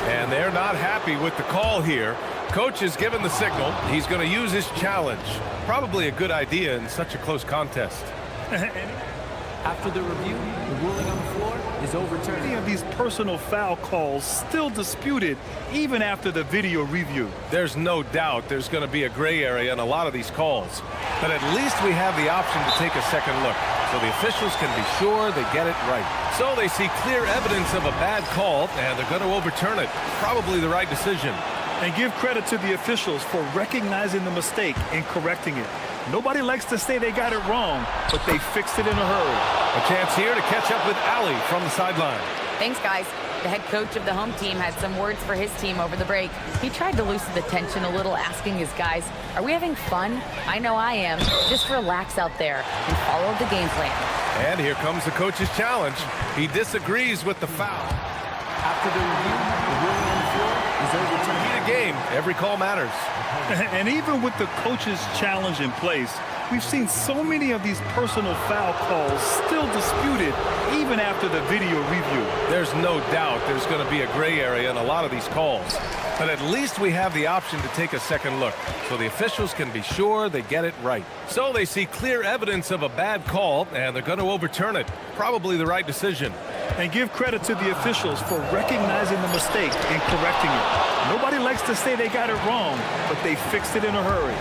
And they're not happy with the call here. Coach is given the signal. He's going to use his challenge. Probably a good idea in such a close contest. After the review, the ruling on the floor is overturned. Many of these personal foul calls still disputed even after the video review. There's no doubt there's going to be a gray area in a lot of these calls. But at least we have the option to take a second look, so the officials can be sure they get it right. So they see clear evidence of a bad call, and they're going to overturn it. Probably the right decision. And give credit to the officials for recognizing the mistake and correcting it. Nobody likes to say they got it wrong, but they fixed it in a hurry. A chance here to catch up with Ali from the sideline. Thanks, guys. The head coach of the home team had some words for his team over the break. He tried to loosen the tension a little, asking his guys, are we having fun? I know I am. Just relax out there and follow the game plan. And here comes the coach's challenge. He disagrees with the foul. After the review, the ruling on the floor is overturned. Need a game. Every call matters. And even with the coach's challenge in place, we've seen so many of these personal foul calls still disputed even after the video review. There's no doubt there's going to be a gray area in a lot of these calls. But at least we have the option to take a second look, so the officials can be sure they get it right. So they see clear evidence of a bad call, and they're going to overturn it. Probably the right decision. And give credit to the officials for recognizing the mistake and correcting it. Nobody likes to say they got it wrong, but they fixed it in a hurry.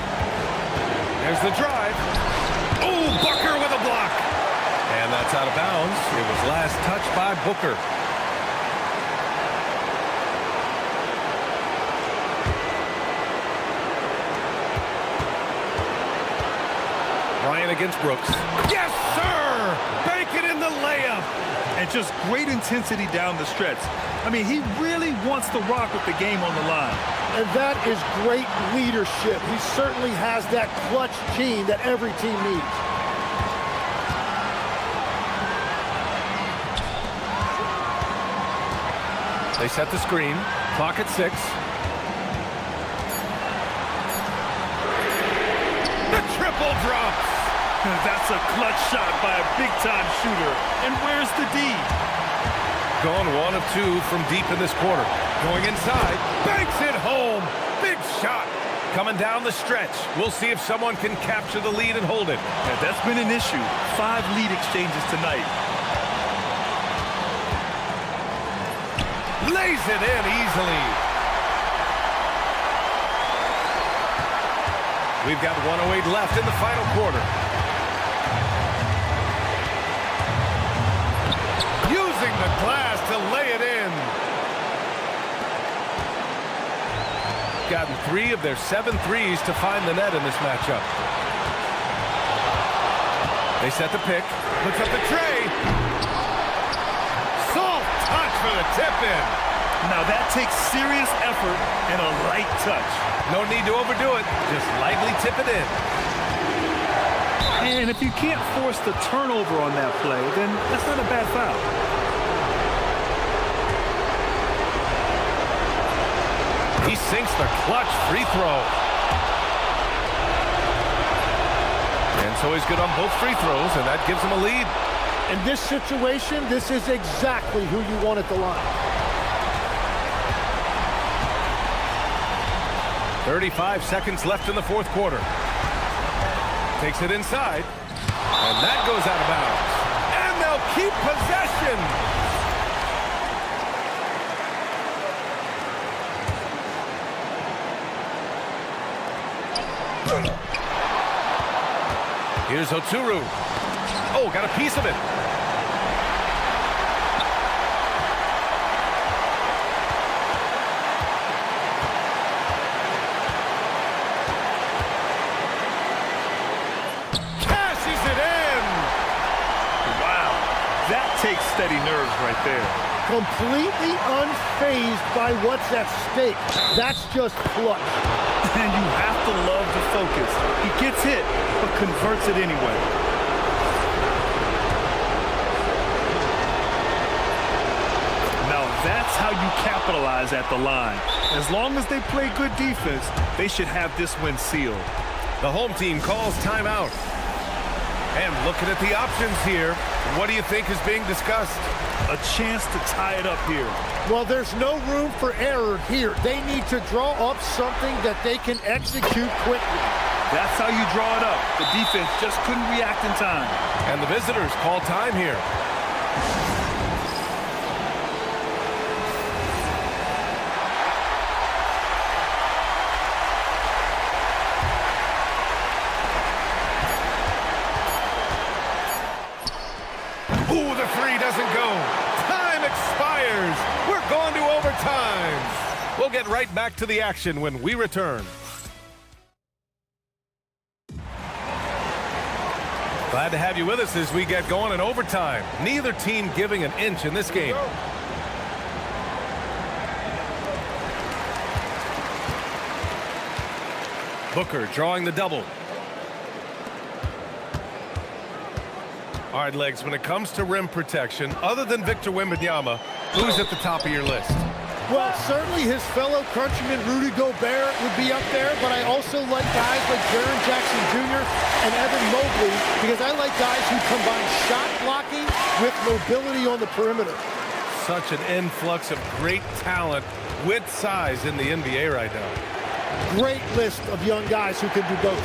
There's the drive. Oh, Booker with a block. And that's out of bounds. It was last touched by Booker. Bryant against Brooks. Yes, sir! Bank it in the layup. And just great intensity down the stretch. I mean, he really wants to rock with the game on the line. And that is great leadership. He certainly has that clutch gene that every team needs. They set the screen. Clock at 6. The triple drops. That's a clutch shot by a big-time shooter. And where's the D? gone 1 of 2 from deep in this quarter. Going inside, banks it home. Big shot. Coming down the stretch. We'll see if someone can capture the lead and hold it. Yeah, that's been an issue. 5 lead exchanges tonight. Lays it in easily. We've got 1:08 left in the final quarter. Using the glass to lay it in. Gotten 3 of their 7 threes to find the net in this matchup. They set the pick. Looks up the tray. Soft touch for the tip-in. Now that takes serious effort and a light touch. No need to overdo it. Just lightly tip it in. And if you can't force the turnover on that play, then that's not a bad foul. He sinks the clutch free throw. And so he's good on both free throws, and that gives him a lead. In this situation, this is exactly who you want at the line. 35 seconds left in the fourth quarter. Takes it inside, and that goes out of bounds. And they'll keep possession. Here's Oturu. Oh, got a piece of it. Cashes it in. Wow, that takes steady nerves right there. Completely unfazed by what's at stake. That's just clutch. And you have to love the focus. He gets hit, but converts it anyway. Now that's how you capitalize at the line. As long as they play good defense, they should have this win sealed. The home team calls timeout. And looking at the options here, what do you think is being discussed? A chance to tie it up here. Well, there's no room for error here. They need to draw up something that they can execute quickly. That's how you draw it up. The defense just couldn't react in time. And the visitors call time here. Ooh, the three doesn't go. Time expires. We're going to overtime. We'll get right back to the action when we return. Glad to have you with us as we get going in overtime. Neither team giving an inch in this game. Booker drawing the double. All right, Legs, when it comes to rim protection, other than Victor Wembanyama, who's at the top of your list? Well, certainly his fellow countryman Rudy Gobert would be up there, but I also like guys like Jaren Jackson Jr. and Evan Mobley because I like guys who combine shot blocking with mobility on the perimeter. Such an influx of great talent with size in the NBA right now. Great list of young guys who can do both.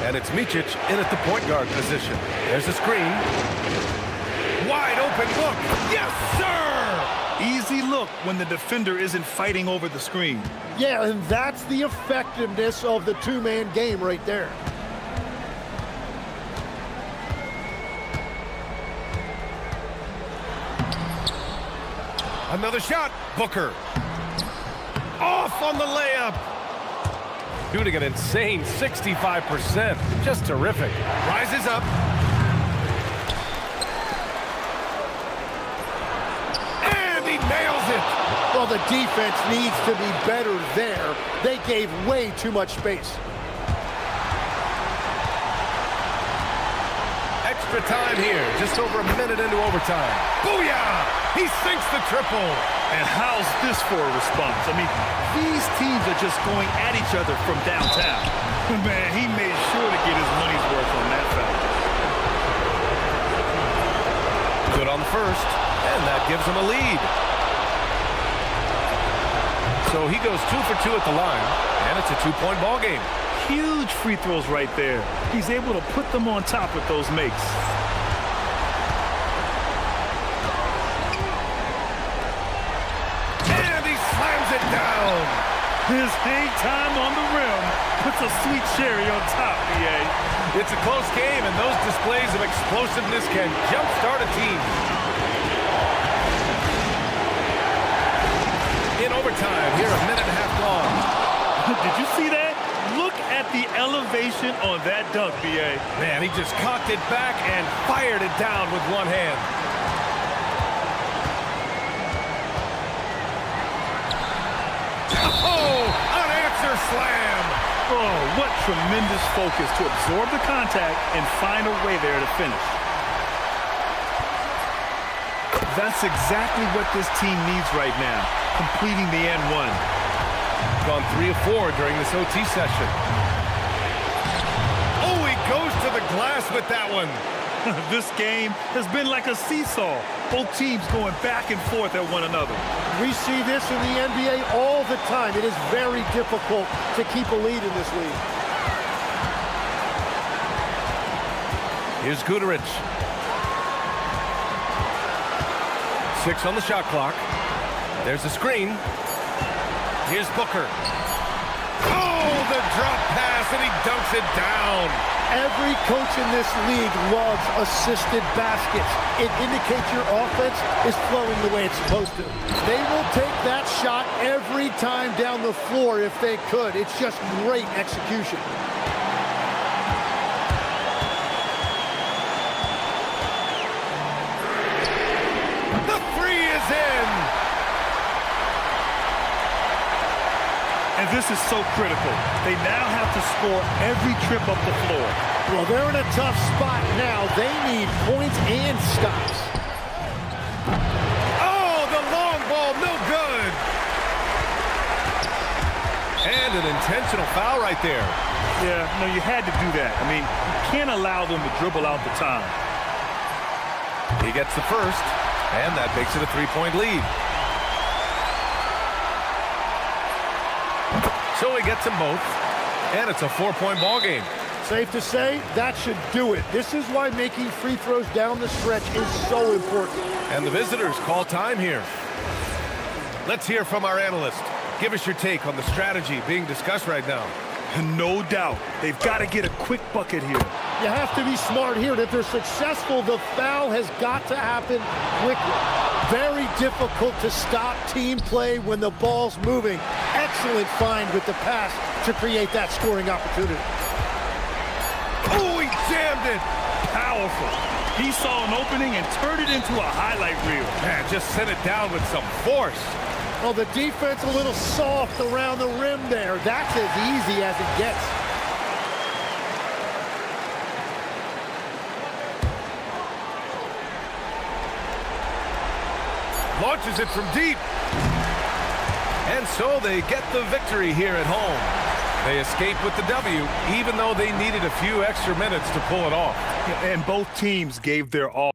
And it's Micic in at the point guard position. There's a screen. Wide open look. Yes, sir! Easy look when the defender isn't fighting over the screen. Yeah, and that's the effectiveness of the two-man game right there. Another shot. Booker. Off on the layup. Shooting an insane 65%. Just terrific. Rises up. And he nails it. Well, the defense needs to be better there. They gave way too much space. Extra time here. Just over a minute into overtime. Booyah! He sinks the triple. And how's this for a response? I mean, these teams are just going at each other from downtown. Man, he made sure to get his money's worth on that foul. Good on the first. And that gives him a lead. So he goes 2 for 2 at the line, and it's a 2-point ball game. Huge free throws right there. He's able to put them on top with those makes. And he slams it down. His hang time on the rim puts a sweet cherry on top, BA. It's a close game, and those displays of explosiveness can jumpstart a team. In overtime, here a minute and a half gone. Did you see that? Look at the elevation on that dunk, BA. Man, he just cocked it back and fired it down with one hand. Oh, unanswered slam. Oh, what tremendous focus to absorb the contact and find a way there to finish. That's exactly what this team needs right now, completing the N1. Gone 3 of 4 during this OT session. Oh, he goes to the glass with that one. This game has been like a seesaw, both teams going back and forth at one another. We see this in the NBA all the time. It is very difficult to keep a lead in this league. Here's Guterich. 6 on the shot clock. There's the screen. Here's Booker. Oh, the drop pass, and he dunks it down. Every coach in this league loves assisted baskets. It indicates your offense is flowing the way it's supposed to. They will take that shot every time down the floor if they could. It's just great execution. The three is in. And this is so critical. They now have to score every trip up the floor. Well, they're in a tough spot now. They need points and stops. Oh, the long ball, no good. And an intentional foul right there. Yeah, no, you had to do that. I mean, you can't allow them to dribble out the time. He gets the first, and that makes it a 3-point lead. So he gets them both, and it's a 4-point ball game. Safe to say, that should do it. This is why making free throws down the stretch is so important. And the visitors call time here. Let's hear from our analyst. Give us your take on the strategy being discussed right now. No doubt. They've got to get a quick bucket here. You have to be smart here. And if they're successful, the foul has got to happen quickly. Very difficult to stop team play when the ball's moving. Excellent find with the pass to create that scoring opportunity. Oh, he jammed it. Powerful. He saw an opening and turned it into a highlight reel. Man, just sent it down with some force. Oh, the defense a little soft around the rim there. That's as easy as it gets. Launches it from deep. And so they get the victory here at home. They escape with the W, even though they needed a few extra minutes to pull it off. And both teams gave their all.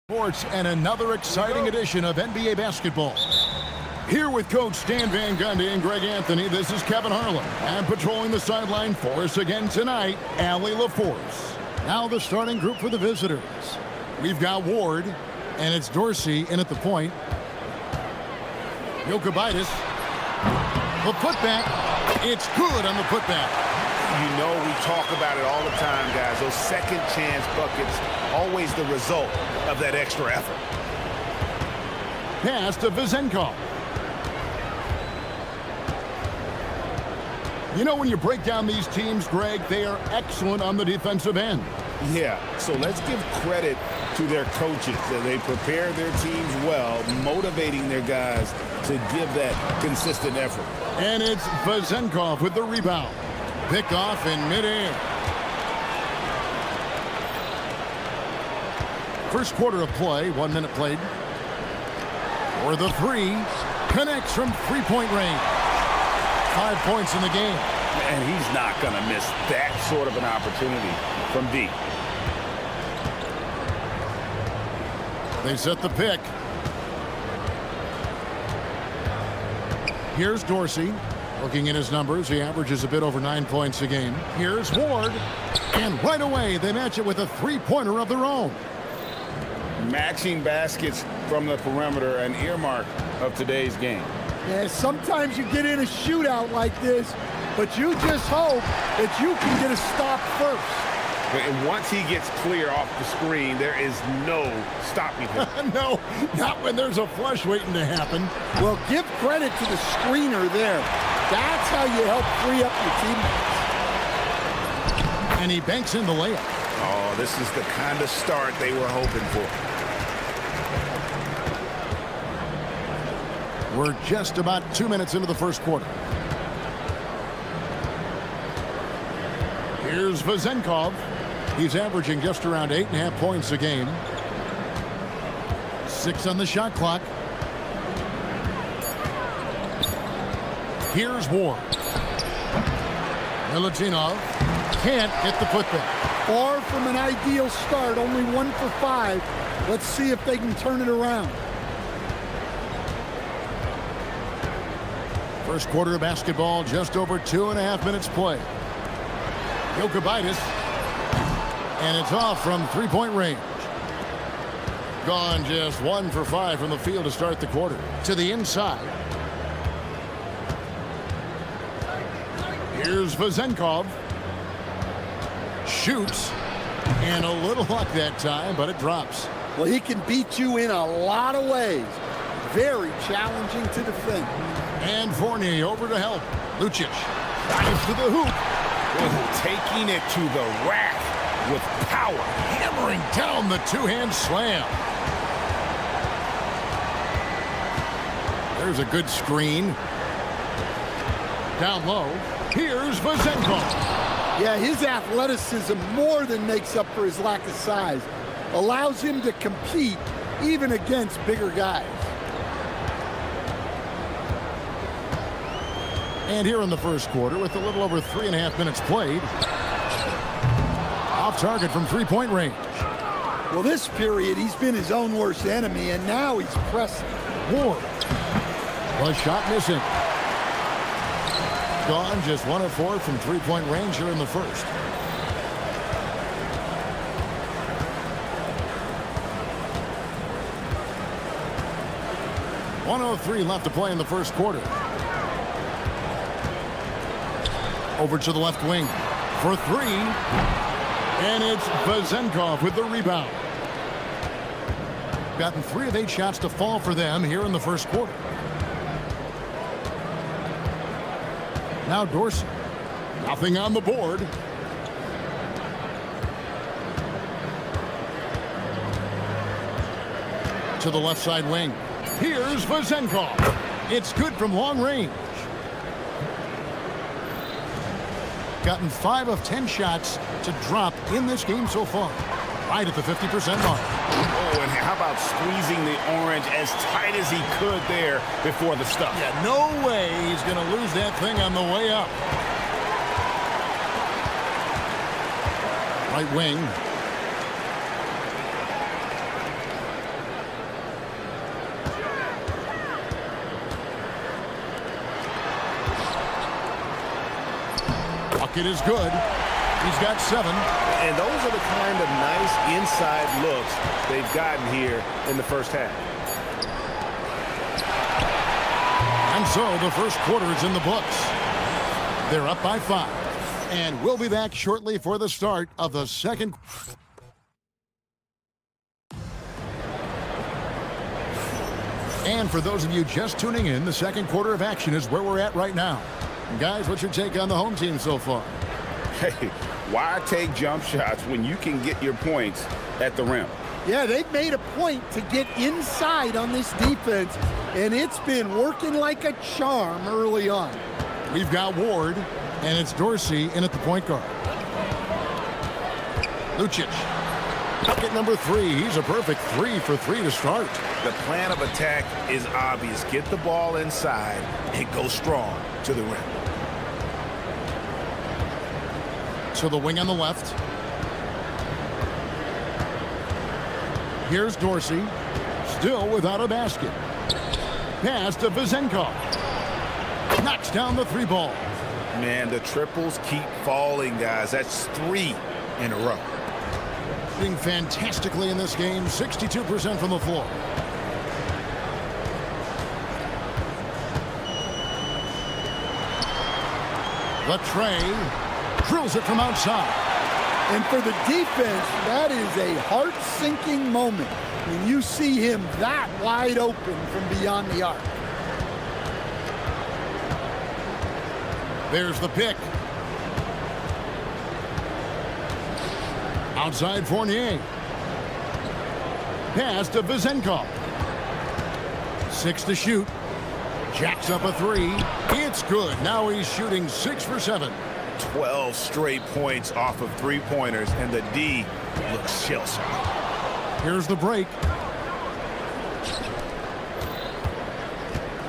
Sports and another exciting edition of NBA basketball. Here with Coach Stan Van Gundy and Greg Anthony, this is Kevin Harlan. And patrolling the sideline for us again tonight, Allie LaForce. Now the starting group for the visitors. We've got Ward, and it's Dorsey in at the point. Jokubaitis. The putback. It's good on the putback. You know we talk about it all the time, guys. Those second chance buckets, always the result of that extra effort. Pass to Vezenkov. You know, when you break down these teams, Greg, they are excellent on the defensive end. Yeah, so let's give credit to their coaches. They prepare their teams well, motivating their guys to give that consistent effort. And it's Vezenkov with the rebound. Pick off in midair. First quarter of play, 1 minute played. For the three, connects from three-point range. 5 points in the game. And he's not going to miss that sort of an opportunity from deep. They set the pick. Here's Dorsey. Looking at his numbers, he averages a bit over 9 points a game. Here's Ward. And right away, they match it with a three-pointer of their own. Matching baskets from the perimeter, an earmark of today's game. Yeah, sometimes you get in a shootout like this, but you just hope that you can get a stop first. And once he gets clear off the screen, there is no stopping him. No, not when there's a flush waiting to happen. Well, give credit to the screener there. That's how you help free up your teammates. And he banks in the layup. Oh, this is the kind of start they were hoping for. We're just about 2 minutes into the first quarter. Here's Vezenkov. He's averaging just around 8.5 points a game. 6 on the shot clock. Here's Ward. Milutinov can't hit the putback. Far from an ideal start, only 1 for 5. Let's see if they can turn it around. First quarter of basketball, just over 2.5 minutes play. Jokubaitis. And it's off from three-point range. Gone just 1 for 5 from the field to start the quarter. To the inside. Here's Vezenkov. Shoots. And a little luck that time, but it drops. Well, he can beat you in a lot of ways. Very challenging to defend. And Fournier over to help. Lucic dives to the hoop. Taking it to the rack with power. Hammering down the two-hand slam. There's a good screen. Down low. Here's Vezenkov. Yeah, his athleticism more than makes up for his lack of size. Allows him to compete even against bigger guys. And here in the first quarter, with a little over 3.5 minutes played, off target from three-point range. Well, this period, he's been his own worst enemy, and now he's pressing. Ward. The shot missing. Gone just 1 of 4 from three-point range here in the first. .103 left to play in the first quarter. Over to the left wing for 3. And it's Vezenkov with the rebound. Gotten 3 of 8 shots to fall for them here in the first quarter. Now Dorsey. Nothing on the board. To the left side wing. Here's Vezenkov. It's good from long range. Gotten 5 of 10 shots to drop in this game so far. Right at the 50% mark. Oh, and how about squeezing the orange as tight as he could there before the stuff? Yeah, no way he's going to lose that thing on the way up. Right wing. bucket is good. He's got 7. And those are the kind of nice inside looks they've gotten here in the first half. And so the first quarter is in the books. They're up by 5. And we'll be back shortly for the start of the second. And for those of you just tuning in, the second quarter of action is where we're at right now. Guys, what's your take on the home team so far? Hey, why take jump shots when you can get your points at the rim? Yeah, they've made a point to get inside on this defense, and it's been working like a charm early on. We've got Ward, and it's Dorsey in at the point guard. Lucic. Bucket number 3. He's a perfect 3 for 3 to start. The plan of attack is obvious. Get the ball inside and go strong to the rim. To the wing on the left. Here's Dorsey, still without a basket. Pass to Vezenkov. Knocks down the 3 ball. Man, the triples keep falling, guys. That's 3 in a row. Doing fantastically in this game, 62% from the floor. Latrey drills it from outside. And for the defense, that is a heart-sinking moment when you see him that wide open from beyond the arc. There's the pick. Outside Fournier. Pass to Vezenkov. 6 to shoot. Jacks up a 3. It's good. Now he's shooting 6 for 7. 12 straight points off of 3-pointers, and the D looks shell-shocked. Here's the break.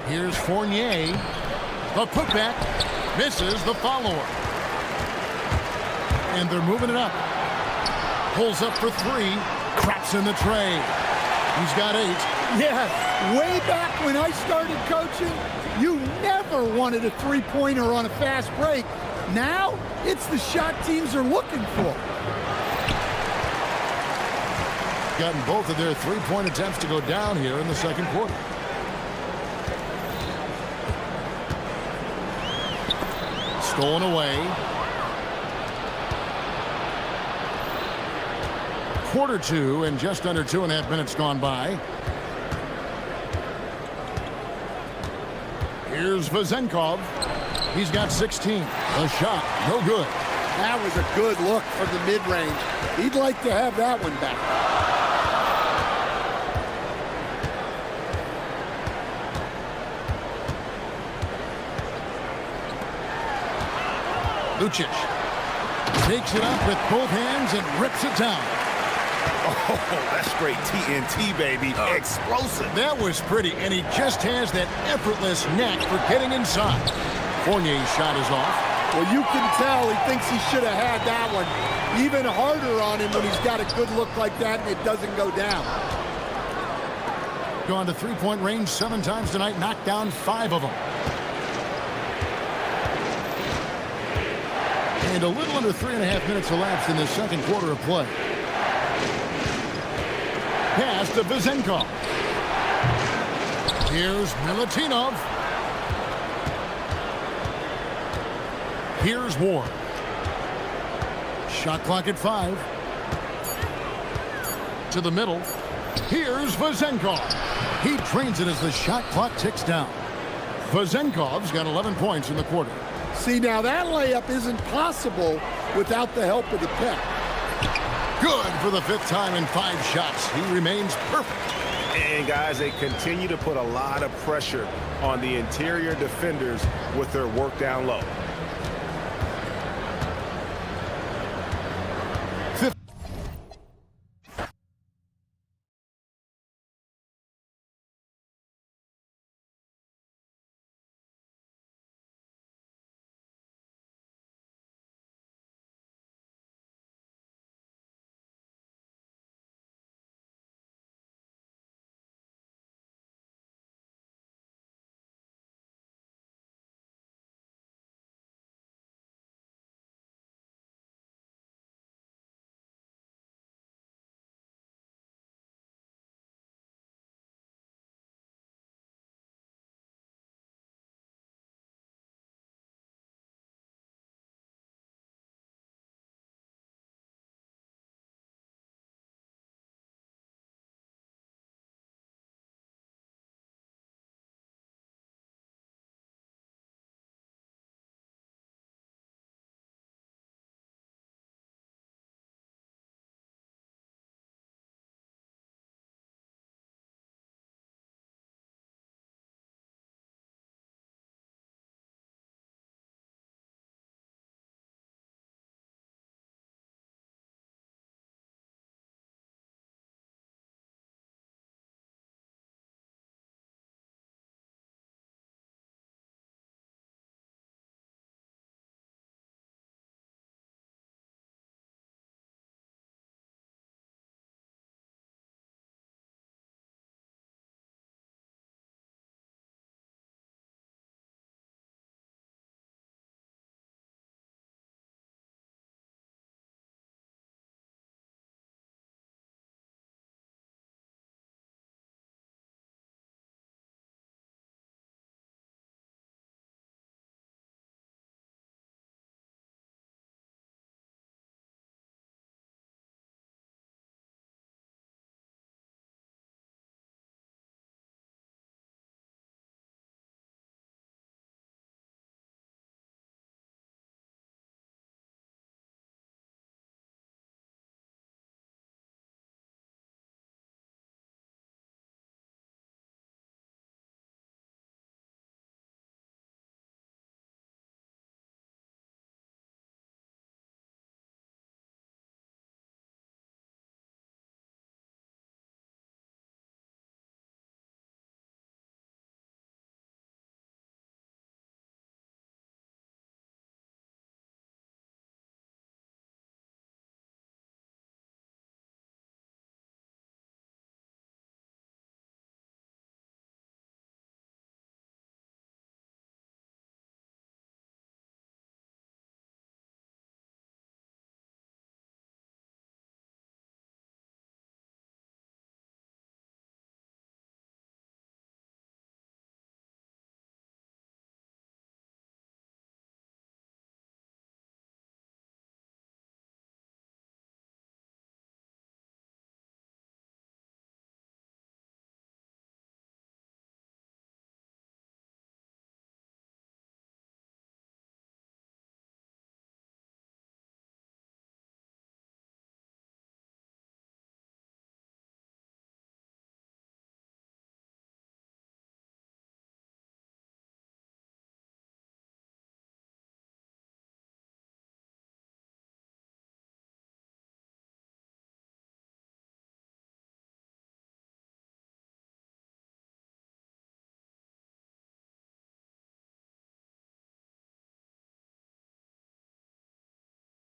Here's Fournier. The putback misses the follower. And they're moving it up. Pulls up for 3. Traps in the tray. He's got 8. Yeah, way back when I started coaching, you never wanted a 3-pointer on a fast break. Now, it's the shot teams are looking for. Gotten both of their 3-point attempts to go down here in the second quarter. Stolen away. Quarter 2 and just under 2.5 minutes gone by. Here's Vezenkov. He's got 16. A shot, no good. That was a good look from the mid-range. He'd like to have that one back. Lucic takes it up with both hands and rips it down. Oh, that's straight TNT, baby. Explosive. That was pretty, and he just has that effortless knack for getting inside. Fournier's shot is off. Well, you can tell he thinks he should have had that one. Even harder on him when he's got a good look like that and it doesn't go down. Gone to 3-point range 7 times tonight, knocked down 5 of them. And a little under 3.5 minutes elapsed in the second quarter of play. Pass to Vezenkov. Here's Milutinov. Here's Ward. Shot clock at 5. To the middle. Here's Vezenkov. He trains it as the shot clock ticks down. Vezenkov's got 11 points in the quarter. See, now that layup isn't possible without the help of the pick. Good for the 5th time in 5 shots. He remains perfect. And guys, they continue to put a lot of pressure on the interior defenders with their work down low.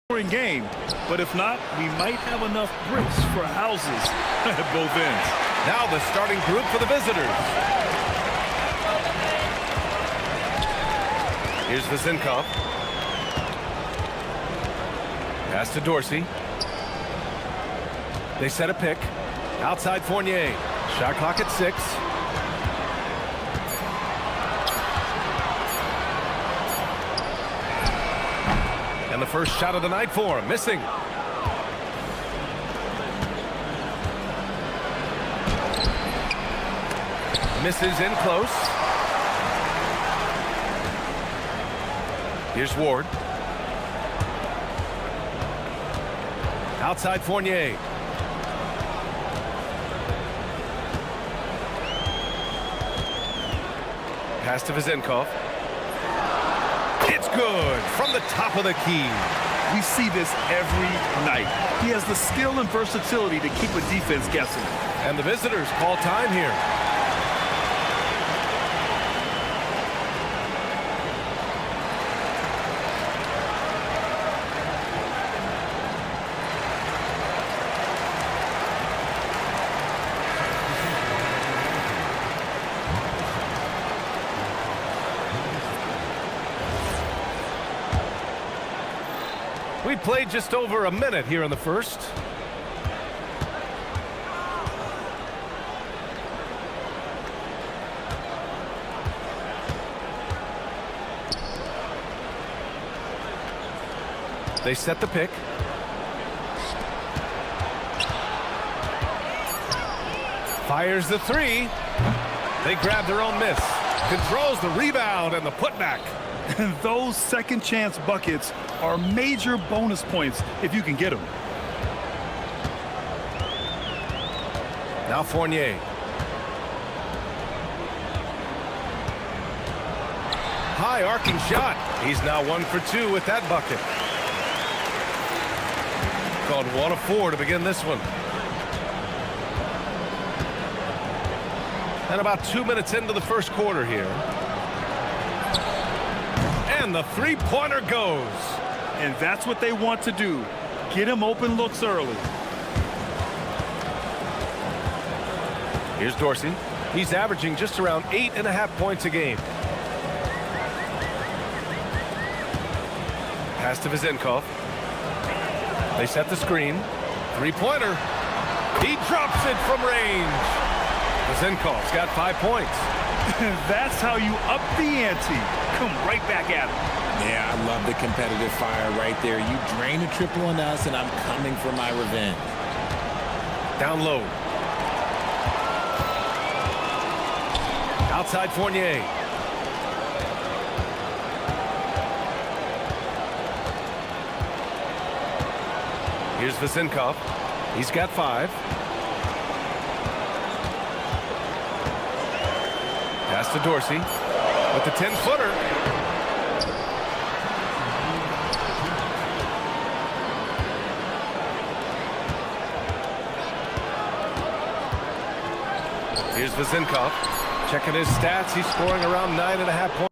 game, but if not, we might have enough bricks for houses at both ends. Now the starting group for the visitors. Here's Vizinkov. Pass to Dorsey. They set a pick. Outside Fournier. Shot clock at 6. And the first shot of the night for him, missing. Misses in close. Here's Ward. Outside Fournier. Pass to Vizinkov. It's good from the top of the key. We see this every night. He has the skill and versatility to keep a defense guessing. And the visitors call time here. We played just over a minute here in the first. They set the pick. Fires the three. They grab their own miss. Controls the rebound and the putback. And those second chance buckets are major bonus points if you can get them. Now Fournier. High arcing shot. He's now 1 for 2 with that bucket. Called 1 of 4 to begin this one. And about 2 minutes into the first quarter here. And the three-pointer goes. And that's what they want to do. Get him open looks early. Here's Dorsey. He's averaging just around 8.5 points a game. Pass to Vizinkov. They set the screen. Three-pointer. He drops it from range. Vizinkov's got 5 points. That's how you up the ante. Come right back at him. Yeah, I love the competitive fire right there. You drain a triple on us, and I'm coming for my revenge. Down low. Outside Fournier. Here's Vizinkov. He's got 5. Pass to Dorsey with the 10-footer. Here's Vizinkov. Checking his stats. He's scoring around 9.5 points.